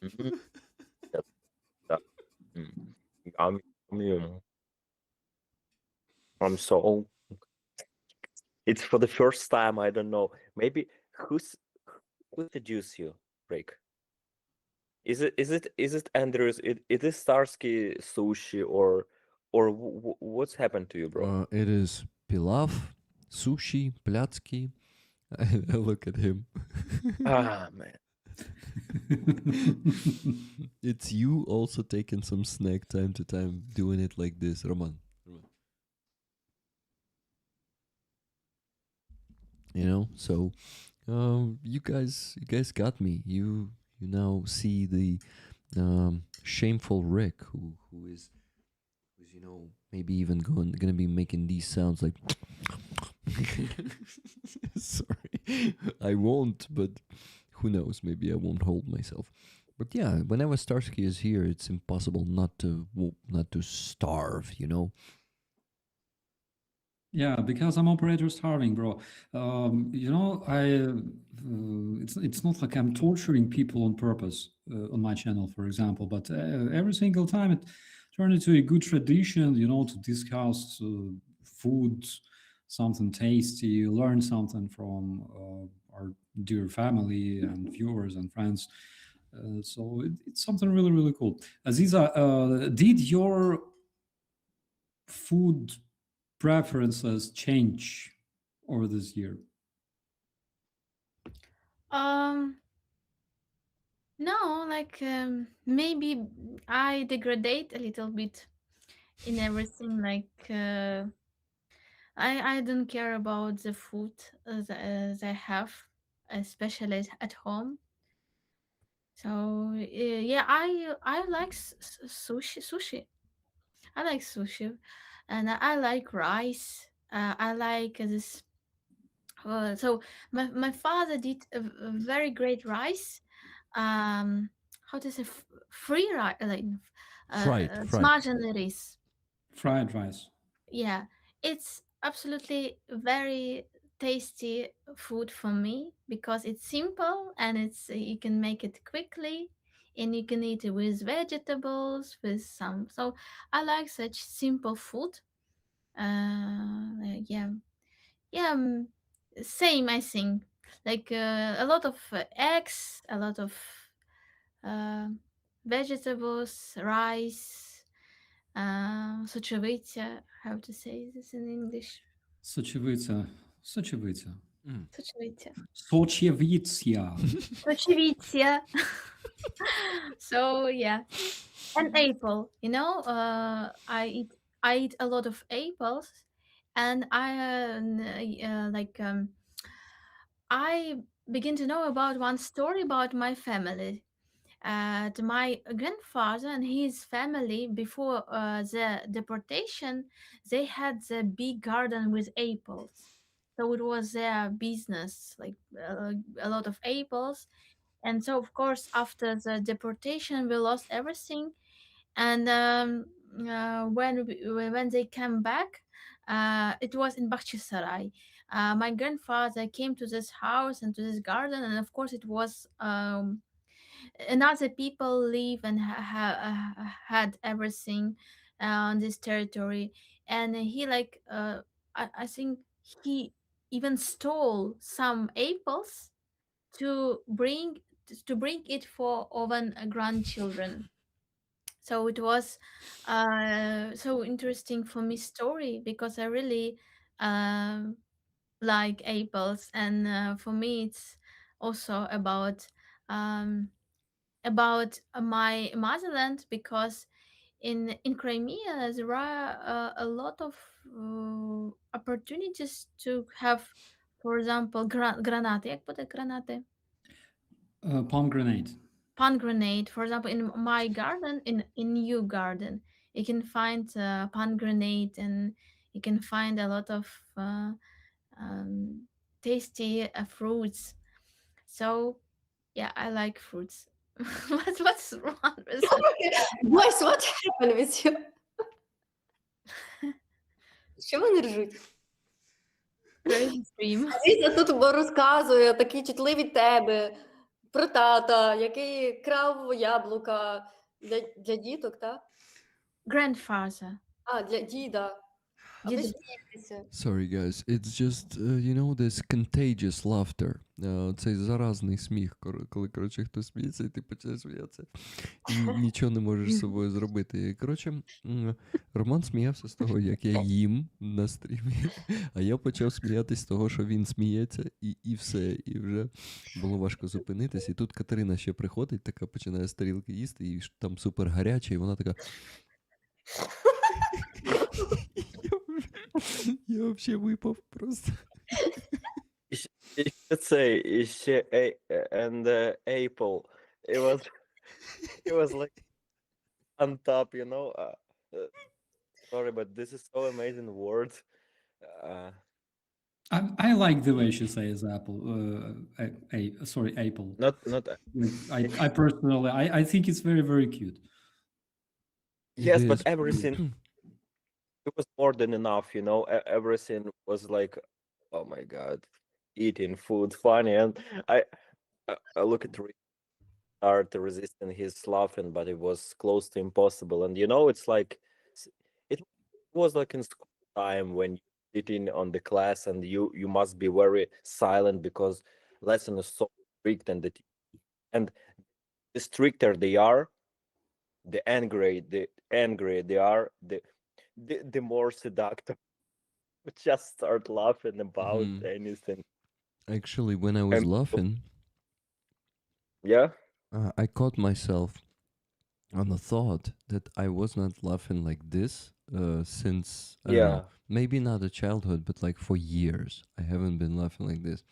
Mhm. That's, mm, yum, yum. I'm so. It's for the first time. I don't know. Maybe who introduced you, Rick? Is it Andrews? It is Starsky sushi or what's happened to you, bro? It is pilaf, sushi, platsky. I look at him. Ah man, It's you also taking some snack time to time, doing it like this, Roman. You know, so you guys got me. You now see the Shameful Rick, who's maybe even gonna be making these sounds like. Sorry, I won't, but who knows? Maybe I won't hold myself. But yeah, whenever Starsky is here, it's impossible not to starve. Yeah, because I'm operator starving, bro. It's not like I'm torturing people on purpose on my channel, for example, but every single time it turned into a good tradition, to discuss food, something tasty, learn something from our dear family and viewers and friends. So it's something really, really cool. Aziza, did your food preferences change over this year? No, like maybe I degrade a little bit in everything. Like I don't care about the food that I have, especially at home. So yeah, I like sushi. I like sushi, and I like rice. I like this. So my father did a very great rice. How to say free rice, like Fried. smažený rice. Fried rice. Yeah, it's absolutely very tasty food for me because it's simple and it's you can make it quickly and you can eat it with vegetables with some. So I like such simple food. Yeah, yeah, same I think. Like a lot of eggs, a lot of uh, vegetables, rice, сочевиця. How to say this in English? Сочевиця. Сочевиця. Сочевиця. Сочевиця. So yeah, and apple. I eat a lot of apples, and I begin to know about one story about my family. My grandfather and his family before the deportation, they had the big garden with apples. So it was their business, like a lot of apples. And so, of course, after the deportation, we lost everything. And when they came back, it was in Bakhchisarai. My grandfather came to this house and to this garden, and of course, it was another people live and had everything on this territory. And he I think he even stole some apples to bring it for Oven grandchildren. So it was so interesting for me story because I really like apples, and for me it's also about my motherland because in Crimea there are a lot of opportunities to have, for example, granate. Як буде гранати? Pomegranate. Pomegranate. For example, in my garden, in new garden, you can find pomegranate, and you can find a lot of tasty fruits. So yeah, I like fruits. What's wrong with that? Boys, what happened with you? Що вони ржуть? Crazy stream. Азіза тут розказує такі чутливі теми про тата, який крав яблука для діток, так? Grandfather. А, для діда. А ви Дід- смієтеся. Sorry, guys. It's just, this contagious laughter. Цей заразний сміх, коли, коротше, хтось сміється, і ти починаєш сміятися. І нічого не можеш з собою зробити. І, коротше, Роман сміявся з того, як я їм на стрімі, а я почав сміятись з того, що він сміється, і все. І вже було важко зупинитись. І тут Катерина ще приходить, така починає з тарілки їсти, і там супер гаряче, і вона така... Я вообще випав просто. І ще цей, і ще and Apple. It was He was like on top, you know. Uh, sorry, but this is so amazing word. Uh, I like the way she says apple. Sorry, apple. not I personally, I think it's very, very cute. yes, but is. everything it was more than enough, you know. Everything was like, oh my god, eating food funny, and I look at start resisting his laughing, but it was close to impossible. And you know, it's like it was like in school time when you sitting on the class and you must be very silent because lesson is so strict, and the stricter they are, the angry they are, the more seductive. Just start laughing about Mhm. anything. Actually, when I was And laughing, yeah, I caught myself on the thought that I was not laughing like this since, I don't know, yeah, maybe not a childhood, but like for years. I haven't been laughing like this.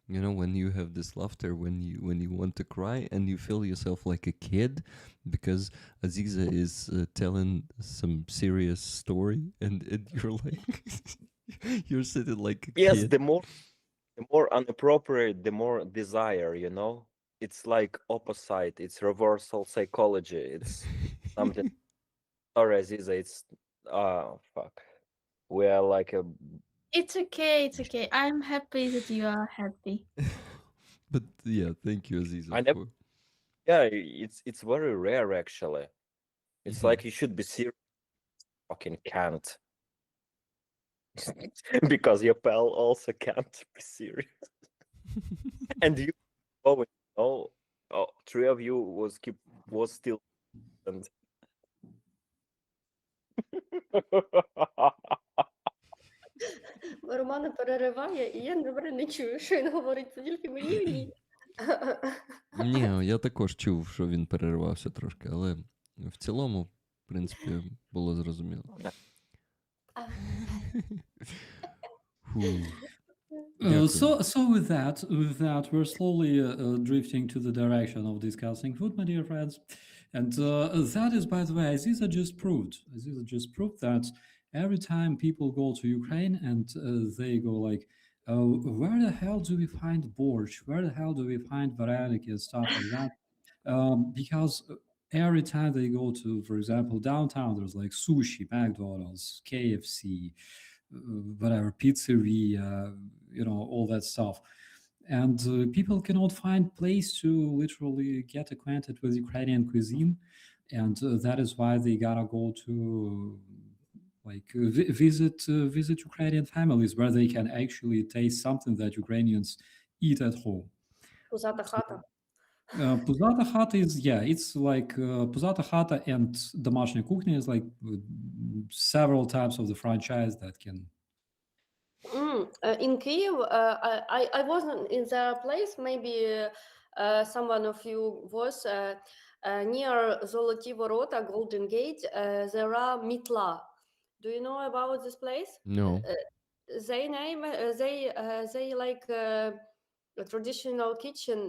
You know, when you have this laughter when you want to cry and you feel yourself like a kid because Aziza is telling some serious story and you're like you're sitting like a yes. kid. The more inappropriate, the more desire. You know, it's like opposite. It's reversal psychology. It's something. Sorry, Aziza. It's fuck. We are like a. It's okay. It's okay. I'm happy that you are happy. But yeah, thank you, Aziza, I never. for. Yeah, it's very rare actually. It's Mhm. like you should be serious. Fucking can't. Because your pal also can't be serious. And you oh no, oh, three of you was still and Романа перериває, і я добре не чую, що він говорить. Це тільки мені. Ні, я також чув, що він переривався трошки, але в цілому, в принципі, було зрозуміло. Фу. So with that, we're slowly drifting to the direction of discussing food, my dear friends, and that is, by the way, Aziza just proved that every time people go to Ukraine and they go like, where the hell do we find borscht? Where the hell do we find vareniki and stuff like that? Because every time they go to, for example, downtown, there's like sushi, McDonald's, KFC, whatever, pizzeria, all that stuff. And people cannot find place to literally get acquainted with Ukrainian cuisine, and that is why they gotta go to like visit Ukrainian families where they can actually taste something that Ukrainians eat at home. Пузата хата. Puzata Hata is, it's like Puzata Hata and Домашняя кухня is like several types of the franchise that can. In Kyiv, I wasn't in the place. Maybe someone of you was near Zoloty Vorota, Golden Gate. There are mitla. Do you know about this place? No. They name they like a traditional kitchen.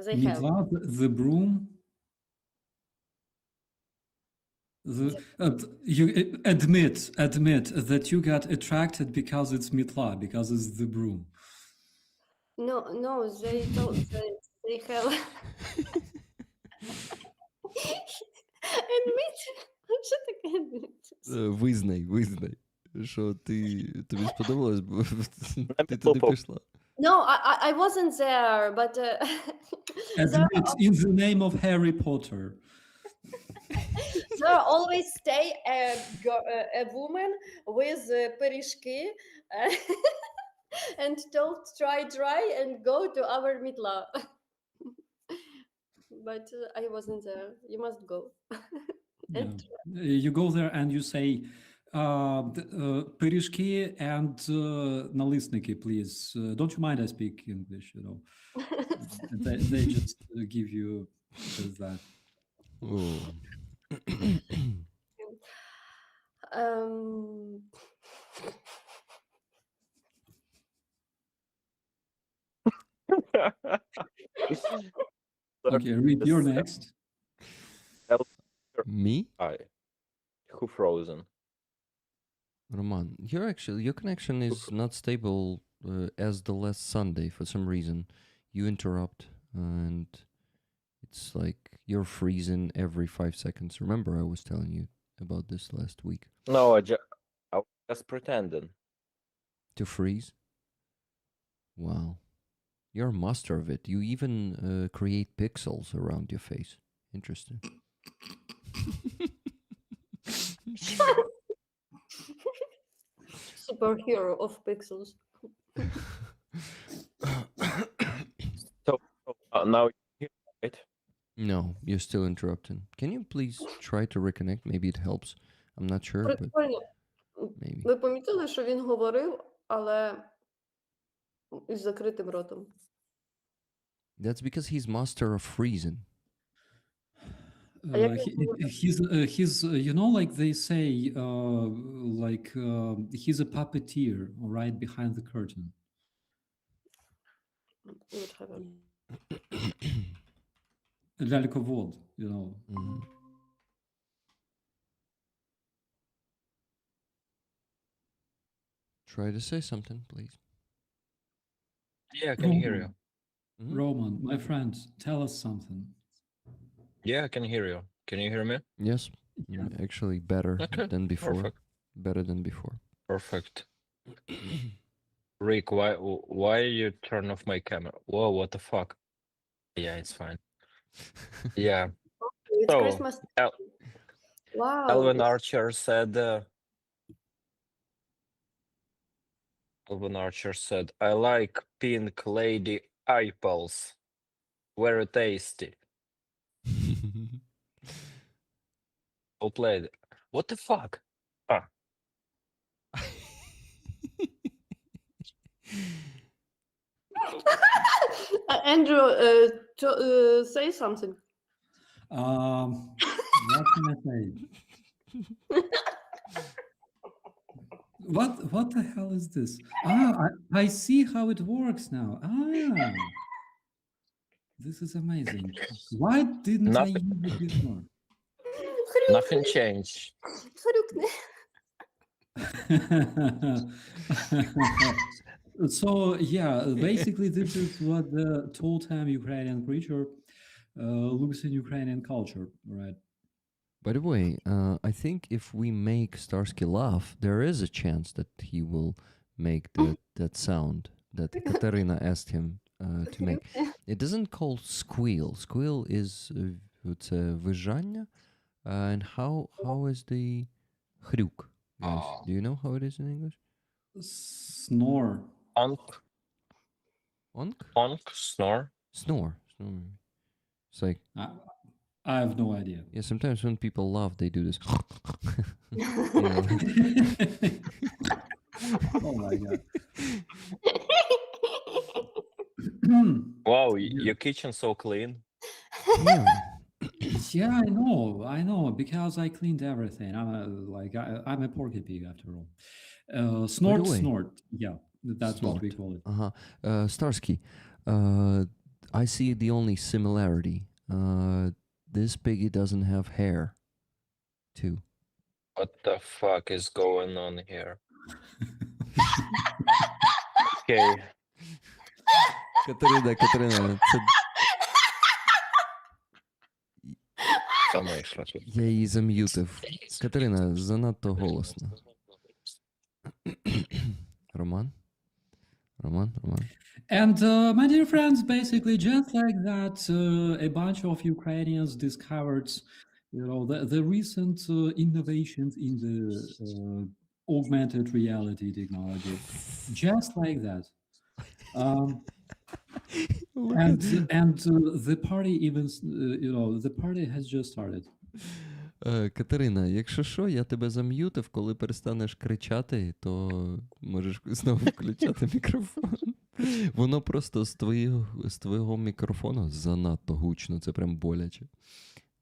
They have. Mitla, the broom. You admit that you got attracted because it's mitla, because it's the broom. No, they told they have. Admit. Що таке admit? Визнай, що тобі сподобалось, бо ти туди Попов. пішла. No, I wasn't there, but Admit in the name of Harry Potter. there always stay a woman with пиріжки and told try and go to our mitla. But I wasn't there. You must go. Yeah. You go there and you say, пиріжки and налисники, please. Don't you mind I speak English, they just give you just that. Oh. Okay, read. You're Yes, next. Me? Who frozen? Roman, your connection is not stable as the last Sunday for some reason. You interrupt and it's like you're freezing every 5 seconds. Remember I was telling you about this last week. No, I was just pretending. To freeze? Wow. You're a master of it. You even create pixels around your face. Interesting. Superhero of pixels. So now you hear, right? No, you're still interrupting. Can you please try to reconnect? Maybe it helps. I'm not sure, but Прикольно. maybe. Ви помітили, що він говорив, але із закритим ротом? That's because he's master of freezing. як He's you know, like they say, he's a puppeteer right behind the curtain. Whatever. Ляльковод, you know. Mhm. Try to say something, please. Yeah, I can hear you. Mhm. Roman, my friend, tell us something. Yeah, I can hear you. Can you hear me? Yes, Yeah. actually better Okay, than before. Perfect. Better than before. Perfect. Rick, why you turn off my camera? Whoa, what the fuck? Yeah, it's fine. Yeah. It's So, Christmas. Wow. Alvin Archer said, I like pink lady apples. Very tasty. Who played? What the fuck? Andrew, say something. What can I say? What the hell is this? I see how it works now. This is amazing. Why didn't I Nothing- use it before? Nothing changed. Хрюкни. So yeah, basically this is what the totem Ukrainian creature looks in Ukrainian culture, right? By the way, I think if we make Starsky laugh, there is a chance that he will make that sound that Katarina asked him to make. It doesn't call squeal. Squeal is it's a вижання. And how is the хрюк? Guys, Oh. do you know how it is in English? Snore. Onk, Onk? onk, snore. Snore. Snore. It's like, I have no idea. yeah, sometimes when people laugh, they do this. You know, Oh my god. Wow, Yeah. your kitchen so clean. yeah. Yeah, I know, because I cleaned everything. I'm a porky pig after all. Snort, way- snort. Yeah, that's what we Snort. call it. Uh-huh. Starsky, I see the only similarity. This piggy doesn't have hair, too. What the fuck is going on here? Okay. Катерина, це Сама йшла тут. я її зам'ютив. Катерина, занадто голосно. Роман? And my dear friends, basically, just like that, a bunch of Ukrainians discovered, the recent innovations in the augmented reality technology. Just like that. And the party even, the party has just started. Катерина, якщо що, я тебе зам'ютив, коли перестанеш кричати, то можеш знову включати мікрофон. Воно просто з твого мікрофону занадто гучно, це прям боляче.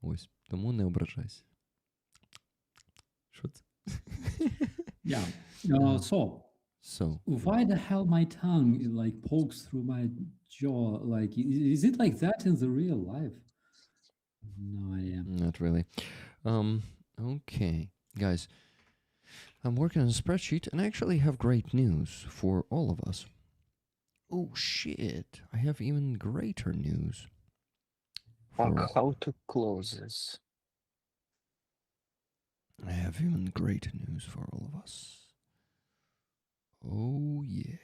Ось, тому не ображайся. Що це? Yeah. So So, Why the hell my tongue like pokes through my jaw? Like, is it like that in the real life? No idea. not really. Okay, guys, I'm working on a spreadsheet and I actually have great news for all of us. Oh shit, I have even greater news. Fuck, For, how to close this? I have even greater news for all of us. Oh yeah.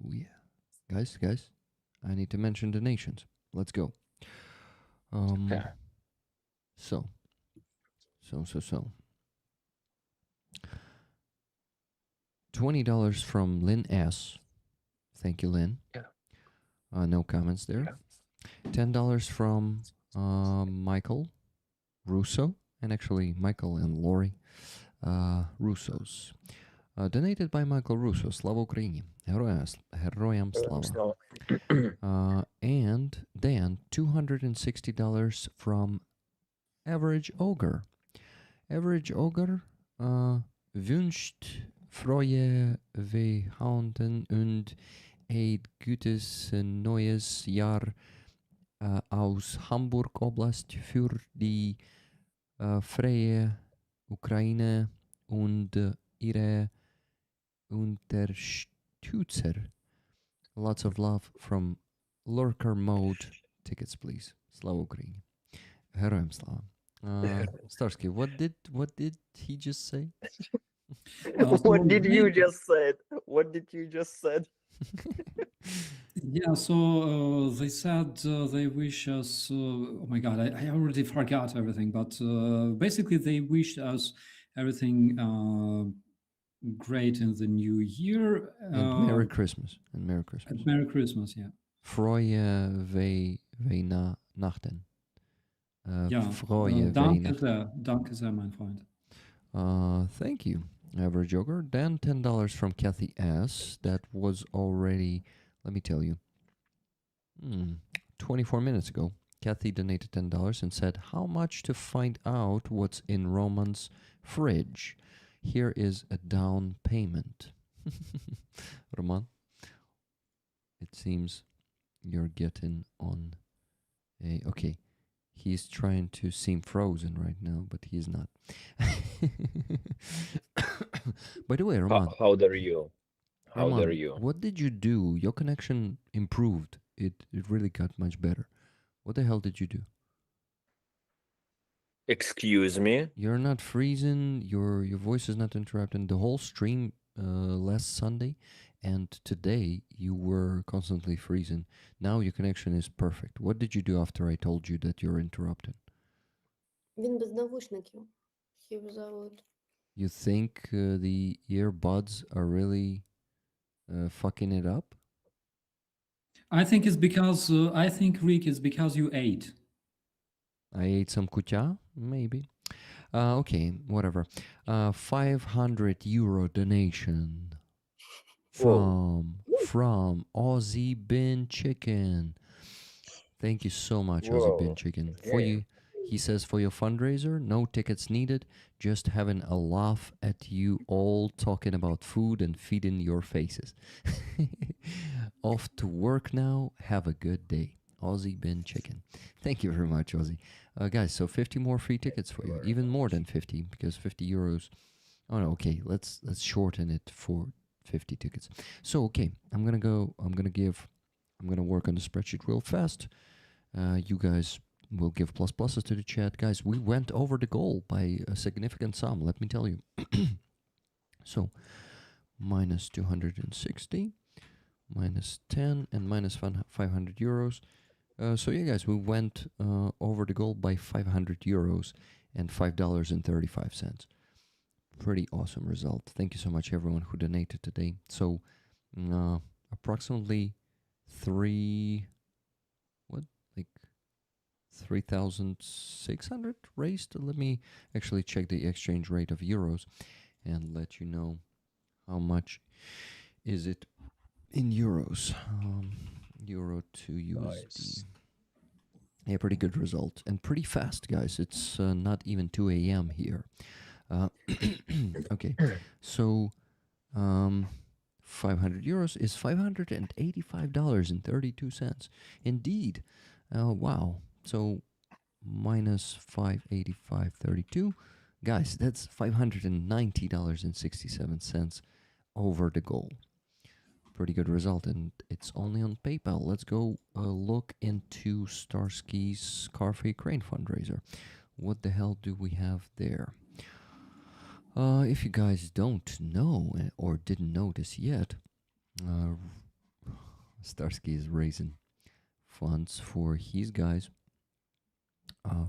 Oh yeah. Guys, I need to mention donations. Let's go. Yeah. So. $20 from Lynn S. Thank you, Lynn. Yeah. No comments there. $10 from Michael Russo, and actually Michael and Lori Russos. Donated by Michael Russo. Slava Ukraini. Героям слава. And Dan, $260 from Average Ogre. Average Ogre wünscht frohe Weihnachten und ein gutes neues Jahr aus Hamburg Oblast für die freie Ukraine und ihre Unterstützer. Lots of love from Lurker Mode. Tickets, please. Slava Ukraini. Героям слава. Starsky, what did he just say? What did you just said? What did you just said? Yeah, so they said they wish us. Oh my God, I already forgot everything. But basically, they wished us everything great in the new year. And Merry Christmas. And Merry Christmas. And Merry Christmas, yeah. Frohe Weihnachten. Ja, Frohe danke Weihnachten. sehr, danke sehr, mein Freund. Thank you, Average Joker. Then $10 from Kathy S. That was already, let me tell you, 24 minutes ago. Kathy donated $10 and said, how much to find out what's in Roman's fridge? Here is a down payment. Roman, it seems you're getting on a... Okay, he's trying to seem frozen right now, but he's not. By the way, Roman... How dare you? How Roman, dare you? what did you do? Your connection improved. It really got much better. What the hell did you do? Excuse me? You're not freezing. Your voice is not interrupting. The whole stream last Sunday and today you were constantly freezing. Now your connection is perfect. What did you do after I told you that you're interrupted? Він без навушників. He without. You think the earbuds are really fucking it up? I think it's because I think Rick is because you ate. I ate some kucha, maybe. Okay, whatever. 500 euro donation from Aussie Bin Chicken. Thank you so much, Aussie Bin Whoa. Chicken. For you, he says, for your fundraiser, no tickets needed. Just having a laugh at you all talking about food and feeding your faces. Off to work now. Have a good day. Aussie Bin Chicken. Thank you very much, Aussie. Guys, so 50 more free tickets for you. Even more than 50, because 50 euros. Oh no, okay. Let's shorten it for 50 tickets. So okay, I'm gonna work on the spreadsheet real fast. You guys will give pluses to the chat. Guys, we went over the goal by a significant sum, let me tell you. So minus 260, minus 10, and minus 500 euros. So yeah, guys, we went over the goal by 500 euros and $5.35. Pretty awesome result. Thank you so much, everyone who donated today. So approximately 3,600 raised. Let me actually check the exchange rate of euros and let you know how much is it in euros. Euro to USD. Nice. Yeah, pretty good result and pretty fast, guys. It's not even 2 a.m. here. Okay, so Um, 500 euros is $585.32. Indeed. Wow. So minus 585.32. Guys, that's $590.67 over the goal. Pretty good result, and it's only on PayPal. Let's go look into Starsky's Car for Ukraine fundraiser. What the hell do we have there? If you guys don't know or didn't notice yet, Starsky is raising funds for his guys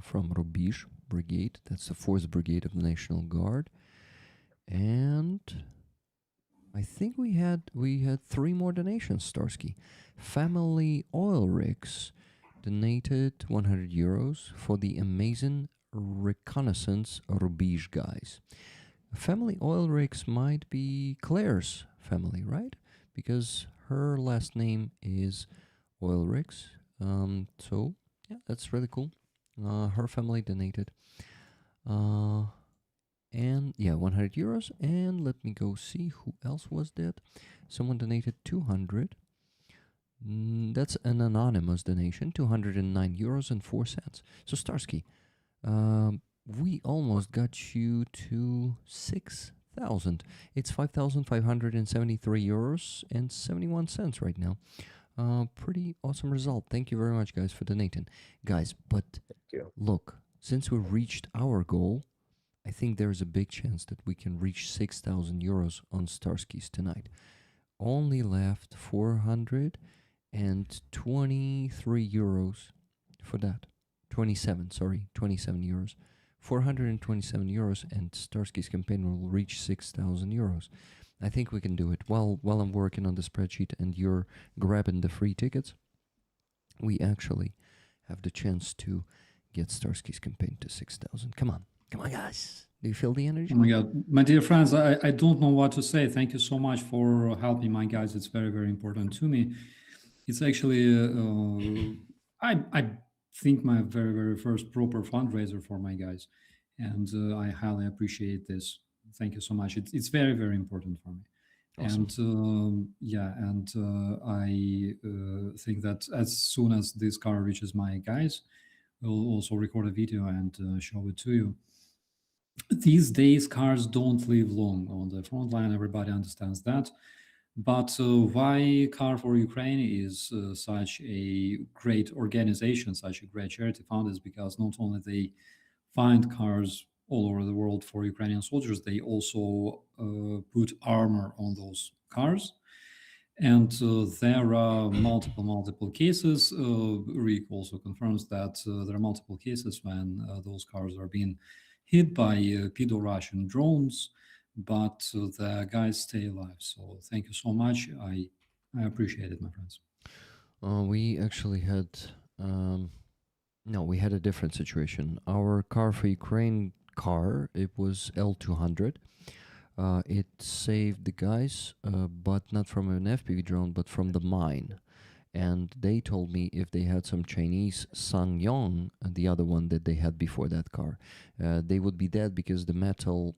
from Rubish Brigade. That's the 4th Brigade of the National Guard. And I think we had 3 more donations, Starsky. Family Oil Rigs donated 100 euros for the amazing reconnaissance Rubish guys. Family Oil Rigs might be Claire's family, right? Because her last name is Oil Rigs. So yeah, that's really cool. Her family donated. And yeah, 100 euros. And let me go see who else was that. Someone donated 200. That's an anonymous donation, 209 euros and 4 cents. So Starsky, we almost got you to 6,000. It's 5,573 euros and 71 cents right now. Pretty awesome result. Thank you very much, guys, for donating. Guys, but Thank you. look, since we reached our goal, I think there's a big chance that we can reach 6,000 euros on Starsky's tonight. Only left 423 euros for that. 27 euros. 427 euros, and Starsky's campaign will reach 6,000 euros. I think we can do it. While I'm working on the spreadsheet and you're grabbing the free tickets, we actually have the chance to get Starsky's campaign to 6,000. Come on, guys. Do you feel the energy? Oh my God, my dear friends, I don't know what to say. Thank you so much for helping my guys. It's very, very important to me. It's actually, I think my very, very first proper fundraiser for my guys. And I highly appreciate this. Thank you so much. It's very, very important for me. Awesome. And I think that as soon as this car reaches my guys, we'll also record a video and show it to you. These days, cars don't live long on the front line. Everybody understands that. But why Car for Ukraine is such a great organization, such a great charity fund, is because not only they find cars all over the world for Ukrainian soldiers, they also put armor on those cars. And there are multiple cases. Rick also confirms that there are multiple cases when those cars are being hit by pedo-Russian drones, but the guys stay alive. So thank you so much. I appreciate it, my friends. We actually had we had a different situation. Our Car for Ukraine car, it was L200. It saved the guys, but not from an FPV drone, but from the mine. And they told me if they had some Chinese SsangYong, the other one that they had before that car, they would be dead because the metal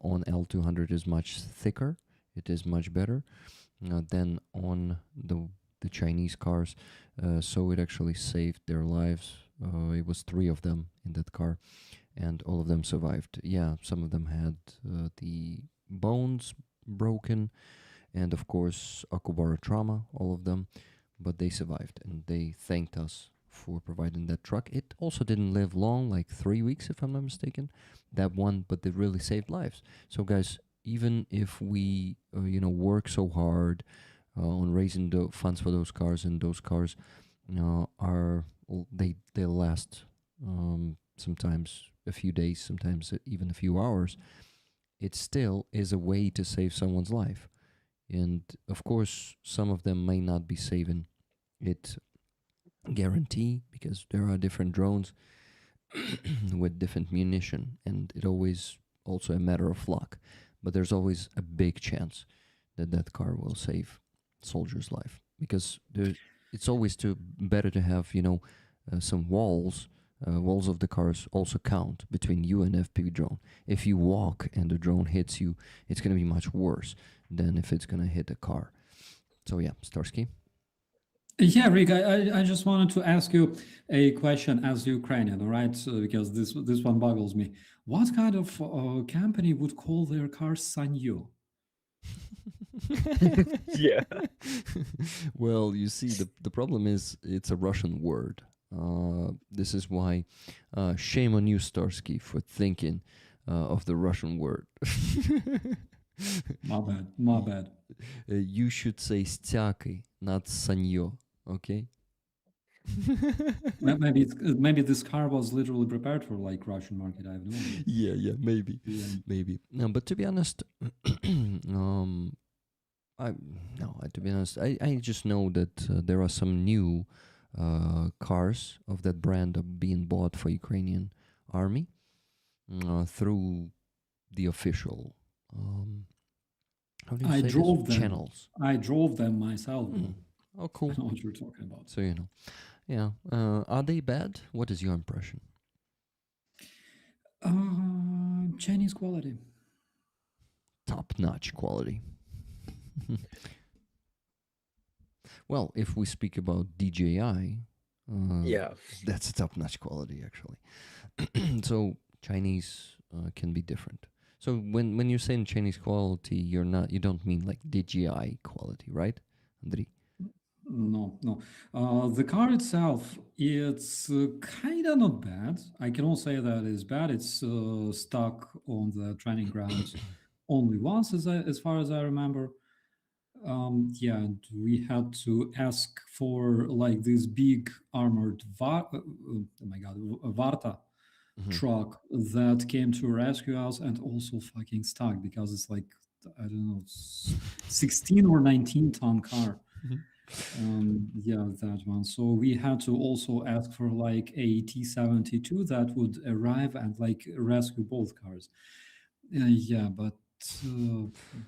on L200 is much thicker. It is much better than on the Chinese cars. So it actually saved their lives. It was 3 of them in that car, and all of them survived. Yeah, some of them had the bones broken, and of course Akubara trauma, all of them, but they survived, and they thanked us for providing that truck. It also didn't live long, like 3 weeks if I'm not mistaken, that one, but it really saved lives. So guys, even if we work so hard on raising the funds for those cars, and those cars they last sometimes a few days, sometimes even a few hours, it still is a way to save someone's life. And of course, some of them may not be saving it guarantee, because there are different drones with different munition, and it always also a matter of luck. But there's always a big chance that that car will save soldier's life, because it's always better to have some walls walls of the cars also count between you and FPV drone. If you walk and the drone hits you, it's going to be much worse than if it's going to hit a car. So yeah, Starsky. Yeah, Rick, I just wanted to ask you a question as Ukrainian, all right? So, because this one boggles me. What kind of company would call their car Sanyo? Yeah. Well, you see, the problem is it's a Russian word. This is why shame on you, Starsky, for thinking of the Russian word. My bad. You should say styaky, not sanyo, okay? Maybe this car was literally prepared for like Russian market. I have no idea. Yeah, maybe. Yeah. Maybe. No, but to be honest, to be honest, I just know that there are some new cars of that brand being bought for Ukrainian army through the official how do you I say this? drove them. Channels. I drove them myself. Hmm. Oh, I cool. know what you're talking about. So you know, yeah. Are they bad? What is your impression? Chinese quality. Top-notch quality. Well, if we speak about DJI, Yeah. that's a top-notch quality actually. So Chinese can be different. So when you're saying Chinese quality, you don't mean like DJI quality, right, Andriy? No. The car itself, it's kind of not bad. I cannot say that it's bad. It's stuck on the training grounds only once, as far as I remember. Yeah, and we had to ask for like this big armored Varta Mhm. truck that came to rescue us and also fucking stuck because it's like, I don't know, 16 or 19 ton car. Yeah, that one. So we had to also ask for like a T-72 that would arrive and like rescue both cars. Yeah, but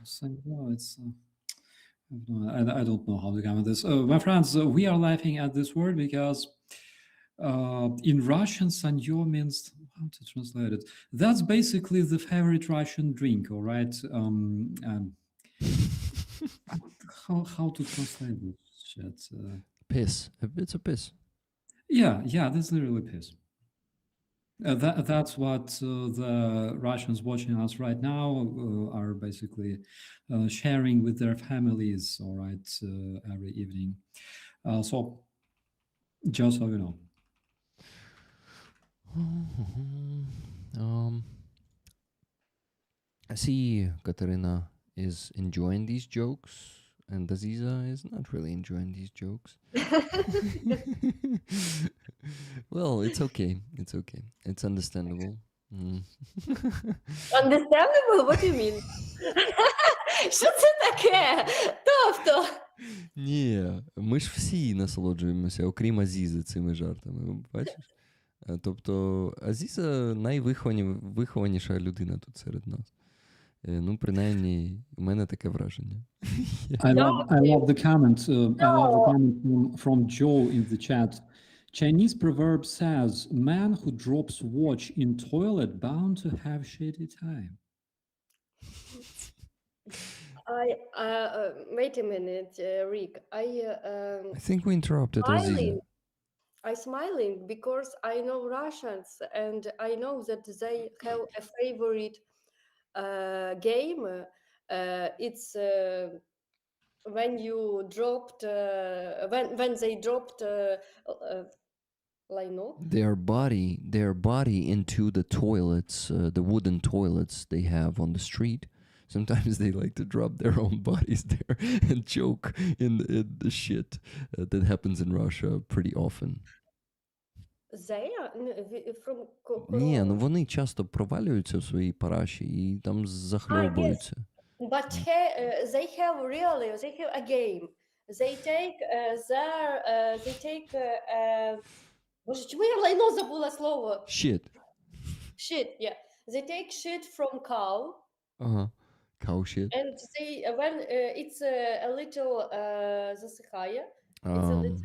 Sanyo, it's I don't know how to comment this. My friends, we are laughing at this word because in Russian, Sanyo means, how to translate it? That's basically the favorite Russian drink, all right? How to translate this shit? Piss. It's a piss. Yeah, that's literally piss. That's what the Russians watching us right now are basically sharing with their families, all right, every evening. So, just so you know. I see Katerina is enjoying these jokes, and Aziza is not really enjoying these jokes. Well, it's okay. It's okay. It's understandable. Understandable? What do you mean? Що це таке? Тобто, Ні, ми ж всі насолоджуємося, окрім Азізи, цими жартами. Бачиш? Тобто Азіза найвихованіша людина тут серед нас. Ну, принаймні, у мене таке враження. I love the comment. I love the comment from Joe in the chat. Chinese proverb says, "Man who drops watch in toilet bound to have shitty time." wait a minute, Rick. I think we interrupted Aziza. I'm smiling because I know Russians and I know that they have a favorite game. It's when you dropped when they dropped like no. Their body into the toilets, the wooden toilets they have on the street. Sometimes they like to drop their own bodies there and choke in the shit. That happens in Russia pretty often. They are from Ні, ну вони часто провалюються в своїй параші і там захльобуються. But they have a game. They take Боже, чому я лайно забула слово? Shit. Shit, yeah. They take shit from cow. Ага. Cow shit. And they when it's a little засихає. It's a little...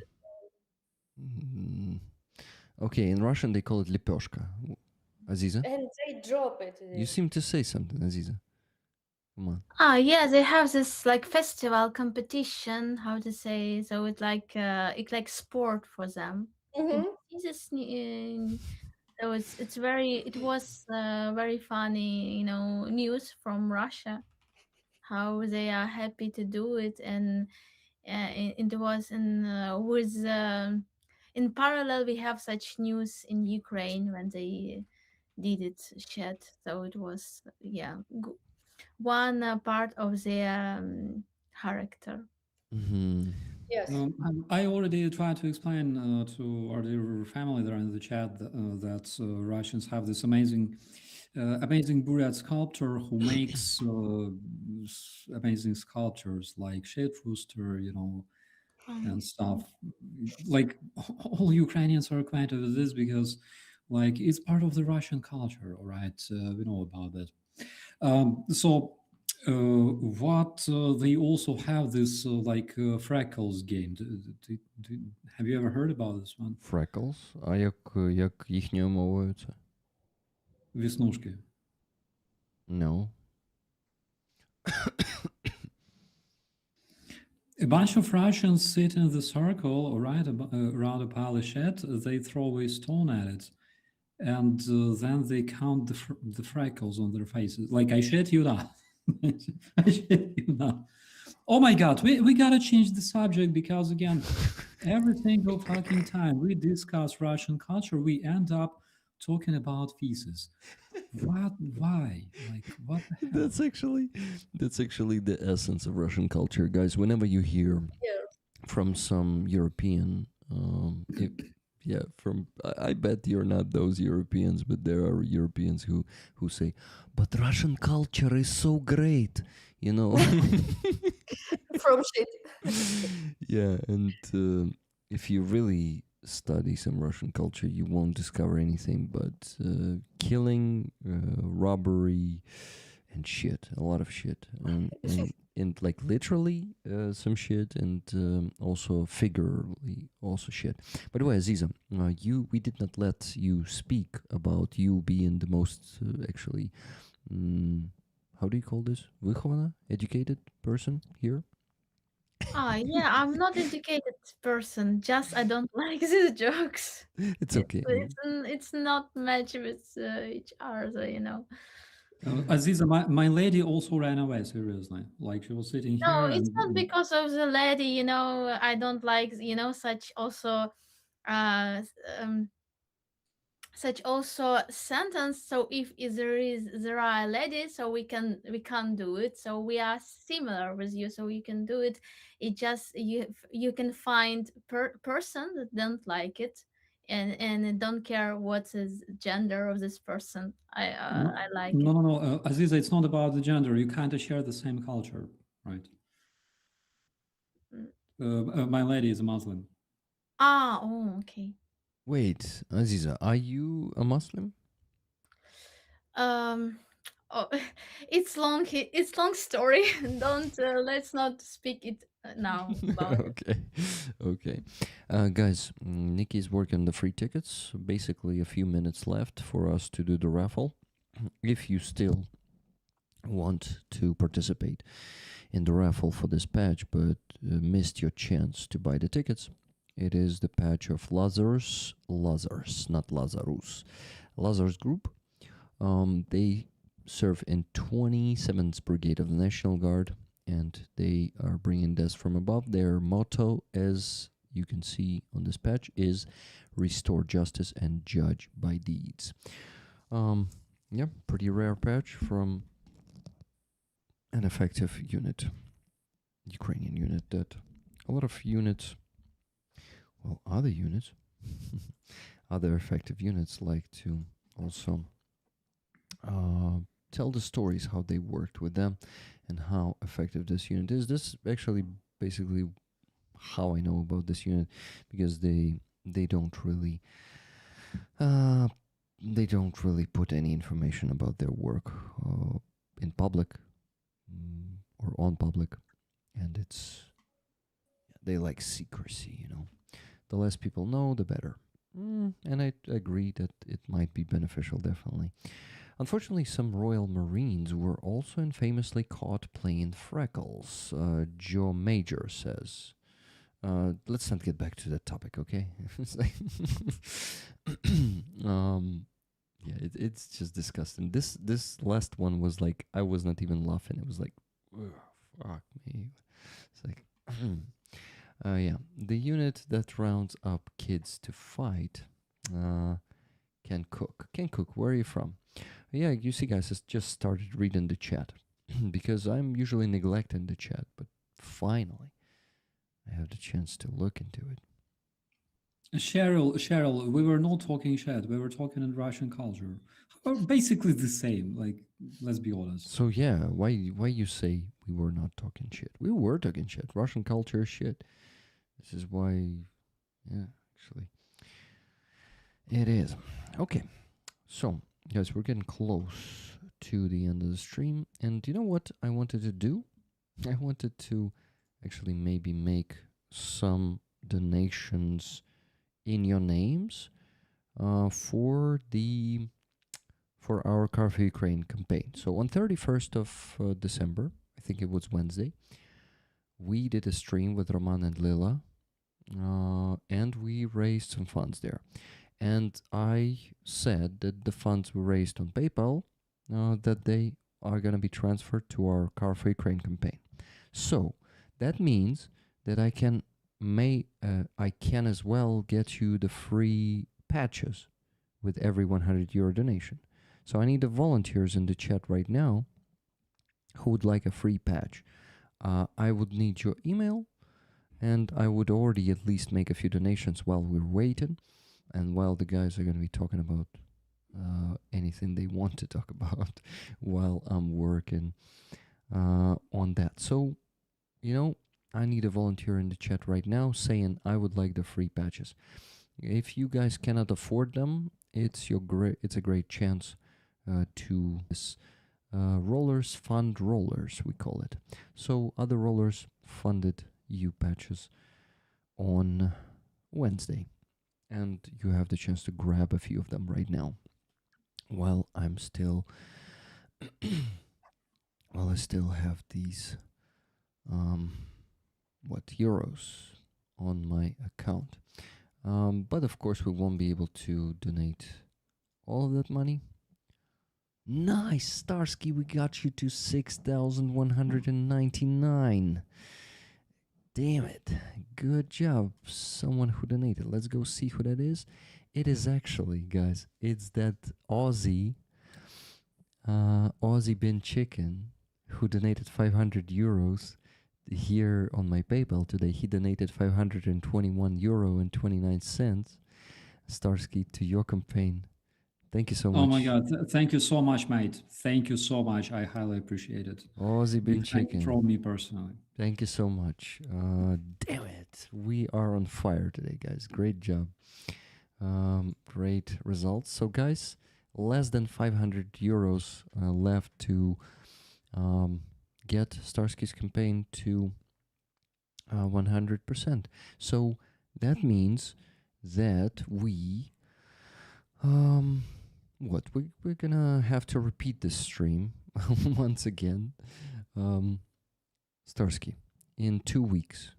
Okay, in Russian they call it лепешка. Aziza, And they drop it. you seem to say something, Aziza. Come on. Ah, yeah, they have this like festival competition. How to say? So it's like sport for them. Did Mhm. you see this? So it was very funny, news from Russia how they are happy to do it, and it was in parallel we have such news in Ukraine when they did it shit. So it was one part of their character. Mm-hmm. Yes. I already tried to explain to our dear family there in the chat that Russians have this amazing Buryat sculptor who makes amazing sculptures like Shade Rooster, and stuff. Like all Ukrainians are acquainted with this because, like, it's part of the Russian culture. All right, we know about that. What they also have this freckles game. Have you ever heard about this one? Freckles? А як їхньою мовою це? Веснушки. No. A bunch of Russians sit in the circle, all right, around a pile of shit. They throw a stone at it, and then they count the freckles on their faces. Like, I shit you not. I shit you not. Oh my God, we gotta change the subject because, again, every single fucking time we discuss Russian culture, we end up talking about feces. What? Why? Like, what the hell? That's actually the essence of Russian culture, guys. Whenever you hear Yeah. from some European, I bet you're not those Europeans, but there are Europeans who say, "But Russian culture is so great," you know. From shit. Yeah, and if you really study some Russian culture, you won't discover anything but killing, robbery, and shit. A lot of shit, and like literally some shit, and also figuratively also shit. By the way, Aziza, we did not let you speak about you being the most actually. How do you call this? Vychovana, educated person here. Yeah, I'm not educated person. Just I don't like these jokes. It's okay. It's not match with each other. Aziza, my lady also ran away. Seriously, like she was sitting No, here, it's not and because of the lady. I don't like such also uh s- um such also sentence. So if there are a lady, so we can do it. So we are similar with you, so you can do it. It just you can find person that don't like it, and don't care what is gender of this person. I like it. no, Aziza, it's not about the gender. You kind of share the same culture, right? My lady is a Muslim. Oh, okay. Wait, Aziza, are you a Muslim? Um, oh, it's long story. Don't let's not speak it now about it. Okay. Guys, Nikki is working on the free tickets. Basically, a few minutes left for us to do the raffle. If you still want to participate in the raffle for this patch, but missed your chance to buy the tickets, it is the patch of Lazarus, not Lazarus, Lazarus Group. They serve in 27th Brigade of the National Guard, and they are bringing this from above. Their motto, as you can see on this patch, is restore justice and judge by deeds. Yeah, pretty rare patch from an effective unit, Ukrainian unit that a lot of units, well, other units, other effective units like to also tell the stories how they worked with them and how effective this unit is. This is actually basically how I know about this unit, because they don't really put any information about their work in public or on public, and they like secrecy. The less people know, the better. And I agree that it might be beneficial, definitely. Unfortunately, some Royal Marines were also infamously caught playing Freckles, Joe Major says. Let's not get back to that topic, okay? It's like yeah, it's just disgusting. This last one was like I was not even laughing. It was like, ugh, fuck me. It's like, yeah, the unit that rounds up kids to fight, can cook. Can cook. Where are you from? Yeah, you see, guys, I just started reading the chat because I'm usually neglecting the chat, but finally, I have the chance to look into it. Cheryl, we were not talking chat. We were talking in Russian culture. Basically the same. Like, let's be honest. So yeah, why you say we were not talking shit? We were talking shit. Russian culture is shit. This is why, yeah, actually, it is. Okay, so guys, we're getting close to the end of the stream, and you know what I wanted to do? I wanted to actually maybe make some donations in your names for our Car for Ukraine campaign. So on 31st of December, I think it was Wednesday, we did a stream with Roman and Lila, and we raised some funds there. And I said that the funds were raised on PayPal, that they are going to be transferred to our Car for Ukraine campaign. So that means that I can as well get you the free patches with every 100 euro donation. So I need the volunteers in the chat right now who would like a free patch. I would need your email, and I would already at least make a few donations while we're waiting, and while the guys are going to be talking about anything they want to talk about while I'm working on that. So, I need a volunteer in the chat right now saying I would like the free patches. If you guys cannot afford them, it's a great chance to this rollers fund rollers, we call it. So other rollers funded you patches on Wednesday, and you have the chance to grab a few of them right now while I'm still while I still have these euros on my account. But of course we won't be able to donate all of that money. Nice, Starsky, we got you to 6,199. Damn it. Good job, someone who donated. Let's go see who that is. It is actually, guys, it's that Aussie Bin Chicken who donated 500 euros here on my PayPal today. He donated 521 euro and 29 cents. Starsky, to your campaign. Thank you so much. Oh my God. Thank you so much, mate. Thank you so much. I highly appreciate it. Aussie Bin Big thank you Chicken. from me personally. Thank you so much. Damn it. We are on fire today, guys. Great job. Great results. So, guys, less than 500 euros left to get Starsky's campaign to 100%. So that means that we're gonna have to repeat this stream once again. Starsky, in 2 weeks,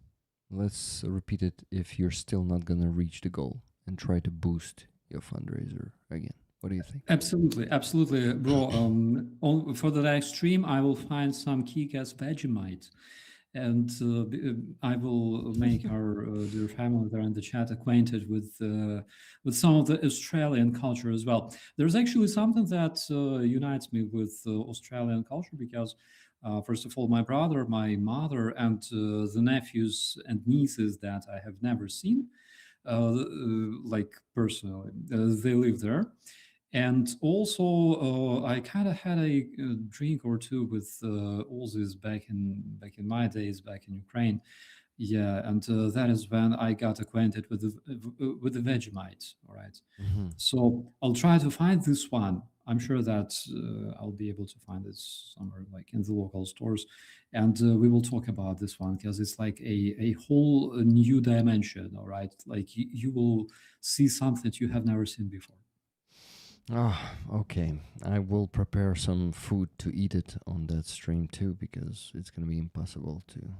let's repeat it if you're still not gonna reach the goal, and try to boost your fundraiser again. What do you think? Absolutely, bro. For the next stream, I will find some kick-ass Vegemite, and I will make our dear family there in the chat acquainted with some of the Australian culture as well. There's actually something that unites me with Australian culture because, first of all, my brother, my mother, and the nephews and nieces that I have never seen, like personally, they live there. And also, I kind of had a drink or two with Aussies back in my days back in Ukraine. Yeah, and that is when I got acquainted with the Vegemite. All right, Mhm. so I'll try to find this one. I'm sure that I'll be able to find it somewhere like in the local stores, and we will talk about this one because it's like a whole new dimension. All right, like you will see something that you have never seen before. Ah, okay. I will prepare some food to eat it on that stream too, because it's gonna be impossible to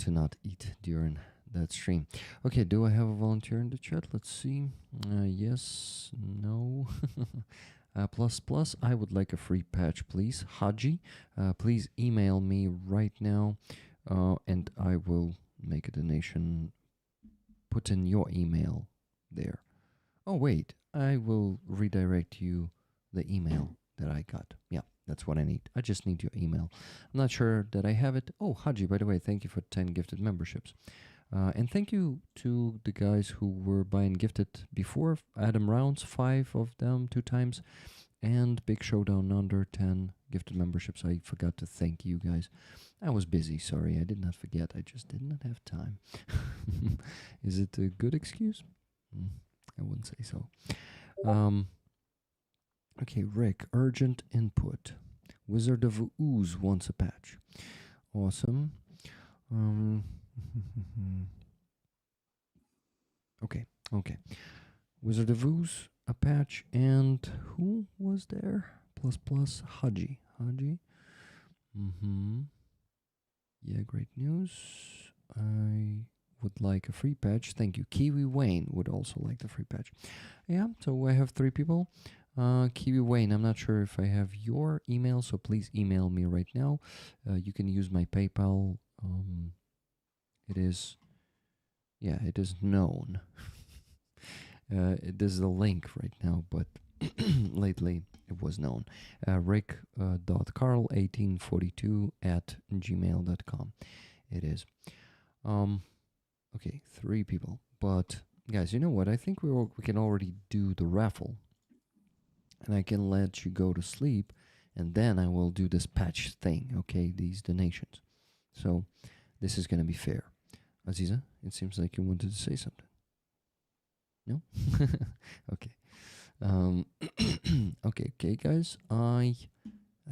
not eat during that stream. Okay, do I have a volunteer in the chat? Let's see. Yes, no. Plus, I would like a free patch, please. Haji, please email me right now, and I will make a donation. Put in your email there. Oh, wait, I will redirect you the email that I got. Yeah, that's what I need. I just need your email. I'm not sure that I have it. Oh, Haji, by the way, thank you for 10 gifted memberships. And thank you to the guys who were buying gifted before. Adam Rounds, 5 of them, 2 times. And Big Showdown under 10 gifted memberships. I forgot to thank you guys. I was busy, sorry. I did not forget. I just did not have time. Is it a good excuse? I wouldn't say so. Okay, Rick, urgent input. Wizard of Ooze wants a patch. Awesome. Okay. Wizard of Ooze, a patch, and who was there? Plus, Haji. Yeah, great news. I would like a free patch. Thank you. Kiwi Wayne would also like the free patch. Yeah, so I have 3 people. Kiwi Wayne, I'm not sure if I have your email, so please email me right now. You can use my PayPal. It is known. There's a link right now, but lately it was known. rick.carl1842@gmail.com. It is. Okay, 3 people. But guys, you know what? I think we can already do the raffle, and I can let you go to sleep, and then I will do this patch thing. Okay, these donations. So this is gonna be fair. Aziza, it seems like you wanted to say something. No? Okay. Okay, guys. I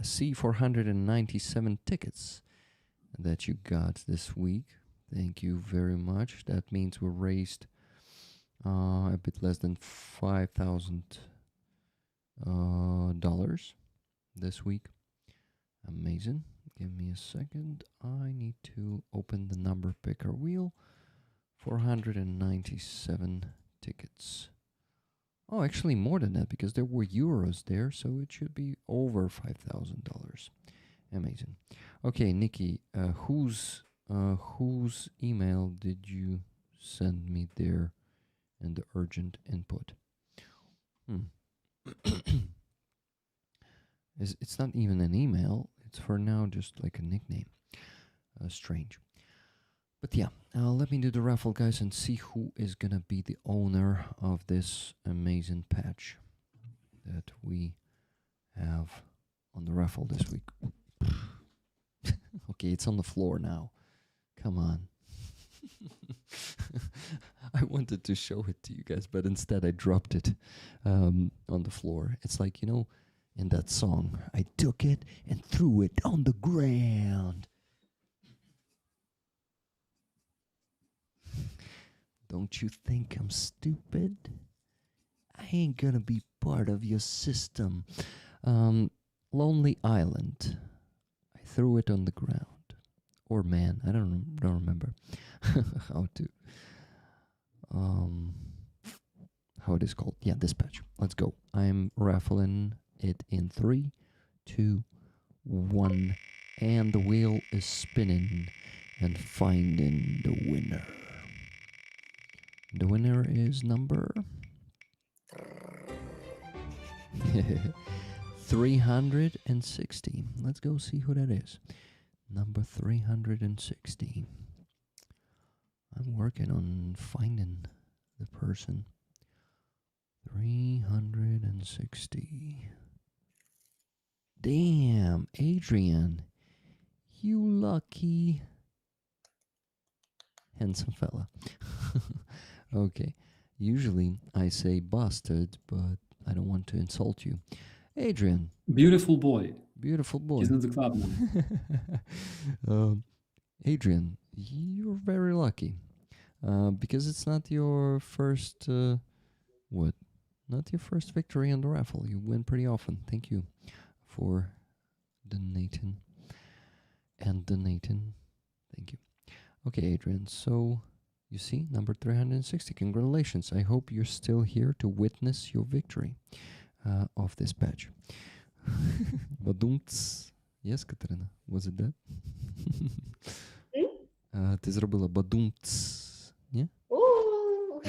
see 497 tickets that you got this week. Thank you very much. That means we raised a bit less than $5,000 this week. Amazing. Give me a second. I need to open the number picker wheel. 497 tickets. Oh, actually more than that, because there were euros there, so it should be over $5,000. Amazing. Okay, Nikki, whose email did you send me there in the urgent input? It's not even an email. It's for now just like a nickname. Strange. But yeah, let me do the raffle, guys, and see who is gonna be the owner of this amazing patch that we have on the raffle this week. Okay, it's on the floor now. Come on. I wanted to show it to you guys, but instead I dropped it on the floor. It's like, you know, in that song, I took it and threw it on the ground. Don't you think I'm stupid? I ain't gonna be part of your system. Lonely Island. I threw it on the ground. Or man, I don't remember how it is called. Yeah, dispatch. Let's go. I'm raffling it in 3, 2, 1, and the wheel is spinning and finding the winner. The winner is number 360. Let's go see who that is. Number 360. I'm working on finding the person. 360. Damn, Adrian. You lucky. Handsome fella. Okay. Usually I say busted, but I don't want to insult you. Adrian, Beautiful boy. beautiful boy. He's in the club now. Adrian, you're very lucky because it's not your first what? Not your first victory on the raffle. You win pretty often. Thank you for donating and donating. Thank you. Okay, Adrian. So you see, number 360. Congratulations. I hope you're still here to witness your victory of this patch. Badumts. Yes, Katarina? Was it that? Ти зробила бадумц, ні? У. Ooh.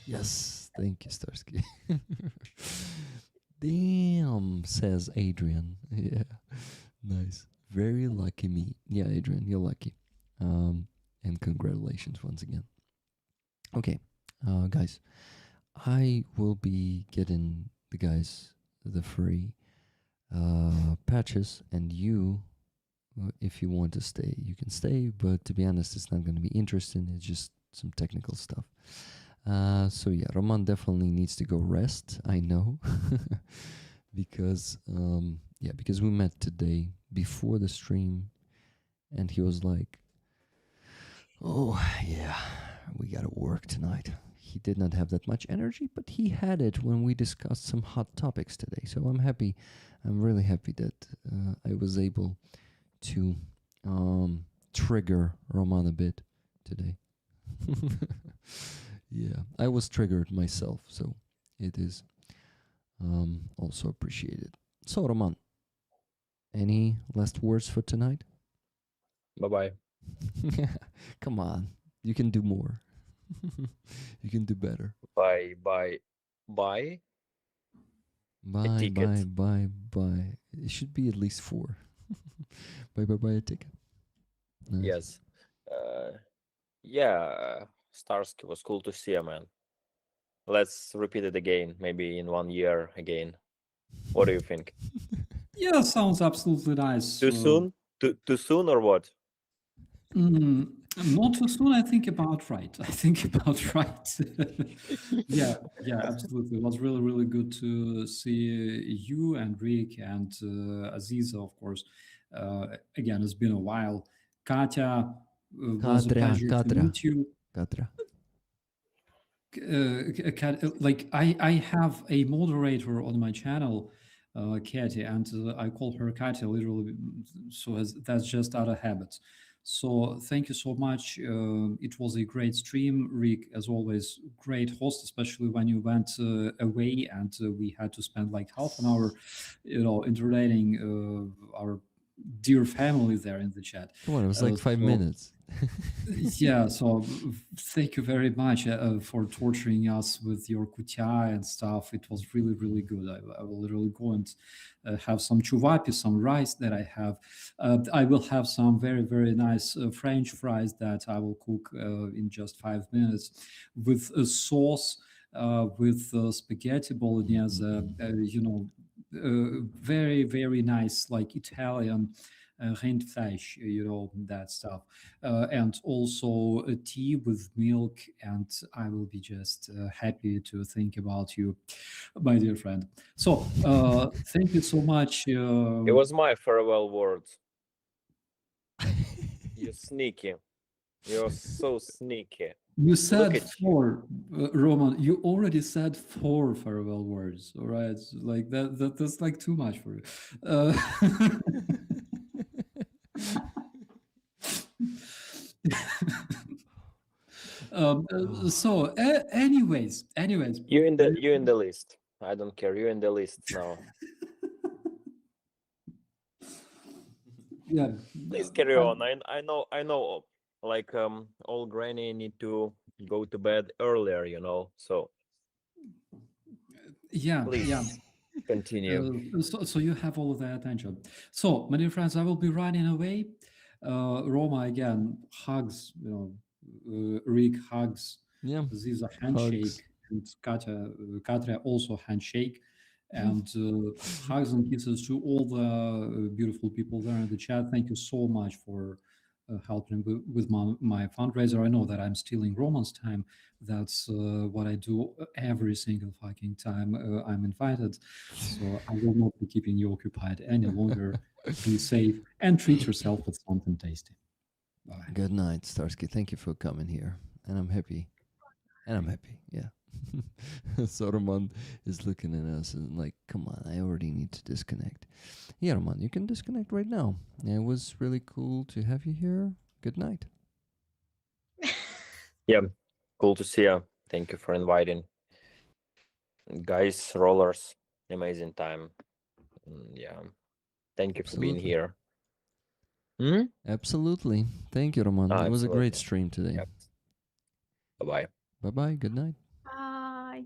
Yes, thank you, Starsky. Damn, says Adrian. Yeah, nice. Very lucky me. Yeah, Adrian, you're lucky. And congratulations once again. Okay, guys, I will be getting the guys the free patches, and you, if you want to stay, you can stay. But to be honest, it's not going to be interesting. It's just some technical stuff. So yeah, Roman definitely needs to go rest. I know, because because we met today before the stream, and he was like, "Oh yeah, we gotta work tonight." He did not have that much energy, but he had it when we discussed some hot topics today. So I'm happy. I'm really happy that I was able to trigger Roman a bit today. Yeah, I was triggered myself, so it is also appreciated. So, Roman, any last words for tonight? Bye-bye. Come on, you can do more. You can do better. Bye. Bye, ticket. bye. It should be at least 4. Buy a ticket. Nice. Yes. Yeah, Starsky was cool to see you, man. Let's repeat it again, maybe in 1 year again. What do you think? Yeah, sounds absolutely nice. Too soon? Too soon or what? Not too soon. I think about right. Yeah, absolutely. It was really, really good to see you and Rick and Aziza, of course. Again, it's been a while. Katya, was a pleasure to meet you. Katra. Like I have a moderator on my channel, Katy, and I call her Katya literally. So that's just out of habit. So thank you so much. It was a great stream, Rick, as always. Great host, especially when you went away and we had to spend like half an hour, entertaining our dear family there in the chat. Come on, it was like 5 minutes. Yeah, so thank you very much for torturing us with your kutia and stuff. It was really, really good. I will literally go and have some chuvapi, some rice that I have. I will have some very, very nice French fries that I will cook in just 5 minutes with a sauce, with spaghetti bolognese, very, very nice, like Italian rindfleisch, that stuff. And also a tea with milk, and I will be just happy to think about you, my dear friend. So thank you so much. It was my farewell words. You're sneaky. You're so sneaky. You said at 4, Roman. You already said 4 farewell words. All right, like that's like too much for you. So, anyways, you're in the list. I don't care. You're in the list now. Yeah. Please carry on. I know. Like old granny need to go to bed earlier, So Yeah. please Yeah. continue. So you have all of the attention. So, my dear friends, I will be running away. Roma again, hugs. Rick hugs. Yeah. Ziza handshake, and Katria also handshake, and hugs and kisses to all the beautiful people there in the chat. Thank you so much for helping with my fundraiser. I know that I'm stealing Roman's time. That's what I do every single fucking time I'm invited. So I will not be keeping you occupied any longer. Be safe and treat yourself with something tasty. Bye. Good night, Starsky. Thank you for coming here. And I'm happy. Yeah. So Roman is looking at us and like, come on, I already need to disconnect. Yeah, Roman, you can disconnect right now. It was really cool to have you here. Good night. Yeah, cool to see you. Thank you for inviting. Guys, rollers, amazing time. Yeah, thank you for being Absolutely. here. Hmm? Absolutely. Thank you, Roman. Ah, It was a great absolutely. stream today. Yep. Bye-bye. Bye-bye. Good night. Bye.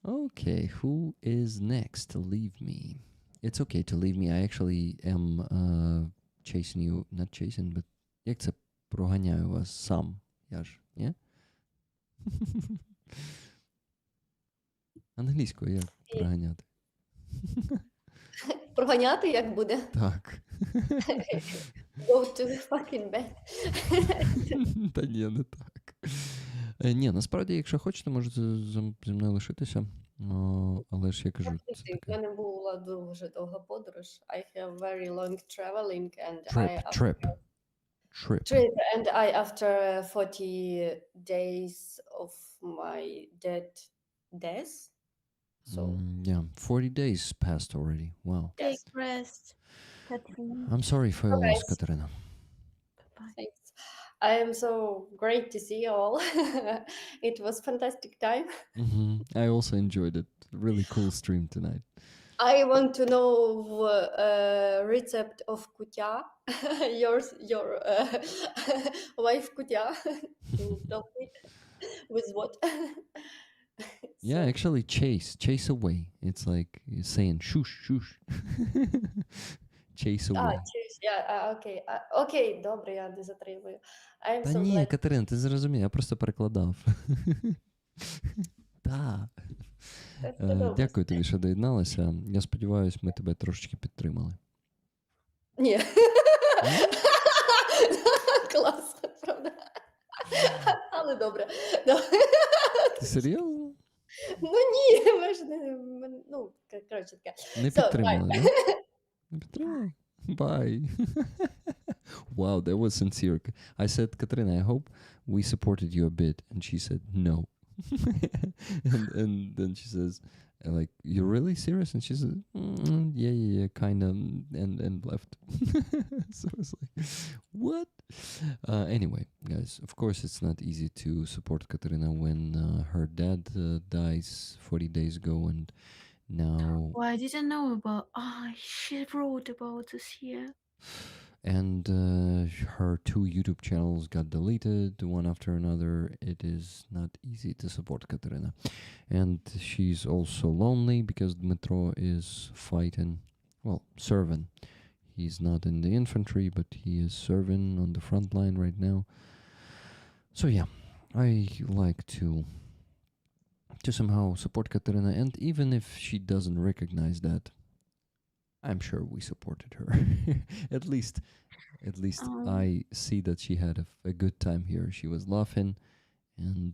Okay, who is next to leave me? It's okay to leave me. I actually am chasing you, not chasing, but як це проганяю вас сам. Я ж, ні? Англійською як проганяти? Проганяти як буде? Так. Go to the fucking bed. Та ні, не так. Ні, насправді, якщо хочете, можете зі мною лишитися. Але ж я кажу, це В таке. мене була дуже довга подорож. I have very long traveling and Trip. trip and I after 40 days of my death. So Yeah, 40 days passed already. Wow. Take yes, rest, Katrina. I'm sorry for your Okay. loss, Katarina. Bye. thanks. I am so great to see you all. It was fantastic time. I also enjoyed it. Really cool stream tonight. I want to know recipe of kutya. Your wife kutya. Can you tell me with what? Yeah, So- actually, chase away. It's like you're saying shush, shush. Chase away. cheers. Yeah, окей. Окей, добре, я не затримую. I'm Та so ні, glad. Катерина, ти зрозумів, я просто перекладав. Так. Це все добре. Дякую тобі, що доєдналася. Я сподіваюся, ми тебе трошечки підтримали. Ні. Клас, правда. Але добре. Ти серйозно? Ну ні, ми ж не... Ну, коротше таке. Не So, підтримали, bye. да? Не підтримали? Bye. Wow, that was sincere. I said, Katrina, I hope we supported you a bit. And she said, no. and then she says, like, you're really serious? And she says, yeah, kind of, and left. So I was like, what? Anyway, guys, of course, it's not easy to support Katrina when her dad dies 40 days ago, and now Oh, I didn't know about. She wrote about this here. and her 2 YouTube channels got deleted one after another. It is not easy to support Katerina, and she's also lonely because Dmitro is fighting, well, serving. He's not in the infantry, but he is serving on the front line right now. So yeah, I like to somehow support Katerina, and even if she doesn't recognize that, I'm sure we supported her. at least Oh. I see that she had a good time here. She was laughing, and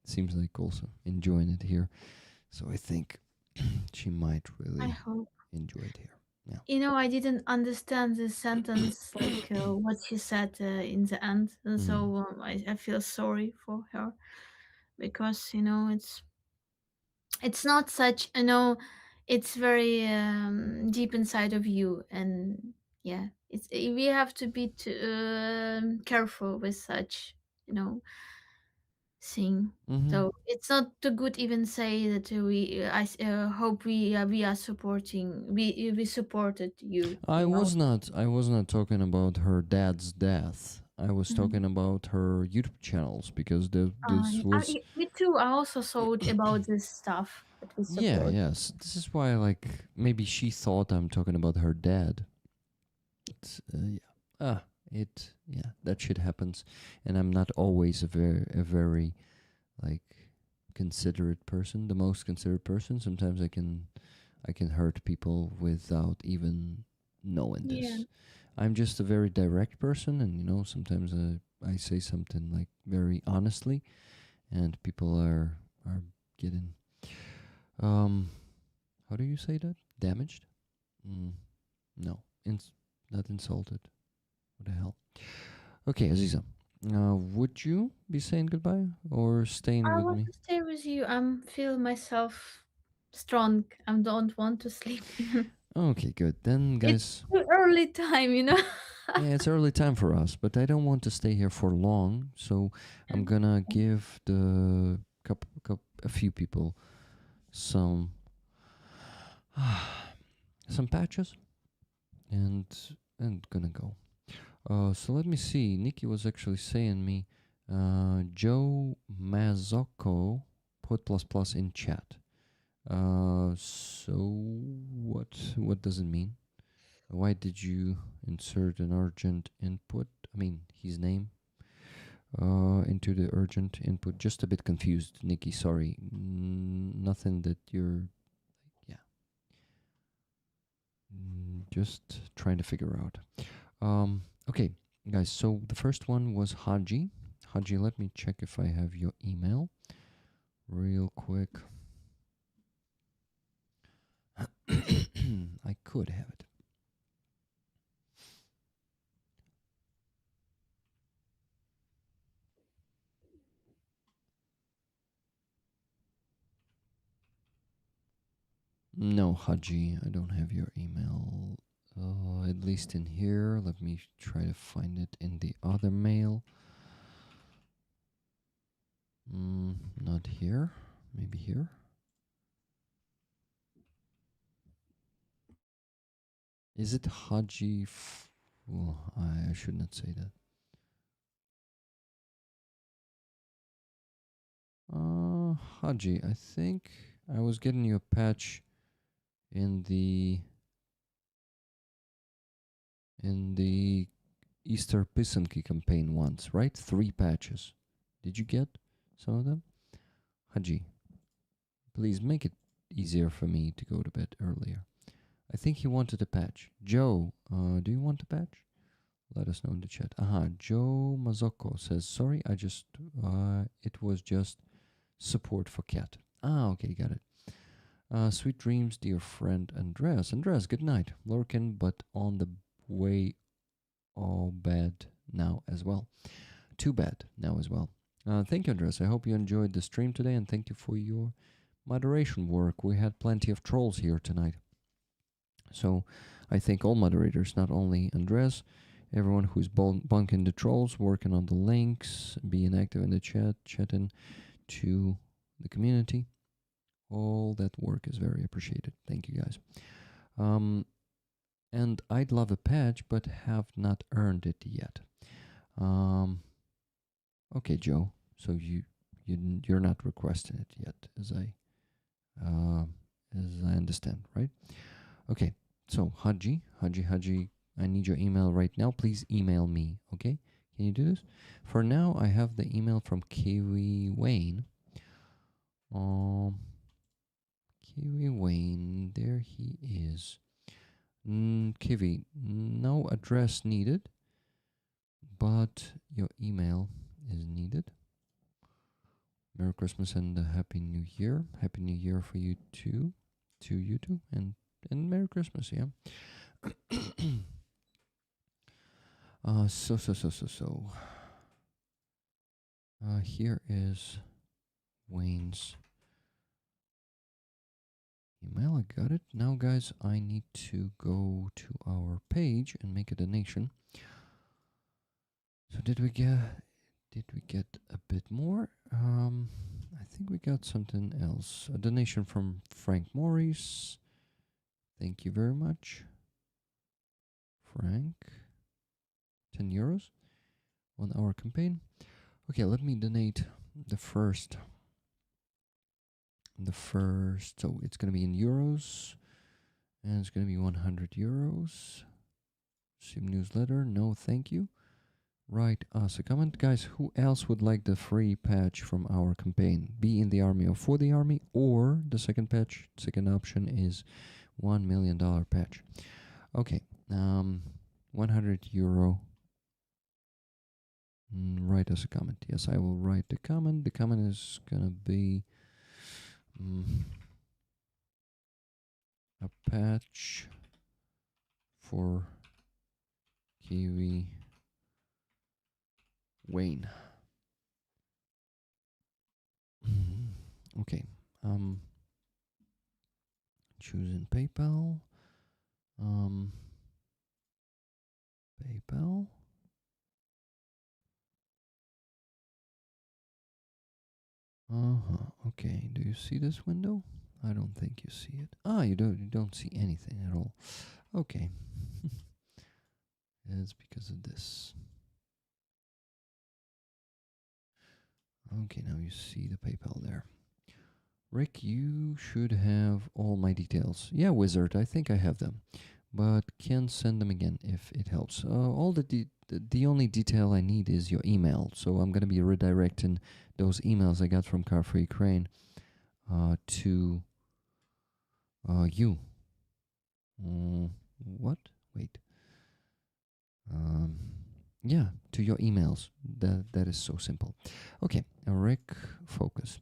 seems like also enjoying it here. So I think she might I really hope. enjoy it here. You know, I didn't understand the sentence, like what she said in the end, and so I feel sorry for her because you know it's not such it's very deep inside of you, and yeah, we have to be careful with such thing. So it's not too good even say that I hope we are supporting we supported you. I you know? was not talking about her dad's death. I was talking about her YouTube channels because this was Me too. I also thought about this stuff that we support. yes. This is why like maybe she thought I'm talking about her dad. It's, that shit happens, and I'm not always a very like considerate person, the most considerate person. Sometimes I can hurt people without even knowing this. Yeah. I'm just a very direct person, and sometimes I say something like very honestly, and people are getting how do you say that? Damaged? No, not insulted. What the hell? Okay, Aziza, would you be saying goodbye or staying I with want me? to stay with you. I'm feel myself strong. I don't want to sleep even. Okay, good. Then, It's guys, too early time, you know. yeah, it's early time for us, but I don't want to stay here for long, so I'm gonna give a few people some some patches and gonna go. So let me see. Nikki was actually saying me, Joe Mazzocco put plus plus in chat. So what does it mean? Why did you insert an urgent input? I mean, his name into the urgent input. Just a bit confused, Nikki. Sorry. Nothing that you're, yeah. Just trying to figure out. Okay, guys. So the first one was Haji. Haji, let me check if I have your email real quick. I could have it. No, Haji, I don't have your email. At least in here. Let me try to find it in the other mail. Not here. Maybe here. Is it Haji? Well, I should not say that. Haji, I think I was getting you a patch in the Easter Pisanki campaign once, right? 3 patches. Did you get some of them? Haji, please make it easier for me to go to bed earlier. I think he wanted a patch. Joe, do you want a patch? Let us know in the chat. Joe Mazzocco says, sorry, it was just support for cat. Okay, got it. Sweet dreams, dear friend Andreas. Andreas, good night. Lurking, but on the way. Oh, bad now as well. Too bad now as well. Thank you, Andreas. I hope you enjoyed the stream today, and thank you for your moderation work. We had plenty of trolls here tonight. So I thank all moderators, not only Andres, everyone who's bunking the trolls, working on the links, being active in the chat, chatting to the community. All that work is very appreciated. Thank you, guys. And I'd love a patch, but have not earned it yet. Okay, Joe. So you're not requesting it yet, as I understand, right? Okay. So Haji, I need your email right now. Please email me, okay? Can you do this? For now, I have the email from Kiwi Wayne. Kiwi Wayne, there he is. Kiwi, no address needed, but your email is needed. Merry Christmas and a Happy New Year. Happy New Year for you too, and Merry Christmas, yeah. Here is Wayne's email. I got it. Now, guys, I need to go to our page and make a donation. So did we get a bit more? I think we got something else. A donation from Frank Morris. Thank you very much, Frank. 10 euros on our campaign. Okay, let me donate the first. So it's going to be in euros, and it's going to be 100 euros. Sim newsletter, no thank you. Write us a comment. Guys, who else would like the free patch from our campaign? Be in the army or for the army, or the second option is $1 million patch. Okay, €100. Write us a comment. Yes, I will write the comment. The comment is gonna be a patch for Kiwi Wayne. Okay. Choosing PayPal. PayPal. Okay. Do you see this window? I don't think you see it. Ah, you don't see anything at all. Okay. It's because of this. Okay, now you see the PayPal there. Rick, you should have all my details. Yeah, Wizard, I think I have them, but can send them again if it helps. All the only detail I need is your email, so I'm gonna be redirecting those emails I got from Car for Ukraine to you. What? Wait. Yeah, to your emails. That is so simple. Okay, Rick, focus.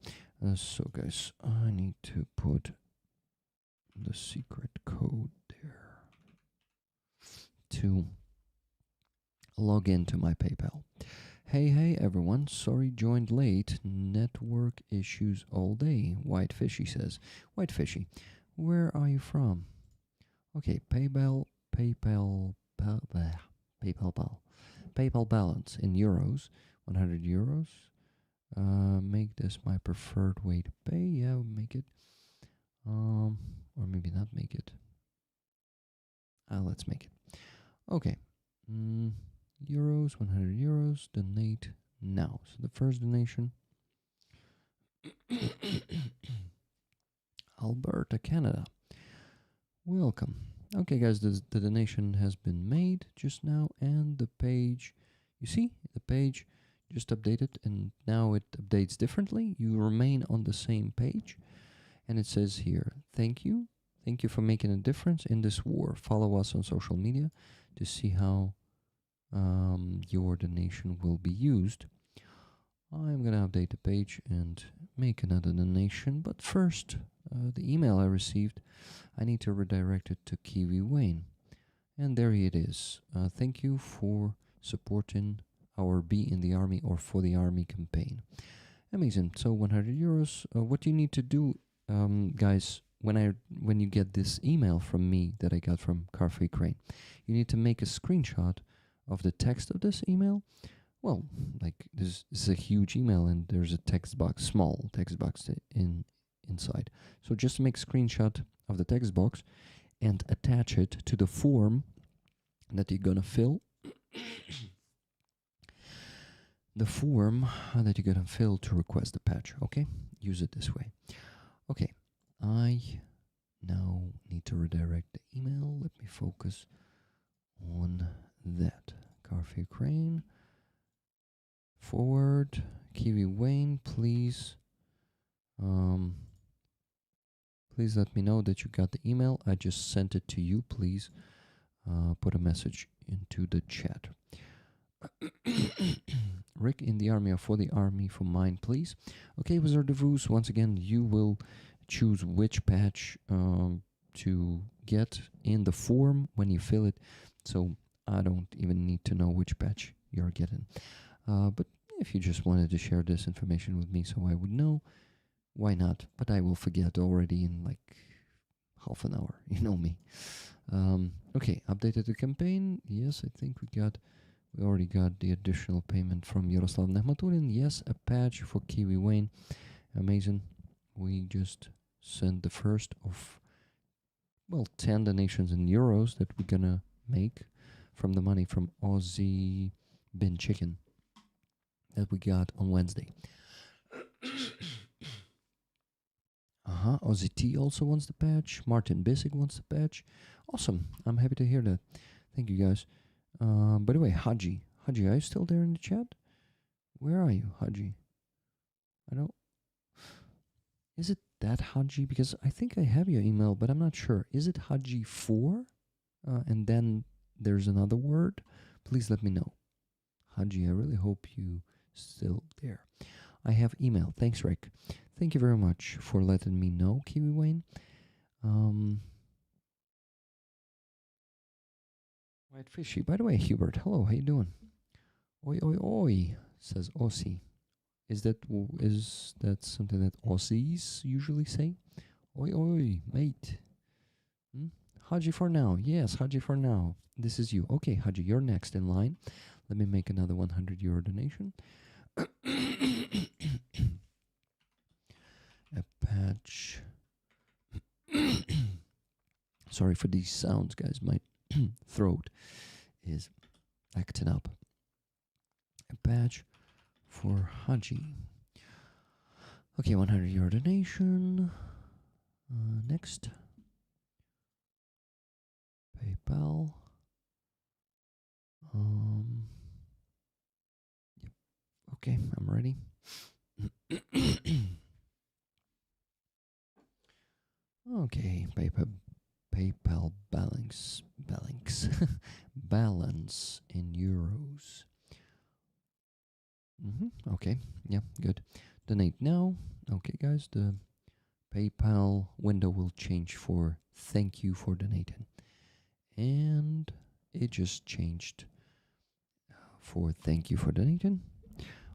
So guys, I need to put the secret code there to log into my PayPal. Hey everyone, sorry joined late. Network issues all day. White Fishy says. White Fishy, where are you from? Okay, PayPal balance in euros, 100 euros. Make this my preferred way to pay. Yeah, make it. Or maybe not make it. Let's make it. Okay. Euros, 100 euros. Donate now. So the first donation. Alberta, Canada. Welcome. Okay, guys, the donation has been made just now, and the page, you see, the page just updated, and now it updates differently. You remain on the same page, and it says here, thank you for making a difference in this war. Follow us on social media to see how your donation will be used. I'm gonna update the page and make another donation, but first, the email I received, I need to redirect it to Kiwi Wayne. And there it is. Thank you for supporting our Be in the Army or For the Army campaign. Amazing. So 100 euros. What you need to do, guys, when you get this email from me that I got from Car for Ukraine, you need to make a screenshot of the text of this email. Well, like this is a huge email and there's a text box, small text box inside. So just make a screenshot of the text box and attach it to the form that you're gonna fill. The form that you're gonna fill to request the patch. Okay, use it this way. Okay, I now need to redirect the email. Let me focus on that. Car for Ukraine. Forward. Kiwi Wayne, please. Please let me know that you got the email. I just sent it to you. Please put a message into the chat. Rick in the army or for the army for mine, please. Okay, Wizard of Ooze, once again, you will choose which patch to get in the form when you fill it. So I don't even need to know which patch you're getting. But if you just wanted to share this information with me so I would know, why not? But I will forget already in like half an hour. You know me. Okay, updated the campaign. Yes, I think we already got the additional payment from Yaroslav Nehmatulin. Yes, a patch for Kiwi Wayne. Amazing. We just sent the first of, well, 10 donations in euros that we're gonna make from the money from Aussie Bin Chicken that we got on Wednesday. Aussie T also wants the patch. Martin Bissig wants the patch. Awesome. I'm happy to hear that. Thank you, guys. By the way, Haji, are you still there in the chat? Where are you, Haji? I don't... Is it that Haji? Because I think I have your email, but I'm not sure. Is it Haji4? And then there's another word, please let me know. Haji, I really hope you still there. I have email. Thanks, Rick. Thank you very much for letting me know, Kiwi Wayne. White Fishy. By the way, Hubert, hello, how you doing? Oi, oi, oi, says Aussie. Is that something that Aussies usually say? Oi, oi, mate. Haji for now. Yes, Haji for now. This is you. Okay, Haji, you're next in line. Let me make another 100 euro donation. A patch. Sorry for these sounds, guys. My throat is acting up. A patch for Haji. Okay, 100 euro donation. Next. PayPal. Yep. Okay, I'm ready. Okay, PayPal balance balance in euros. Okay, yeah, good. Donate now. Okay, guys, the PayPal window will change for thank you for donating. And it just changed for thank you for donating.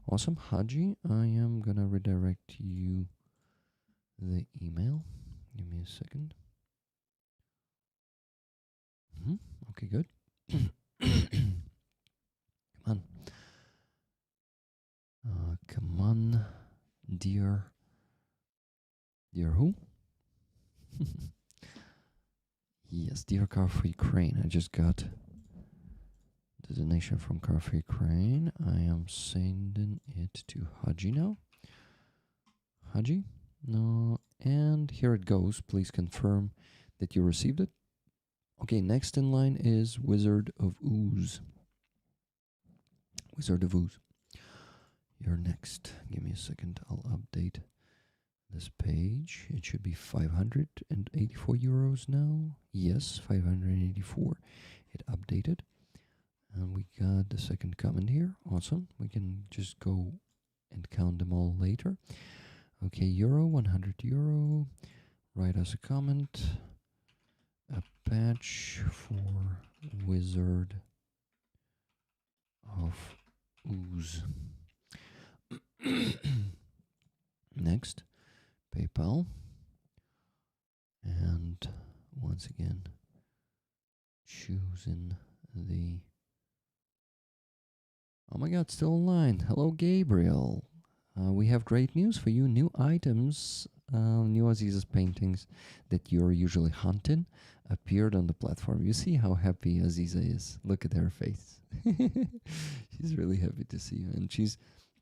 Awesome. Haji, I am gonna redirect you the email. Give me a second. Okay, good. Come on. Come on, dear who? Yes, dear Car for Ukraine. I just got the donation from Car for Ukraine. I am sending it to Haji now. Haji? No. And here it goes. Please confirm that you received it. Okay, next in line is Wizard of Ooze. Wizard of Ooze. You're next. Give me a second. I'll update this page. It should be 584 euros now. Yes, 584. It updated. And we got the second comment here. Awesome. We can just go and count them all later. Okay, euro, 100 euro. Write us a comment. A patch for Wizard of Ooze. Next, PayPal. And once again, choosing the... Oh my god, still online. Hello, Gabriel. We have great news for you. New items, new Aziza's paintings that you're usually hunting appeared on the platform. You see how happy Aziza is. Look at her face. She's really happy to see you. And she's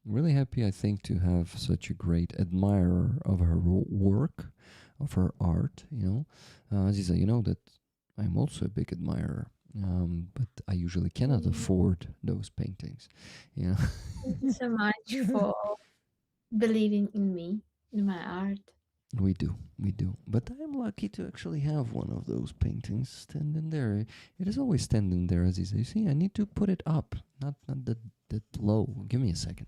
really happy, I think, to have such a great admirer of her work, of her art, you know. Aziza, you know that I'm also a big admirer. But I usually cannot afford those paintings, you know. Thank you so much for believing in me, in my art. We do. But I'm lucky to actually have one of those paintings standing there. It is always standing there, Aziza. You see, I need to put it up, not that low. Give me a second.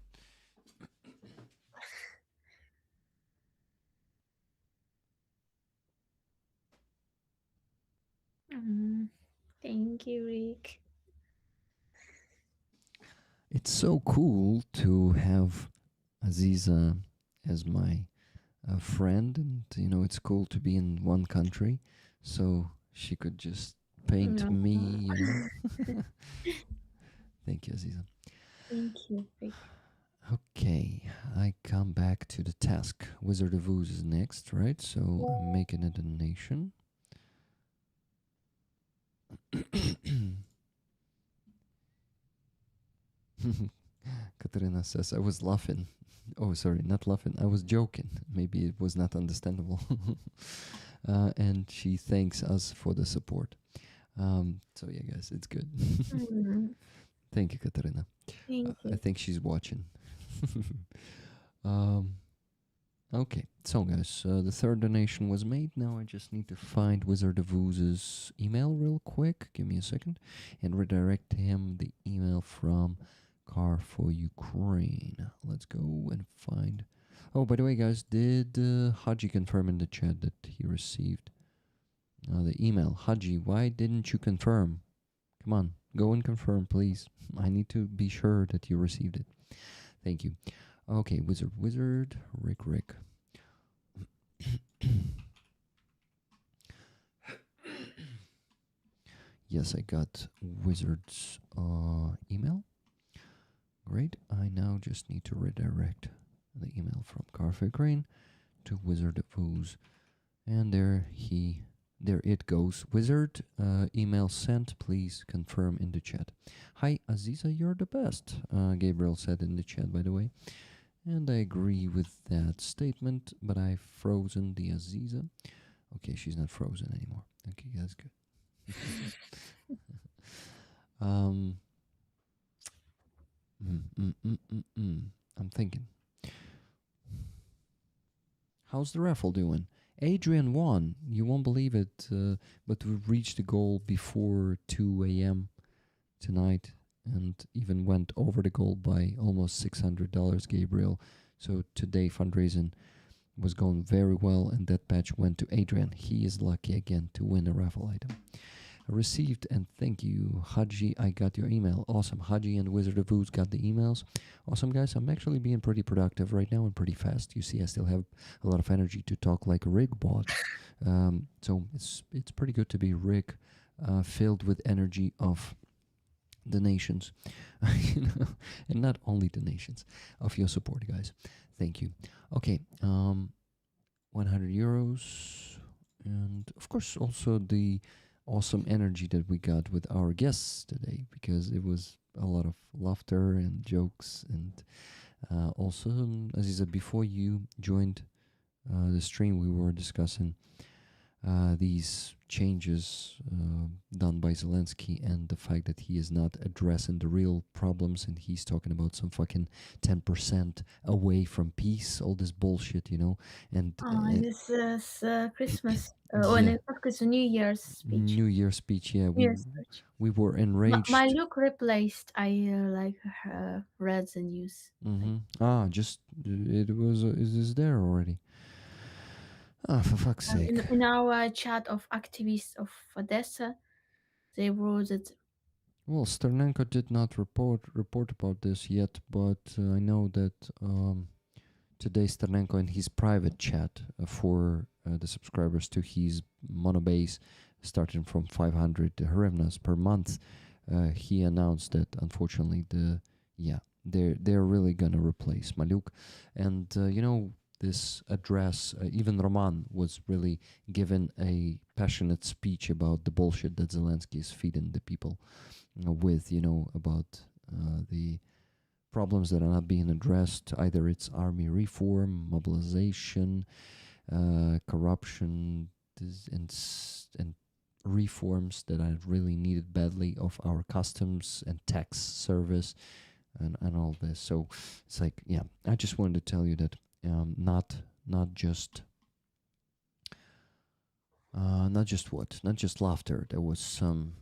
Thank you, Rick. It's so cool to have Aziza as my friend, and you know, it's cool to be in one country, so she could just paint me, you know. Thank you, Aziza. Thank you, Rick. Okay, I come back to the task. Wizard of Ooze is next, right? So I'm making a donation. Katerina says, I was laughing. Oh, sorry, not laughing. I was joking. Maybe it was not understandable. And she thanks us for the support. So yeah, guys, it's good. Thank you, Katerina. Thank you. I think she's watching. Okay, so guys, the third donation was made. Now I just need to find Wizard of Ooz's email real quick. Give me a second. And redirect him the email from Car for Ukraine. Let's go and find... Oh, by the way, guys, did Haji confirm in the chat that he received the email? Haji, why didn't you confirm? Come on, go and confirm, please. I need to be sure that you received it. Thank you. Okay, Wizard, Rick. Yes, I got Wizard's email. Great. I now just need to redirect the email from Carfair Green to Wizard of Ooze. And there it goes. Wizard, email sent. Please confirm in the chat. Hi, Aziza, you're the best. Gabriel said in the chat, by the way. And I agree with that statement, but I've frozen the Aziza. Okay, she's not frozen anymore. Okay, that's good. I'm thinking. How's the raffle doing? Adrian won. You won't believe it, but we've reached the goal before 2 a.m. tonight, and even went over the goal by almost $600, Gabriel. So today fundraising was going very well, and that patch went to Adrian. He is lucky again to win a raffle item. Received, and thank you, Haji. I got your email. Awesome. Haji and Wizard of Ooze got the emails. Awesome, guys. I'm actually being pretty productive right now and pretty fast. You see, I still have a lot of energy to talk like a rig bot. So it's pretty good to be rig, filled with energy of the nations, and not only the nations, of your support, guys. Thank you. Okay, 100 euros, and of course also the awesome energy that we got with our guests today, because it was a lot of laughter and jokes, and also, as I said, before you joined the stream, we were discussing these changes done by Zelensky, and the fact that he is not addressing the real problems, and he's talking about some fucking 10% away from peace, all this bullshit, and This is Christmas. yeah, It's a New Year's speech. New Year speech, yeah, New Year's speech. we were enraged. My look replaced. I read the news. Just it was is this there already? Ah, for fuck's sake. In our chat of activists of Odessa, they wrote that. Well, Sternenko did not report about this yet, but I know that today Sternenko in his private chat for the subscribers to his monobase, starting from 500 hryvnias per month, he announced that unfortunately they're really gonna replace Maluk, and this address, even Roman was really given a passionate speech about the bullshit that Zelensky is feeding the people with, about the problems that are not being addressed. Either it's army reform, mobilization, corruption, and reforms that are really needed badly of our customs and tax service, and all this. So it's like, yeah, I just wanted to tell you that not just laughter. There was some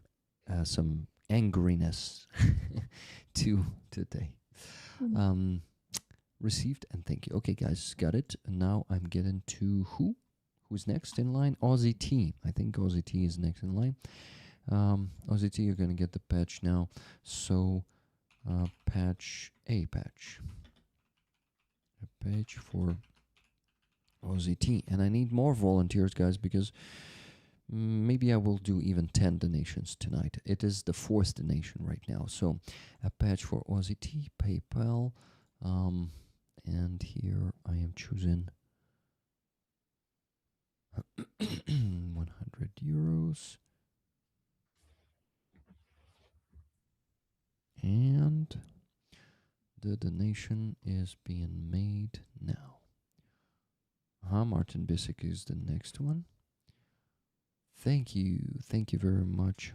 angriness to today. Received, and thank you. Okay, guys, got it. And now I'm getting to who's next in line. Aussie T. I think Aussie T is next in line. Aussie T, you're gonna get the patch now. So patch a page for Aussie T, and I need more volunteers, guys, because maybe I will do even 10 donations tonight. It is the 4th donation right now. So a patch for Aussie T, PayPal, and here I am choosing 100 euros. And the donation is being made now. Martin Bissek is the next one. Thank you very much.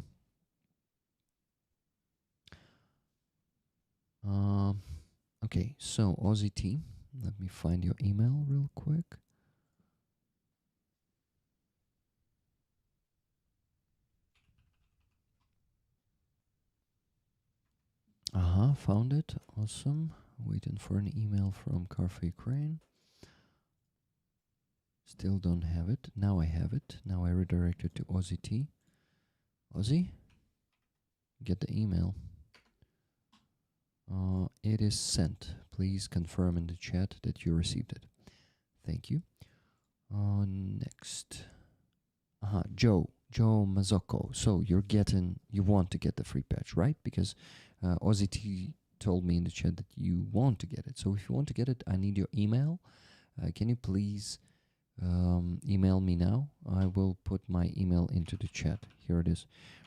Okay, so Aussie T, Let me find your email real quick. Found it. Awesome. Waiting for an email from Carfe Ukraine. Still don't have it. Now I have it. Now I redirect it to Ozzy T. Ozzy? Get the email. It is sent. Please confirm in the chat that you received it. Thank you. Next. Joe Mazzocco. So you want to get the free patch, right? Because Ozzy T told me in the chat that you want to get it. So if you want to get it, I need your email. Can you please email me now? I will put my email into the chat. Here it is.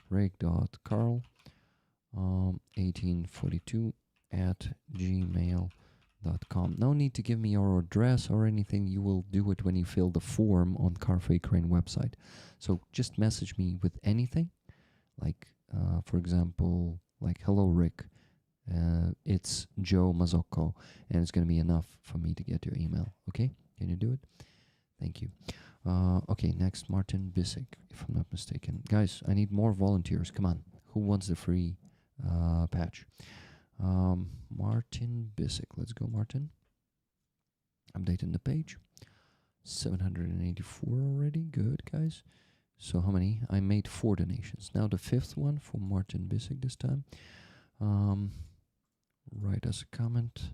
Rick.carl 1842 at gmail.com. No need to give me your address or anything. You will do it when you fill the form on Carfe Ukraine website. So just message me with anything, like for example, like hello Rick, it's Joe Mazzocco, and it's gonna be enough for me to get your email. Okay, can you do it? Thank you. Okay, next, Martin Bissek, if I'm not mistaken. Guys, I need more volunteers. Come on, who wants the free patch? Martin Bissek, let's go, Martin. Updating the page. 784 already. Good, guys. So how many? I made 4 donations. Now the 5th one for Martin Bissek this time. Write us a comment.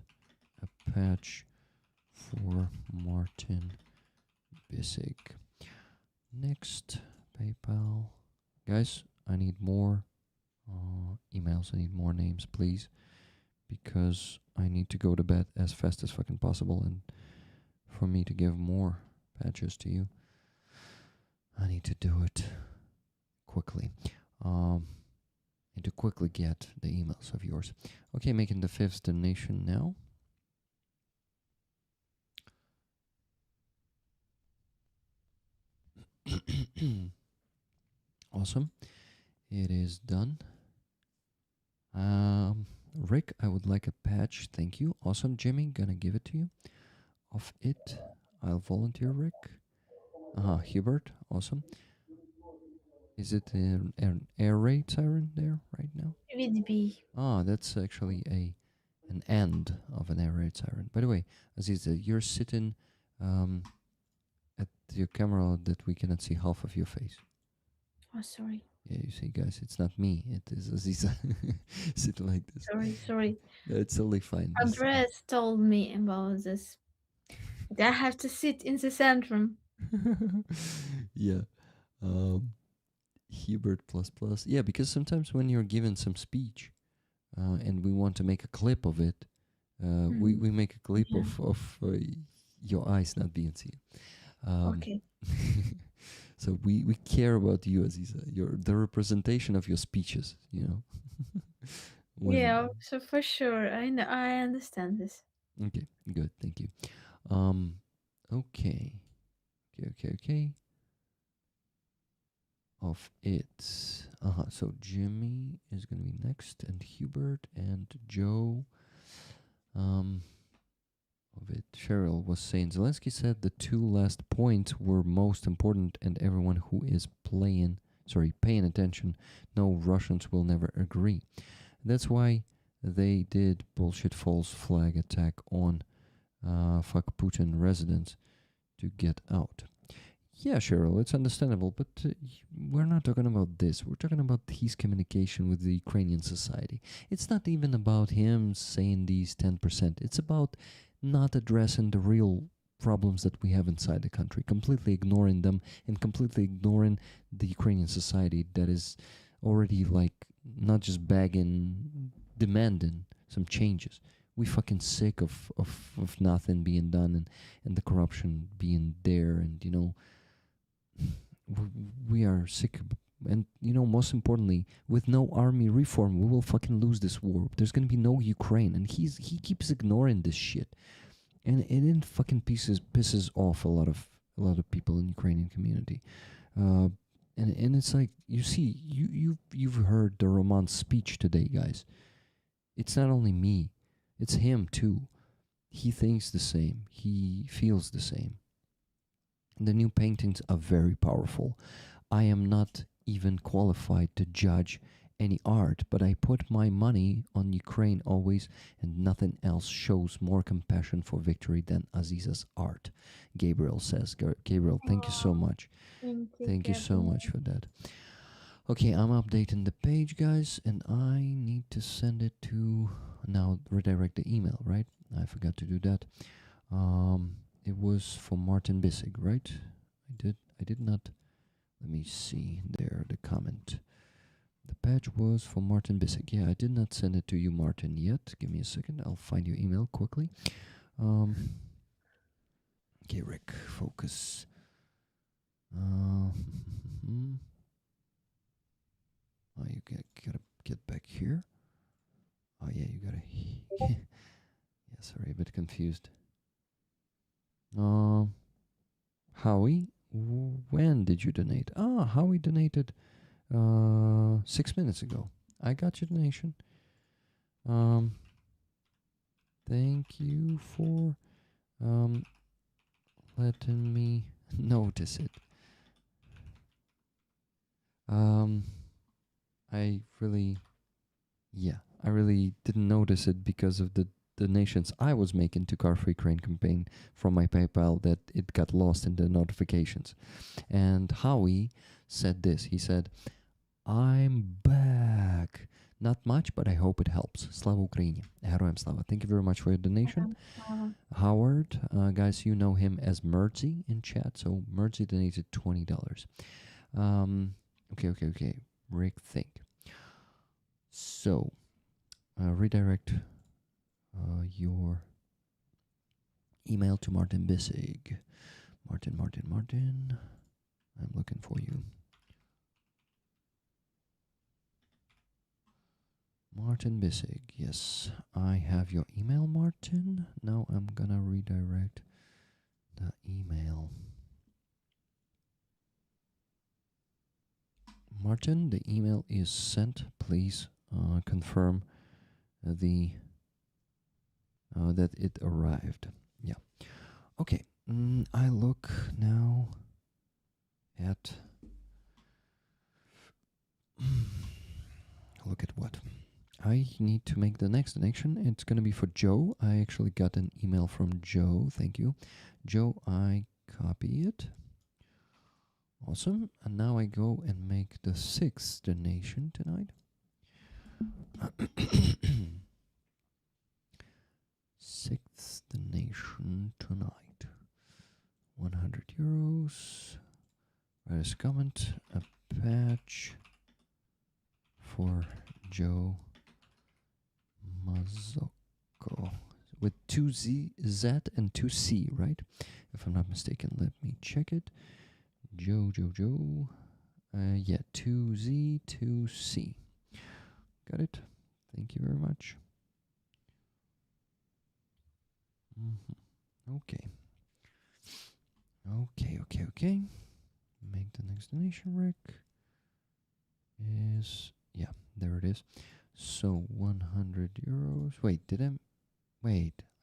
A patch for Martin Bissek. Next, PayPal. Guys, I need more emails. I need more names, please. Because I need to go to bed as fast as fucking possible. And for me to give more patches to you, I need to do it quickly. And to quickly get the emails of yours. Okay, making the 5th donation now. Awesome. It is done. Rick, I would like a patch. Thank you. Awesome, Jimmy. Gonna give it to you. Of it, I'll volunteer, Rick. Hubert. Awesome. Is it an air raid siren there right now? It would be. That's actually an end of an air raid siren. By the way, Aziza, you're sitting at your camera that we cannot see half of your face. Oh, sorry. Yeah, you see, guys, it's not me. It is Aziza sitting like this. Sorry. It's totally fine. Andres told me about this. I have to sit in the centrum. Yeah. Hubert ++. Yeah, because sometimes when you're given some speech and we want to make a clip of it, we make a clip of your eyes not being seen. Okay. So we care about you, Aziza. You're the representation of your speeches, you know. Yeah, so for sure. I know, I understand this. Okay, good, thank you. Okay. Of it. So Jimmy is gonna be next, and Hubert and Joe. Of it. Cheryl was saying Zelensky said the 2 last points were most important, and everyone who is paying attention, no, Russians will never agree. That's why they did bullshit false flag attack on fuck Putin residents to get out. Yeah, Cheryl, it's understandable, but we're not talking about this. We're talking about his communication with the Ukrainian society. It's not even about him saying these 10%. It's about not addressing the real problems that we have inside the country, completely ignoring them and completely ignoring the Ukrainian society that is already like not just begging, demanding some changes. We fucking sick of nothing being done and the corruption being there, and you know, we are sick. And you know, most importantly, with no army reform, we will fucking lose this war. There's gonna be no Ukraine, and he keeps ignoring this shit, and it fucking pisses off a lot of people in the Ukrainian community. And it's like, you see, you've heard the Roman's speech today, guys. It's not only me, it's him too. he thinks the same. He feels the same. The new paintings are very powerful. I am not even qualified to judge any art, but I put my money on Ukraine always, and nothing else shows more compassion for victory than Aziza's art. Gabriel says. Gabriel, thank you so much. Thank you, Thank you so Gabriel. much for that. Okay, I'm updating the page, guys, and I need to send it to now redirect the email, right? I forgot to do that. It was for Martin Bissig, right? I did not. Let me see there the comment. The patch was for Martin Bissig. Yeah, I did not send it to you, Martin, yet. Give me a second. I'll find your email quickly. Okay, Rick, focus. Oh, you gotta get back here. Oh yeah, you gotta. Yeah, sorry, a bit confused. Howie, when did you donate? Howie donated 6 minutes ago. I got your donation. Thank you for letting me notice it. I really didn't notice it because of the donations I was making to Car Free Crane campaign from my PayPal, that it got lost in the notifications. And Howie said this. He said, I'm back. Not much, but I hope it helps. Slava Ukraini. Героям слава. Thank you very much for your donation. Howard, guys, you know him as Mertzy in chat. So Mertzy donated $20. Okay. Rick, think. So, redirect your email to Martin Bissig. Martin. I'm looking for you. Martin Bissig. Yes, I have your email, Martin. Now I'm gonna redirect the email. Martin, the email is sent. Please confirm that it arrived. Yeah. Okay. I look now at look at what I need to make the next donation. It's gonna be for Joe. I actually got an email from Joe. Thank you, Joe. I copy it. Awesome. And now I go and make the 6th donation tonight. 6th donation tonight. 100 euros. Write as comment. A patch for Joe Mazzocco. With 2 Z and 2 C, right? If I'm not mistaken, let me check it. Joe. Yeah, 2Z, 2C. Got it. Thank you very much. Okay. Make the next donation, Rick. Yeah, there it is. So 100 euros. Wait, did I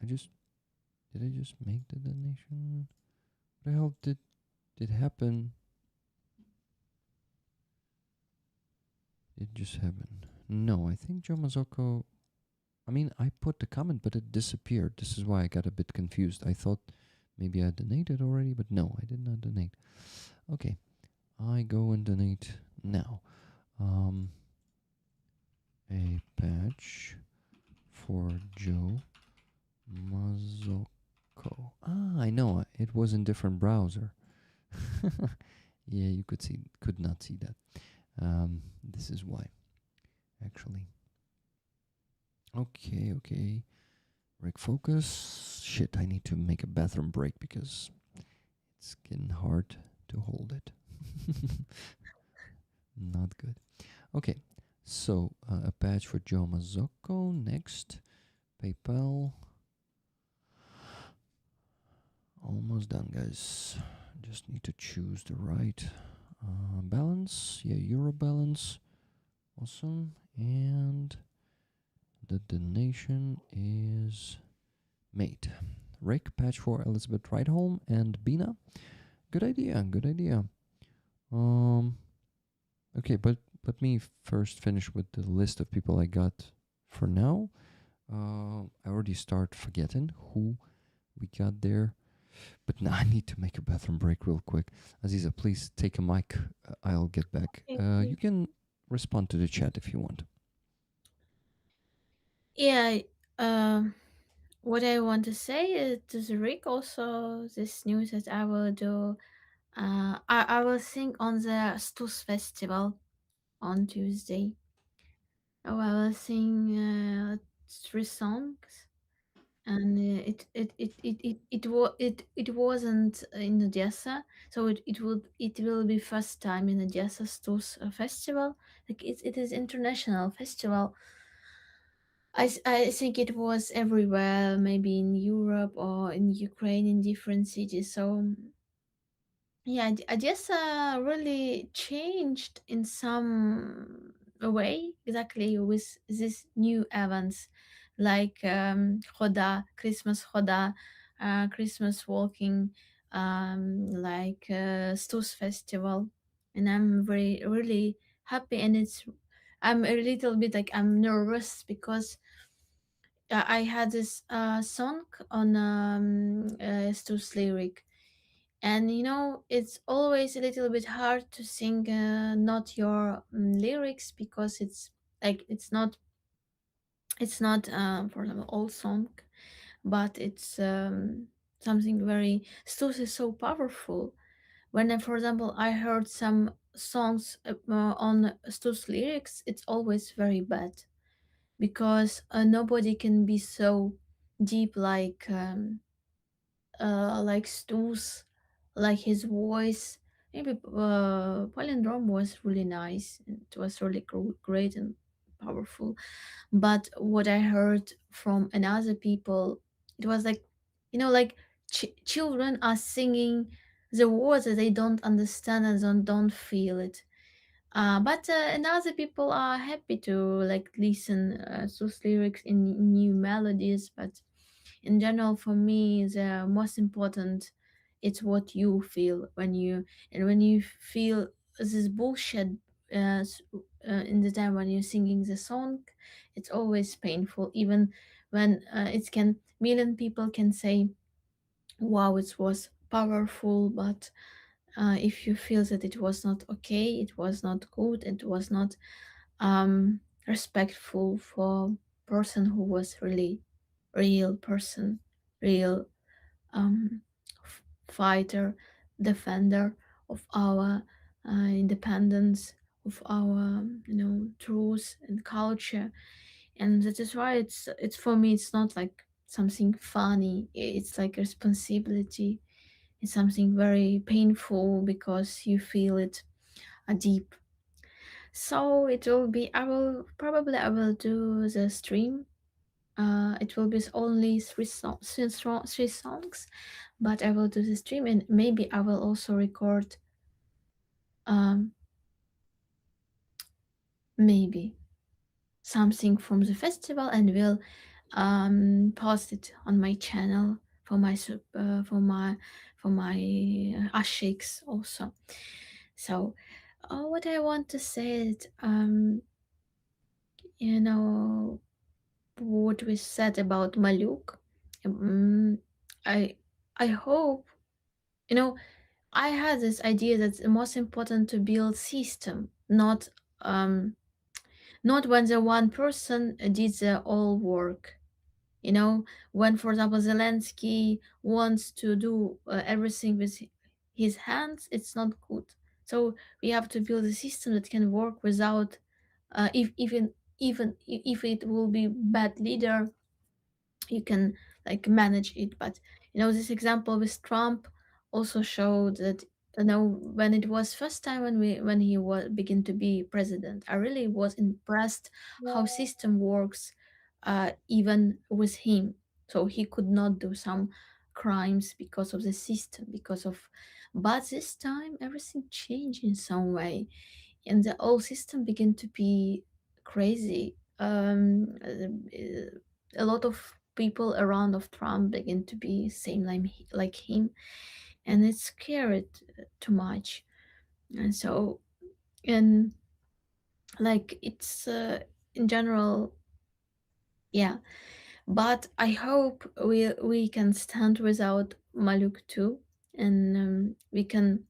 just make the donation? What the hell did happen? It just happened. No, I think Joe Mazzocco. I mean, I put the comment, but it disappeared. This is why I got a bit confused. I thought maybe I donated already, but no, I did not donate. Okay, I go and donate now. A patch for Joe Mazzocco. I know. It was in different browser. Yeah, you could not see that. This is why, actually. Okay. Rick, focus. Shit, I need to make a bathroom break because it's getting hard to hold it. Not good. Okay, so a patch for Joe Mazzocco. Next, PayPal. Almost done, guys. Just need to choose the right balance. Yeah, euro balance. Awesome. And the donation is mate. Rick, patch for Elizabeth Rydholm and Bina. Good idea, good idea. Okay, but let me first finish with the list of people I got for now. I already start forgetting who we got there. But now I need to make a bathroom break real quick. Aziza, please take a mic. I'll get back. Okay. You can respond to the chat if you want. Yeah, what I want to say is to the Rick also this news that I will do. I will sing on the Stus Festival on Tuesday. Oh, I will sing 3 songs, and it wasn't in Odessa, so it will be first time in Odessa Stus Festival. Like it is international festival. I think it was everywhere, maybe in Europe or in Ukraine, in different cities. So yeah, Odessa really changed in some way, exactly with these new events like Choda, Christmas Choda, Christmas walking, like Stus Festival, and I'm very really happy. And I'm a little bit like I'm nervous because I had this song on Stu's lyric, and it's always a little bit hard to sing not your lyrics because it's not for example old song, but it's something very Stus is so powerful. When for example I heard some songs on Stu's lyrics, it's always very bad because nobody can be so deep like Stu's, like his voice. Maybe Palindrome was really nice. It was really great and powerful. But what I heard from another people, it was like, like children are singing the words that they don't understand and don't feel it. But and other people are happy to like listen those lyrics in new melodies. But in general, for me, the most important it's what you feel when you feel this bullshit in the time when you're singing the song. It's always painful, even when it can million people can say, "Wow, it was powerful," but if you feel that it was not okay, it was not good, it was not respectful for person who was really real person, real fighter, defender of our independence, of our truth and culture. And that is why it's for me it's not like something funny, it's like responsibility. It's something very painful because you feel it deep. So it will be. I will do the stream. It will be only three songs, but I will do the stream and maybe I will also record. Maybe something from the festival and will post it on my channel for my Ashix also. So what I want to say is what we said about Maluk. I I hope I had this idea that the most important to build system, not when the one person did the all work. When for example Zelensky wants to do everything with his hands, it's not good. So we have to build a system that can work without even if it will be bad leader, you can like manage it. But this example with Trump also showed that when it was first time when he was begin to be president, I really was impressed how system works even with him. So he could not do some crimes because of the system, but this time everything changed in some way, and the whole system began to be crazy. A lot of people around of Trump begin to be same like him, and it's scared too much. And so, and like it's in general, yeah. But I hope we can stand without Maluk too, and we can.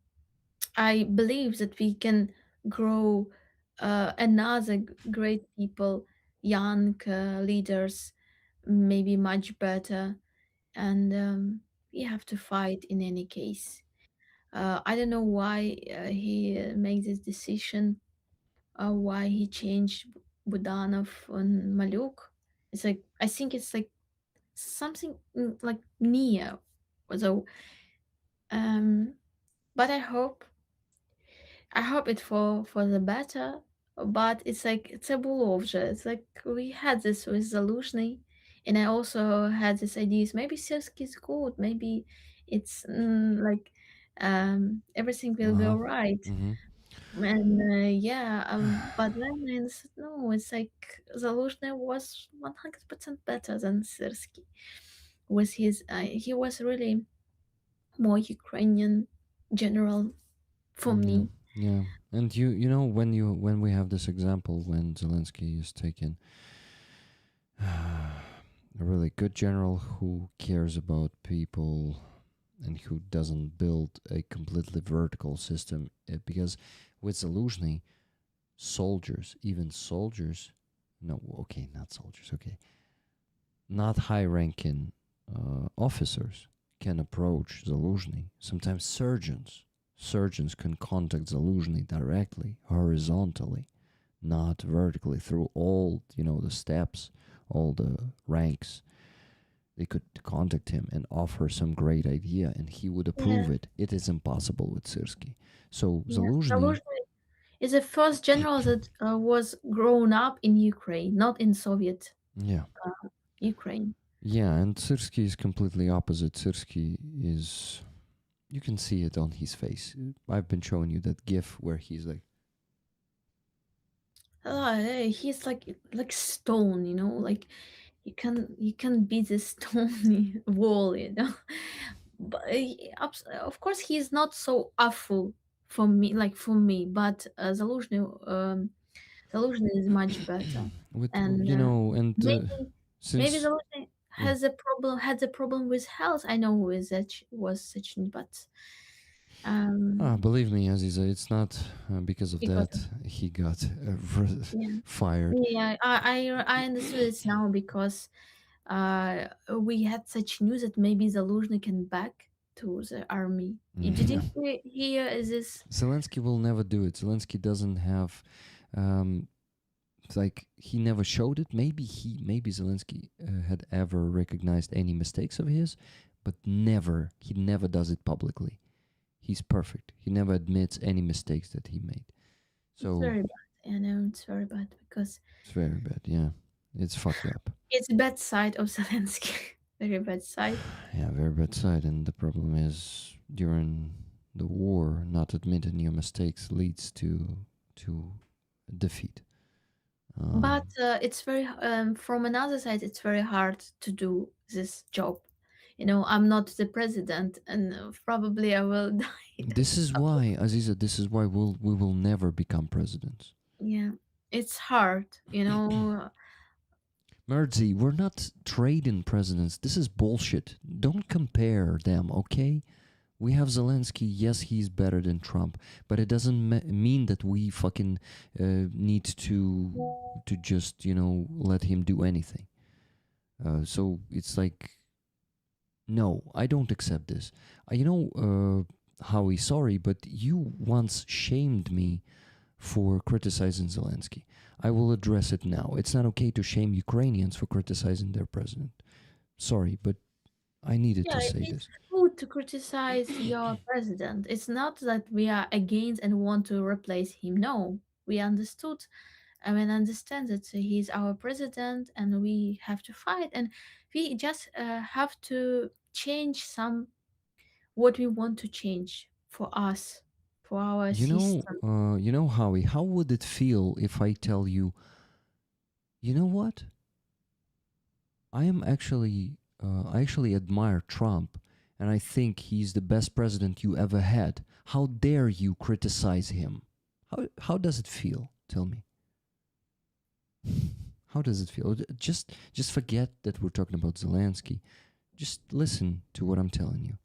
I believe that we can grow another great people, young leaders, maybe much better, and we have to fight in any case. I don't know why he made this decision, why he changed Budanov and Maluk. It's like I think it's like something like Nia. So, um, but I hope it for the better. But it's like it's a bullshit. It's like we had this with Zaluzhny, and I also had this ideas. Maybe Sirski is good. Maybe it's like everything will be Uh-huh. alright. Mm-hmm. And yeah, but then it's no, it's like Zaluzhny was 100% better than Sirski. With his, he was really more Ukrainian general for Yeah, me. yeah. And you know when we have this example when Zelensky is taken a really good general who cares about people and who doesn't build a completely vertical system, because with Zaluzhny, soldiers, even soldiers, no, okay, not soldiers, okay, not high-ranking officers can approach Zaluzhny. Sometimes surgeons can contact Zaluzhny directly, horizontally, not vertically, through all the steps, all the ranks. They could contact him and offer some great idea, and he would approve Yeah, it. It is impossible with Syrskyi. So yeah. Zaluzhny, Zaluzhny is the first general that was grown up in Ukraine, not in Soviet yeah, Ukraine. yeah, and Syrskyi is completely opposite. Syrskyi is, you can see it on his face. I've been showing you that GIF where he's like, He's like stone, like you can beat the stony wall, But of course, he's not so awful for me. But Zaluzhny is much better, with and and maybe maybe since Zaluzhny yeah. had a problem with health. I know with that was such, but um, Believe me, Aziza, it's not because of because that he got yeah, fired. yeah, I understood it now because we had such news that maybe Zaluzhny can back to the army. You Yeah. didn't hear this? Zelensky will never do it. Zelensky doesn't have, um, like he never showed it. Maybe Zelensky had ever recognized any mistakes of his, but he never does it publicly. He's perfect. He never admits any mistakes that he made. It's So very bad. I know it's very bad because it's very bad. Yeah, it's fucked up. it's bad side of Zelensky. Very bad side. Yeah, very bad side. And the problem is during the war, not admitting your mistakes leads to defeat. But it's very from another side, it's very hard to do this job. I'm not the president, and probably I will die. This is why, Aziza. This is why we will never become presidents. Yeah, it's hard. Merdzi, we're not trading presidents. This is bullshit. Don't compare them, okay? We have Zelensky. Yes, he's better than Trump, but it doesn't mean that we fucking need to just let him do anything. So it's like, no, I don't accept this. Howie, sorry, but you once shamed me for criticizing Zelensky. I will address it now. It's not okay to shame Ukrainians for criticizing their president. Sorry, but I needed Yeah, to say it's this. good to criticize your president. It's not that we are against and want to replace him. No, we understand that he's our president and we have to fight and we just have to change what we want to change for us, for our system. Howie, how would it feel if I tell you, you know what? I actually admire Trump, and I think he's the best president you ever had. How dare you criticize him? How does it feel? Tell me. How does it feel? Just forget that we're talking about Zelensky. Just listen to what I'm telling you.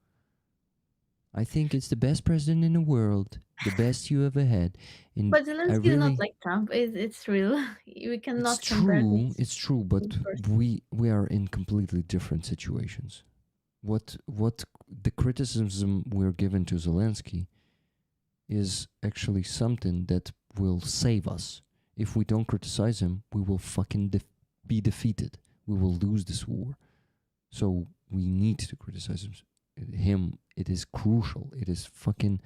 I think it's the best president in the world, the best you ever had. And But I Zelensky is really, not like Trump. It's real. We cannot compare this. it's true, but with person. we are in completely different situations. What the criticism we're given to Zelensky is actually something that will save us. If we don't criticize him, we will fucking be defeated. We will lose this war. So we need to criticize him. It is crucial. It is fucking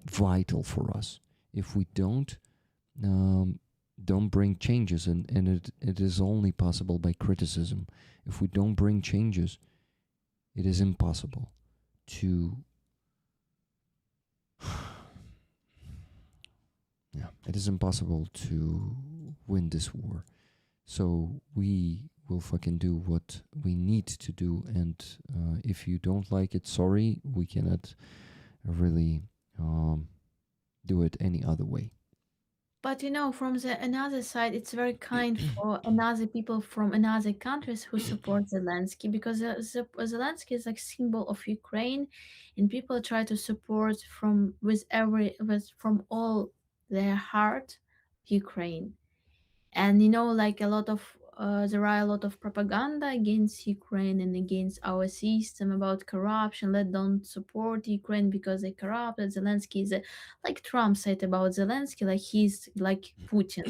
vital for us. If we don't bring changes, and it is only possible by criticism. If we don't bring changes, it is impossible to yeah, it is impossible to win this war. So we will fucking do what we need to do, and if you don't like it, sorry, we cannot really do it any other way. But from the another side, it's very kind for another people from another countries who support Zelensky, because Zelensky is like symbol of Ukraine, and people try to support from from all their heart Ukraine. And like a lot of there are a lot of propaganda against Ukraine and against our system about corruption. Let don't support Ukraine because they corrupted. Zelensky is like Trump said about Zelensky, like he's like Putin.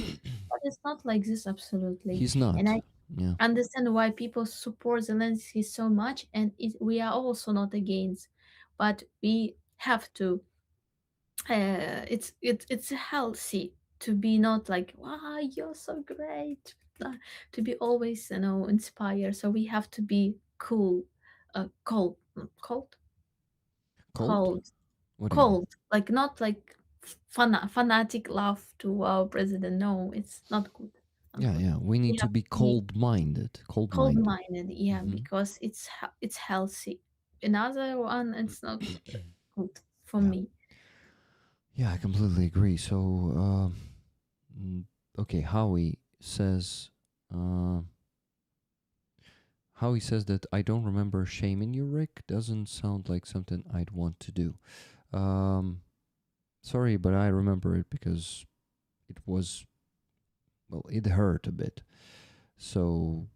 But it's not like this absolutely. He's not. And I Yeah. understand why people support Zelensky so much, and we are also not against, but we have to. It's healthy to be not like, wow, you're so great, to be always inspired. So we have to be cool, cold, cold, cold, What do you mean? cold, like not like fanatic love to our president. No, it's not good. Not Yeah, good. yeah. We need to have be to be cold-minded. Cold-minded. cold-minded, yeah, Mhm. because it's healthy. Another one, it's not good for Yeah. me. Yeah, I completely agree. So, okay, Howie says that I don't remember shaming you, Rick. Doesn't sound like something I'd want to do. Sorry, but I remember it because it was, well, it hurt a bit. So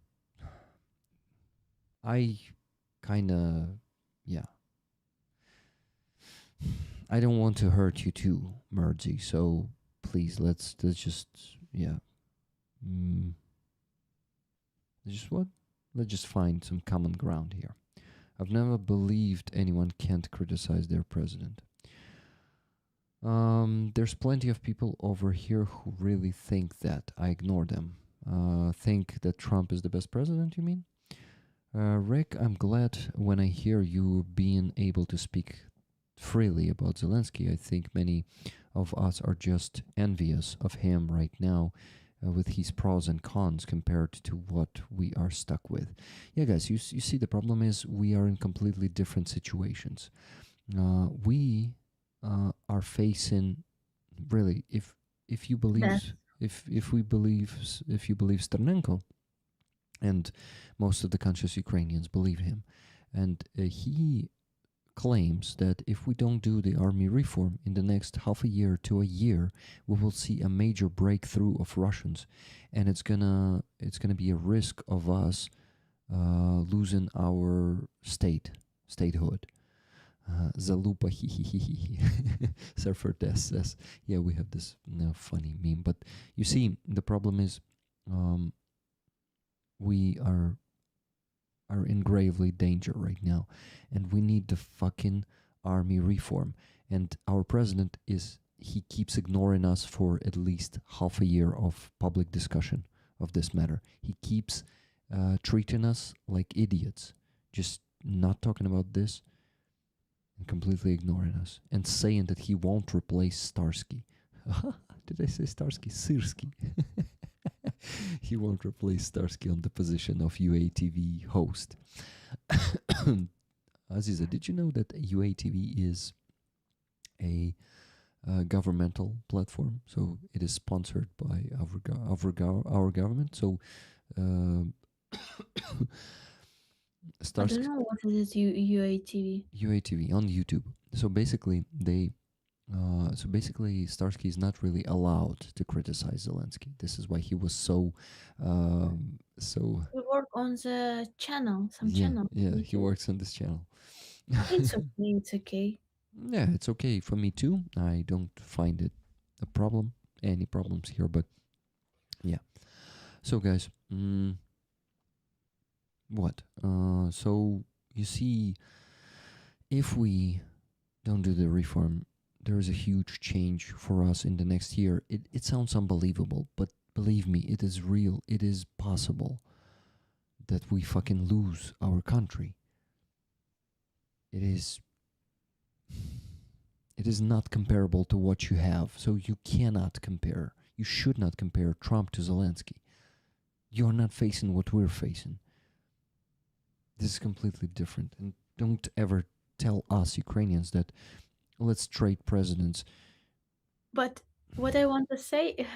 I kind of, yeah. I don't want to hurt you too, Mergy. So please, let's just, yeah. Just what? Let's just find some common ground here. I've never believed anyone can't criticize their president. There's plenty of people over here who really think that. I ignore them. Think that Trump is the best president, you mean? Rick, I'm glad when I hear you being able to speak freely about Zelensky. I think many of us are just envious of him right now with his pros and cons compared to what we are stuck with. Yeah, guys, you see the problem is we are in completely different situations. We are facing, really, if you believe, if you believe Sternenko, and most of the conscious Ukrainians believe him, and he claims that if we don't do the army reform in the next half a year to a year, we will see a major breakthrough of Russians, and it's gonna be a risk of us losing our statehood. Zalupa hihihihi. Surfer Des says, yeah, we have this funny meme, but you see, the problem is we are in gravely danger right now, and we need the fucking army reform. And our president he keeps ignoring us for at least half a year of public discussion of this matter. He keeps treating us like idiots, just not talking about this and completely ignoring us, and saying that he won't replace Starsky. Did I say Starsky? Sirsky. He won't replace Starsky on the position of UATV host. Aziza, did you know that UATV is a governmental platform? So it is sponsored by our government. So I Starsky don't know what it is UATV. UATV on YouTube. So basically, Starsky is not really allowed to criticize Zelensky. This is why he was so. We work on the channel, some Yeah, channel. yeah. He works on this channel. It's okay. It's okay. Yeah, it's okay for me too. I don't find it a problem, any problems here, but yeah. So guys, what? So you see, if we don't do the reform, there is a huge change for us in the next year. It sounds unbelievable, but believe me, it is real. It is possible that we fucking lose our country. It is not comparable to what you have. So you cannot compare. You should not compare Trump to Zelensky. You're not facing what we're facing. This is completely different. And don't ever tell us Ukrainians that let's trade presidents. But what I want to say,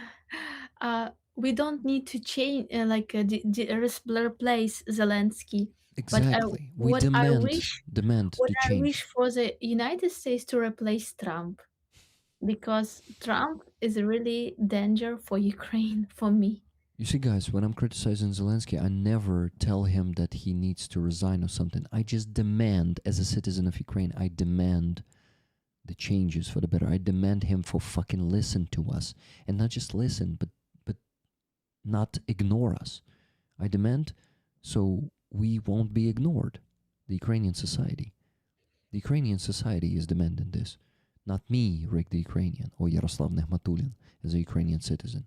we don't need to change, replace Zelensky. Exactly. We what I demand wish, to I wish change. for the United States to replace Trump, because Trump is really danger for Ukraine for me. You see, guys, when I'm criticizing Zelensky, I never tell him that he needs to resign or something. I just demand, as a citizen of Ukraine, I demand the changes for the better. I demand him for fucking listen to us. And not just listen, but not ignore us. I demand so we won't be ignored. The Ukrainian society. The Ukrainian society is demanding this. Not me, Rick the Ukrainian, or Yaroslav Nehmatulin, as a Ukrainian citizen.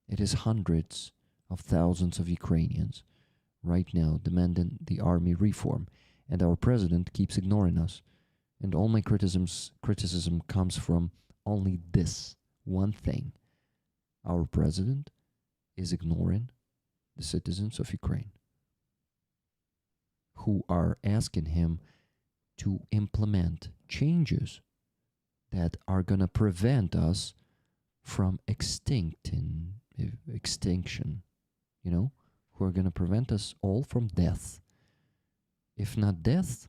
It is hundreds of thousands of Ukrainians right now demanding the army reform, and our president keeps ignoring us. And all my criticism comes from only this one thing. Our president is ignoring the citizens of Ukraine who are asking him to implement changes that are going to prevent us from extinction, who are going to prevent us all from death. If not death,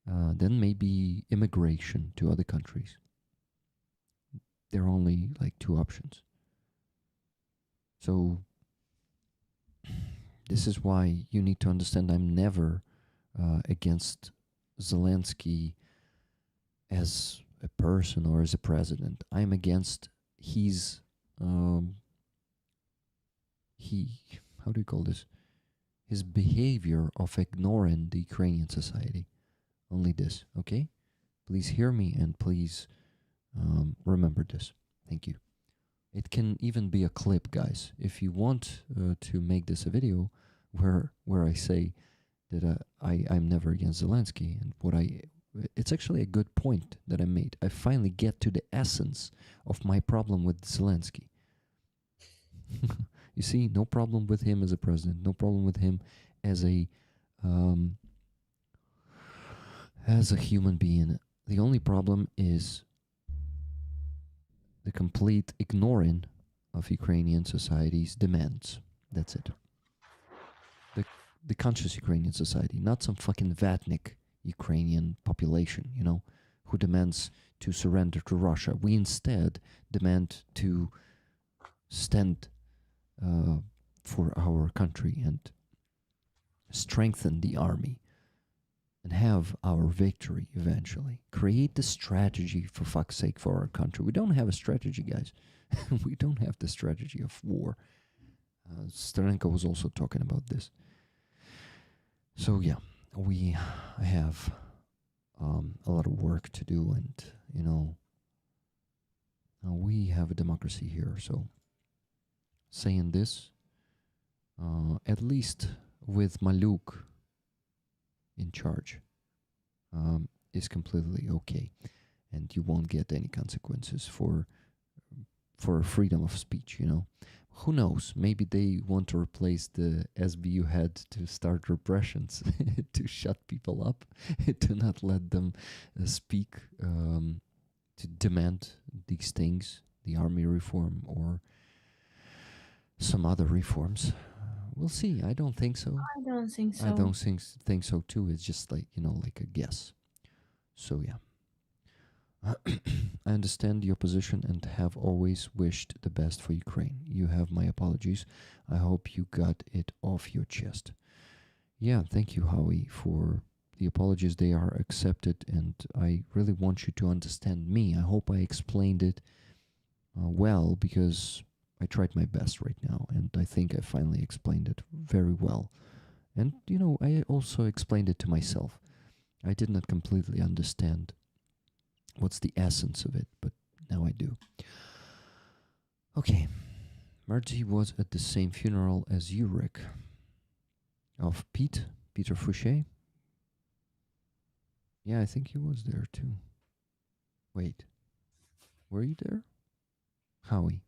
then maybe immigration to other countries. There are only like two options. So this is why you need to understand I'm never against Zelensky as a person or as a president. I'm against his how do you call this? His behavior of ignoring the Ukrainian society. Only this, okay? Please hear me and please remember this. Thank you. It can even be a clip, guys. If you want to make this a video where I say that I'm never against Zelensky, and it's actually a good point that I made. I finally get to the essence of my problem with Zelensky. You see, no problem with him as a president, no problem with him as a human being. The only problem is the complete ignoring of Ukrainian society's demands. That's it. The conscious Ukrainian society, not some fucking Vatnik Ukrainian population, who demands to surrender to Russia. We instead demand to stand for our country and strengthen the army and have our victory eventually. Create the strategy, for fuck's sake, for our country. We don't have a strategy, guys. We don't have the strategy of war. Sterenko was also talking about this. So yeah, we have a lot of work to do, and we have a democracy here. So saying this, at least with Maluk in charge, is completely okay, and you won't get any consequences for for freedom of speech, you know. Who knows? Maybe they want to replace the SBU head to start repressions, to shut people up, to not let them speak, to demand these things, the army reform or some other reforms. We'll see. I don't think so. I don't think so. I don't think so too. It's just like, you know, like a guess. So yeah. I understand your position and have always wished the best for Ukraine. You have my apologies. I hope you got it off your chest. Yeah, thank you, Howie, for the apologies. They are accepted, and I really want you to understand me. I hope I explained it well, because I tried my best right now, and I think I finally explained it very well. And, you know, I also explained it to myself. I did not completely understand what's the essence of it, but now I do. Okay. Marty was at the same funeral as you, Rick. Of Peter Fouché. Yeah, I think he was there too. Wait. Were you there? Howie.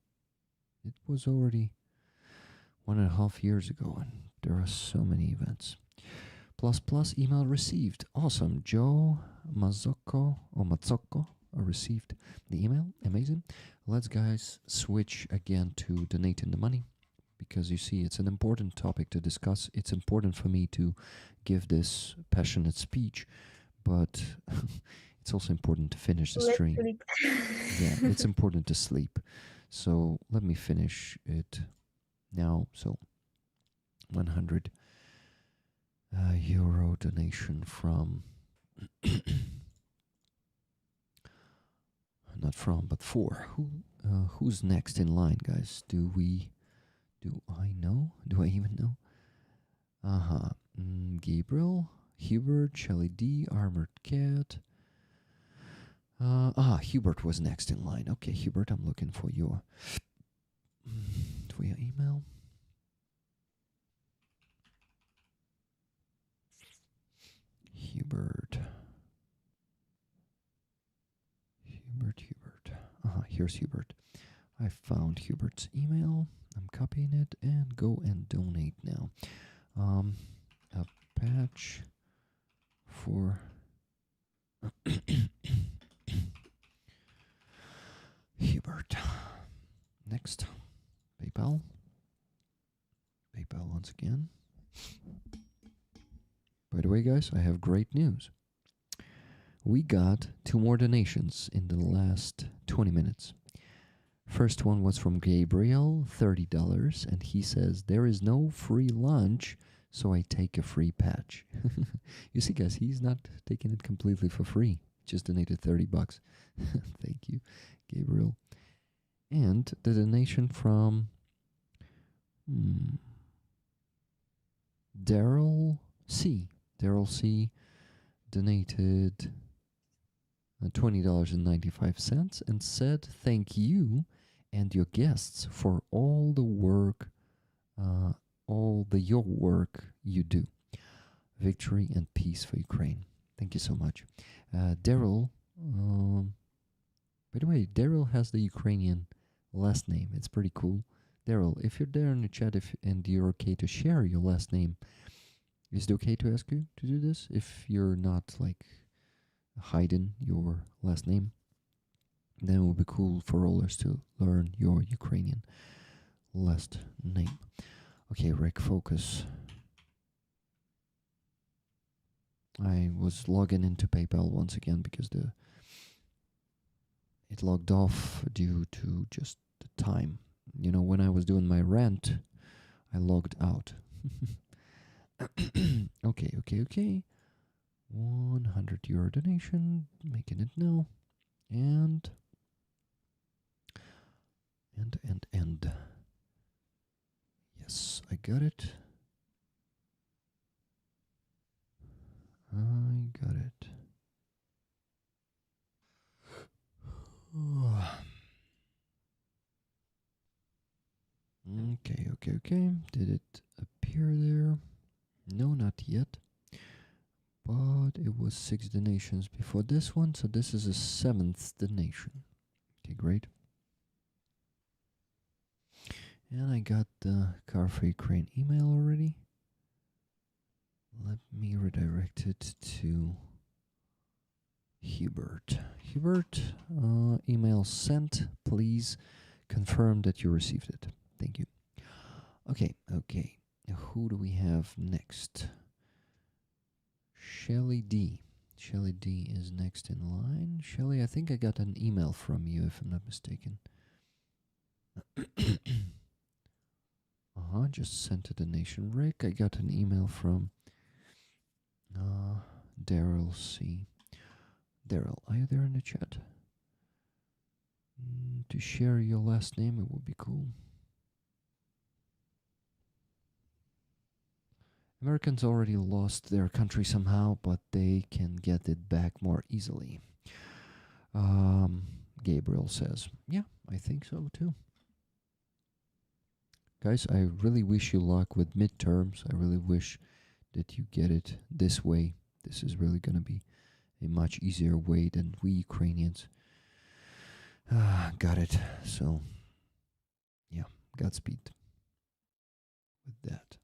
It was already 1.5 years ago, and there are so many events. ++ email received. Awesome. Joe Mazzocco received the email. Amazing. Let's, guys, switch again to donating the money, because you see it's an important topic to discuss. It's important for me to give this passionate speech, but it's also important to finish the Let's stream. sleep. Yeah, it's important to sleep. So let me finish it now. So 100 euro donation from not from, but for who's next in line, guys? Do I know? Do I even know? Gabriel, Hubert, Shelly D, Armored Cat. Hubert was next in line. Okay, Hubert, I'm looking for your email. Hubert. Here's Hubert. I found Hubert's email. I'm copying it and go and donate now. A patch for Hubert. Next, PayPal. PayPal once again. By the way, guys, I have great news. We got 2 more donations in the last 20 minutes. First one was from Gabriel, $30, and he says, there is no free lunch, so I take a free patch. You see, guys, he's not taking it completely for free. Just donated $30. Thank you, Gabriel. And the donation from Daryl C. Daryl C. donated $20.95 and said, thank you and your guests for all the work, your work you do. Victory and peace for Ukraine. Thank you so much. Daryl, by the way, Daryl has the Ukrainian last name. It's pretty cool. Daryl, if you're there in the chat and you're okay to share your last name, is it okay to ask you to do this? If you're not like hiding your last name, then it would be cool for rollers to learn your Ukrainian last name. Okay, Rick, focus. I was logging into PayPal once again because it logged off due to just the time. You know, when I was doing my rant, I logged out. Okay. 100 euro donation, making it now. And. Yes, I got it. Okay. Did it appear there? No, not yet. But it was 6 donations before this one, so this is a 7th donation. Okay, great. And I got the Car for Ukraine email already. Let me redirect it to Hubert. Hubert, email sent. Please confirm that you received it. Thank you. Okay. Who do we have next? Shelly D. Shelly D is next in line. Shelly, I think I got an email from you, if I'm not mistaken. Just sent a donation. Rick, I got an email from Daryl C. Daryl, are you there in the chat? To share your last name, it would be cool. Americans already lost their country somehow, but they can get it back more easily. Gabriel says, yeah, I think so too. Guys, I really wish you luck with midterms. I really wish that you get it this way. This is really going to be a much easier way than we Ukrainians got it. So, yeah, Godspeed with that.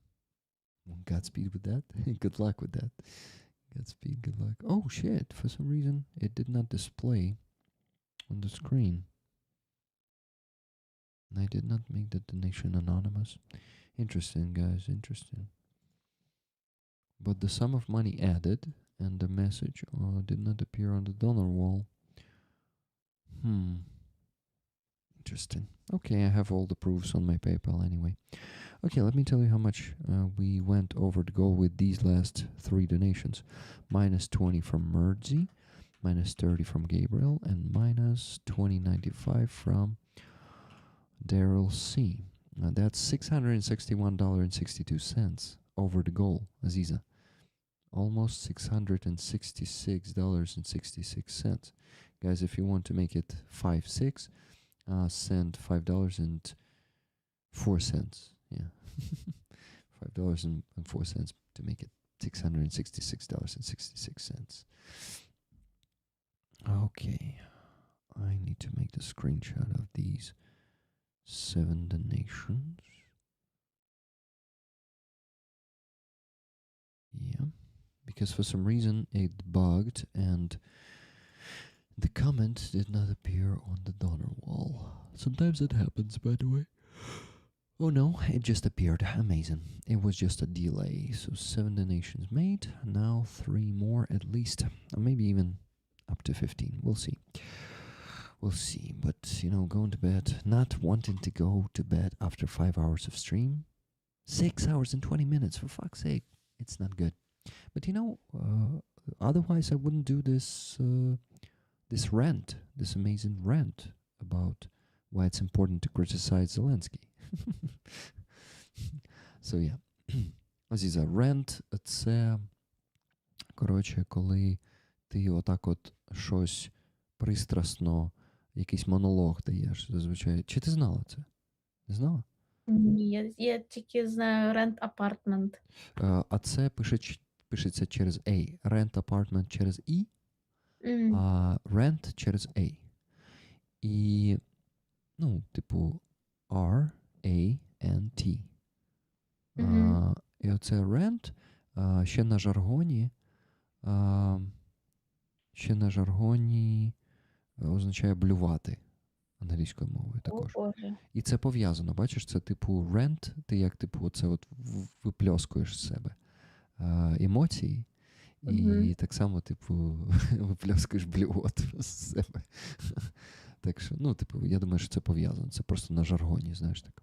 Well, Godspeed with that. Good luck with that. Godspeed, good luck. Oh, shit. For some reason, it did not display on the screen. And I did not make the donation anonymous. Interesting, guys. Interesting. But the sum of money added and the message did not appear on the donor wall. Interesting. Okay, I have all the proofs on my PayPal anyway. Okay, let me tell you how much we went over the goal with these last 3 donations. Minus 20 from Merzi, minus 30 from Gabriel, and minus 20.95 from Daryl C. Now that's $661.62 over the goal, Aziza. Almost $666.66. Guys, if you want to make it 5-6, send $5.04. Yeah. $5.04 to make it $666.66. Okay. I need to make the screenshot of these 7 donations. Yeah. Because for some reason it bugged and the comment did not appear on the donor wall. Sometimes it happens, by the way. Oh no, it just appeared. Amazing. It was just a delay. So 7 donations made. Now 3 more at least. Or maybe even up to 15. We'll see. We'll see. But, going to bed. Not wanting to go to bed after 5 hours of stream. 6 hours and 20 minutes, for fuck's sake. It's not good. But otherwise I wouldn't do this this rant, this amazing rant about why it's important to criticize Zelensky. So, yeah. Азіза, rant – це, коротше, коли ти отак от щось пристрасно, якийсь монолог даєш, зазвичай. Чи ти знала це? Не знала? Ні, я тільки знаю Rent Apartment. А це пишеться через A. Rent Apartment через І, а rent через A. І, типу, R-A-N-T. І оце rent ще на жаргоні означає блювати англійською мовою також. І це пов'язано, бачиш, це типу rent, ти як типу оце от випльоскуєш з себе емоції, і так само, типу, випльоскуєш блювоту з себе. Так що, типу, я думаю, що це пов'язано. Це просто на жаргоні, знаєш так.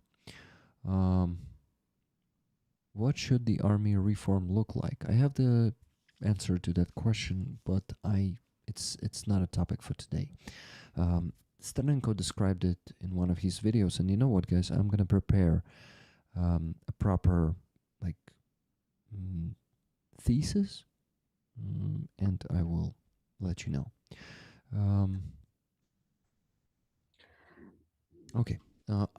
What should the army reform look like? I have the answer to that question, but it's not a topic for today. Starenko described it in one of his videos, and you know what, guys? I'm going to prepare a proper, thesis, and I will let you know. Okay.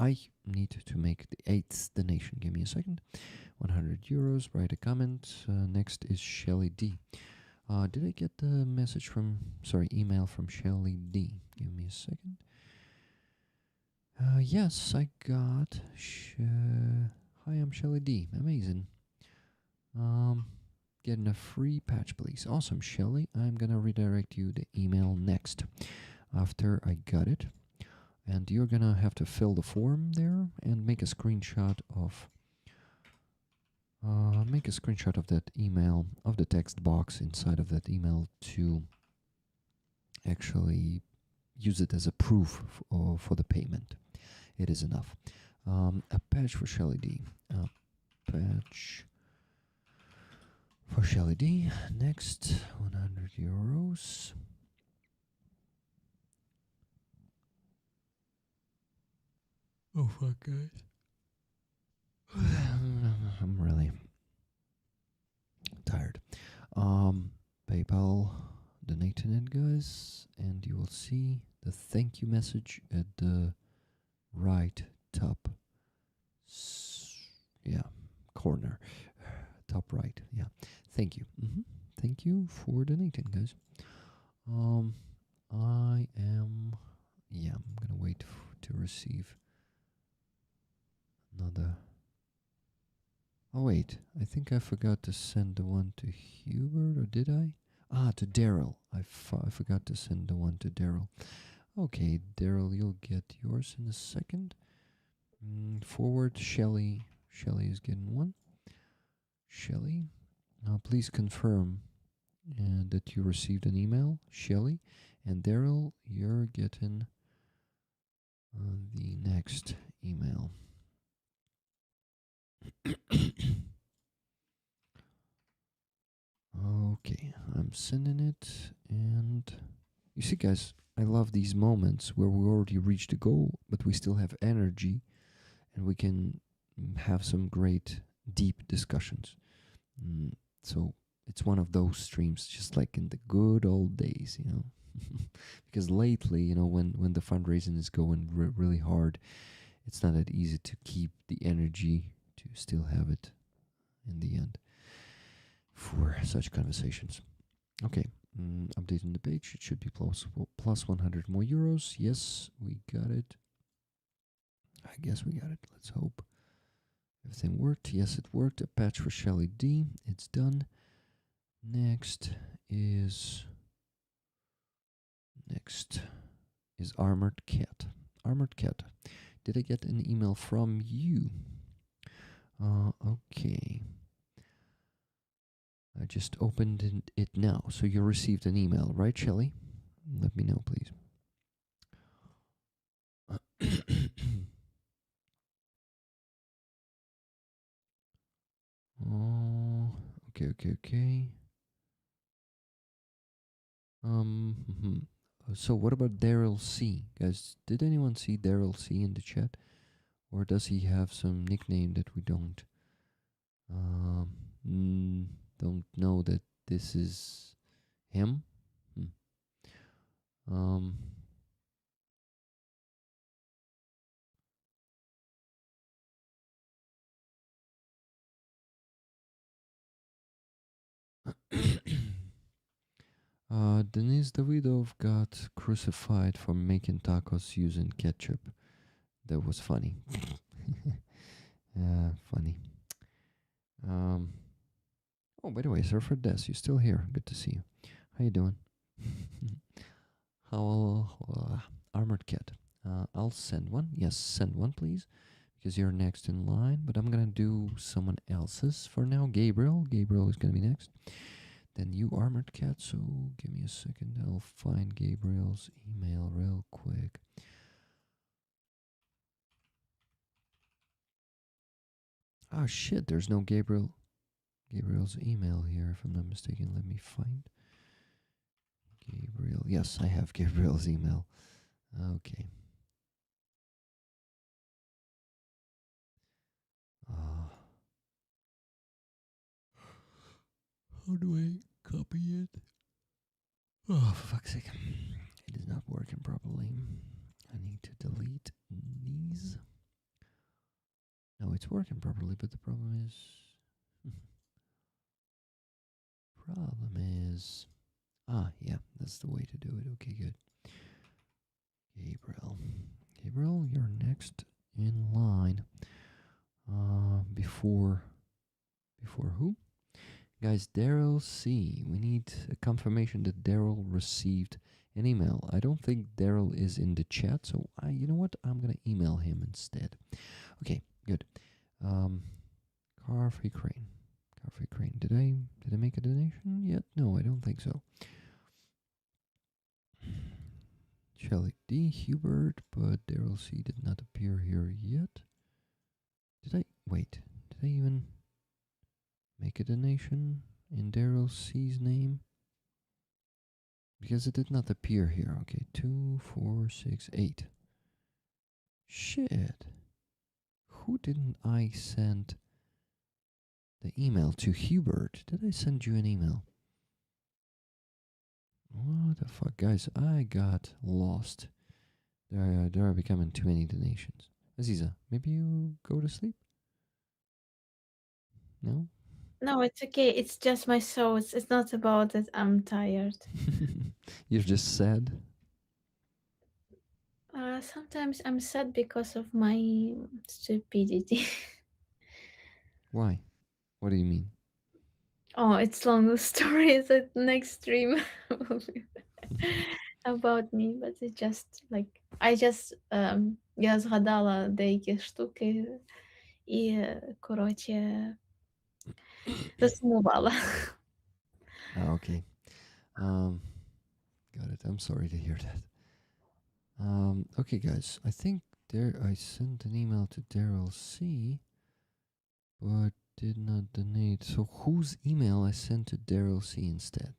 I need to make the 8th donation. Give me a second. 100 euros. Write a comment. Next is Shelly D. Did I get the message email from Shelly D? Give me a second. Yes, I got. Hi, I'm Shelly D. Amazing. Getting a free patch, please. Awesome, Shelly. I'm gonna redirect you the email next after I got it. And you're gonna have to fill the form there and make a screenshot of that email, of the text box inside of that email, to actually use it as a proof for the payment. It is enough. A patch for Shelly D. A patch for Shelly D. Next, 100 euros. Oh, fuck, guys. I'm really tired. PayPal, donating it, guys, and you will see the thank you message at the right top, corner, top right. Yeah, thank you. Thank you for donating, guys. I'm gonna wait to receive another. Oh wait, I think I forgot to send the one to Hubert, or did I? To Daryl. I forgot to send the one to Daryl. Okay, Daryl, you'll get yours in a second. Forward, Shelly. Shelly is getting one. Shelly, please confirm that you received an email, Shelly. And Daryl, you're getting the next email. Okay, I'm sending it, and you see, guys, I love these moments where we already reached the goal, but we still have energy, and we can have some great, deep discussions. So it's one of those streams, just like in the good old days, because lately, when the fundraising is going really hard, it's not that easy to keep the energy to still have it in the end for such conversations. Okay, updating the page. It should be plus 100 more euros. Yes, we got it. I guess we got it. Let's hope everything worked. Yes, it worked. A patch for Shelly D. It's done. Next is Armored Cat. Armored Cat. Did I get an email from you? Okay. I just opened it now. So you received an email, right, Shelly? Let me know, please. Oh, okay. So what about Daryl C? Guys, did anyone see Daryl C in the chat? Or does he have some nickname that we don't know that this is him? Denis Davidov got crucified for making tacos using ketchup. That was funny. Funny. Oh, by the way, Surfer Des, you're still here. Good to see you. How you doing? Armored Cat. I'll send one. Yes, send one, please, because you're next in line. But I'm gonna do someone else's for now. Gabriel is gonna be next. Then you, Armored Cat. So give me a second. I'll find Gabriel's email real quick. Oh shit! There's no Gabriel's email here, if I'm not mistaken. Let me find Gabriel. Yes, I have Gabriel's email. Okay. How do I copy it? Oh, for fuck's sake. It is not working properly. I need to delete these. No, it's working properly, but the problem is... yeah, that's the way to do it. Okay, good. Gabriel. Gabriel, you're next in line. Before who? Guys, Daryl C. We need a confirmation that Daryl received an email. I don't think Daryl is in the chat, so you know what? I'm gonna email him instead. Okay, good. Car Free Crane. Did I make a donation yet? No, I don't think so. Shelly D. Hubert, but Daryl C. did not appear here yet. Did I even make a donation in Daryl C's name? Because it did not appear here. Okay, 2, 4, 6, 8. Shit. Who didn't I send the email to? Hubert? Did I send you an email? What the fuck, guys? I got lost. There are becoming too many donations. Aziza, maybe you go to sleep? No? No, it's okay. It's just my thoughts. It's not about it. I'm tired. You're just sad? Sometimes I'm sad because of my stupidity. Why? What do you mean? Oh, it's long story. The next stream will be about me, but it's just like я згадала деякі штуки і коротше засумувала. Okay. Got it. I'm sorry to hear that. Okay, guys. I think I sent an email to Daryl C, but did not donate. So whose email I sent to Daryl C instead?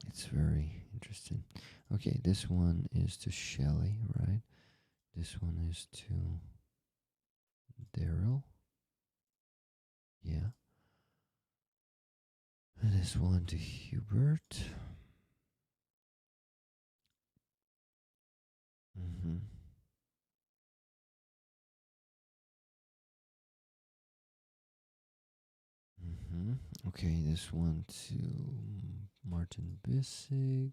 It's very interesting. Okay, this one is to Shelly, right? This one is to Daryl. Yeah. And this one to Hubert. Mm-hmm. Mm-hmm. Okay, this one to Martin Bissig.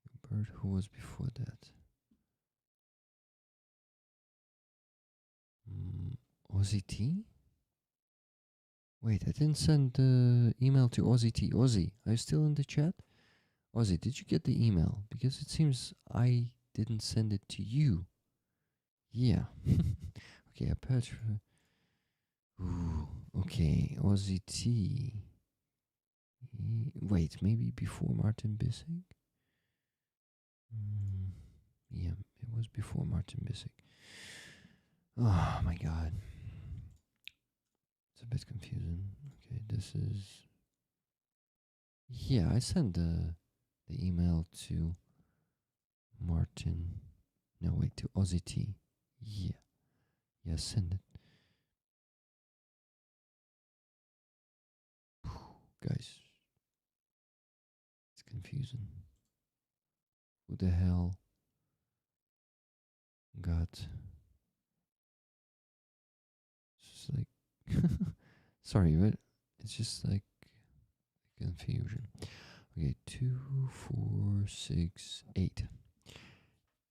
Hubert, who was before that? Ozzy T? Wait, I didn't send the email to Ozzy T. Ozzy, are you still in the chat? Ozzy, did you get the email? Because it seems I didn't send it to you. Yeah. Okay, Apache. Ooh, okay, Ozzy T. Wait, maybe before Martin Bissig? Yeah, it was before Martin Bissig. Oh my god. It's a bit confusing. Okay, this is... Yeah, I sent the email to Martin... No, wait, to Ozzy T. Yeah. Yeah, send it. Guys, it's confusing. Who the hell got... It's just like... Sorry, but it's just like confusion. Okay, 2, 4, 6, 8.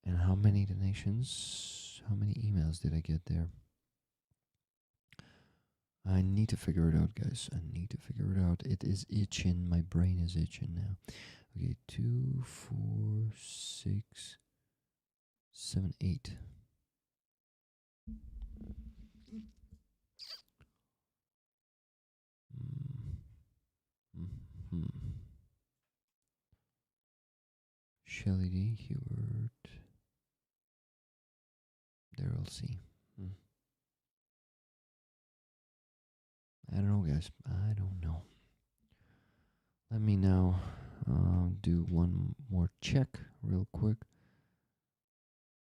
And how many donations? How many emails did I get there? I need to figure it out, guys. I need to figure it out. It is itching. My brain is itching now. Okay, 2, 4, 6, 7, 8. Shelly D, Hubert, Daryl C. I don't know, guys. I don't know. Let me now do one more check real quick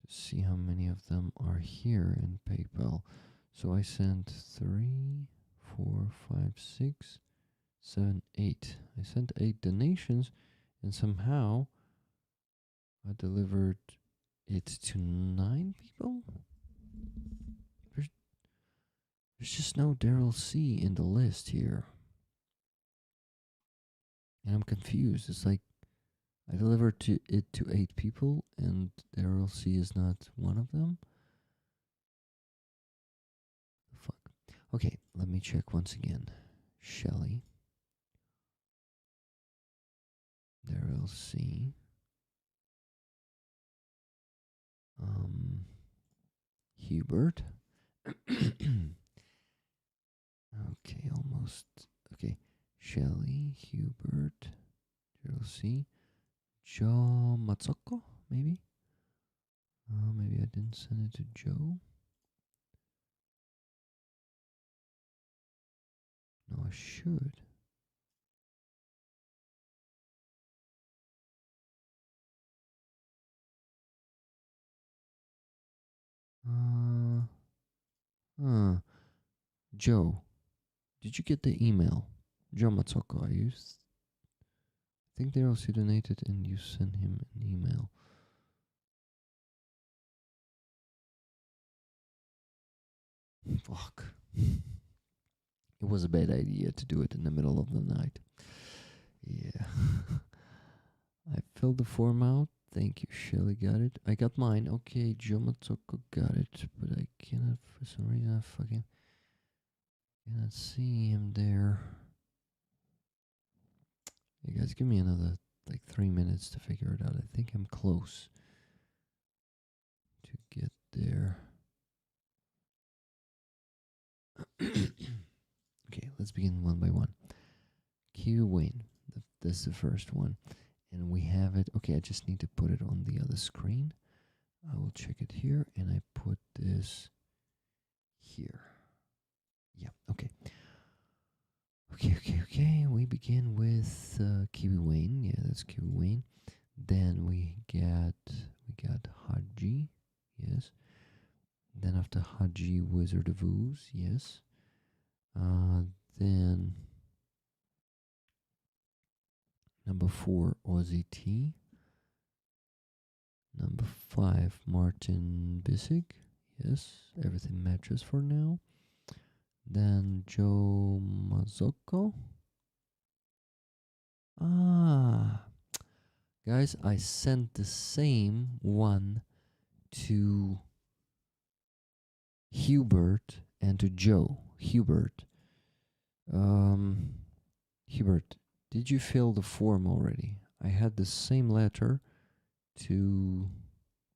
to see how many of them are here in PayPal. So I sent 3, 4, 5, 6, 7, 8. I sent 8 donations, and somehow I delivered it to 9 people. There's just no Daryl C in the list here. And I'm confused. It's like I delivered it to 8 people, and Daryl C is not one of them. Fuck. Okay, let me check once again. Shelly. Daryl C. Hubert. Okay, almost. Okay, Shelly, Hubert, Daryl C. Joe Matsoko, maybe? Maybe I didn't send it to Joe. No, I should. Joe, did you get the email? Joe Matsoko, I think they also donated and you sent him an email. Fuck. It was a bad idea to do it in the middle of the night. Yeah. I filled the form out. Thank you, Shelly got it. I got mine. Okay, Joe Matsoko got it, but I cannot, for some reason, I fucking cannot see him there. You guys, give me another, 3 minutes to figure it out. I think I'm close to get there. Okay, let's begin one by one. Q Wayne. This is the first one. And we have it. Okay, I just need to put it on the other screen. I will check it here, and I put this here. Yeah, okay. Okay. We begin with Kiwi Wayne. Yeah, that's Kiwi Wayne. Then we got Haji. Yes. Then after Haji, Wizard of Ooze. Yes. Then number 4, Aussie T. Number 5, Martin Bissig. Yes, everything matches for now. Then Joe Mazzocco. Guys, I sent the same one to Hubert and to Joe. Hubert, did you fill the form already? I had the same letter to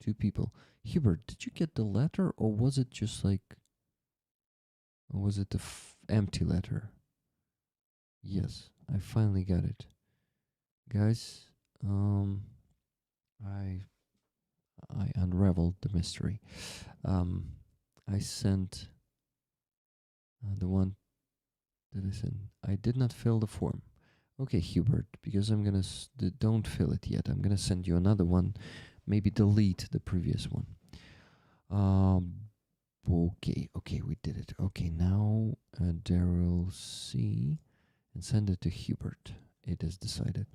2 people. Hubert, did you get the letter, or was it just or was it the empty letter? Yes, I finally got it. Guys, I unraveled the mystery. I sent the one that I sent. I did not fill the form. Okay, Hubert, because I'm gonna don't fill it yet. I'm gonna send you another one. Maybe delete the previous one. Okay, we did it. Okay, now Daryl C, and send it to Hubert. It is decided.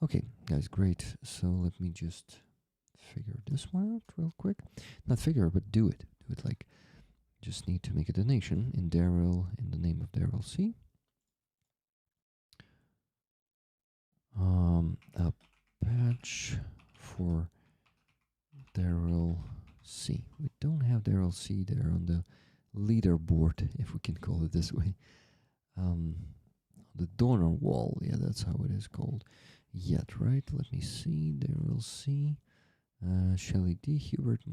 Okay, guys, great. So let me just figure this one out real quick. Not figure, but do it. Do it just need to make a donation in Daryl, in the name of Daryl C. A patch for Daryl C. We don't have Daryl C there on the leaderboard, if we can call it this way. The donor wall, yeah, that's how it is called. Yet, right? Let me see. Daryl C. Shelly D. Hubert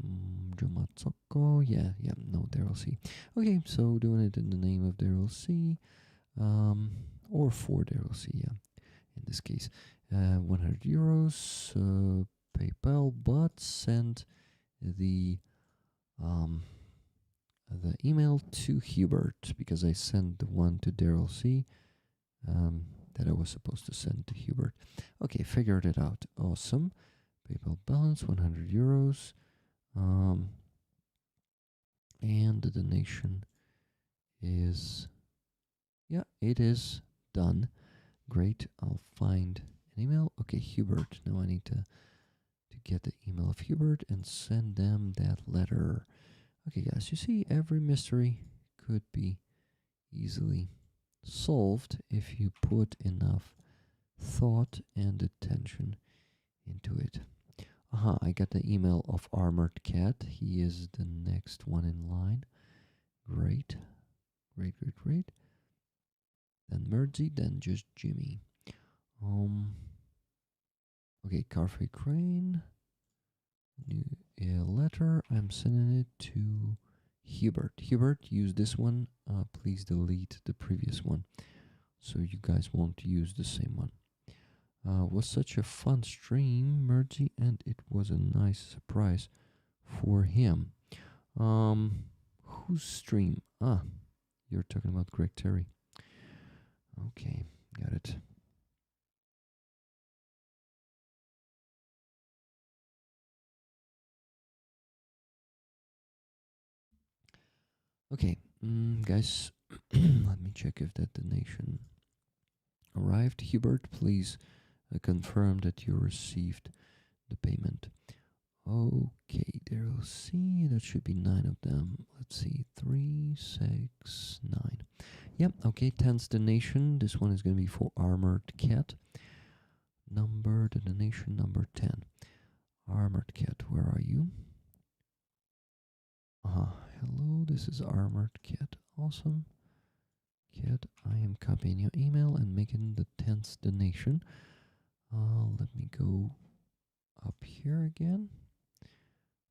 Jomatsoko. Yeah, no, Daryl C. Okay, so doing it in the name of Daryl C. Or for Daryl C, yeah. In this case, 100 euros, PayPal, but send the email to Hubert, because I sent the one to Daryl C that I was supposed to send to Hubert. Okay, figured it out. Awesome. PayPal balance 100 euros. And the donation is, yeah, it is done. Great. I'll find an email. Okay, Hubert. Now I need to get the email of Hubert and send them that letter. Okay, guys, you see, every mystery could be easily solved if you put enough thought and attention into it. I got the email of Armored Cat. He is the next one in line. Great. Great. Then Mergy, then just Jimmy. Okay, Carfrey Crane. New letter. I'm sending it to Hubert. Hubert, use this one. Please delete the previous one so you guys won't use the same one. Was such a fun stream, Mergy, and it was a nice surprise for him. Whose stream? You're talking about Greg Terry. Okay, got it. Okay, guys, let me check if that donation arrived. Hubert, please confirm that you received the payment. Okay, there we'll see. That should be 9 of them. Let's see, 3, 6, 9. Yep, okay, 10th donation. This one is going to be for Armored Cat. The donation number 10. Armored Cat, where are you? Hello, this is Armored Cat. Awesome. Cat, I am copying your email and making the 10th donation. Let me go up here again.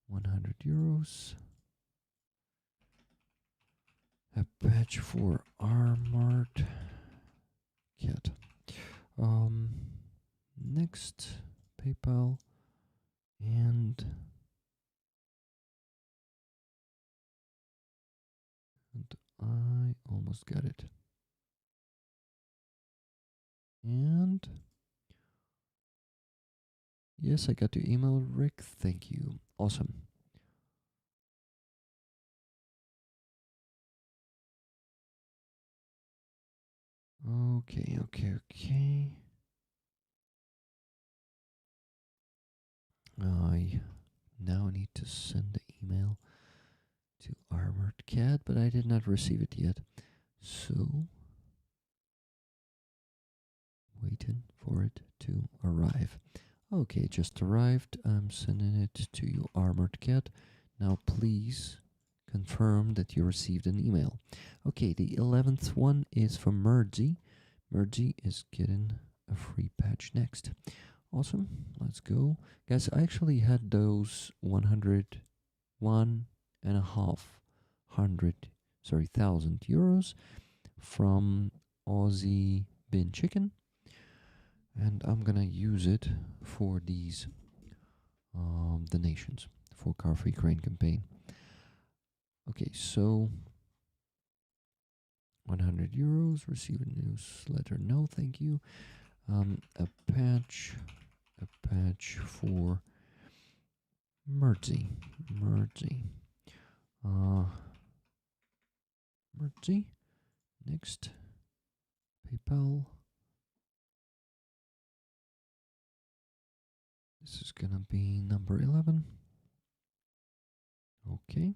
100 euros. A patch for Armored Cat. Next, PayPal, and I almost got it. And yes, I got your email, Rick. Thank you. Awesome. Okay. I now need to send the email to Armored Cat, but I did not receive it yet. So, waiting for it to arrive. Okay, it just arrived. I'm sending it to you, Armored Cat. Now, please confirm that you received an email. Okay, the 11th one is from Mergy. Mergy is getting a free patch next. Awesome, let's go. Guys, I actually had those 1,000 euros from Aussie Bin Chicken. And I'm gonna use it for these donations for Carfree Crane campaign. Okay, so 100 euros, receive a newsletter. No, thank you. A patch for Mergy. Mergy. Next, PayPal. This is gonna be number 11. Okay.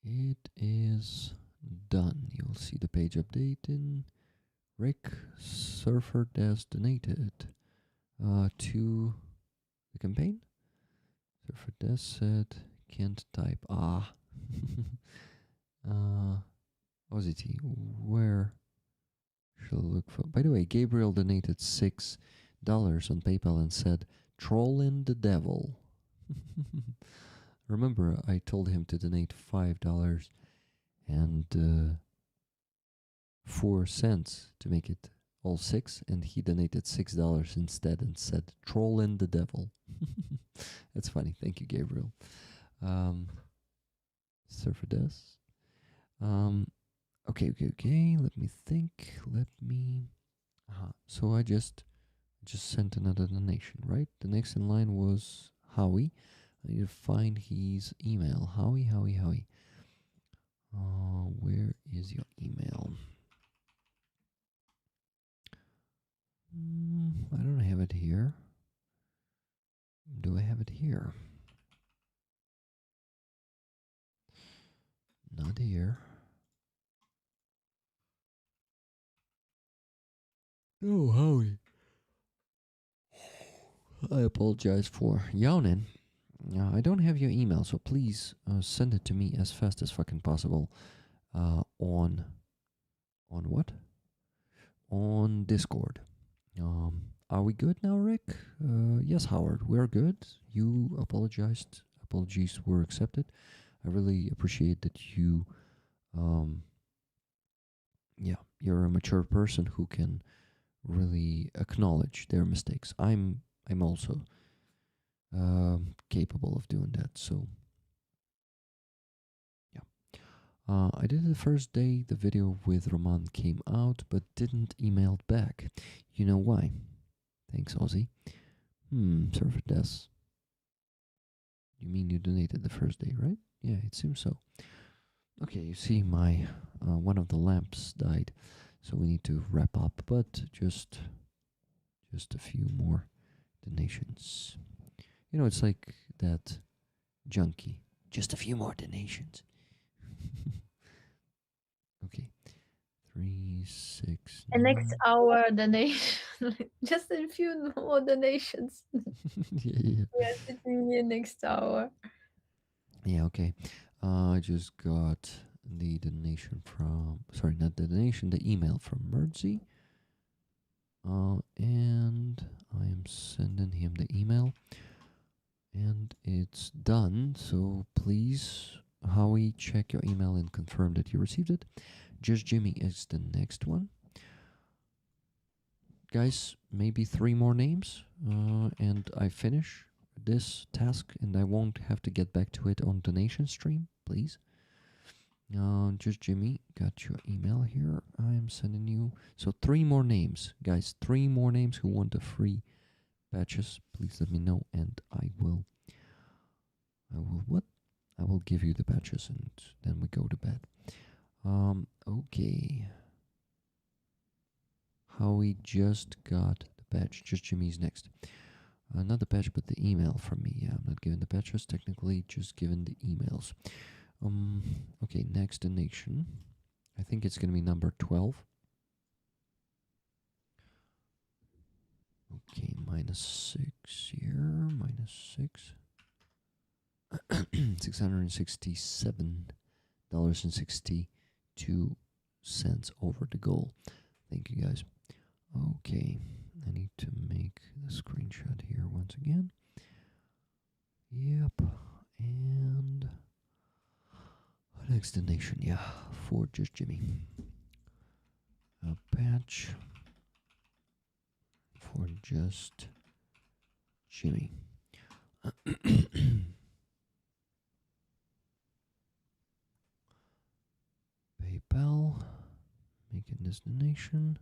It is done. You'll see the page updating. Rick Surfer Des donated to the campaign. Surfer Des said can't type. Ozzy, where shall I look for? By the way, Gabriel donated $6 on PayPal and said, "Trolling the devil." Remember, I told him to donate $5 and 4 cents to make it all 6, and he donated $6 instead and said, "Trolling the devil." That's funny. Thank you, Gabriel. Surfer Des. Okay. Let me think. So I just sent another donation, right? The next in line was Howie. I need to find his email. Howie. Where is your email? I don't have it here. Do I have it here? Not here. Oh, Howie. I apologize for yawning. I don't have your email, so please send it to me as fast as fucking possible. On what? On Discord. Are we good now, Rick? Yes, Howard, we're good. You apologized. Apologies were accepted. I really appreciate that you, you're a mature person who can really acknowledge their mistakes. I'm also capable of doing that. So yeah, I did it the first day the video with Roman came out, but didn't email back. You know why? Thanks, Ozzy. Surfer Death. You mean you donated the first day, right? Yeah, it seems so. Okay, you see, my one of the lamps died, so we need to wrap up. But just a few more donations. You know, it's like that junkie. Just a few more donations. Okay, 3, 6. And next 9. hour donation. Just a few more donations. Yeah. We are sitting here next hour. Yeah, okay. I just got the donation from, sorry, not the donation, the email from Mertzy. And I am sending him the email. And it's done. So please, Howie, check your email and confirm that you received it. Just Jimmy is the next one. Guys, maybe 3 more names. And I finish this task and I won't have to get back to it on donation stream, please. Just Jimmy, got your email here. I am sending you. So 3 more names, guys. 3 more names who want the free patches. Please let me know, and I will what? I will give you the patches, and then we go to bed. Okay. Howie just got the patch. Just Jimmy's next. Not the patch, but the email from me. Yeah, I'm not giving the patches. Technically, just giving the emails. Okay, next donation. I think it's gonna be number 12. Okay, -6 here, -6. $667.62 over the goal. Thank you, guys. Okay, I need to make the screenshot here once again. Yep, and next donation, yeah, for just Jimmy. A patch for just Jimmy. PayPal, making this donation.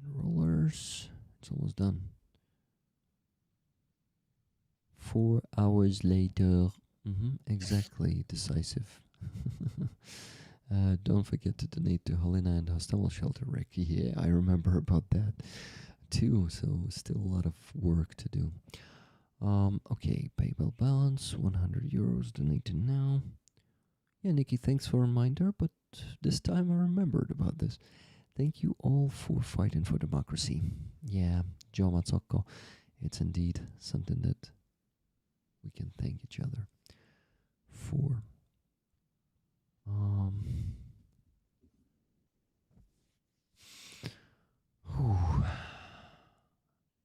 Enrollers, it's almost done. 4 hours later. Exactly, decisive. Don't forget to donate to Helena and Hostel Shelter, Rick. Yeah, I remember about that too, so still a lot of work to do. Okay, PayPal balance, 100 euros, donated now. Yeah, Nikki, thanks for a reminder, but this time I remembered about this. Thank you all for fighting for democracy. Yeah, Joe Mazzocco, it's indeed something that we can thank each other for.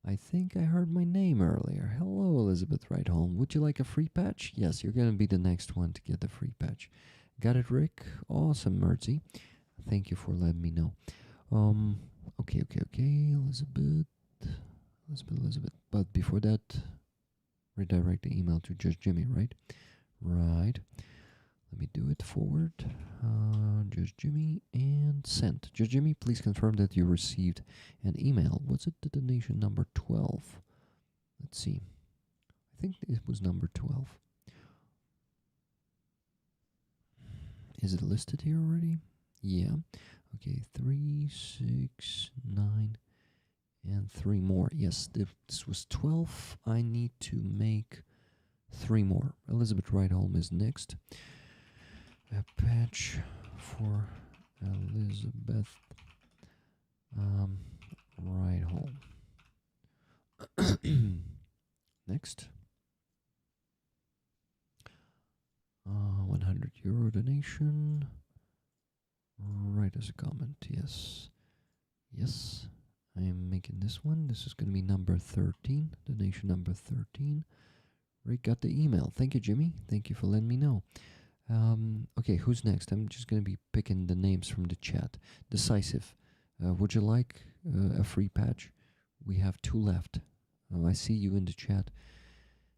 I think I heard my name earlier. Hello, Elizabeth Rightholm. Would you like a free patch? Yes, you're going to be the next one to get the free patch. Got it, Rick? Awesome, Mertzy. Thank you for letting me know. Okay. Elizabeth. But before that, redirect the email to just Jimmy, right? Right. Let me do it forward. Just Jimmy and sent. Just Jimmy, please confirm that you received an email. Was it the donation number 12? Let's see. I think it was number 12. Is it listed here already? Yeah. Okay, 3, 6, 9, and 3 more. Yes, this was 12. I need to make 3 more. Elizabeth Rightholm is next. A patch for Elizabeth Rightholm. next? 100 euro donation. Write as a comment. Yes. Yes. I am making this one. This is going to be number 13. Donation number 13. Rick got the email. Thank you, Jimmy. Thank you for letting me know. Okay, who's next? I'm just going to be picking the names from the chat. Decisive. Would you like a free patch? We have 2 left. I see you in the chat.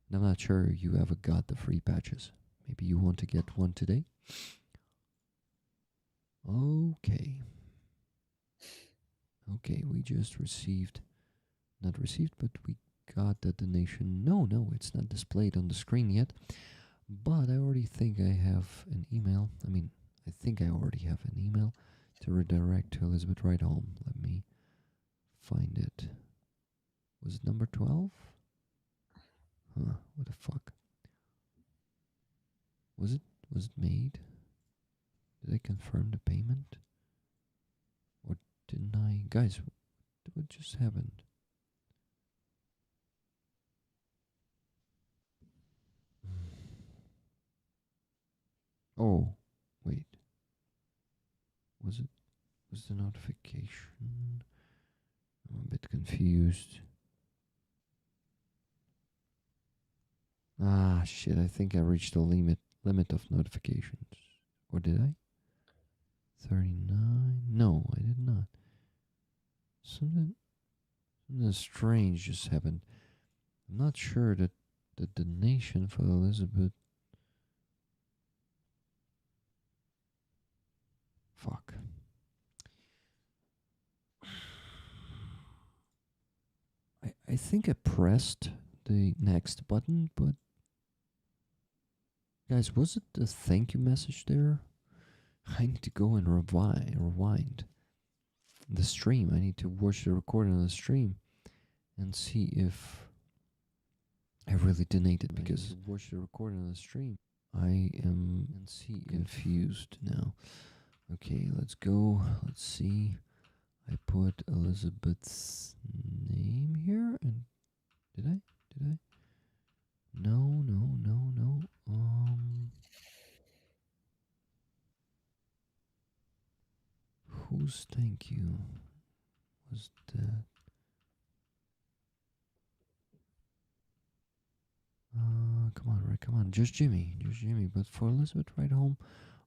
And I'm not sure you ever got the free patches. Maybe you want to get one today? Okay. Okay, we just received, not received, but we got the donation. No, it's not displayed on the screen yet. But I already think I have an email. I think I already have an email to redirect to Elizabeth Right Home. Let me find it. Was it number 12? Huh, what the fuck? Was it made? Did I confirm the payment? Or didn't I? Guys, what just happened? Oh, wait. Was the notification? I'm a bit confused. Ah, shit, I think I reached the limit of notifications. Or did I? 39? No, I did not. Something strange just happened. I'm not sure that the donation for Elizabeth... Fuck. I think I pressed the next button, but... Guys, was it the thank you message there? I need to go and rewind the stream. I need to watch the recording of the stream and see if I really donated, because watch the recording of the stream. I am confused now. Okay, let's go. Let's see. I put Elizabeth's name here, and did I? No. Whose thank you was that? Come on, Rick, come on. Just Jimmy. But for Elizabeth Right Home,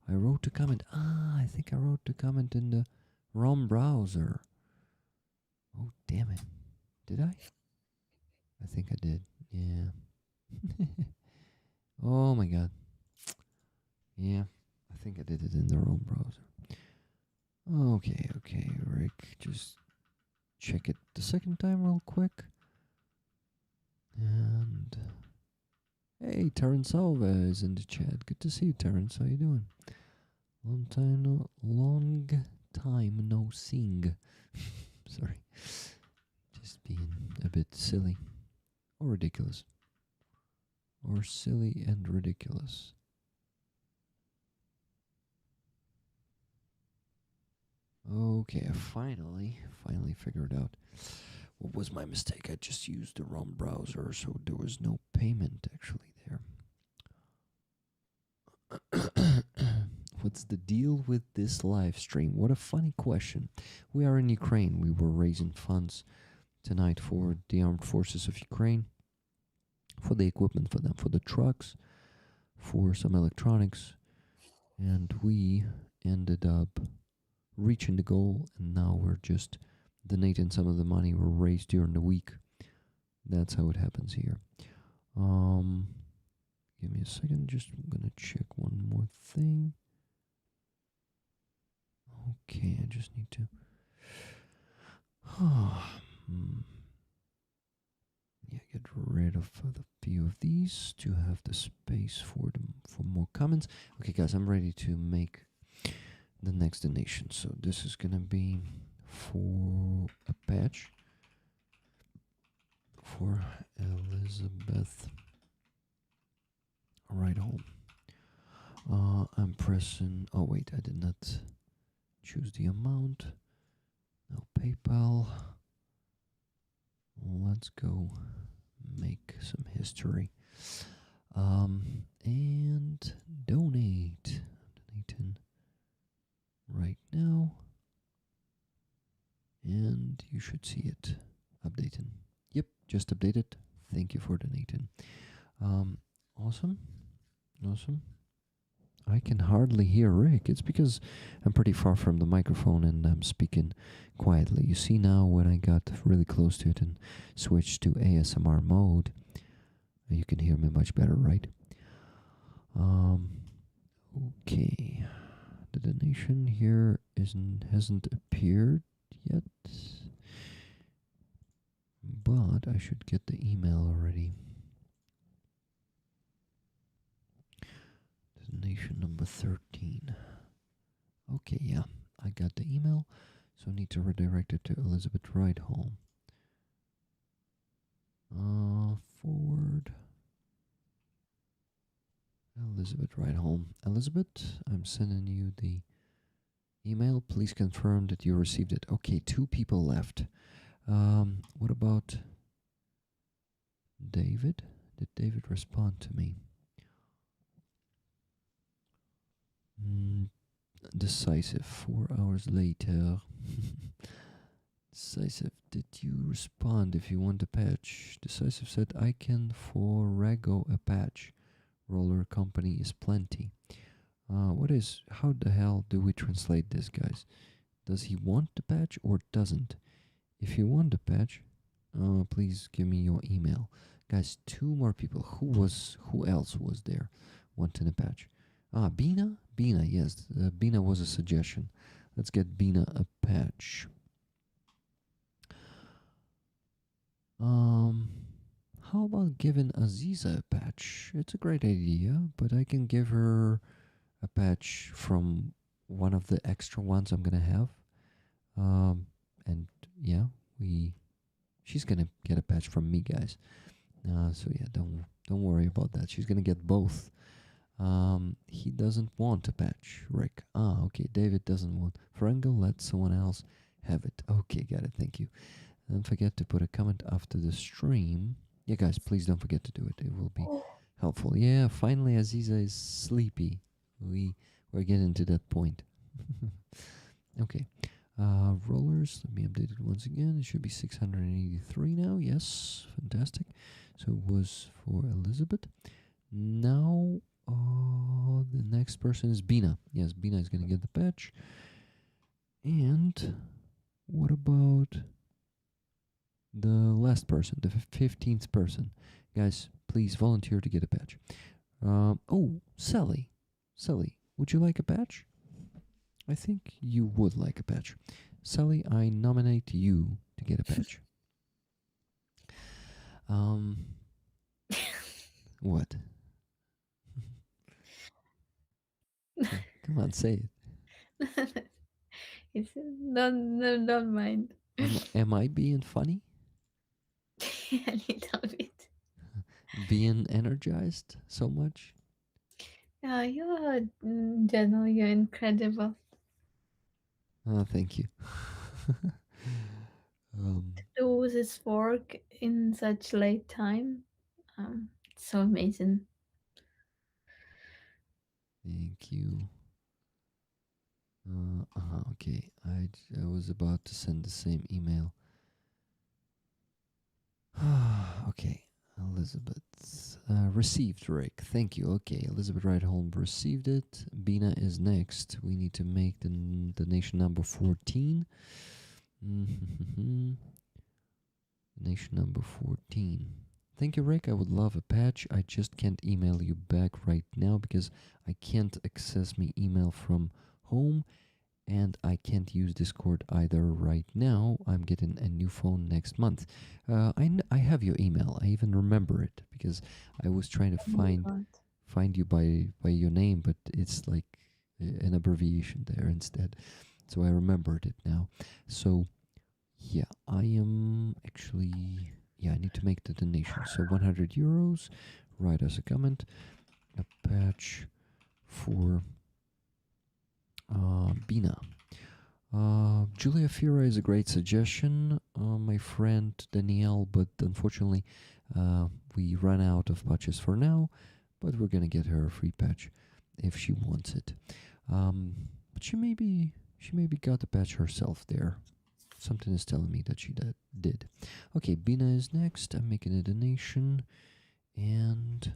I wrote the comment. I think I wrote the comment in the wrong browser. Oh, damn it. Did I? I think I did. Yeah. Oh my god. Yeah, I think I did it in the wrong browser. Okay, Rick. Just check it the second time real quick. And hey, Terence Alva is in the chat. Good to see you, Terence. How you doing? Long time no seeing. Sorry. Just being a bit silly. Or ridiculous. Or silly and ridiculous. Okay, I finally figured out what was my mistake. I just used the wrong browser, so there was no payment actually there. What's the deal with this live stream? What a funny question. We are in Ukraine. We were raising funds tonight for the armed forces of Ukraine, for the equipment for them, for the trucks, for some electronics, and we ended up reaching the goal, and now we're just donating some of the money we raised during the week. That's how it happens here. Give me a second, just I'm gonna check one more thing. Okay, I just need to get rid of a few of these to have the space for more comments. Okay guys, I'm ready to make the next donation. So this is gonna be for a patch for Elizabeth Right Home. I'm pressing, oh wait, I did not choose the amount. Now PayPal. Let's go make some history. And donate. Donating right now. And you should see it updating. Yep, just updated. Thank you for donating. Awesome. Awesome. I can hardly hear Rick. It's because I'm pretty far from the microphone and I'm speaking quietly. You see now when I got really close to it and switched to ASMR mode, you can hear me much better, right? Okay. The donation here hasn't appeared yet, but I should get the email already. Donation number 13. Okay, yeah, I got the email, so I need to redirect it to Elizabeth Rydholm. Forward. Elizabeth Rydholm. Elizabeth, I'm sending you the email. Please confirm that you received it. Okay, 2 people left. What about David? Did David respond to me? Decisive, 4 hours later. Decisive, did you respond if you want a patch? Decisive said, I can forego a patch. Roller company is plenty. How the hell do we translate this, guys? Does he want the patch or doesn't? If you want the patch, please give me your email. Guys, 2 more people. Who else was there wanting a patch? Bina? Bina, yes. Bina was a suggestion. Let's get Bina a patch. How about giving Aziza a patch? It's a great idea, but I can give her a patch from one of the extra ones I'm gonna have. And yeah, she's gonna get a patch from me, guys. So yeah, don't worry about that. She's gonna get both. He doesn't want a patch, Rick. Okay, David doesn't want. Ferengo, let someone else have it. Okay, got it, thank you. Don't forget to put a comment after the stream. Yeah, guys, please don't forget to do it. It will be helpful. Yeah, finally Aziza is sleepy. We're getting to that point. Okay. Rollers, let me update it once again. It should be 683 now. Yes, fantastic. So it was for Elizabeth. Now, the next person is Bina. Yes, Bina is going to get the patch. And what about the last person, the 15th person? Guys, please volunteer to get a patch. Sally. Sally, would you like a patch? I think you would like a patch. Sally, I nominate you to get a patch. What? Come on, say it. It's, don't mind. Am I being funny? A little bit. Being energized so much? You're Jano, you're incredible. Thank you. Do this work in such late time. It's so amazing. Thank you. Okay, I was about to send the same email. Okay, Elizabeth. Received, Rick. Thank you. Okay, Elizabeth Rydholm received it. Bina is next. We need to make the donation number 14. Nation number 14. Thank you, Rick. I would love a patch. I just can't email you back right now because I can't access my email from home and I can't use Discord either right now. I'm getting a new phone next month. I have your email. I even remember it because I was trying to find you by your name, but it's like an abbreviation there instead. So I remembered it now. So yeah, I am actually, I need to make the donation. So 100 euros, write us a comment, a patch for Bina. Julia Fira is a great suggestion, my friend Danielle, but unfortunately, we ran out of patches for now. But we're gonna get her a free patch if she wants it. But she maybe got a patch herself there. Something is telling me that she did. Okay, Bina is next. I'm making a donation, and.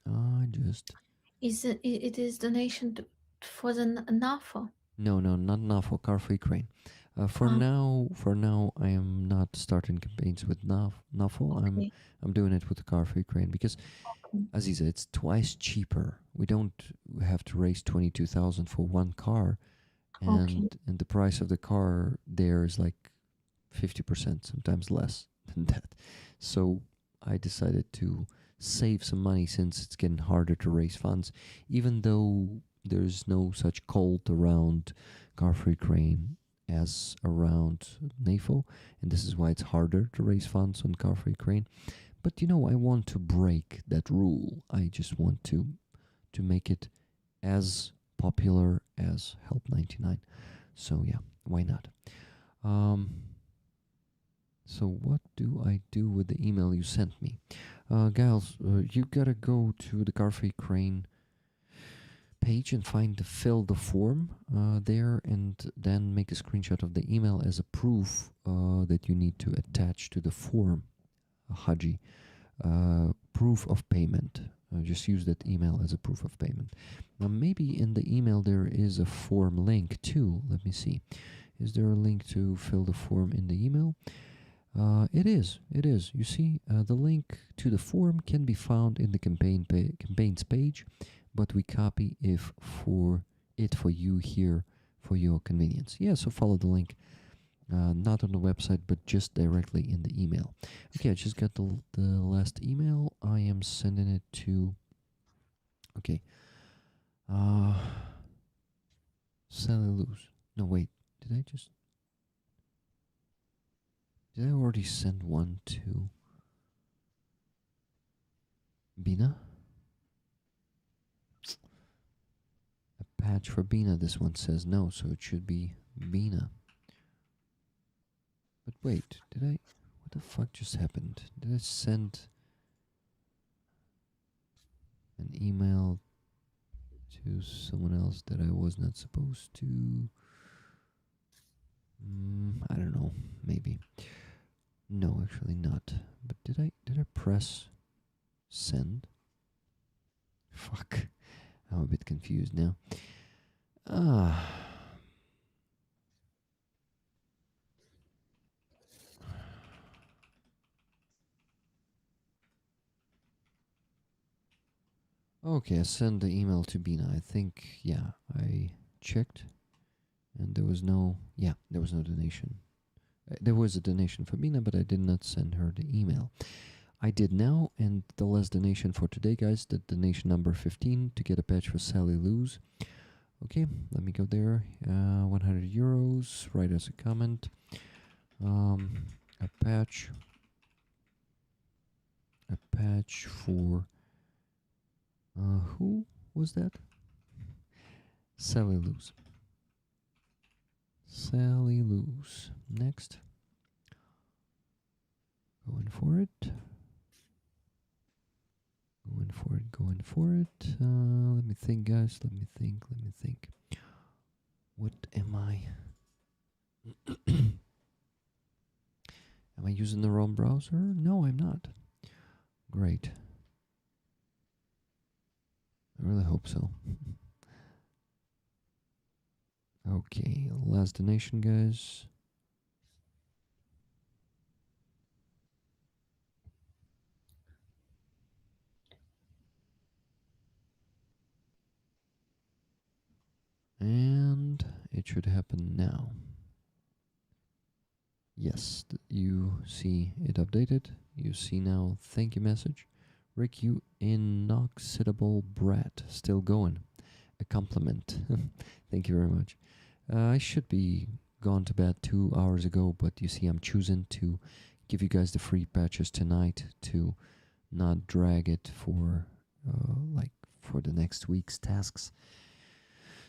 I just It is donation for the NAFO. no, not enough for Car Free Crane. For now, I am not starting campaigns with Nuffle. Okay. I'm doing it with the Car Free Crane because, Okay. Aziza, it's twice cheaper. We don't have to raise 22,000 for one car, and the price of the car there is like 50%, sometimes less than that. So I decided to save some money since it's getting harder to raise funds, even though there's no such cult around Car Free Crane as around NAFO, and this is why it's harder to raise funds on Car Free Crane. But I want to break that rule. I just want to make it as popular as Help 99. So yeah, why not? So what do I do with the email you sent me? Giles, you gotta go to the Car Free Crane page and fill the form there, and then make a screenshot of the email as a proof that you need to attach to the form, Haji. Proof of payment. Just use that email as a proof of payment. Now maybe in the email there is a form link too. Let me see. Is there a link to fill the form in the email? It is. You see, the link to the form can be found in the campaigns page, but we copy it for you here for your convenience. Yeah, so follow the link. Not on the website, but just directly in the email. Okay, I just got the last email. I am sending it to. Okay. Sally Luz. No, wait. Did I already send one to Bina? A patch for Bina. This one says no, so it should be Bina. But wait, what the fuck just happened? Did I send an email to someone else that I was not supposed to? I don't know, maybe. No, actually not. But did I press send? Fuck. I'm a bit confused now. Okay, I sent the email to Bina. I think, yeah, I checked, and there was no donation. There was a donation for Bina, but I did not send her the email. I did now, and the last donation for today, guys, the donation number 15 to get a patch for Sally Luz. Okay, let me go there. 100 euros, write as a comment. A patch for who was that? Sally Luz. Next. Going for it. Let me think, guys. Let me think. What am I? Am I using the wrong browser? No, I'm not. Great. I really hope so. Okay, last donation, guys. And it should happen now. Yes, you see it updated. You see now, thank you message. Rick, you inoxidable brat, still going. A compliment. Thank you very much. I should be gone to bed 2 hours ago, but you see I'm choosing to give you guys the free patches tonight to not drag it for for the next week's tasks.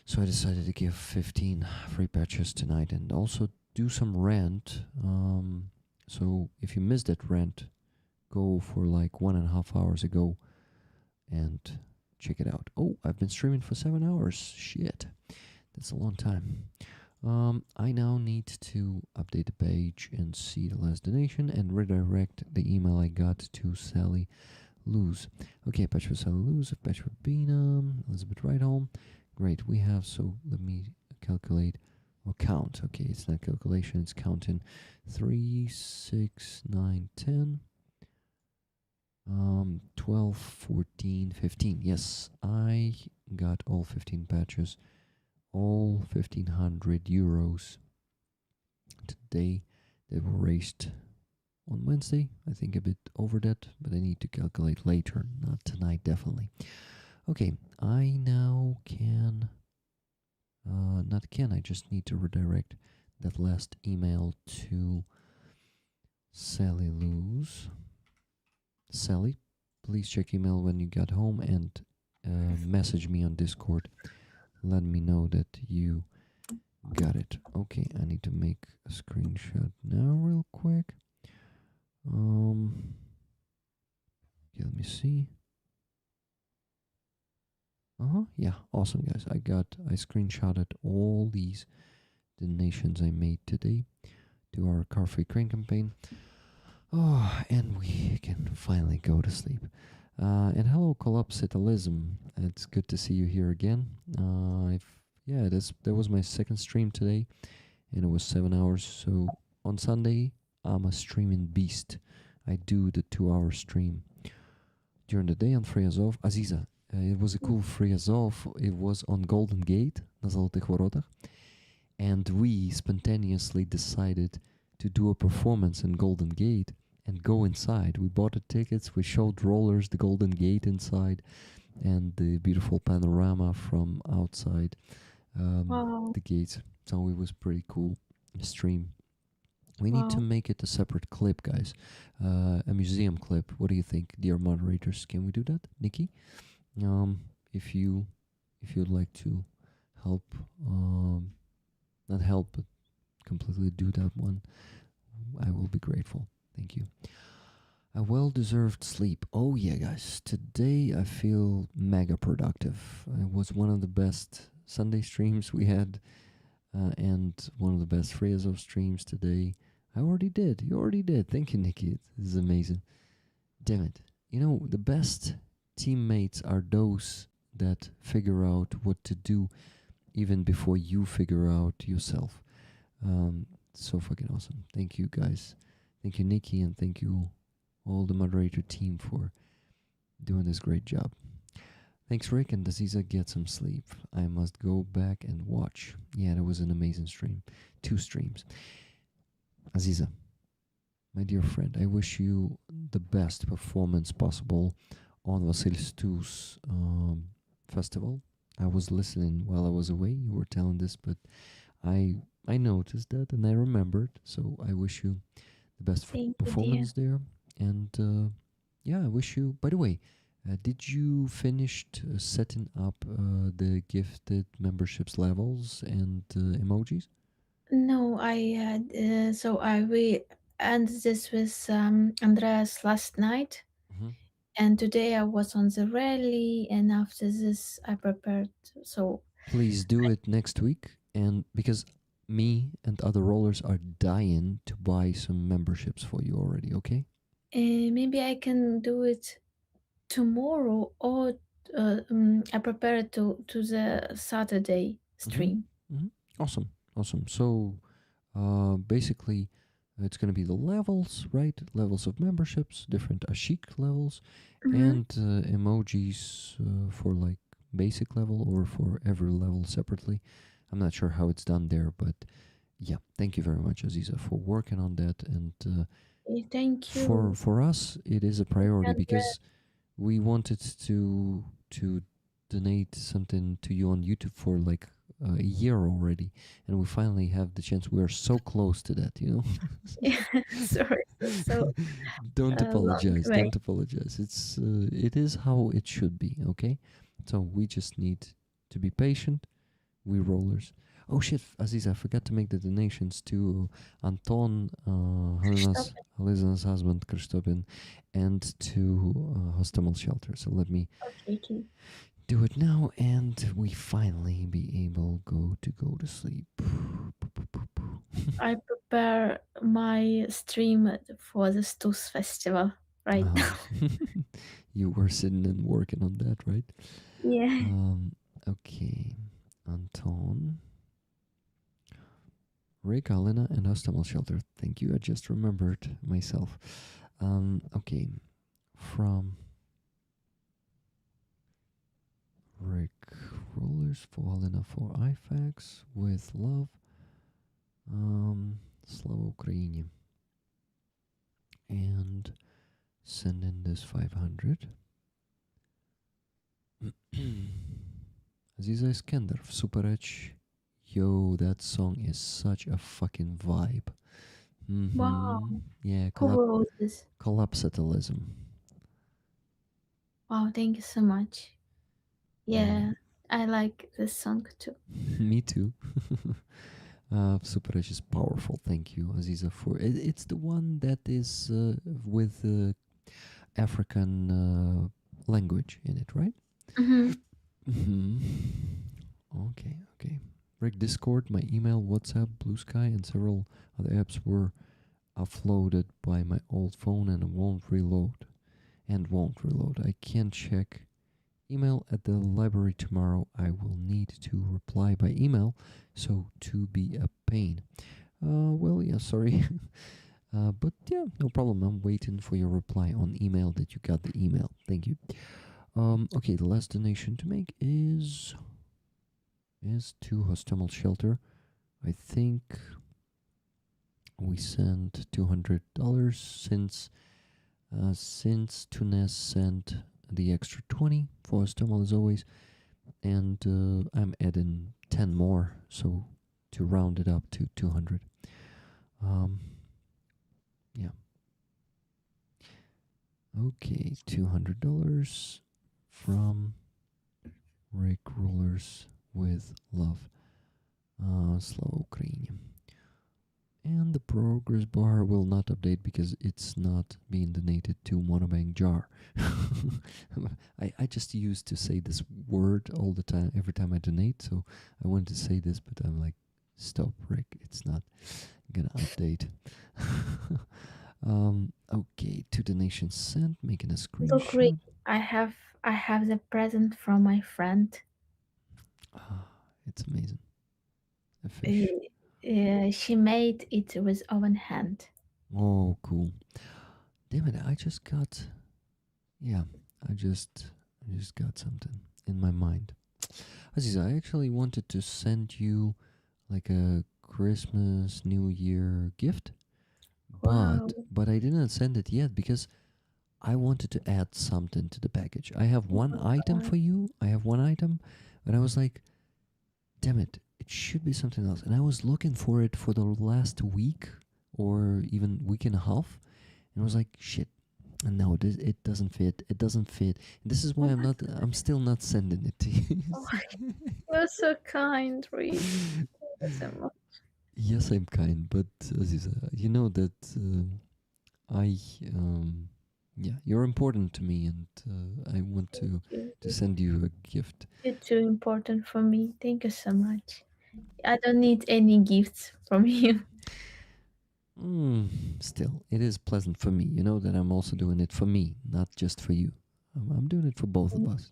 So I decided to give 15 free patches tonight and also do some rent. So if you missed that rent, go for like 1.5 hours ago and check it out. Oh, I've been streaming for 7 hours. Shit, that's a long time. I now need to update the page and see the last donation and redirect the email I got to Sally Luz. Okay, patch for Sally Luz, patch for Bina, Elizabeth Rightholm. Great, we have, so let me calculate or count. Okay, it's not calculation, it's counting. 3, 6, 9, 10, 12, 14, 15. Yes, I got all 15 patches, all 1,500 euros today. They were raised on Wednesday. I think a bit over that, but I need to calculate later, not tonight, definitely. Okay, I now can, I just need to redirect that last email to Sally Luz. Sally, please check email when you get home and message me on Discord. Let me know that you got it. Okay, I need to make a screenshot now real quick. Okay, let me see. Yeah, awesome, guys. I screenshotted all these donations I made today to our Car Free Crane campaign. Oh, and we can finally go to sleep. And hello, Collapsitalism. It's good to see you here again. That was my second stream today, and it was 7 hours. So on Sunday, I'm a streaming beast. I do the 2-hour stream during the day on Free Azov. Aziza, it was a cool Free Azov. It was on Golden Gate, na Zolotych Worotach. And we spontaneously decided to do a performance in Golden Gate and go inside. We bought the tickets, we showed rollers the Golden Gate inside and the beautiful panorama from outside Wow. the gates. So it was pretty cool stream. We need to Wow. make it a separate clip, guys. A museum clip. What do you think, dear moderators? Can we do that, Nikki? If you'd like to help, not help, but completely do that one, I will be grateful. Thank you. A well-deserved sleep. Oh yeah, guys. Today I feel mega productive. It was one of the best Sunday streams we had, and one of the best Free Azov streams today. I already did. You already did. Thank you, Nikki. This is amazing. Damn it. You know, the best teammates are those that figure out what to do even before you figure out yourself. So fucking awesome. Thank you, guys. Thank you, Nikki, and thank you all the moderator team for doing this great job. Thanks, Rick, and Aziza, get some sleep. I must go back and watch. Yeah, that was an amazing stream. 2 streams. Aziza, my dear friend, I wish you the best performance possible on Vasil Stu's festival. I was listening while I was away. You were telling this, but I noticed that and I remembered. So I wish you the best Thank you, dear. performance there. And yeah, I wish you. By the way, did you finish setting up the gifted memberships levels and emojis? No, we ended this with Andreas last night, and today I was on the rally, and after this I prepared. So Please do it next week, and because me and other rollers are dying to buy some memberships for you already. Okay. maybe I can do it tomorrow, or I prepare it to the Saturday stream. Awesome. So basically it's going to be the levels, right? Levels of memberships, different Ashik levels, and emojis for like basic level or for every level separately. I'm not sure how it's done there, but yeah, thank you very much, Aziza, for working on that. And Thank you. for us, it is a priority And, because we wanted to donate something to you on YouTube for like a year already, and we finally have the chance. We are so close to that, you know. Sorry, so Don't long apologize. way. Don't apologize. It is how it should be. Okay, so we just need to be patient. We rollers. Oh shit, Aziz, I forgot to make the donations to Anton, Helena's husband, Kristopin, and to Hostamel Shelter. So let me Okay. do it now, and we finally be able go to sleep. I prepare my stream for the Stus festival right now. You were sitting and working on that, right? Yeah. Okay, Anton, Rick, Alina, and Hostamel Shelter. Thank you. I just remembered myself. Okay, from Rick, rollers for Alina for IFAX with love. Slava Ukraini. And send in this 500. Aziza Iskender, Super Edge. Yo, that song is such a fucking vibe. Wow. Yeah, Who wrote this? collapsitalism. Wow, thank you so much. Yeah, I like this song too. Me too. Super Edge is powerful. Thank you, Aziza, for it. It's the one that is with African language in it, right? Okay. Rick, Discord, my email, WhatsApp, Blue Sky, and several other apps were offloaded by my old phone and won't reload. I can't check email at the library tomorrow. I will need to reply by email, so to be a pain. Well, yeah, sorry. But yeah, no problem. I'm waiting for your reply on email that you got the email. Thank you. Okay, the last donation to make is to Hostamel Shelter. I think we sent $200 since Tunes sent the extra 20 for Hostamel as always, and I'm adding 10 more, so to round it up to 200. Yeah. Okay, $200 from Rick Rollers with love. Slava Ukrainian. And the progress bar will not update because it's not being donated to Monobank Jar. I just used to say this word all the time, every time I donate, so I wanted to say this, but I'm like, stop, Rick, it's not gonna update. Okay, 2 donations sent, making a screenshot. Look, Rick, I have the present from my friend. It's amazing. A fish. She made it with own hand. Oh, cool. Damn it, I just got something in my mind. Aziza, I actually wanted to send you like a Christmas, New Year gift. Wow. But I didn't send it yet because I wanted to add something to the package. I have one item for you. But I was like, damn it, it should be something else. And I was looking for it for the last week or even week and a half. And I was like, shit, no, it doesn't fit. It doesn't fit. And this is why I'm still not sending it to you. Oh, you're so kind, Rick. Thank you so much. Yes, I'm kind, but Aziza, you know that you're important to me, and I want to send you a gift. You're too important for me. Thank you so much. I don't need any gifts from you. Still, it is pleasant for me. You know that I'm also doing it for me, not just for you. I'm doing it for both of us.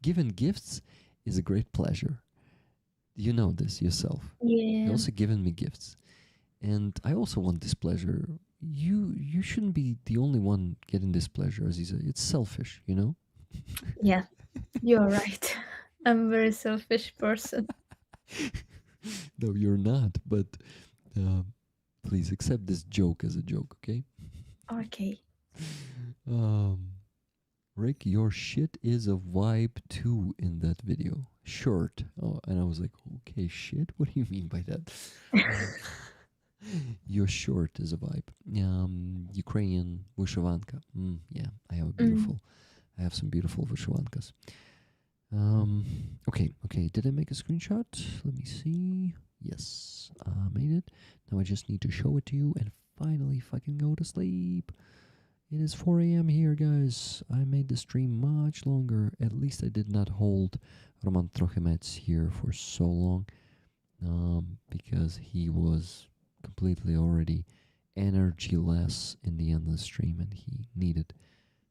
Giving gifts is a great pleasure. You know this yourself. Yeah. You're also giving me gifts. And I also want this pleasure. You shouldn't be the only one getting this pleasure, Aziza. It's selfish, you know? Yeah, you're right. I'm a very selfish person. No, you're not. But please accept this joke as a joke, okay? Okay. Rick, your shit is a vibe too in that video. short. Oh, and I was like, okay, shit. What do you mean by that? You're short is a vibe. Ukrainian vyshyvanka. Yeah, I have a beautiful. I have some beautiful vyshyvankas. Okay. Did I make a screenshot? Let me see. Yes, I made it. Now I just need to show it to you and finally fucking go to sleep. It is 4 a.m. here, guys. I made the stream much longer. At least I did not hold Roman Trochimets here for so long. Because he was completely already energy-less in the end of the stream and he needed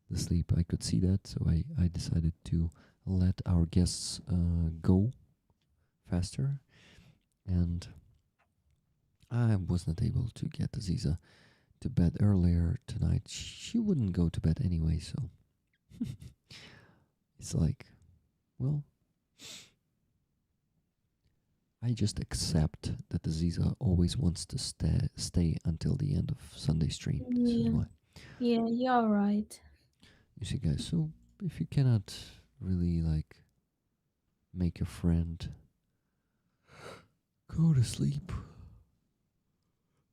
the sleep. I could see that, so I decided to let our guests go faster, and I was not able to get Aziza to bed earlier tonight. She wouldn't go to bed anyway, so it's like, well, I just accept that Aziza always wants to stay until the end of Sunday stream. This is Yeah. why. Yeah, you're right. You see, guys, so if you cannot really like make your friend go to sleep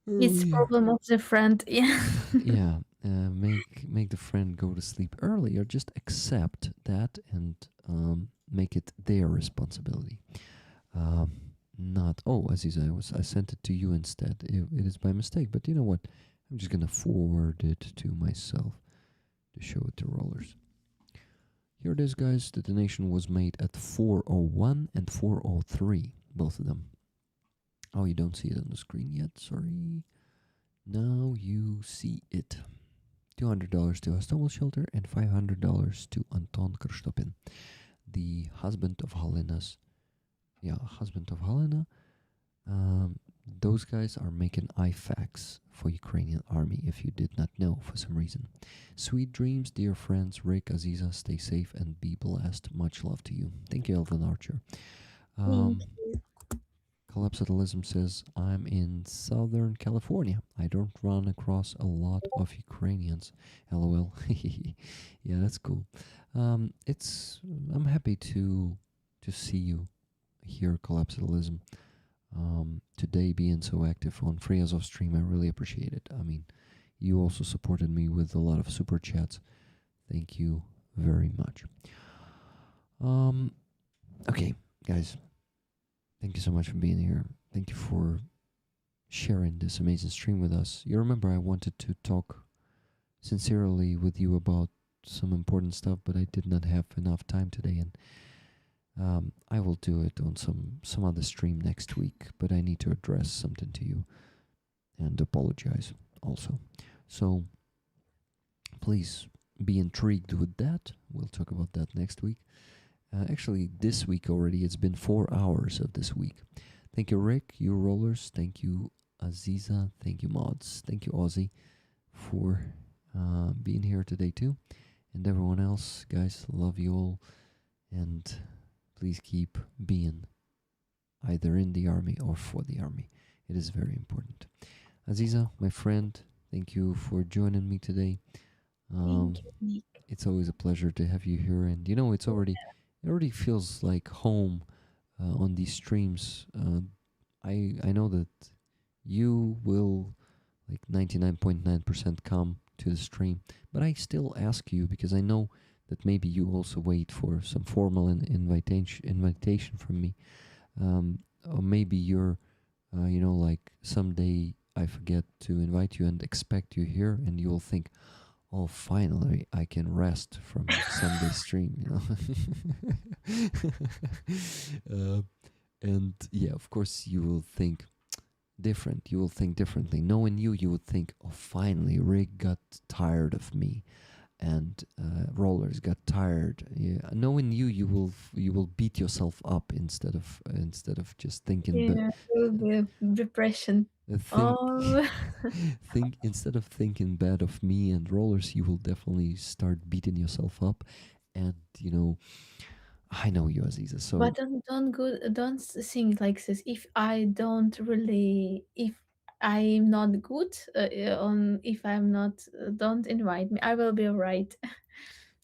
It's early, problem of the friend. Yeah. yeah, make the friend go to sleep early, or just accept that and make it their responsibility. Not Aziza, I sent it to you instead. It is by mistake, but you know what? I'm just gonna forward it to myself to show it to Rollers. Here it is, guys. The donation was made at 4:01 and 4:03, both of them. Oh, you don't see it on the screen yet. Sorry. Now you see it. $200 to Hostomel Shelter and $500 to Anton Krstopin, the husband of Helena's. Yeah, husband of Helena. Those guys are making IFAKs for Ukrainian army, if you did not know for some reason. Sweet dreams, dear friends. Rick, Aziza, stay safe and be blessed. Much love to you. Thank you, Elvin Archer. Collapsitalism says, I'm in Southern California. I don't run across a lot of Ukrainians. LOL. Yeah, that's cool. I'm happy to see you here, Collapsitalism. Today being so active on Free Azov stream, I really appreciate it. I mean, you also supported me with a lot of super chats. Thank you very much. Okay, guys. Thank you so much for being here. Thank you for sharing this amazing stream with us. You remember I wanted to talk sincerely with you about some important stuff, but I did not have enough time today, and I will do it on some other stream next week, but I need to address something to you and apologize also. So please be intrigued with that. We'll talk about that next week. Actually, this week already, it's been 4 hours of this week. Thank you, Rick, you Rollers. Thank you, Aziza. Thank you, Mods. Thank you, Ozzy, for being here today too. And everyone else, guys, love you all. And please keep being either in the army or for the army. It is very important. Aziza, my friend, thank you for joining me today. Thank you, Nick. It's always a pleasure to have you here. And you know, it already feels like home on these streams. I know that you will like 99.9% come to the stream, but I still ask you because I know that maybe you also wait for some formal invitation from me, or maybe you're, like someday I forget to invite you and expect you here, and you'll think, oh, finally I can rest from Sunday stream, and yeah, of course you will think different. You will think differently. Knowing you, you would think, oh, finally Rick got tired of me, and Rollers got tired. Yeah. Knowing you, you will beat yourself up instead of just thinking. Yeah, it will be depression. Oh. Think instead of thinking bad of me and Rollers, you will definitely start beating yourself up, and I know you, Aziza. So, But don't think like this. If I'm not good on if I'm not don't invite me. I will be alright.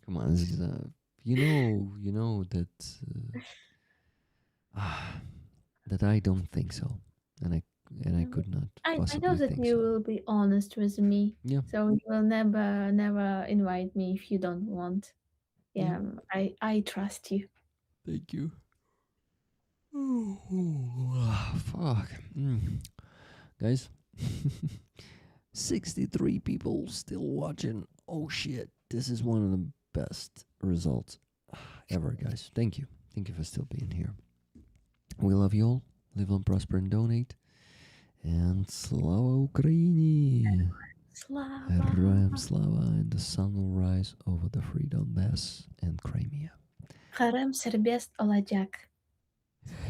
come on, Aziza. You know that that I don't think so, and I Mm, could not I know possibly that think you so. will be honest with me. Yeah. So you will never invite me if you don't want. Yeah. I trust you. Thank you. Oh, fuck. Guys, 63 people still watching. Oh shit. This is one of the best results ever, guys. Thank you. Thank you for still being here. We love you all. Live on, prosper, and donate. And Slava Ukraini! Slava. Heroям slava, and the sun will rise over the free Donbass and Crimea. Harem serbest olacak.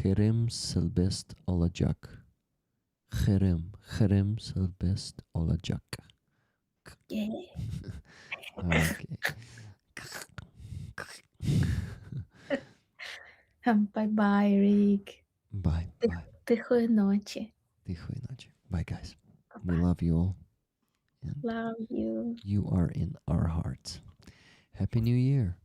Herem selbest olacak. Herem selbest olacak. Yeah. Okay. Bye-bye, Rick. Bye. Bye. Тихої ночі. Тихої ночі. Bye, guys. We love you all. And Love you. you are in our hearts. Happy New Year.